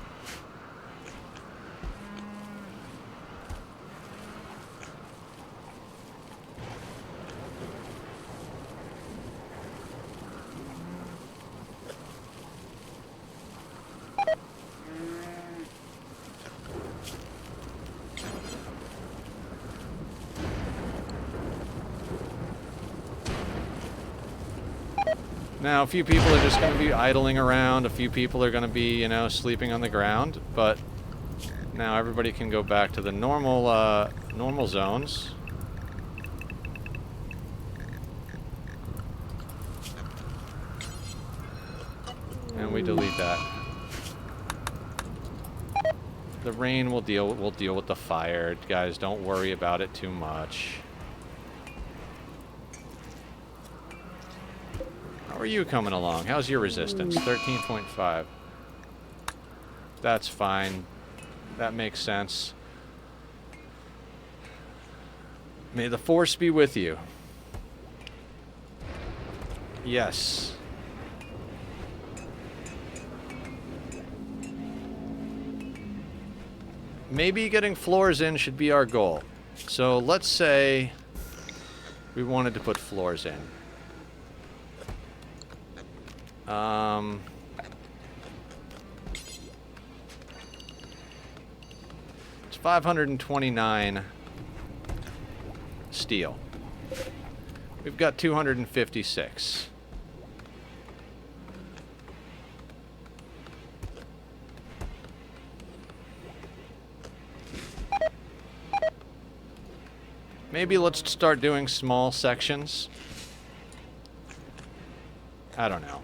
Now, a few people are just going to be idling around. A few people are going to be, you know, sleeping on the ground. But now everybody can go back to the normal zones. And we delete that. The rain will deal with the fire. Guys, don't worry about it too much. How are you coming along? How's your resistance? 13.5. That's fine. That makes sense. May the Force be with you. Yes. Maybe getting floors in should be our goal. So let's say we wanted to put floors in. It's 529 steel. We've got 256. Maybe let's start doing small sections. I don't know.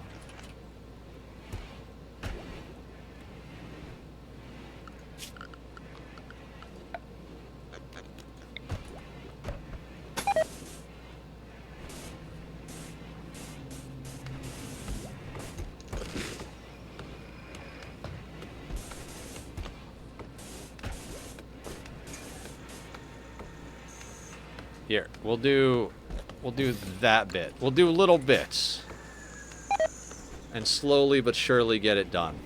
Here, we'll do that bit. We'll do little bits. And slowly but surely get it done.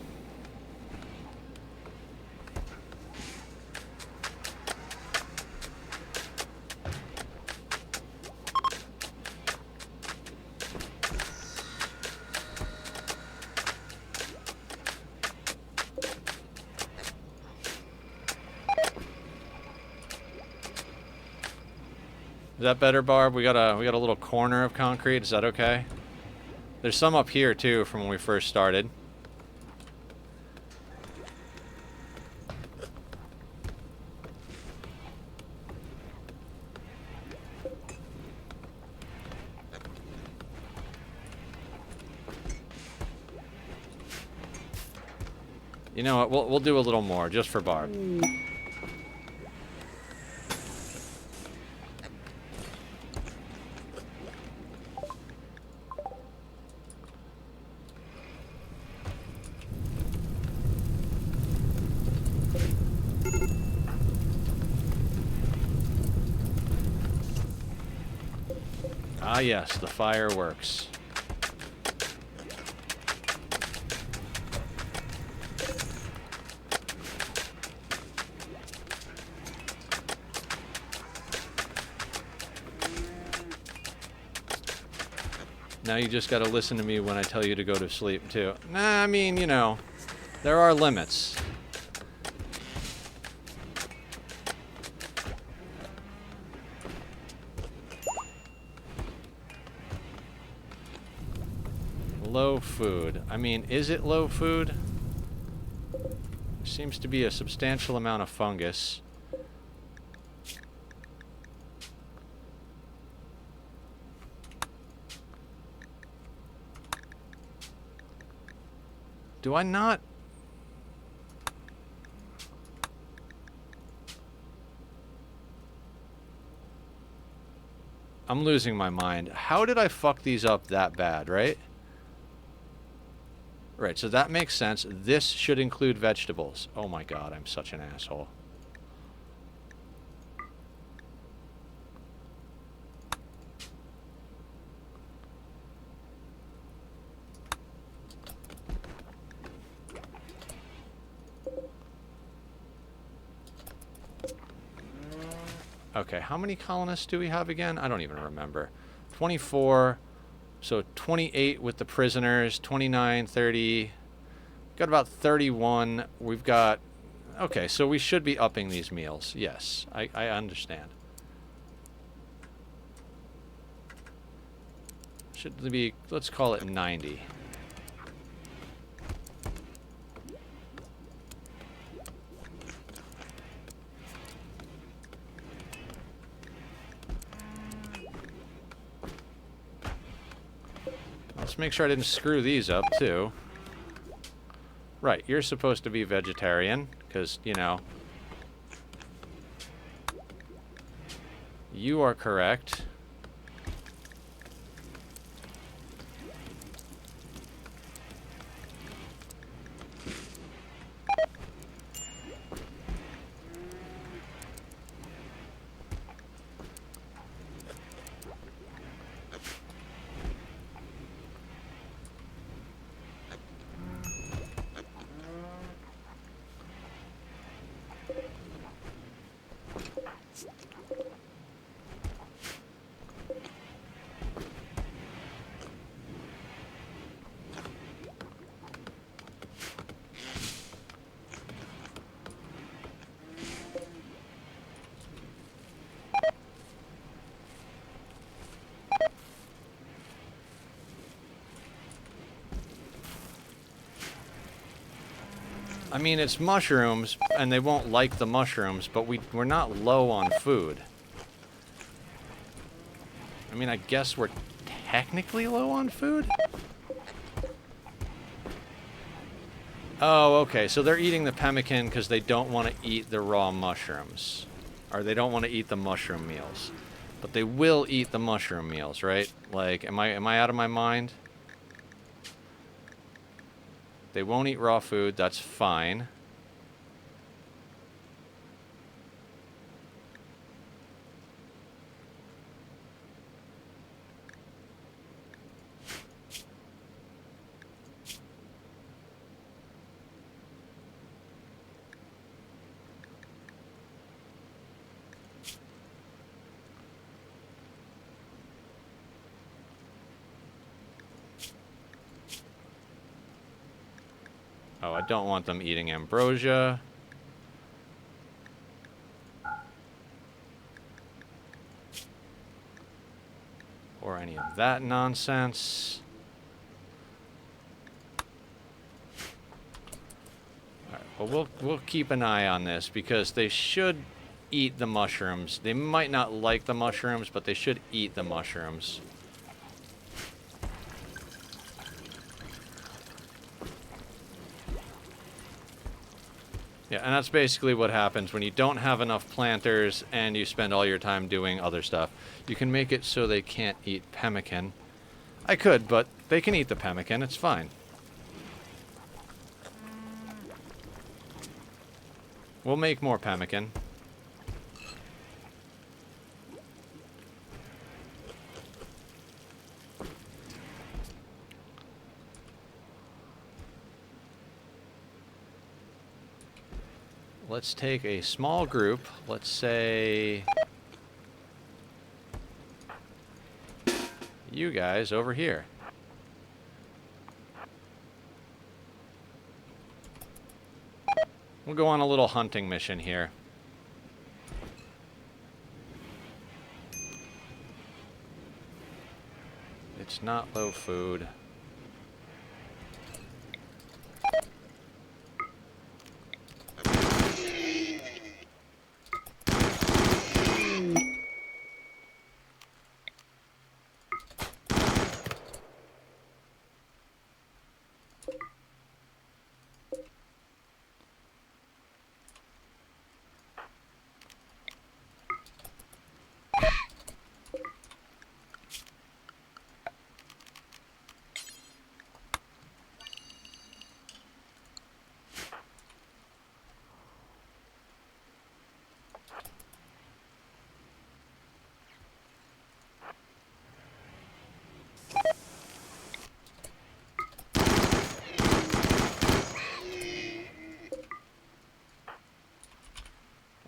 Is that better, Barb? We got a little corner of concrete. Is that okay? There's some up here too from when we first started. You know what? We'll do a little more just for Barb. Ah, yes, the fireworks. Now you just gotta listen to me when I tell you to go to sleep, too. Nah, I mean, you know, there are limits. Low food. I mean, is it low food? There seems to be a substantial amount of fungus. Do I not? I'm losing my mind. How did I fuck these up that bad, right? Right, so that makes sense. This should include vegetables. Oh my god, I'm such an asshole. Okay, how many colonists do we have again? I don't even remember. 24, so 28 with the prisoners, 29, 30. Got about 31. We've got... Okay, so we should be upping these meals. Yes, I understand. Should be, let's call it 90. Let's make sure I didn't screw these up, too. Right, you're supposed to be vegetarian, because, you know... You are correct. I mean, it's mushrooms, and they won't like the mushrooms, but we're not low on food. I mean, I guess we're technically low on food? Oh, okay, so they're eating the pemmican because they don't want to eat the raw mushrooms. Or they don't want to eat the mushroom meals. But they will eat the mushroom meals, right? Like, am I out of my mind? They won't eat raw food, that's fine. Oh, I don't want them eating ambrosia. Or any of that nonsense. Alright, well, we'll keep an eye on this because they should eat the mushrooms. They might not like the mushrooms, but they should eat the mushrooms. Yeah, and that's basically what happens when you don't have enough planters and you spend all your time doing other stuff. You can make it so they can't eat pemmican. I could, but they can eat the pemmican. It's fine. We'll make more pemmican. Let's take a small group. Let's say you guys over here. We'll go on a little hunting mission here. It's not low food.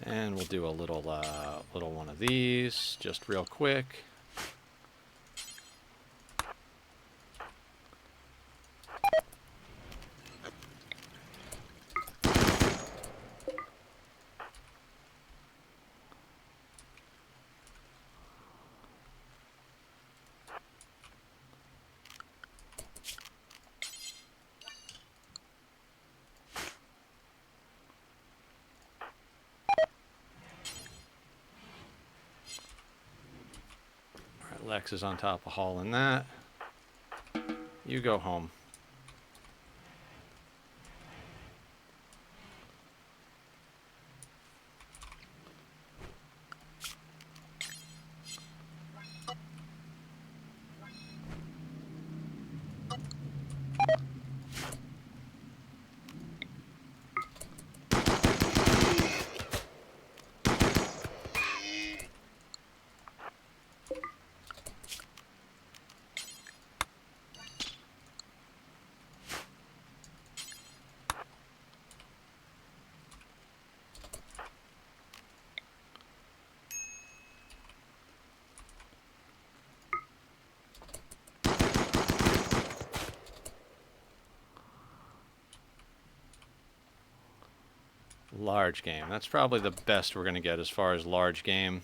And we'll do a little one of these, just real quick. Lex is on top of hauling that. You go home. Large game. That's probably the best we're going to get as far as large game.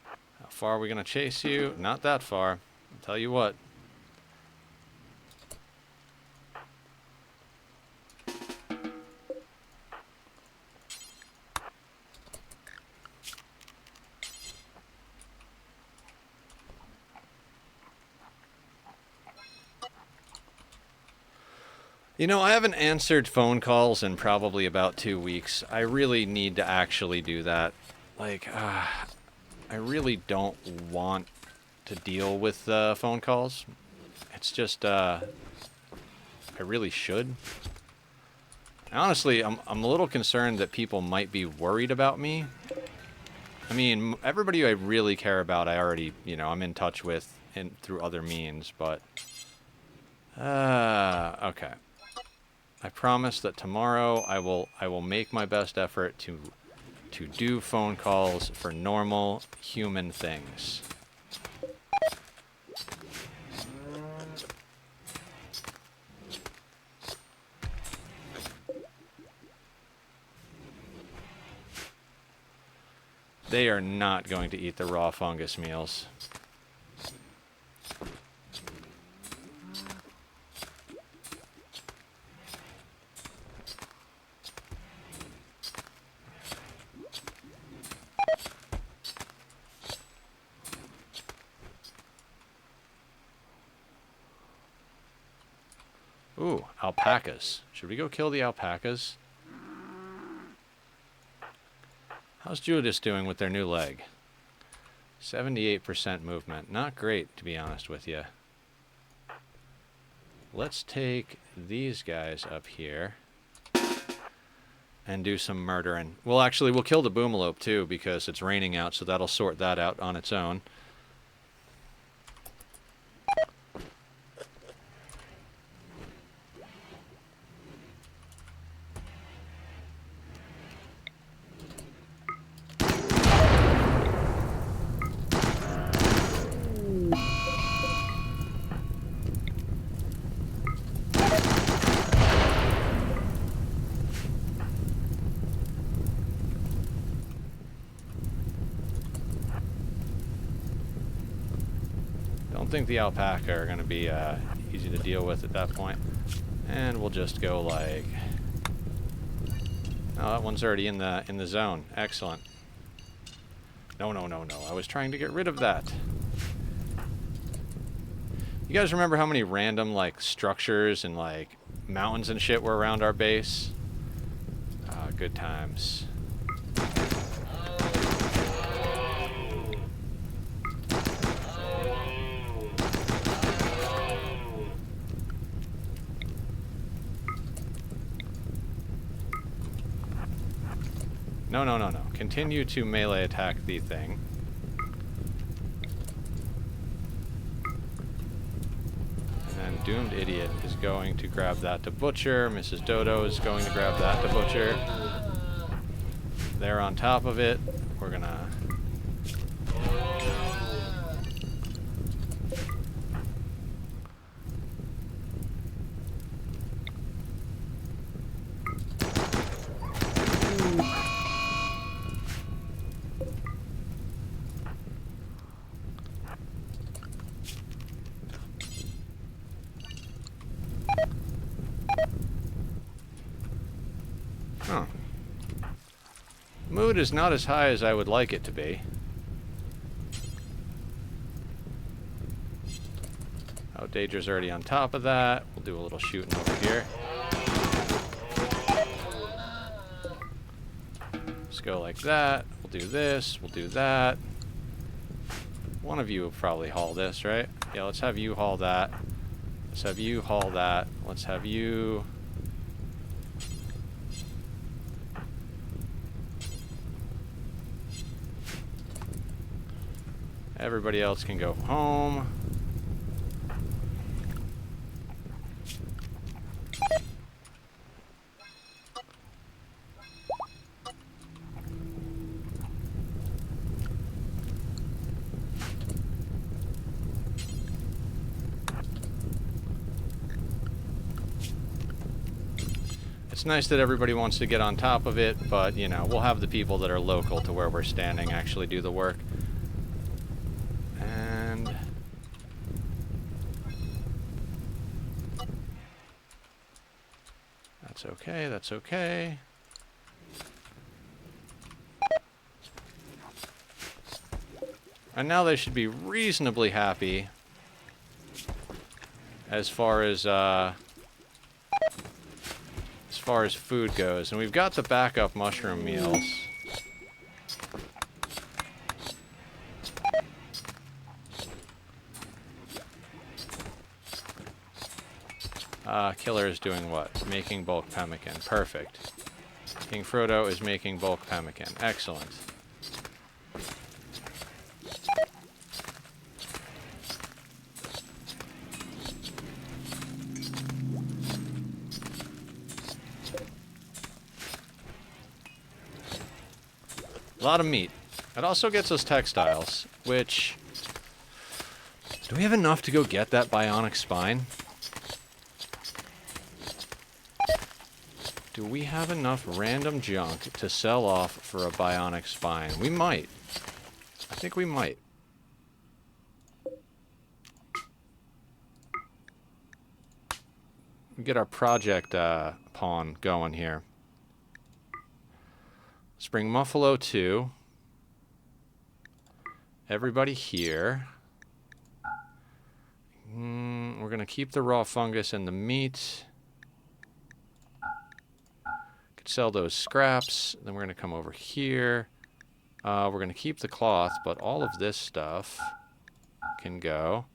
How far are we going to chase you? Not that far. I'll tell you what. You know, I haven't answered phone calls in probably about 2 weeks. I really need to actually do that. Like, I really don't want to deal with phone calls. It's just, I really should. Honestly, I'm a little concerned that people might be worried about me. I mean, everybody I really care about, I already, you know, I'm in touch with through other means, but... okay. I promise that tomorrow I will make my best effort to do phone calls for normal human things. They are not going to eat the raw fungus meals. Ooh, alpacas. Should we go kill the alpacas? How's Judas doing with their new leg? 78% movement. Not great, to be honest with you. Let's take these guys up here and do some murdering. Well, actually, we'll kill the boomalope, too, because it's raining out, so that'll sort that out on its own. I think the alpaca are going to be easy to deal with at that point. And we'll just go like... Oh, that one's already in the zone. Excellent. No. I was trying to get rid of that. You guys remember how many random, like, structures and, like, mountains and shit were around our base? Good times. No. Continue to melee attack the thing. And then Doomed Idiot is going to grab that to Butcher. Mrs. Dodo is going to grab that to Butcher. They're on top of it. We're gonna... Huh. Mood is not as high as I would like it to be. Oh, Daedra's already on top of that. We'll do a little shooting over here. Let's go like that. We'll do this. We'll do that. One of you will probably haul this, right? Yeah, let's have you haul that. Let's have you haul that. Let's have you... Everybody else can go home. It's nice that everybody wants to get on top of it, but, you know, we'll have the people that are local to where we're standing actually do the work. And... that's okay, that's okay. And now they should be reasonably happy as far as food goes. And we've got the backup mushroom meals. Killer is doing what? Making bulk pemmican. Perfect. King Frodo is making bulk pemmican. Excellent. A lot of meat. It also gets us textiles, which... do we have enough to go get that bionic spine? Do we have enough random junk to sell off for a bionic spine? We might. I think we might. Get our project pawn going here. Let's bring Muffalo 2. Everybody here. We're going to keep the raw fungus and the meat. Could sell those scraps. Then we're going to come over here. We're going to keep the cloth, but all of this stuff can go.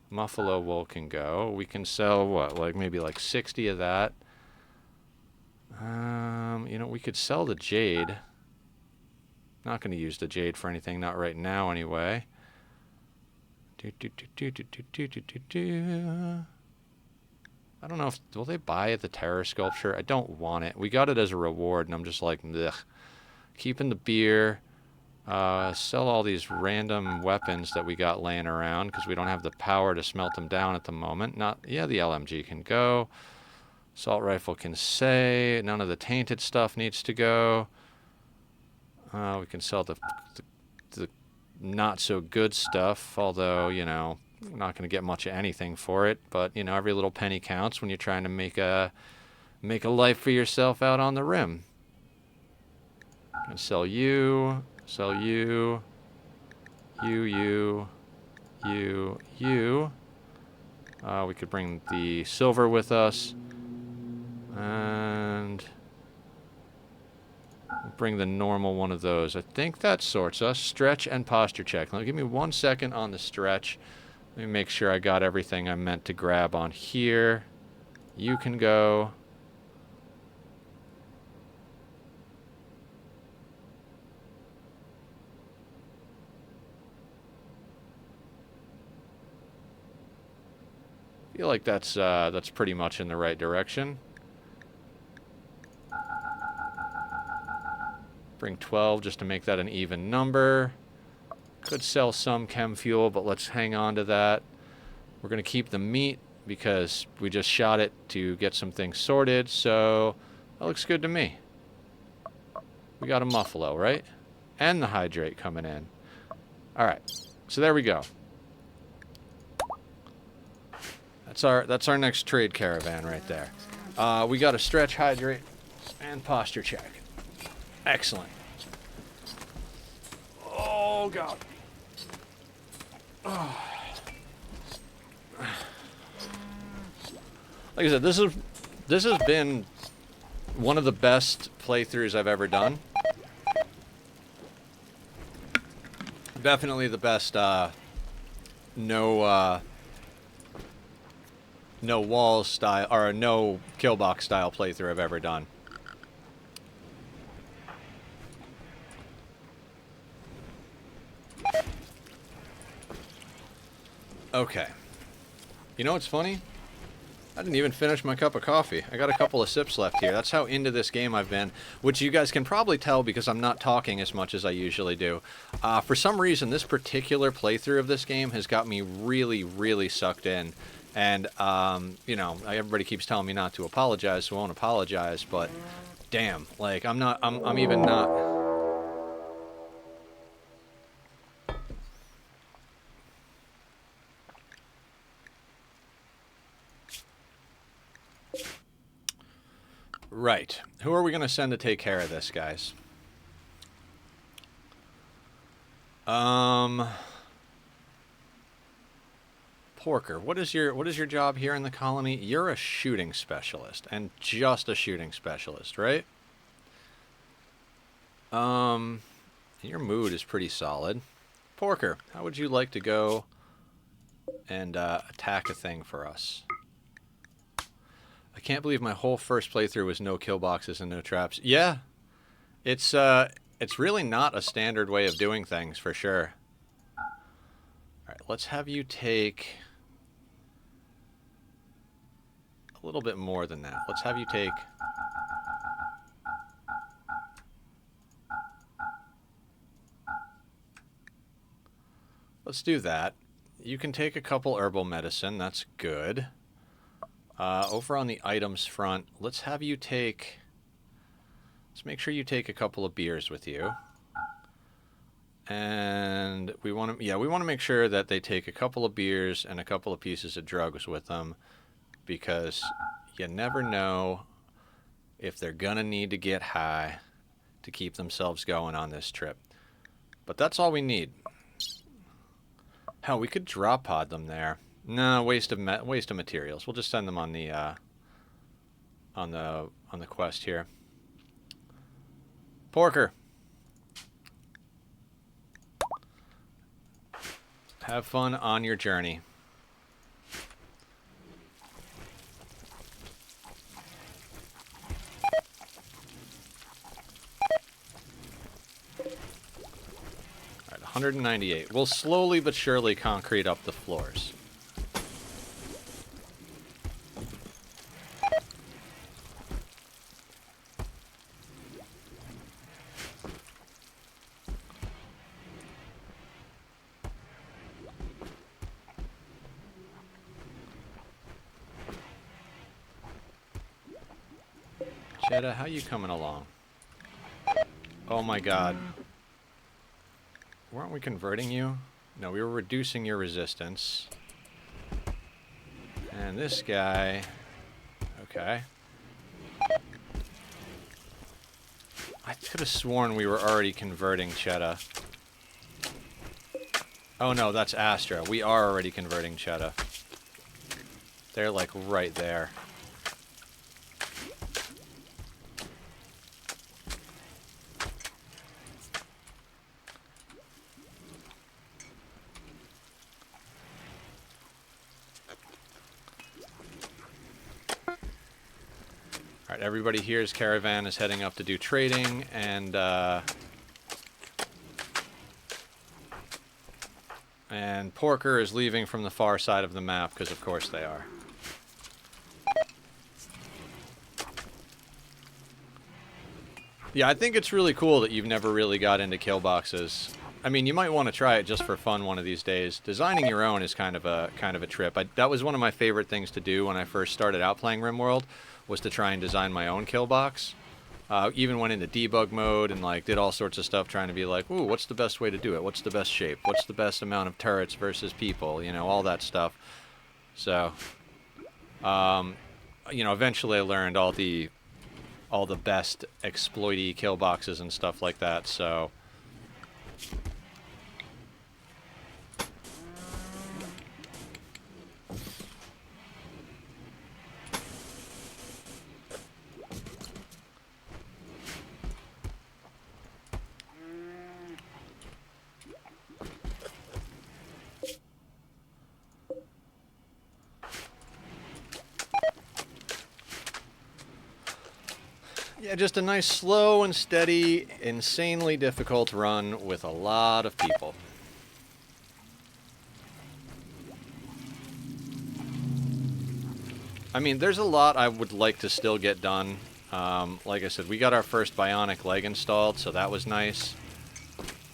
Muffalo wool can go. We can sell, what, like maybe like 60 of that. You know, we could sell the jade. Not going to use the jade for anything, not right now anyway. I don't know if, will they buy the terror sculpture? I don't want it. We got it as a reward, and I'm just like, ugh. Keeping the beer. Sell all these random weapons that we got laying around because we don't have the power to smelt them down at the moment. Yeah, the LMG can go. Assault rifle can say. None of the tainted stuff needs to go. We can sell the not so good stuff, although, you know, we're not going to get much of anything for it. But, you know, every little penny counts when you're trying to make a life for yourself out on the rim. Gonna sell you. Sell you. You. We could bring the silver with us. And bring the normal one of those. I think that sorts us. Stretch and posture check. Now, give me 1 second on the stretch. Let me make sure I got everything I meant to grab on here. You can go. I feel like that's pretty much in the right direction. Bring 12 just to make that an even number. Could sell some chem fuel, but let's hang on to that. We're going to keep the meat because we just shot it to get some things sorted, so that looks good to me. We got a Muffalo, right? And the hydrate coming in. All right, so there we go. That's our next trade caravan right there. We got a stretch, hydrate, and posture check. Excellent. Oh, God. Oh. Like I said, this has been one of the best playthroughs I've ever done. Definitely the best no walls style or no KILLBOX style playthrough I've ever done. Okay. You know what's funny? I didn't even finish my cup of coffee. I got a couple of sips left here. That's how into this game I've been, which you guys can probably tell because I'm not talking as much as I usually do. For some reason, this particular playthrough of this game has got me really, really sucked in. And, you know, everybody keeps telling me not to apologize, so I won't apologize, but damn, like, I'm even not... Right. Who are we going to send to take care of this, guys? Porker, what is your job here in the colony? You're a shooting specialist, and just a shooting specialist, right? Your mood is pretty solid. Porker, how would you like to go and attack a thing for us? I can't believe my whole first playthrough was no kill boxes and no traps. Yeah, it's really not a standard way of doing things, for sure. All right, let's have you take a little bit more than that. Let's have you take... Let's do that. You can take a couple herbal medicine. That's good. Over on the items front, let's have you take... Let's make sure you take a couple of beers with you. And we want to... Yeah, we want to make sure that they take a couple of beers and a couple of pieces of drugs with them. Because you never know if they're going to need to get high to keep themselves going on this trip. But that's all we need. Hell, we could drop pod them there. No, waste of materials. We'll just send them on the quest here. Porker, have fun on your journey. All right, 198. We'll slowly but surely concrete up the floors. Cheddar, how you coming along? Oh my god. Weren't we converting you? No, we were reducing your resistance. And this guy... Okay. I could have sworn we were already converting Cheddar. Oh no, that's Astra. We are already converting Cheddar. They're like right there. Alright, everybody here's caravan is heading up to do trading, and Porker is leaving from the far side of the map, because of course they are. Yeah, I think it's really cool that you've never really got into kill boxes. I mean, you might want to try it just for fun one of these days. Designing your own is kind of a trip. That was one of my favorite things to do when I first started out playing Rimworld, was to try and design my own kill box. Even went into debug mode and like did all sorts of stuff trying to be like, ooh, what's the best way to do it? What's the best shape? What's the best amount of turrets versus people? You know, all that stuff. So, you know, eventually I learned all the best exploity kill boxes and stuff like that. So. Yeah, just a nice, slow and steady, insanely difficult run with a lot of people. I mean, there's a lot I would like to still get done. Like I said, we got our first bionic leg installed, so that was nice.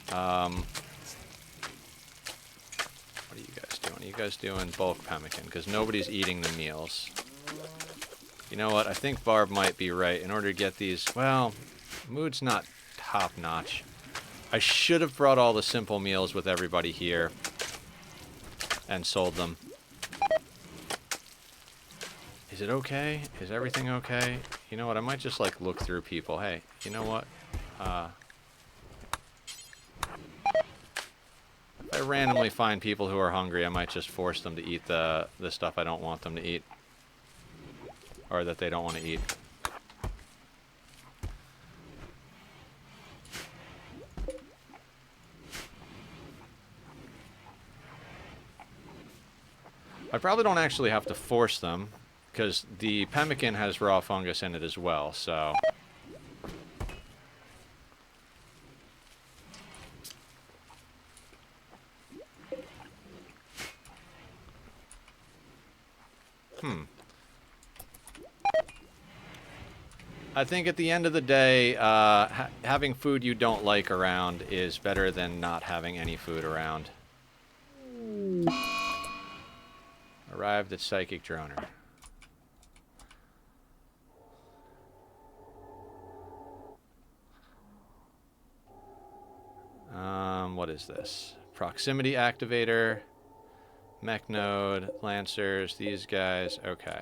What are you guys doing? Are you guys doing bulk pemmican? Because nobody's eating the meals. You know what? I think Barb might be right. In order to get these... Well, mood's not top-notch. I should have brought all the simple meals with everybody here and sold them. Is it okay? Is everything okay? You know what? I might just, like, look through people. Hey, you know what? If I randomly find people who are hungry, I might just force them to eat the stuff I don't want them to eat. Or that they don't want to eat. I probably don't actually have to force them, because the pemmican has raw fungus in it as well, so... I think at the end of the day, having food you don't like around is better than not having any food around. Arrived at Psychic Droner. what is this? Proximity activator, mech node, lancers, these guys. Okay.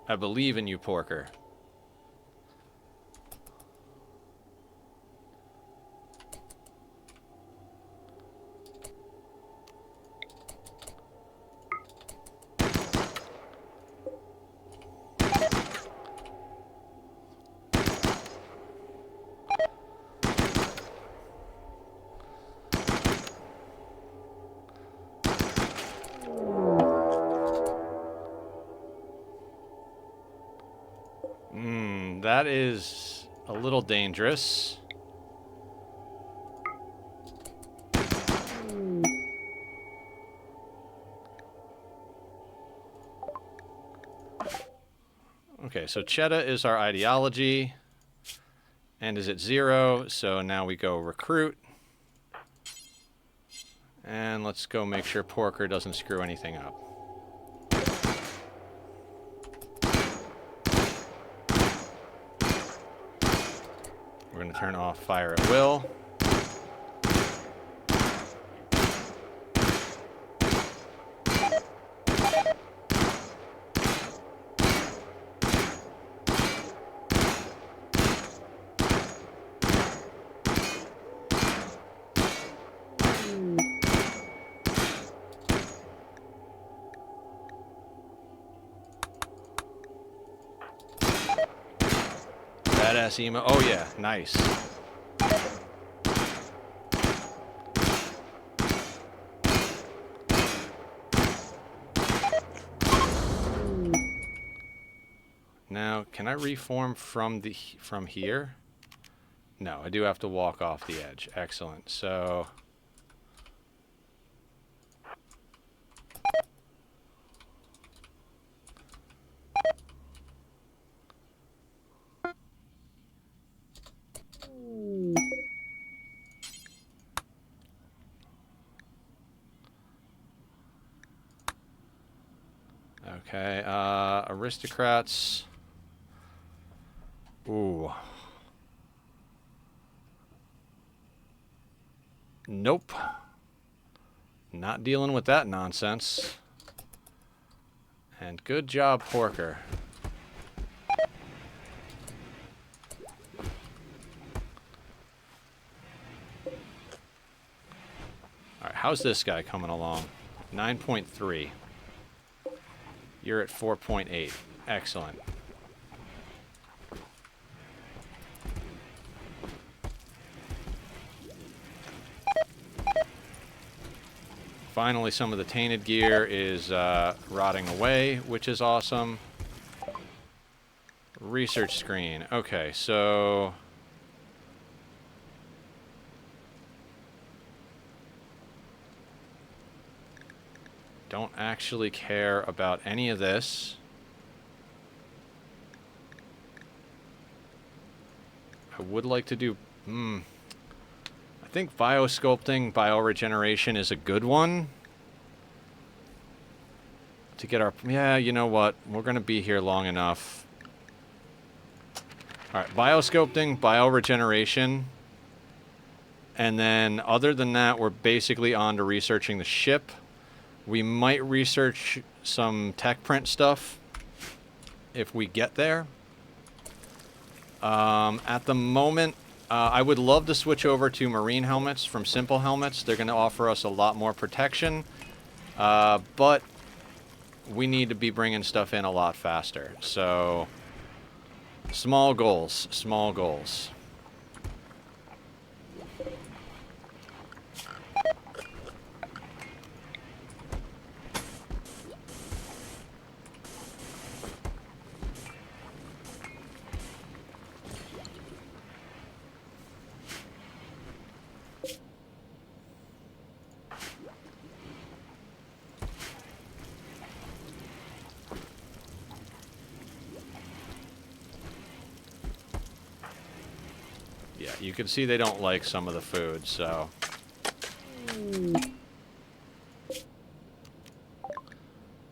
I believe in you, Porker. That is a little dangerous. Okay, so Cheddar is our ideology. And is at 0, so now we go recruit. And let's go make sure Porker doesn't screw anything up. We're going to turn off fire at will. Badass emo. Oh yeah, nice. Now, can I reform from here? No, I do have to walk off the edge. Excellent. So okay, aristocrats. Ooh. Nope. Not dealing with that nonsense. And good job, Porker. Alright, how's this guy coming along? 9.3. You're at 4.8. Excellent. Finally, some of the tainted gear is rotting away, which is awesome. Research screen. Okay, so don't actually care about any of this. I would like to do... I think biosculpting, bioregeneration is a good one. To get our... Yeah, you know what? We're going to be here long enough. Alright, biosculpting, bioregeneration. And then, other than that, we're basically on to researching the ship. We might research some tech print stuff if we get there. At the moment, I would love to switch over to marine helmets from Simple Helmets. They're going to offer us a lot more protection, but we need to be bringing stuff in a lot faster. So, small goals, small goals. You can see they don't like some of the food, so...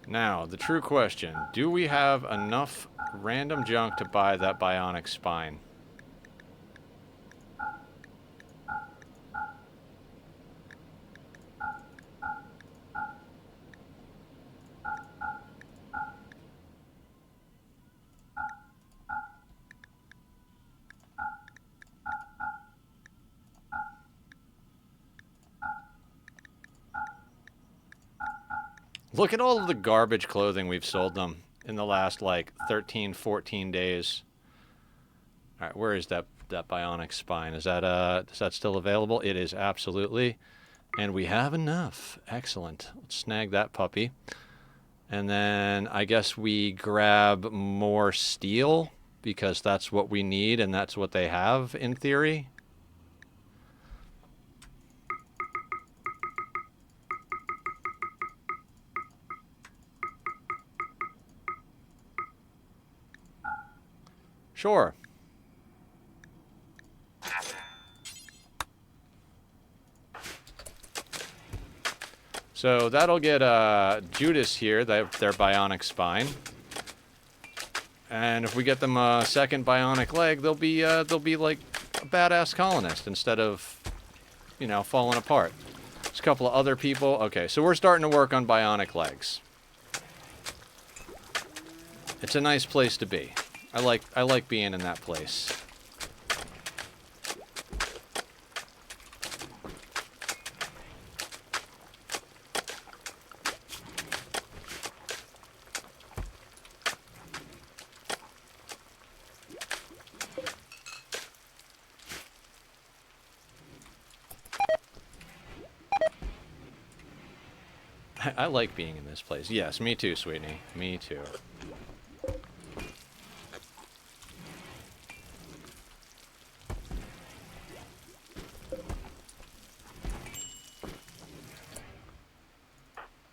Now, the true question. Do we have enough random junk to buy that bionic spine? Look at all of the garbage clothing we've sold them in the last, like, 13, 14 days. Alright, where is that bionic spine? Is that still available? It is, absolutely. And we have enough. Excellent. Let's snag that puppy. And then I guess we grab more steel, because that's what we need, and that's what they have, in theory. Sure. So that'll get Judas here, their bionic spine. And if we get them a second bionic leg, they'll be like a badass colonist instead of, you know, falling apart. There's a couple of other people. Okay, so we're starting to work on bionic legs. It's a nice place to be. I like being in that place. I like being in this place. Yes, me too, sweetie. Me too.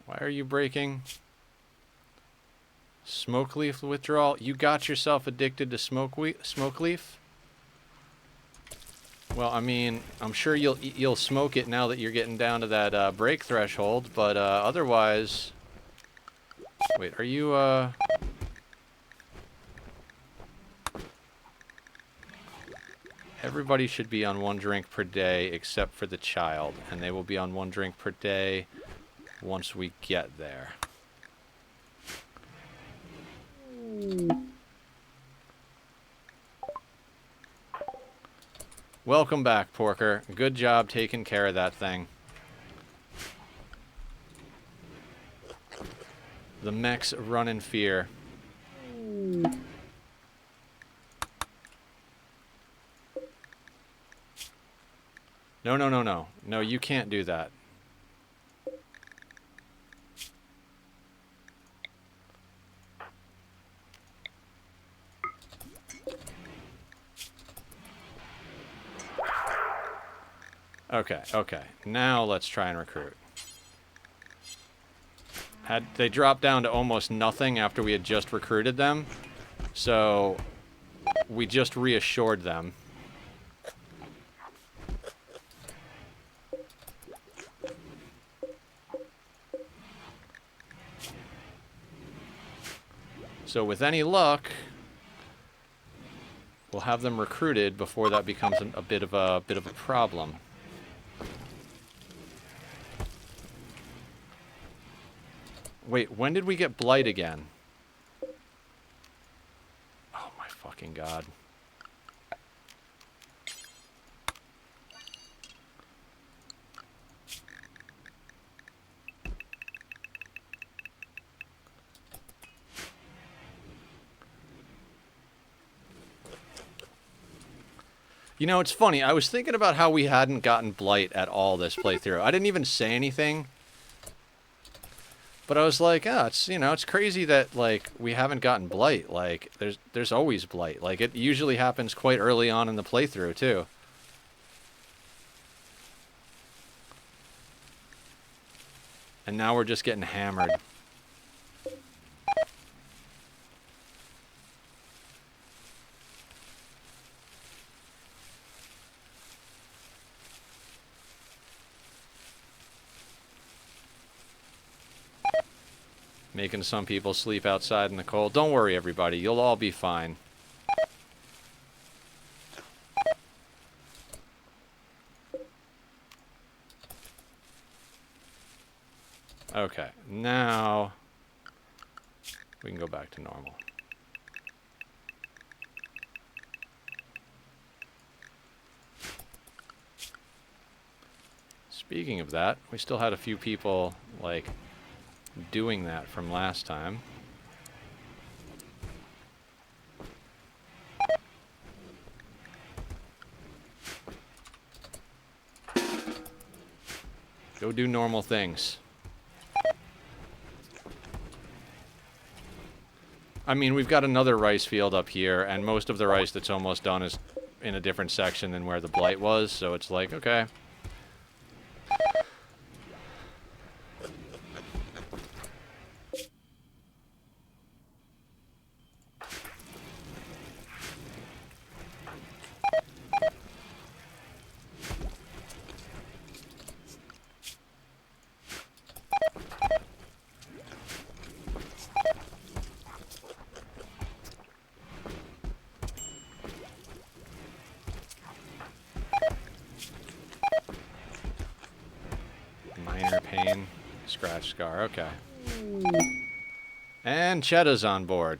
Why are you breaking? Smoke leaf withdrawal? You got yourself addicted to smoke leaf? Well, I mean, I'm sure you'll smoke it now that you're getting down to that break threshold, but otherwise... Wait, are you Everybody should be on 1 drink per day except for the child, and they will be on 1 drink per day once we get there. Welcome back, Porker. Good job taking care of that thing. The mechs run in fear. No, no, no, no. No, you can't do that. Okay, okay. Now let's try and recruit. They dropped down to almost nothing after we had just recruited them, so we just reassured them. So with any luck, we'll have them recruited before that becomes a bit of a problem. Wait, when did we get Blight again? Oh my fucking god. You know, it's funny. I was thinking about how we hadn't gotten Blight at all this playthrough. I didn't even say anything. But I was like, ah, it's, you know, it's crazy that, like, we haven't gotten Blight. Like, there's always Blight. Like, it usually happens quite early on in the playthrough, too. And now we're just getting hammered. Making some people sleep outside in the cold. Don't worry, everybody. You'll all be fine. Okay, now we can go back to normal. Speaking of that, we still had a few people, like, doing that from last time. Go do normal things. I mean, we've got another rice field up here, and most of the rice that's almost done is in a different section than where the blight was, so it's like, okay. Minor pain, scratch scar, okay. And Cheddah's on board.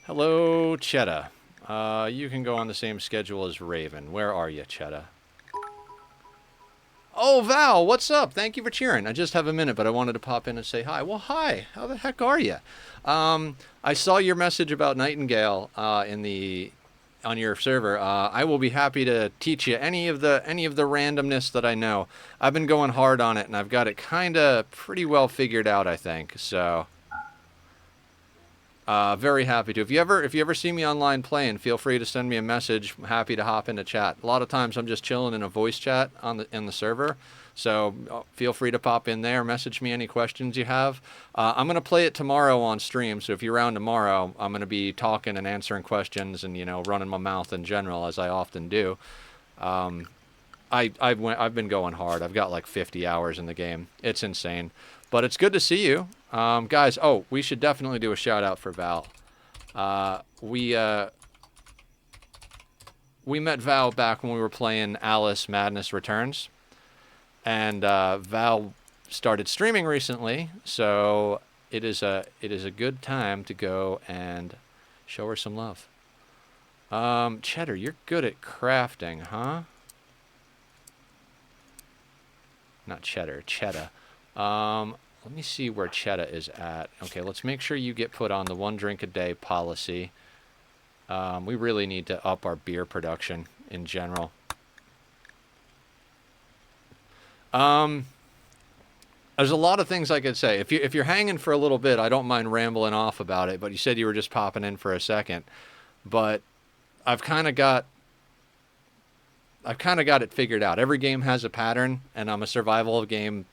Hello, Cheddah. You can go on the same schedule as Raven. Where are you, Cheddah? Oh, Val, what's up? Thank you for cheering. I just have a minute, but I wanted to pop in and say hi. Well, hi. How the heck are you? I saw your message about Nightingale on your server. I will be happy to teach you any of the randomness that I know. I've been going hard on it, and I've got it kind of pretty well figured out, I think. So, very happy to. If you ever see me online playing, feel free to send me a message. I'm happy to hop into chat. A lot of times I'm just chilling in a voice chat in the server. So feel free to pop in there, message me any questions you have. I'm going to play it tomorrow on stream, so if you're around tomorrow, I'm going to be talking and answering questions and, you know, running my mouth in general, as I often do. I've been going hard. I've got like 50 hours in the game. It's insane. But it's good to see you. Guys, we should definitely do a shout-out for Val. We met Val back when we were playing Alice Madness Returns. And Val started streaming recently, so it is a good time to go and show her some love. Cheddar, you're good at crafting, huh? Not Cheddar, Cheddar. Let me see where Cheddar is at. Okay, let's make sure you get put on the 1 drink a day policy. We really need to up our beer production in general. There's a lot of things I could say. If you're hanging for a little bit, I don't mind rambling off about it, but you said you were just popping in for a second. But I've kind of got it figured out. Every game has a pattern, and I'm a survival game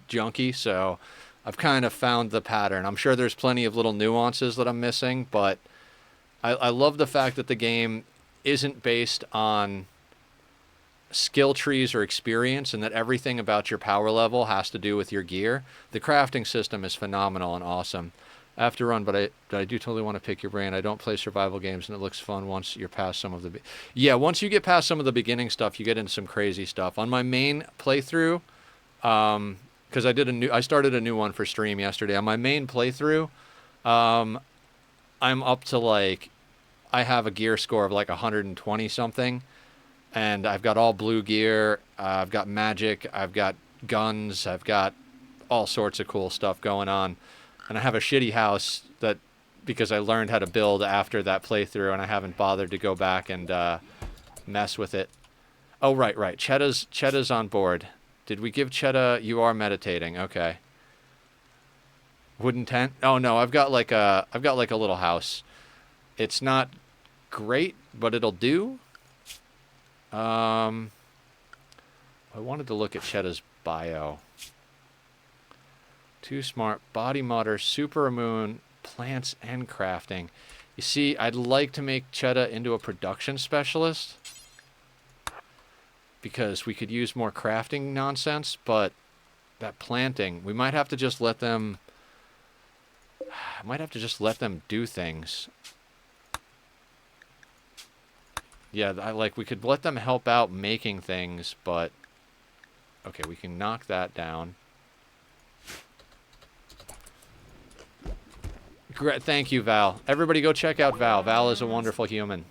junkie, so I've kind of found the pattern. I'm sure there's plenty of little nuances that I'm missing, but I love the fact that the game isn't based on skill trees or experience, and that everything about your power level has to do with your gear. The crafting system is phenomenal and awesome. I have to run, but I do totally want to pick your brain. I don't play survival games, and it looks fun once you're past some of the... Yeah, once you get past some of the beginning stuff, you get into some crazy stuff. On my main playthrough, because I started a new one for stream yesterday. On my main playthrough, I'm up to like... I have a gear score of like 120 something. And I've got all blue gear, I've got magic, I've got guns, I've got all sorts of cool stuff going on. And I have a shitty house because I learned how to build after that playthrough, and I haven't bothered to go back and mess with it. Oh, right. Cheddah's on board. Did we give Cheddah... You are meditating, okay. Wooden tent? Oh, no, I've got like a little house. It's not great, but it'll do. I wanted to look at Cheddah's bio. Too smart, body modder, super immune, plants, and crafting. You see, I'd like to make Cheddah into a production specialist, because we could use more crafting nonsense, but that planting, we might have to just let them I might have to just let them do things. Yeah, we could let them help out making things, but... Okay, we can knock that down. Thank you, Val. Everybody go check out Val. Val is a wonderful human.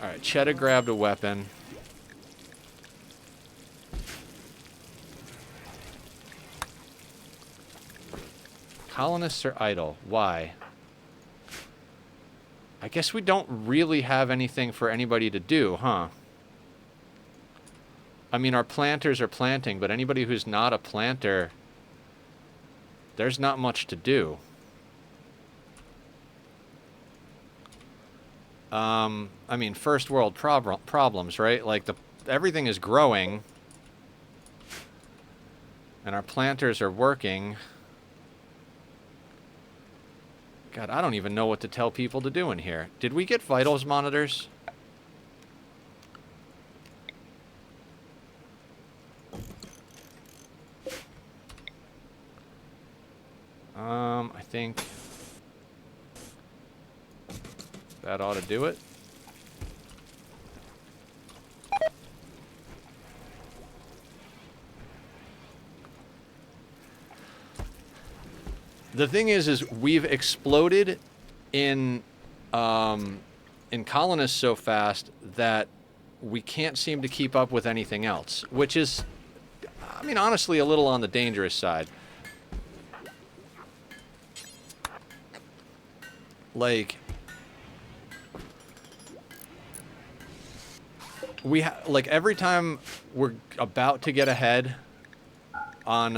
Alright, Cheddar grabbed a weapon. Colonists are idle. Why? I guess we don't really have anything for anybody to do, huh? I mean, our planters are planting, but anybody who's not a planter, there's not much to do. I mean, first world problems, right? Like, everything is growing, and our planters are working. God, I don't even know what to tell people to do in here. Did we get vitals monitors? I think that ought to do it. The thing is we've exploded in colonists so fast that we can't seem to keep up with anything else, which is, I mean, honestly, a little on the dangerous side. Like, like every time we're about to get ahead on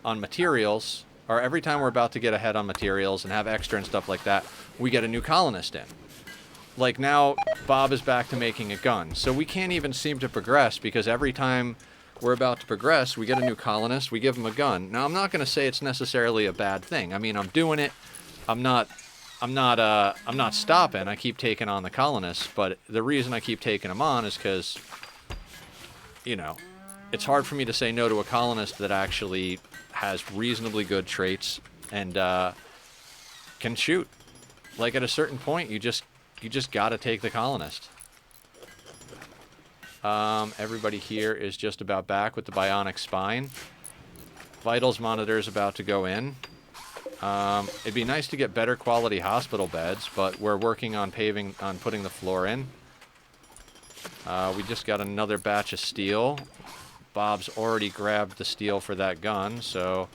materials, or every time we're about to get ahead on materials and have extra and stuff like that, we get a new colonist in. Like now, Bob is back to making a gun, so we can't even seem to progress because every time we're about to progress, we get a new colonist, we give him a gun. Now, I'm not going to say it's necessarily a bad thing. I mean, I'm doing it. I'm not stopping. I keep taking on the colonists, but the reason I keep taking them on is because, you know, it's hard for me to say no to a colonist that actually has reasonably good traits and can shoot. Like at a certain point, you just gotta take the colonist. Everybody here is just about back with the bionic spine. Vitals monitor is about to go in. It'd be nice to get better quality hospital beds, but we're working on putting the floor in. We just got another batch of steel. Bob's already grabbed the steel for that gun, so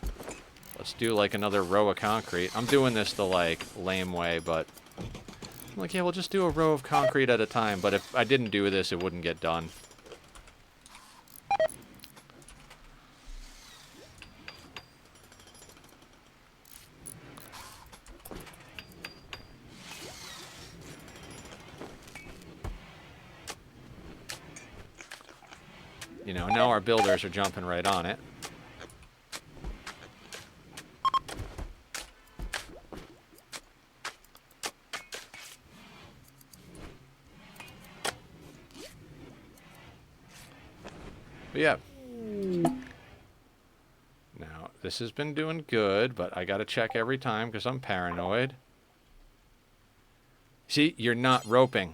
let's do like another row of concrete. I'm doing this the like lame way, but I'm like, yeah, we'll just do a row of concrete at a time, but if I didn't do this, it wouldn't get done. You know, now our builders are jumping right on it. But yeah. Now, this has been doing good, but I gotta check every time because I'm paranoid. See, you're not roping.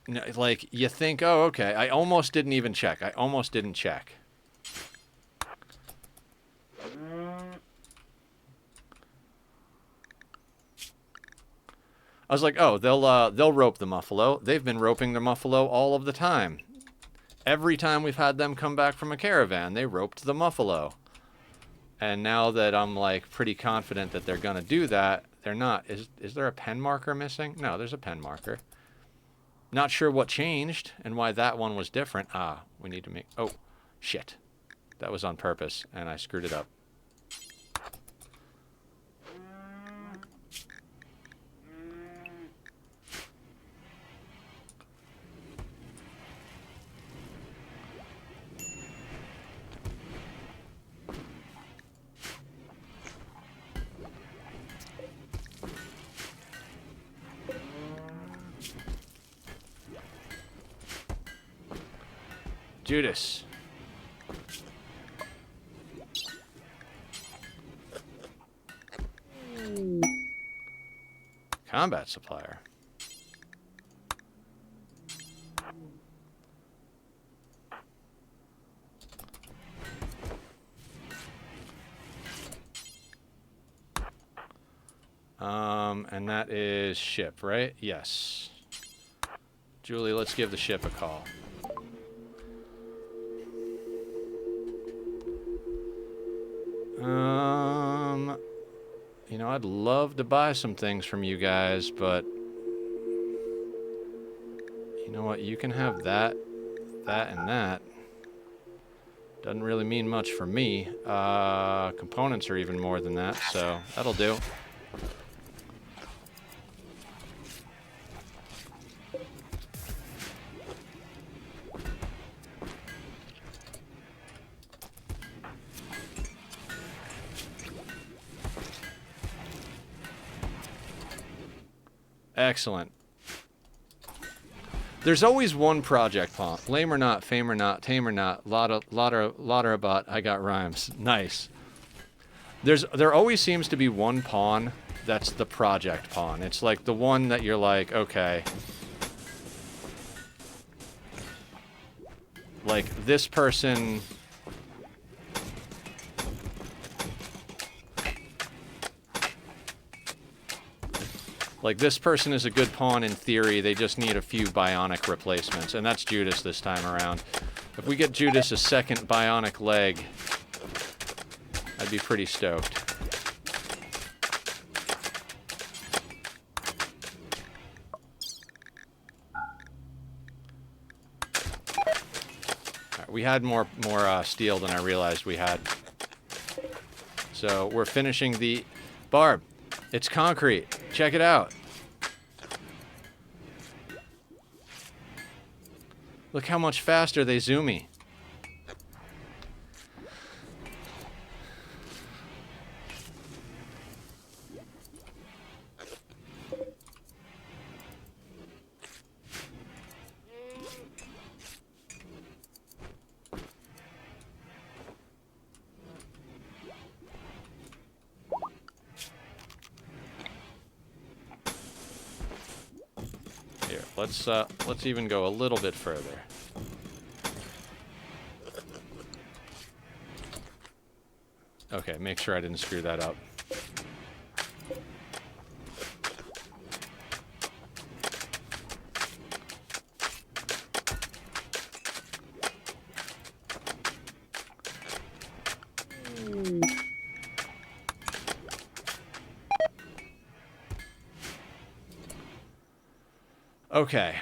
No, like, you think, oh, okay, I almost didn't even check. I almost didn't check. I was like, oh, they'll rope the muffalo. They've been roping the muffalo all of the time. Every time we've had them come back from a caravan, they roped the muffalo. And now that I'm, like, pretty confident that they're gonna do that, they're not. Is there a pen marker missing? No, there's a pen marker. Not sure what changed and why that one was different. Ah, we need to make... Oh, shit. That was on purpose, and I screwed it up. Judas. Combat supplier. And that is ship, right? Yes. Julie, let's give the ship a call. You know, I'd love to buy some things from you guys, but you know what? You can have that, that, and that. Doesn't really mean much for me. Components are even more than that, so that'll do. Excellent. There's always one project pawn. Lame or not, fame or not, tame or not, lotter about. I got rhymes. Nice. There always seems to be one pawn that's the project pawn. It's like the one that you're like, okay. Like this person. Like, this person is a good pawn in theory, they just need a few bionic replacements, and that's Judas this time around. If we get Judas a second bionic leg, I'd be pretty stoked. Right, we had more steel than I realized we had. So, we're finishing the... Barb, it's concrete. Check it out. Look how much faster they zoom me. Here, let's even go a little bit further. Okay, make sure I didn't screw that up. Okay.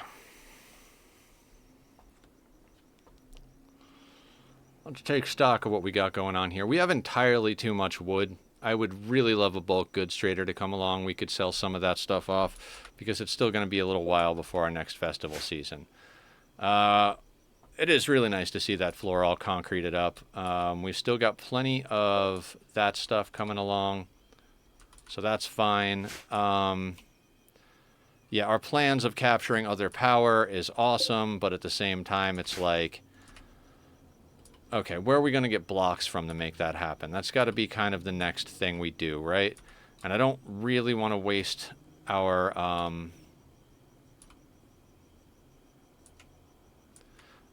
Let's take stock of what we got going on here. We have entirely too much wood. I would really love a bulk goods trader to come along. We could sell some of that stuff off because it's still going to be a little while before our next festival season. It is really nice to see that floor all concreted up. We've still got plenty of that stuff coming along, so that's fine. Yeah, our plans of capturing other power is awesome, but at the same time, it's like, okay, where are we going to get blocks from to make that happen? That's got to be kind of the next thing we do, right? And I don't really want to waste our... I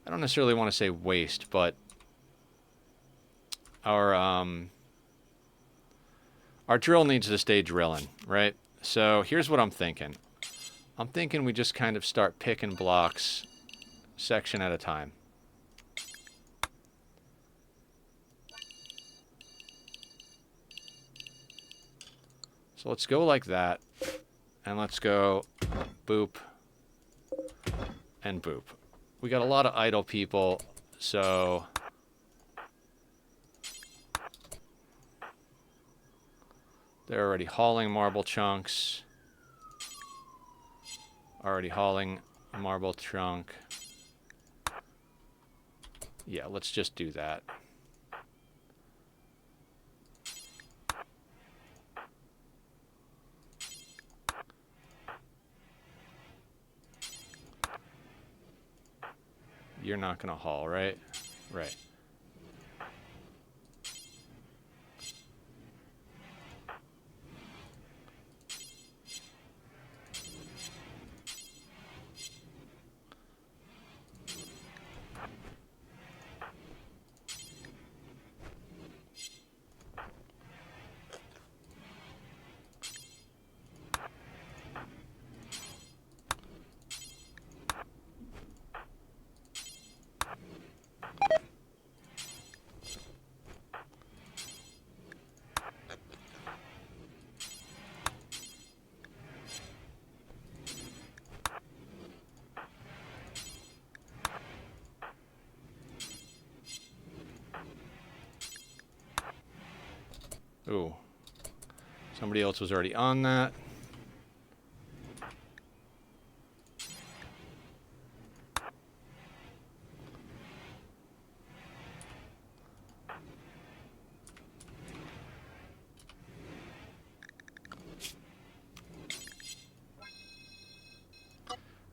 don't necessarily want to say waste, but our drill needs to stay drilling, right? So here's what I'm thinking. I'm thinking we just kind of start picking blocks section at a time. So let's go like that, and let's go boop and boop. We got a lot of idle people, so they're already hauling marble chunks. Already hauling a marble chunk. Yeah, let's just do that. You're not going to haul, right? Right. Ooh. Somebody else was already on that.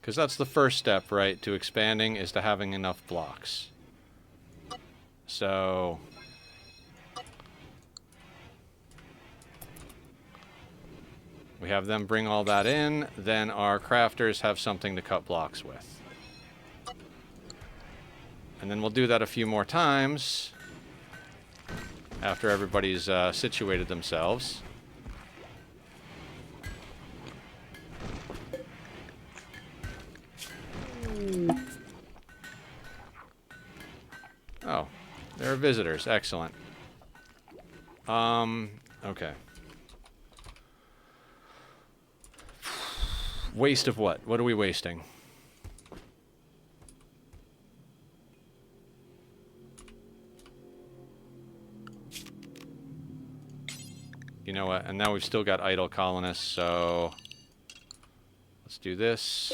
Because that's the first step, right, to expanding, is to having enough blocks. So... we have them bring all that in, then our crafters have something to cut blocks with. And then we'll do that a few more times after everybody's situated themselves. Oh, there are visitors. Excellent. Okay. Waste of what? What are we wasting? You know what? And now we've still got idle colonists, so let's do this.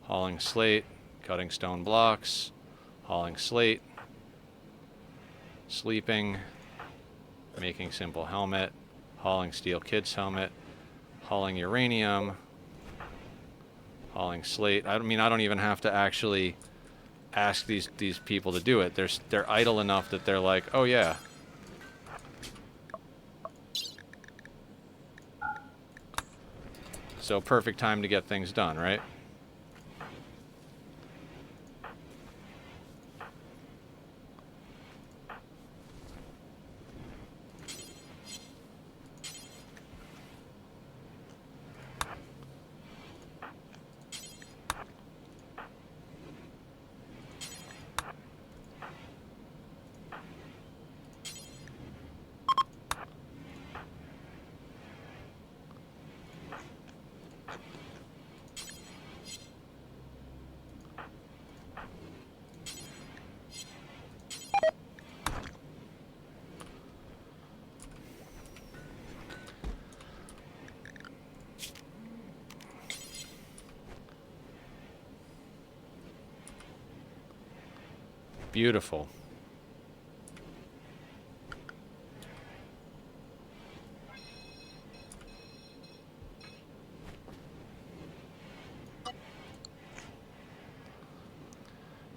Hauling slate, cutting stone blocks, hauling slate, sleeping, making simple helmet, hauling steel kid's helmet, hauling uranium, hauling slate. I mean, I don't even have to actually ask these people to do it. They're idle enough that they're like, oh yeah. So perfect time to get things done, right? Beautiful.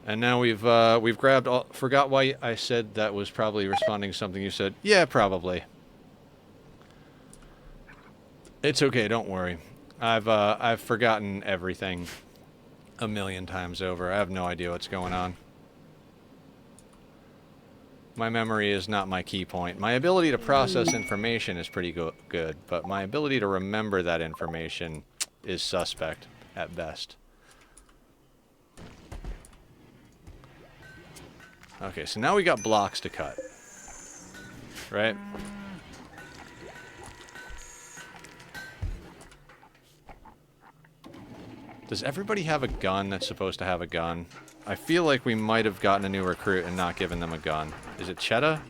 And now we've grabbed all, forgot why I said that was probably responding to something you said. Yeah, probably. It's okay, don't worry. I've forgotten everything a million times over. I have no idea what's going on. My memory is not my key point. My ability to process information is pretty good, but my ability to remember that information is suspect at best. Okay, so now we got blocks to cut. Right? Does everybody have a gun that's supposed to have a gun? I feel like we might have gotten a new recruit and not given them a gun. Is it Cheetah?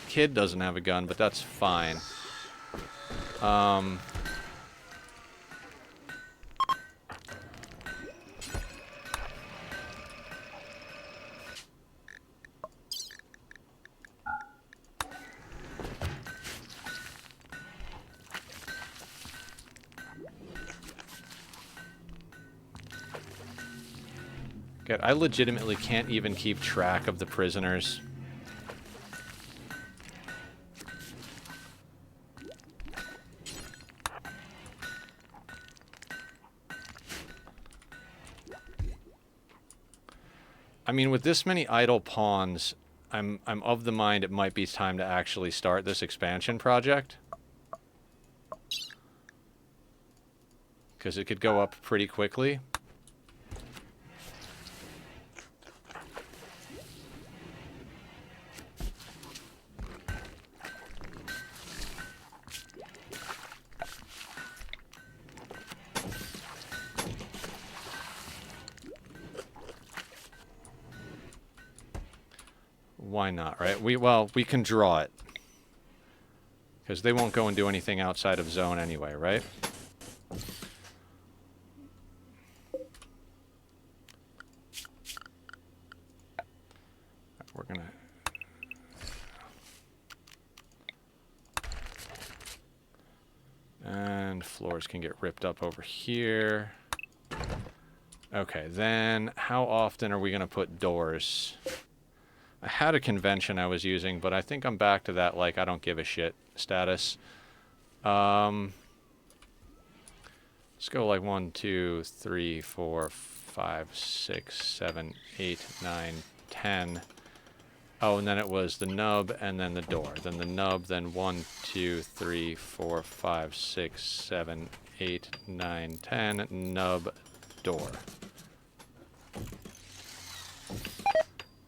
Kid doesn't have a gun, but that's fine. God, I legitimately can't even keep track of the prisoners. I mean, with this many idle pawns, I'm of the mind it might be time to actually start this expansion project. Because it could go up pretty quickly. Why not, right? Well, we can draw it. Because they won't go and do anything outside of zone anyway, right? We're gonna... And floors can get ripped up over here. Okay, then how often are we gonna put doors? I had a convention I was using, but I think I'm back to that, like, I don't give a shit status. Let's go like 1, 2, 3, 4, 5, 6, 7, 8, 9, 10. Oh, and then it was the nub and then the door. Then the nub, then 1, 2, 3, 4, 5, 6, 7, 8, 9, 10. Nub, door.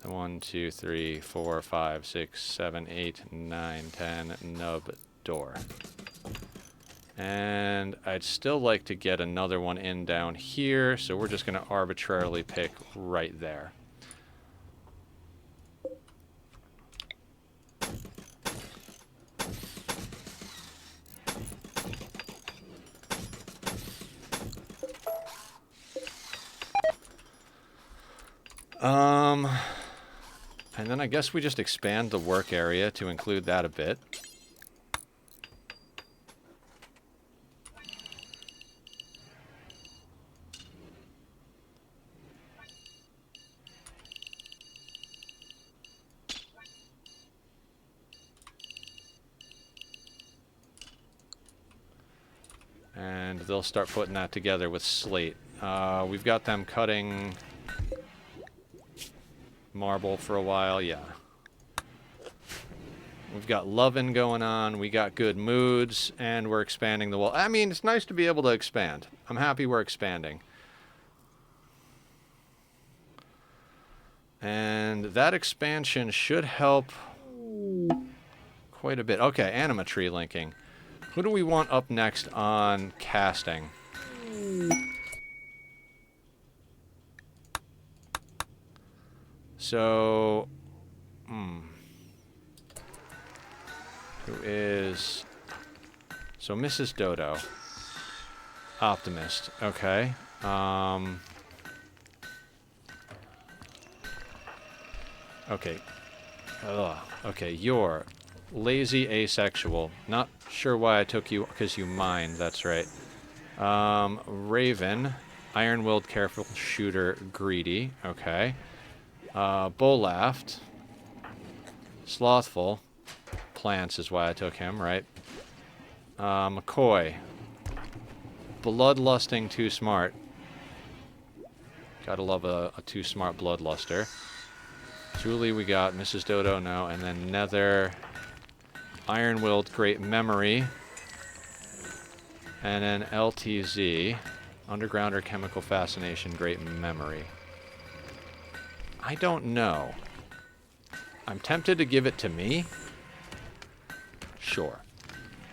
1, 2, 3, 4, 5, 6, 7, 8, 9, 10. Nub, door. And I'd still like to get another one in down here, so we're just going to arbitrarily pick right there. And then I guess we just expand the work area to include that a bit. And they'll start putting that together with slate. We've got them cutting marble for a while, yeah. We've got loving going on, we got good moods, and we're expanding the wall. I mean, it's nice to be able to expand. I'm happy we're expanding. And that expansion should help quite a bit. Okay, animatree linking. Who do we want up next on casting? So, who is... So, Mrs. Dodo. Optimist. Okay. Okay. Okay, you're lazy asexual. Not sure why I took you, because you mine, that's right. Raven. Iron-willed, careful shooter, greedy. Okay. Bolaft. Slothful. Plants is why I took him, right? McCoy. Bloodlusting, too smart. Gotta love a too smart bloodluster. Julie, we got Mrs. Dodo, no. And then Nether. Iron-willed, great memory. And then LTZ. Underground or chemical fascination, great memory. I don't know. I'm tempted to give it to me. Sure.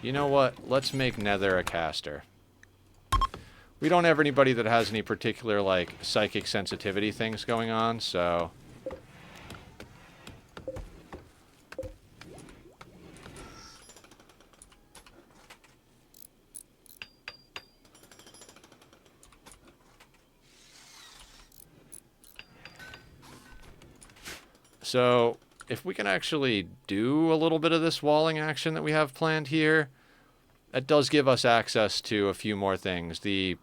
You know what? Let's make Nether a caster. We don't have anybody that has any particular, like, psychic sensitivity things going on, so... So, if we can actually do a little bit of this walling action that we have planned here, it does give us access to a few more things. The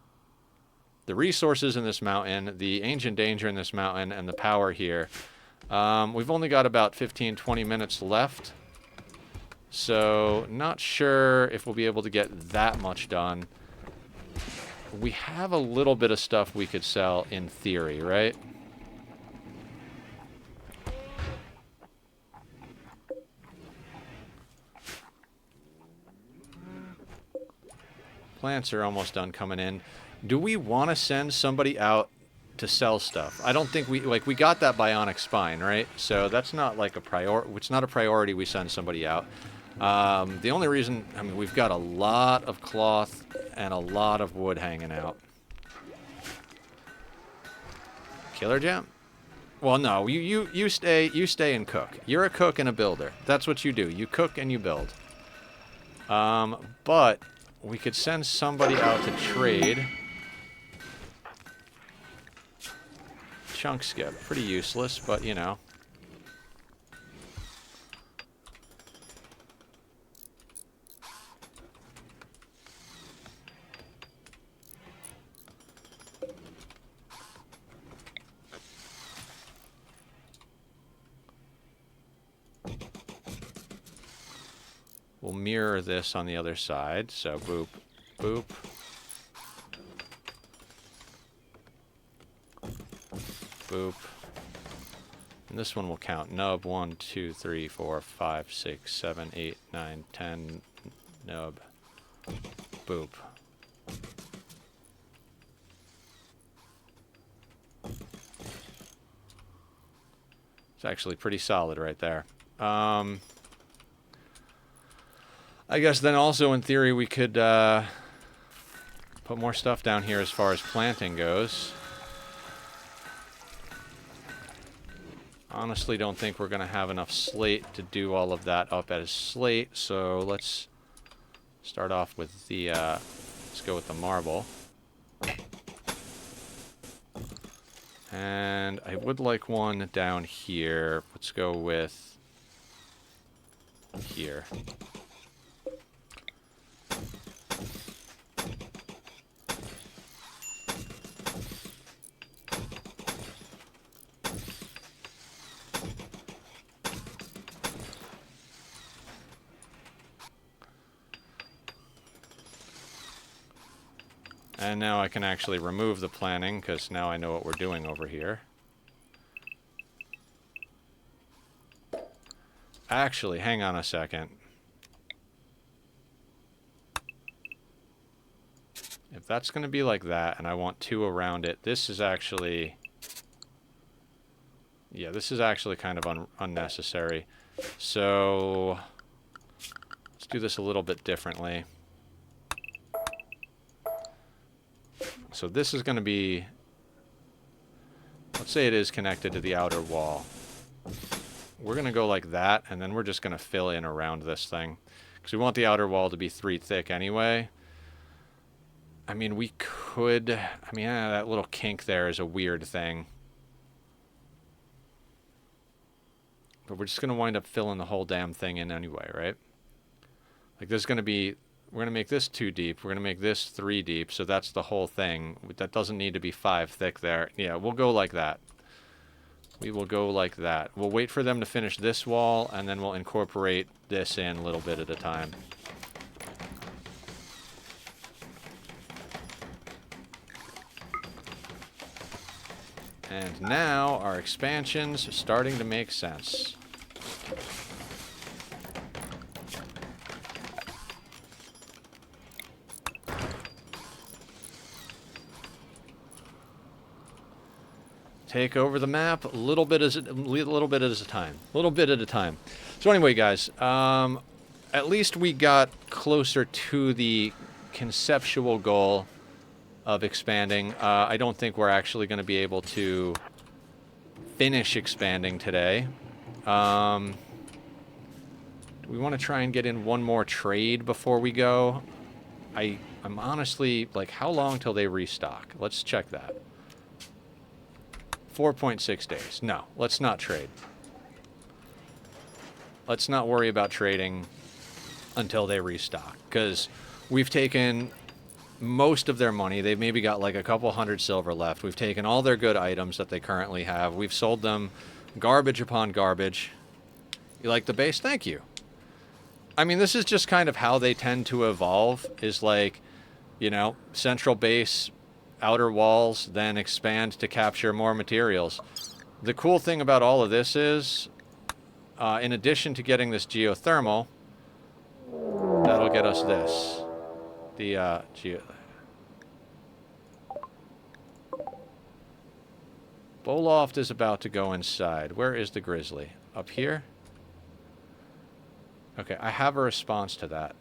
the resources in this mountain, the ancient danger in this mountain, and the power here. We've only got about 15-20 minutes left. So, not sure if we'll be able to get that much done. We have a little bit of stuff we could sell in theory, right? Plants are almost done coming in. Do we want to send somebody out to sell stuff? I don't think we got that bionic spine, right? So that's not like a priority. It's not a priority we send somebody out. The only reason, I mean, we've got a lot of cloth and a lot of wood hanging out. Killer Jam? Well, no, you stay and cook. You're a cook and a builder. That's what you do. You cook and you build. But we could send somebody out to trade. Chunk skip, pretty useless, but you know. We'll mirror this on the other side. So boop, boop. Boop. And this one will count. Nub 1, 2, 3, 4, 5, 6, 7, 8, 9, 10. Nub. Boop. It's actually pretty solid right there. I guess then also in theory we could put more stuff down here as far as planting goes. Honestly don't think we're going to have enough slate to do all of that up as slate, so let's start off with the, let's go with the marble. And I would like one down here. Let's go with here. And now I can actually remove the planning, because now I know what we're doing over here. Actually, hang on a second. If that's going to be like that, and I want 2 around it, this is actually... Yeah, this is actually kind of unnecessary. So, let's do this a little bit differently. So this is going to be, let's say it is connected to the outer wall. We're going to go like that, and then we're just going to fill in around this thing. Because we want the outer wall to be 3 thick anyway. I mean, we could, I mean, that little kink there is a weird thing. But we're just going to wind up filling the whole damn thing in anyway, right? Like there's going to be... We're going to make this 2 deep. We're going to make this 3 deep. So that's the whole thing. That doesn't need to be 5 thick there. Yeah, we'll go like that. We will go like that. We'll wait for them to finish this wall, and then we'll incorporate this in a little bit at a time. And now our expansion's starting to make sense. Take over the map a little bit at a time. So anyway, guys, at least we got closer to the conceptual goal of expanding. I don't think we're actually going to be able to finish expanding today. Do we want to try and get in one more trade before we go? I'm honestly, like, how long till they restock? Let's check that. 4.6 days. No, let's not trade. Let's not worry about trading until they restock, because we've taken most of their money. They've maybe got like a couple hundred silver left. We've taken all their good items that they currently have. We've sold them garbage upon garbage. You like the base? Thank you. I mean, this is just kind of how they tend to evolve, is like, you know, central base, outer walls, then expand to capture more materials. The cool thing about all of this is, in addition to getting this geothermal, that'll get us this. The, Boloft is about to go inside. Where is the grizzly? Up here? Okay, I have a response to that.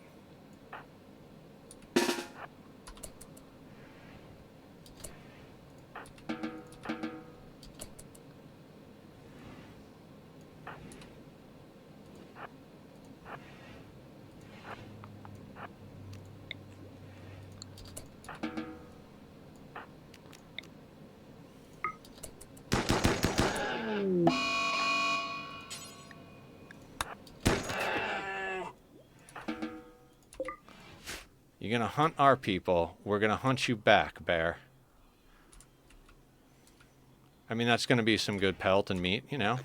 You're gonna hunt our people. We're gonna hunt you back, bear. I mean, that's gonna be some good pelt and meat, you know.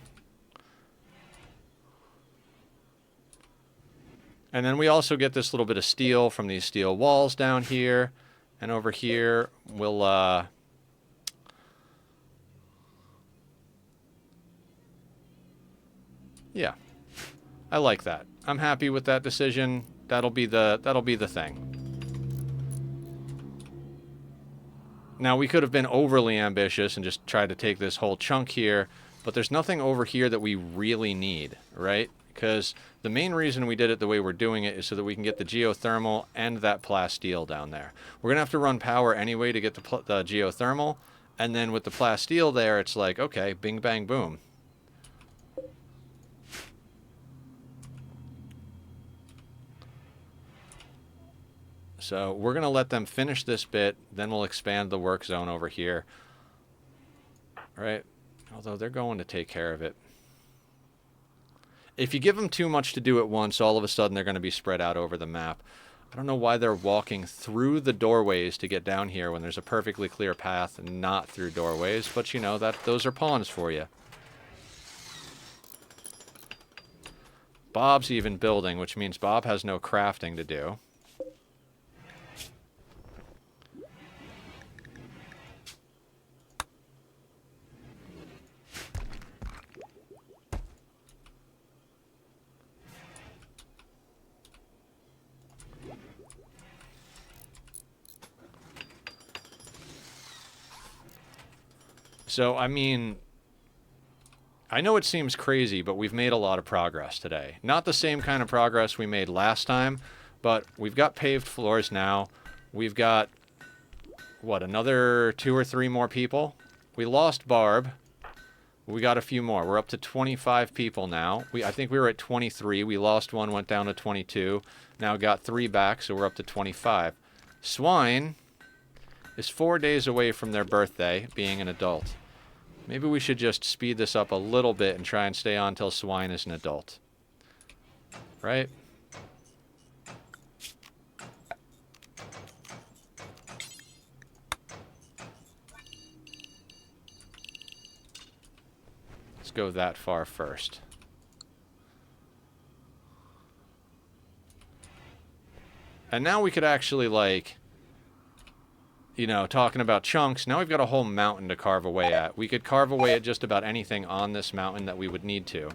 And then we also get this little bit of steel from these steel walls down here. And over here, we'll, yeah. I like that. I'm happy with that decision. That'll be the thing. Now, we could have been overly ambitious and just tried to take this whole chunk here, but there's nothing over here that we really need, right? Because the main reason we did it the way we're doing it is so that we can get the geothermal and that plasteel down there. We're going to have to run power anyway to get the geothermal, and then with the plasteel there, it's like, okay, bing, bang, boom. So we're going to let them finish this bit, then we'll expand the work zone over here. Right? Although they're going to take care of it. If you give them too much to do at once, all of a sudden they're going to be spread out over the map. I don't know why they're walking through the doorways to get down here when there's a perfectly clear path and not through doorways, but you know, those are pawns for you. Bob's even building, which means Bob has no crafting to do. So, I mean, I know it seems crazy, but we've made a lot of progress today. Not the same kind of progress we made last time, but we've got paved floors now. We've got, what, another 2 or 3 more people? We lost Barb. We got a few more. We're up to 25 people now. I think we were at 23. We lost one, went down to 22. Now got 3 back, so we're up to 25. Swine is 4 days away from their birthday, being an adult. Maybe we should just speed this up a little bit and try and stay on till Swine is an adult. Right? Let's go that far first. And now we could actually, like, you know, talking about chunks, now we've got a whole mountain to carve away at. We could carve away at just about anything on this mountain that we would need to.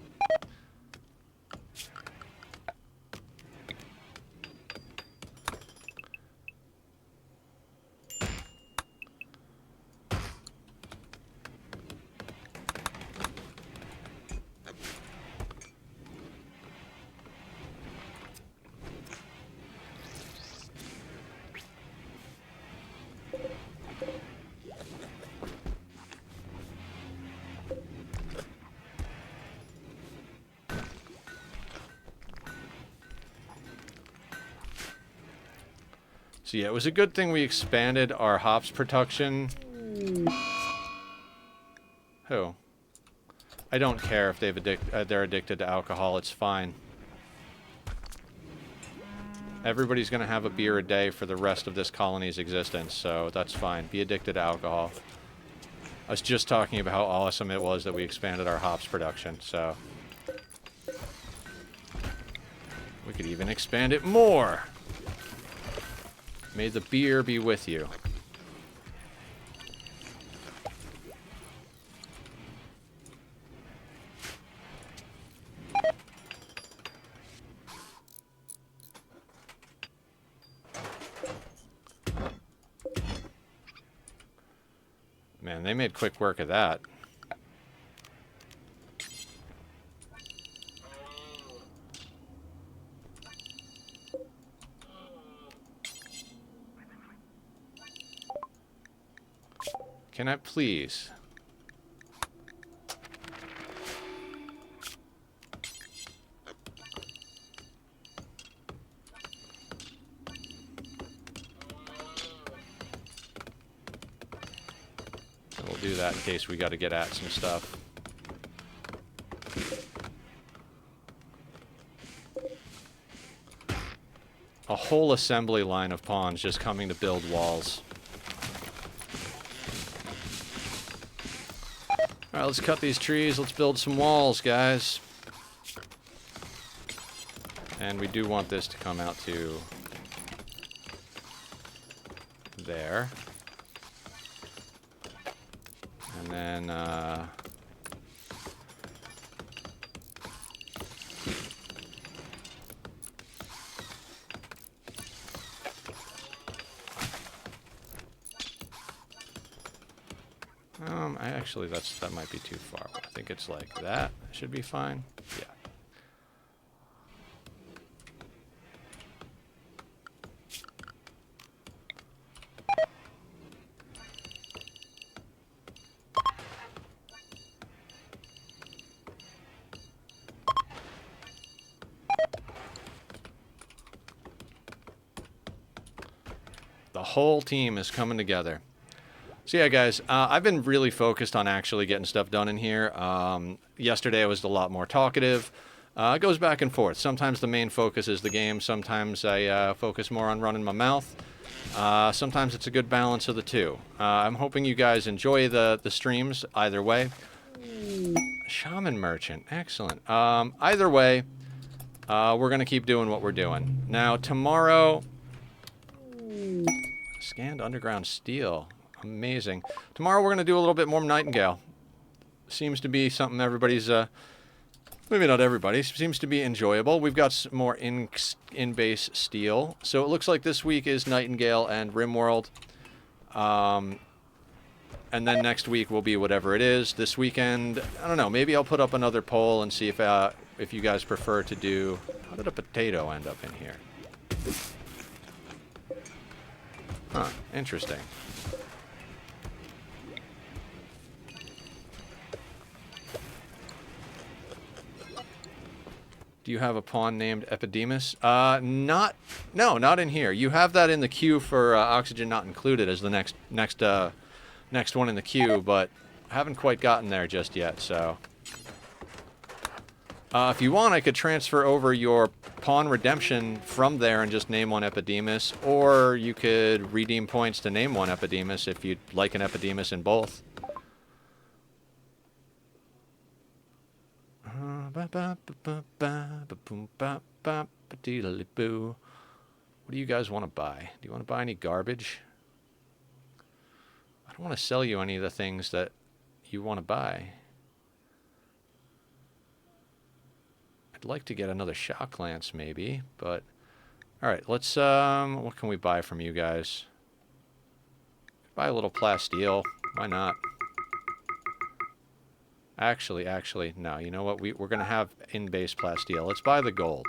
So yeah, it was a good thing we expanded our hops production. Who? I don't care if they're addicted to alcohol, it's fine. Everybody's going to have a beer a day for the rest of this colony's existence, so that's fine. Be addicted to alcohol. I was just talking about how awesome it was that we expanded our hops production, so... we could even expand it more! May the beer be with you. Man, they made quick work of that. Can I please? We'll do that in case we got to get at some stuff. A whole assembly line of pawns just coming to build walls. Alright, let's cut these trees. Let's build some walls, guys. And we do want this to come out to there. And then, actually, that might be too far. I think it's like that. Should be fine. Yeah. The whole team is coming together. So yeah, guys, I've been really focused on actually getting stuff done in here. Yesterday I was a lot more talkative. It goes back and forth. Sometimes the main focus is the game. Sometimes I focus more on running my mouth. Sometimes it's a good balance of the two. I'm hoping you guys enjoy the streams either way. Shaman Merchant, excellent. Either way, we're going to keep doing what we're doing. Now, tomorrow... Scanned underground steel. Amazing. Tomorrow we're going to do a little bit more Nightingale. Seems to be something everybody's, maybe not everybody, seems to be enjoyable. We've got some more in-base steel. So it looks like this week is Nightingale and Rimworld. And then next week will be whatever it is. This weekend, I don't know, maybe I'll put up another poll and see if you guys prefer to do... How did a potato end up in here? Huh, interesting. Do you have a pawn named Epidemus? No, not in here. You have that in the queue for Oxygen Not Included as the next one in the queue, but I haven't quite gotten there just yet, so... if you want, I could transfer over your pawn redemption from there and just name one Epidemus, or you could redeem points to name one Epidemus if you'd like an Epidemus in both. What do you guys want to buy? Do you want to buy any garbage? I don't want to sell you any of the things that you want to buy. I'd like to get another shock lance maybe, but alright, let's what can we buy from you guys? Buy a little plasteel. Why not? Actually, no. You know what? We're going to have in-base plasteel. Let's buy the gold.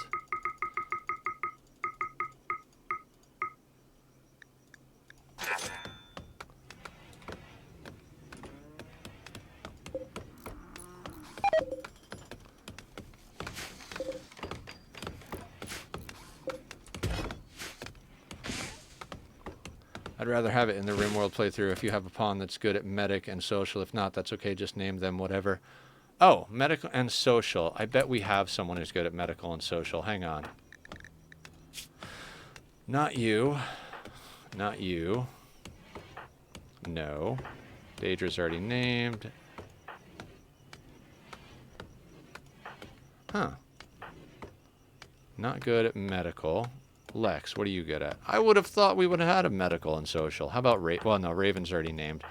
I'd rather have it in the Rimworld playthrough if you have a pawn that's good at medic and social. If not, that's okay. Just name them whatever. Oh, medical and social. I bet we have someone who's good at medical and social. Hang on. Not you. Not you. No. Daedra's already named. Huh. Not good at medical. Lex, what are you good at? I would have thought we would have had a medical and social. How about well, no, Raven's already named.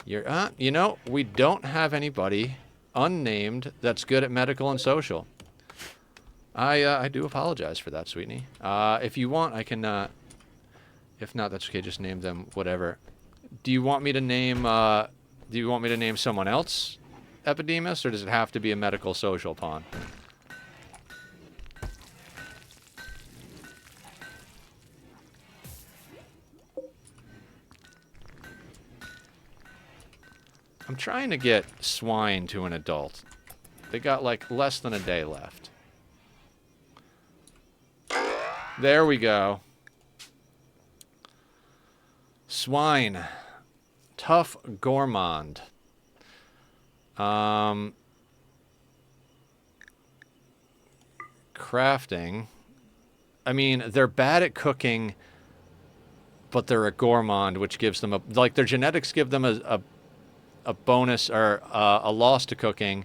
You know, we don't have anybody unnamed that's good at medical and social. I do apologize for that, Sweetney. If you want, I can, if not, that's okay, just name them whatever. Do you want me to name, someone else Epidemus, or does it have to be a medical social pawn? I'm trying to get Swine to an adult. They got, like, less than a day left. There we go. Swine. Tough gourmand. Crafting. I mean, they're bad at cooking, but they're a gourmand, which gives them a... Like, their genetics give them a bonus or a loss to cooking,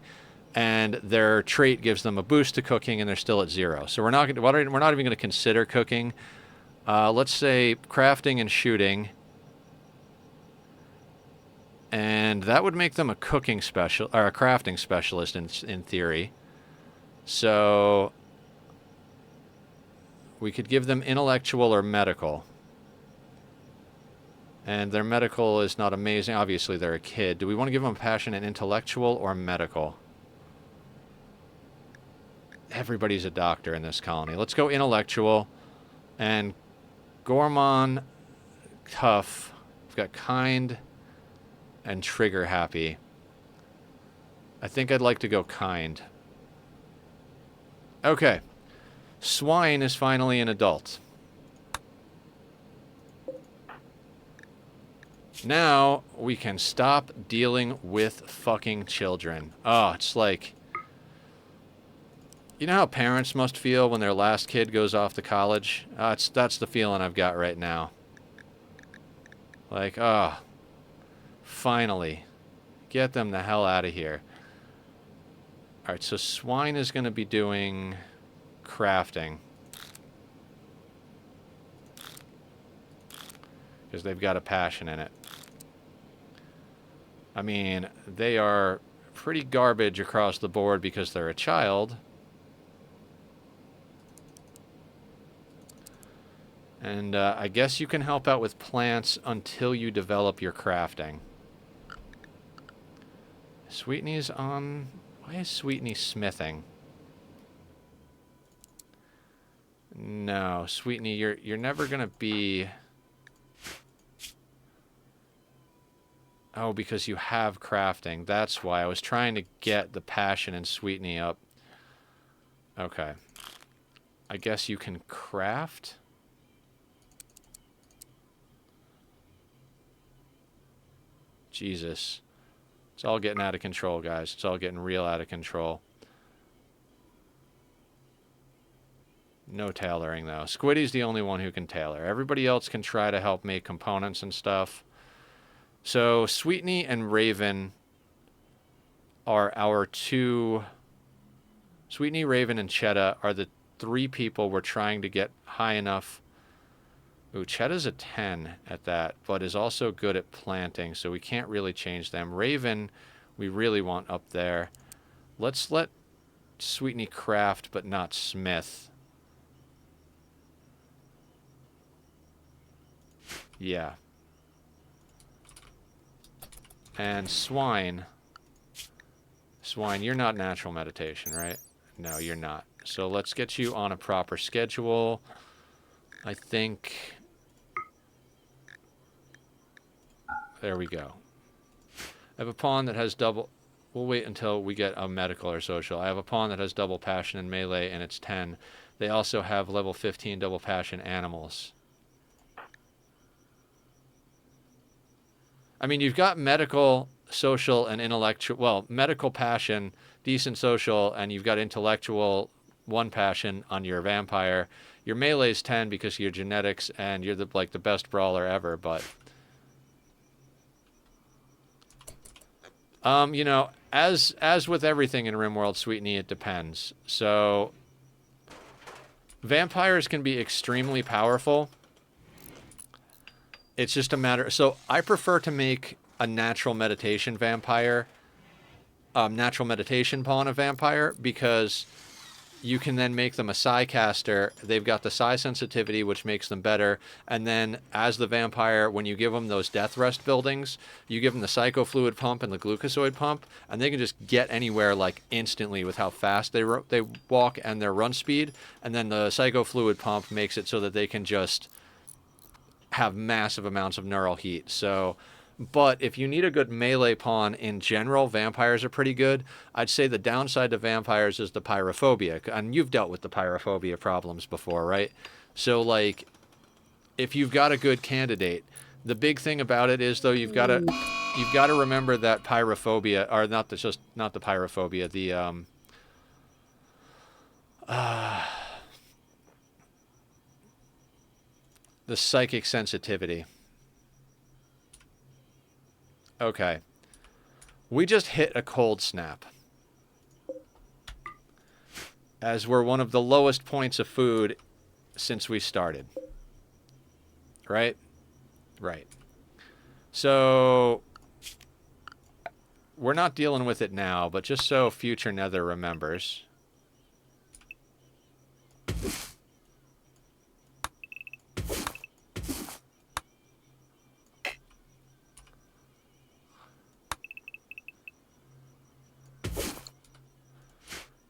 and their trait gives them a boost to cooking, and they're still at 0. So we're not even going to consider cooking. Let's say crafting and shooting, and that would make them a cooking special or a crafting specialist in theory. So we could give them intellectual or medical. And their medical is not amazing. Obviously, they're a kid. Do we want to give them passion in intellectual or medical? Everybody's a doctor in this colony. Let's go intellectual. And gourmand, tough. We've got kind and trigger happy. I think I'd like to go kind. Okay. Swine is finally an adult. Now, we can stop dealing with fucking children. Oh, it's like... You know how parents must feel when their last kid goes off to college? That's the feeling I've got right now. Like, oh, finally. Get them the hell out of here. Alright, so Swine is going to be doing crafting. Because they've got a passion in it. I mean, they are pretty garbage across the board because they're a child. And I guess you can help out with plants until you develop your crafting. Sweetney's on... Why is Sweetney smithing? No, Sweetney, you're never gonna be... Oh, because you have crafting. That's why. I was trying to get the passion in Sweetney up. Okay. I guess you can craft. Jesus. It's all getting out of control, guys. It's all getting real out of control. No tailoring, though. Squiddy's the only one who can tailor. Everybody else can try to help make components and stuff. So, Sweetney and Raven are our two... Sweetney, Raven, and Cheddar are the 3 people we're trying to get high enough. Ooh, Cheddar's a 10 at that, but is also good at planting, so we can't really change them. Raven, we really want up there. Let's let Sweetney craft, but not smith. Yeah. And Swine. Swine, you're not natural meditation, right? No, you're not. So let's get you on a proper schedule. I think... There we go. I have a pawn that has double... We'll wait until we get a medical or social. I have a pawn that has double passion in melee, and it's 10. They also have level 15 double passion animals. I mean, you've got medical, social, and intellectual... Well, medical passion, decent social, and you've got intellectual, 1 passion on your vampire. Your melee's 10 because of your genetics, and you're the best brawler ever. But you know, as with everything in Rimworld, Sweetney, it depends. So vampires can be extremely powerful. It's just a matter. So I prefer to make a natural meditation vampire, natural meditation pawn of vampire, because you can then make them a psi caster. They've got the psi sensitivity, which makes them better. And then as the vampire, when you give them those death rest buildings, you give them the psychofluid pump and the glucosoid pump, and they can just get anywhere like instantly with how fast they walk and their run speed. And then the psychofluid pump makes it so that they can just have massive amounts of neural heat. So, but if you need a good melee pawn in general, vampires are pretty good. I'd say the downside to vampires is the pyrophobia. And you've dealt with the pyrophobia problems before, right? So, like, if you've got a good candidate, the big thing about it is, though, you've got to remember that pyrophobia, or not the pyrophobia, the psychic sensitivity. Okay. We just hit a cold snap. As we're one of the lowest points of food since we started. Right? Right. So, we're not dealing with it now, but just so future Nether remembers.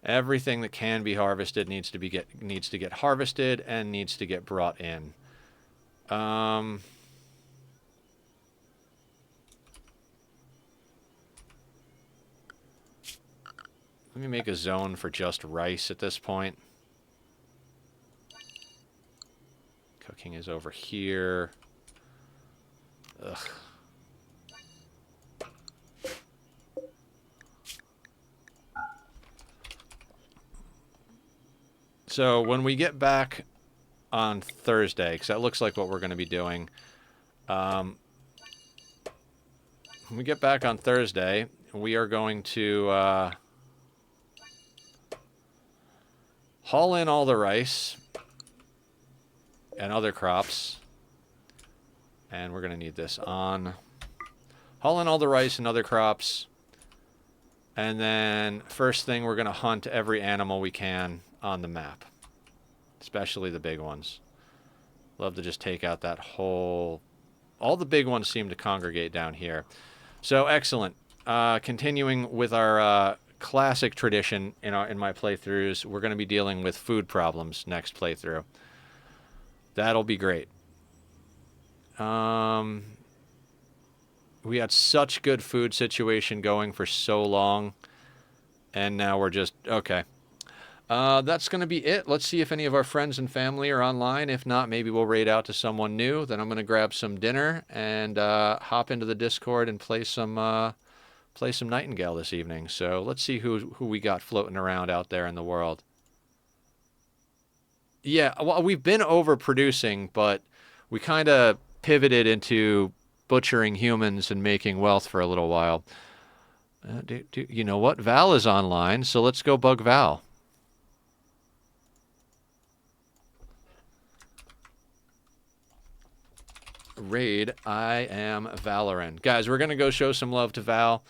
Everything that can be harvested needs to get harvested and needs to get brought in. Let me make a zone for just rice at this point. Cooking is over here. Ugh. So when we get back on Thursday, because that looks like what we're going to be doing, when we get back on Thursday, we are going to haul in all the rice and other crops. And we're going to need this on. Haul in all the rice and other crops. And then first thing, we're going to hunt every animal we can on the map, especially the big ones. Love to just take out that whole... All the big ones seem to congregate down here. So, excellent. Continuing with our classic tradition in my playthroughs, we're going to be dealing with food problems next playthrough. That'll be great. We had such good food situation going for so long, and now we're just... Okay. That's going to be it. Let's see if any of our friends and family are online. If not, maybe we'll raid out to someone new. Then I'm going to grab some dinner and hop into the Discord and play some Nightingale this evening. So let's see who we got floating around out there in the world. Yeah, well, we've been overproducing, but we kind of pivoted into butchering humans and making wealth for a little while. You know what? Val is online, so let's go bug Val. Raid, I am Valorant. Guys, we're going to go show some love to Val.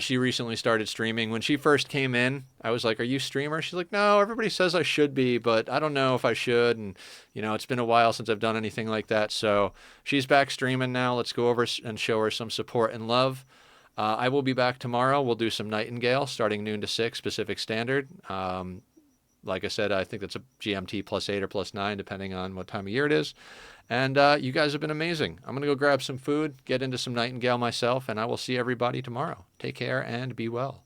She recently started streaming. When she first came in, I was like, are you a streamer? She's like, no, everybody says I should be, but I don't know if I should. And, you know, it's been a while since I've done anything like that. So she's back streaming now. Let's go over and show her some support and love. I will be back tomorrow. We'll do some Nightingale starting noon to 6 Pacific Standard. Like I said, I think that's a GMT +8 or +9, depending on what time of year it is. And you guys have been amazing. I'm going to go grab some food, get into some Nightingale myself, and I will see everybody tomorrow. Take care and be well.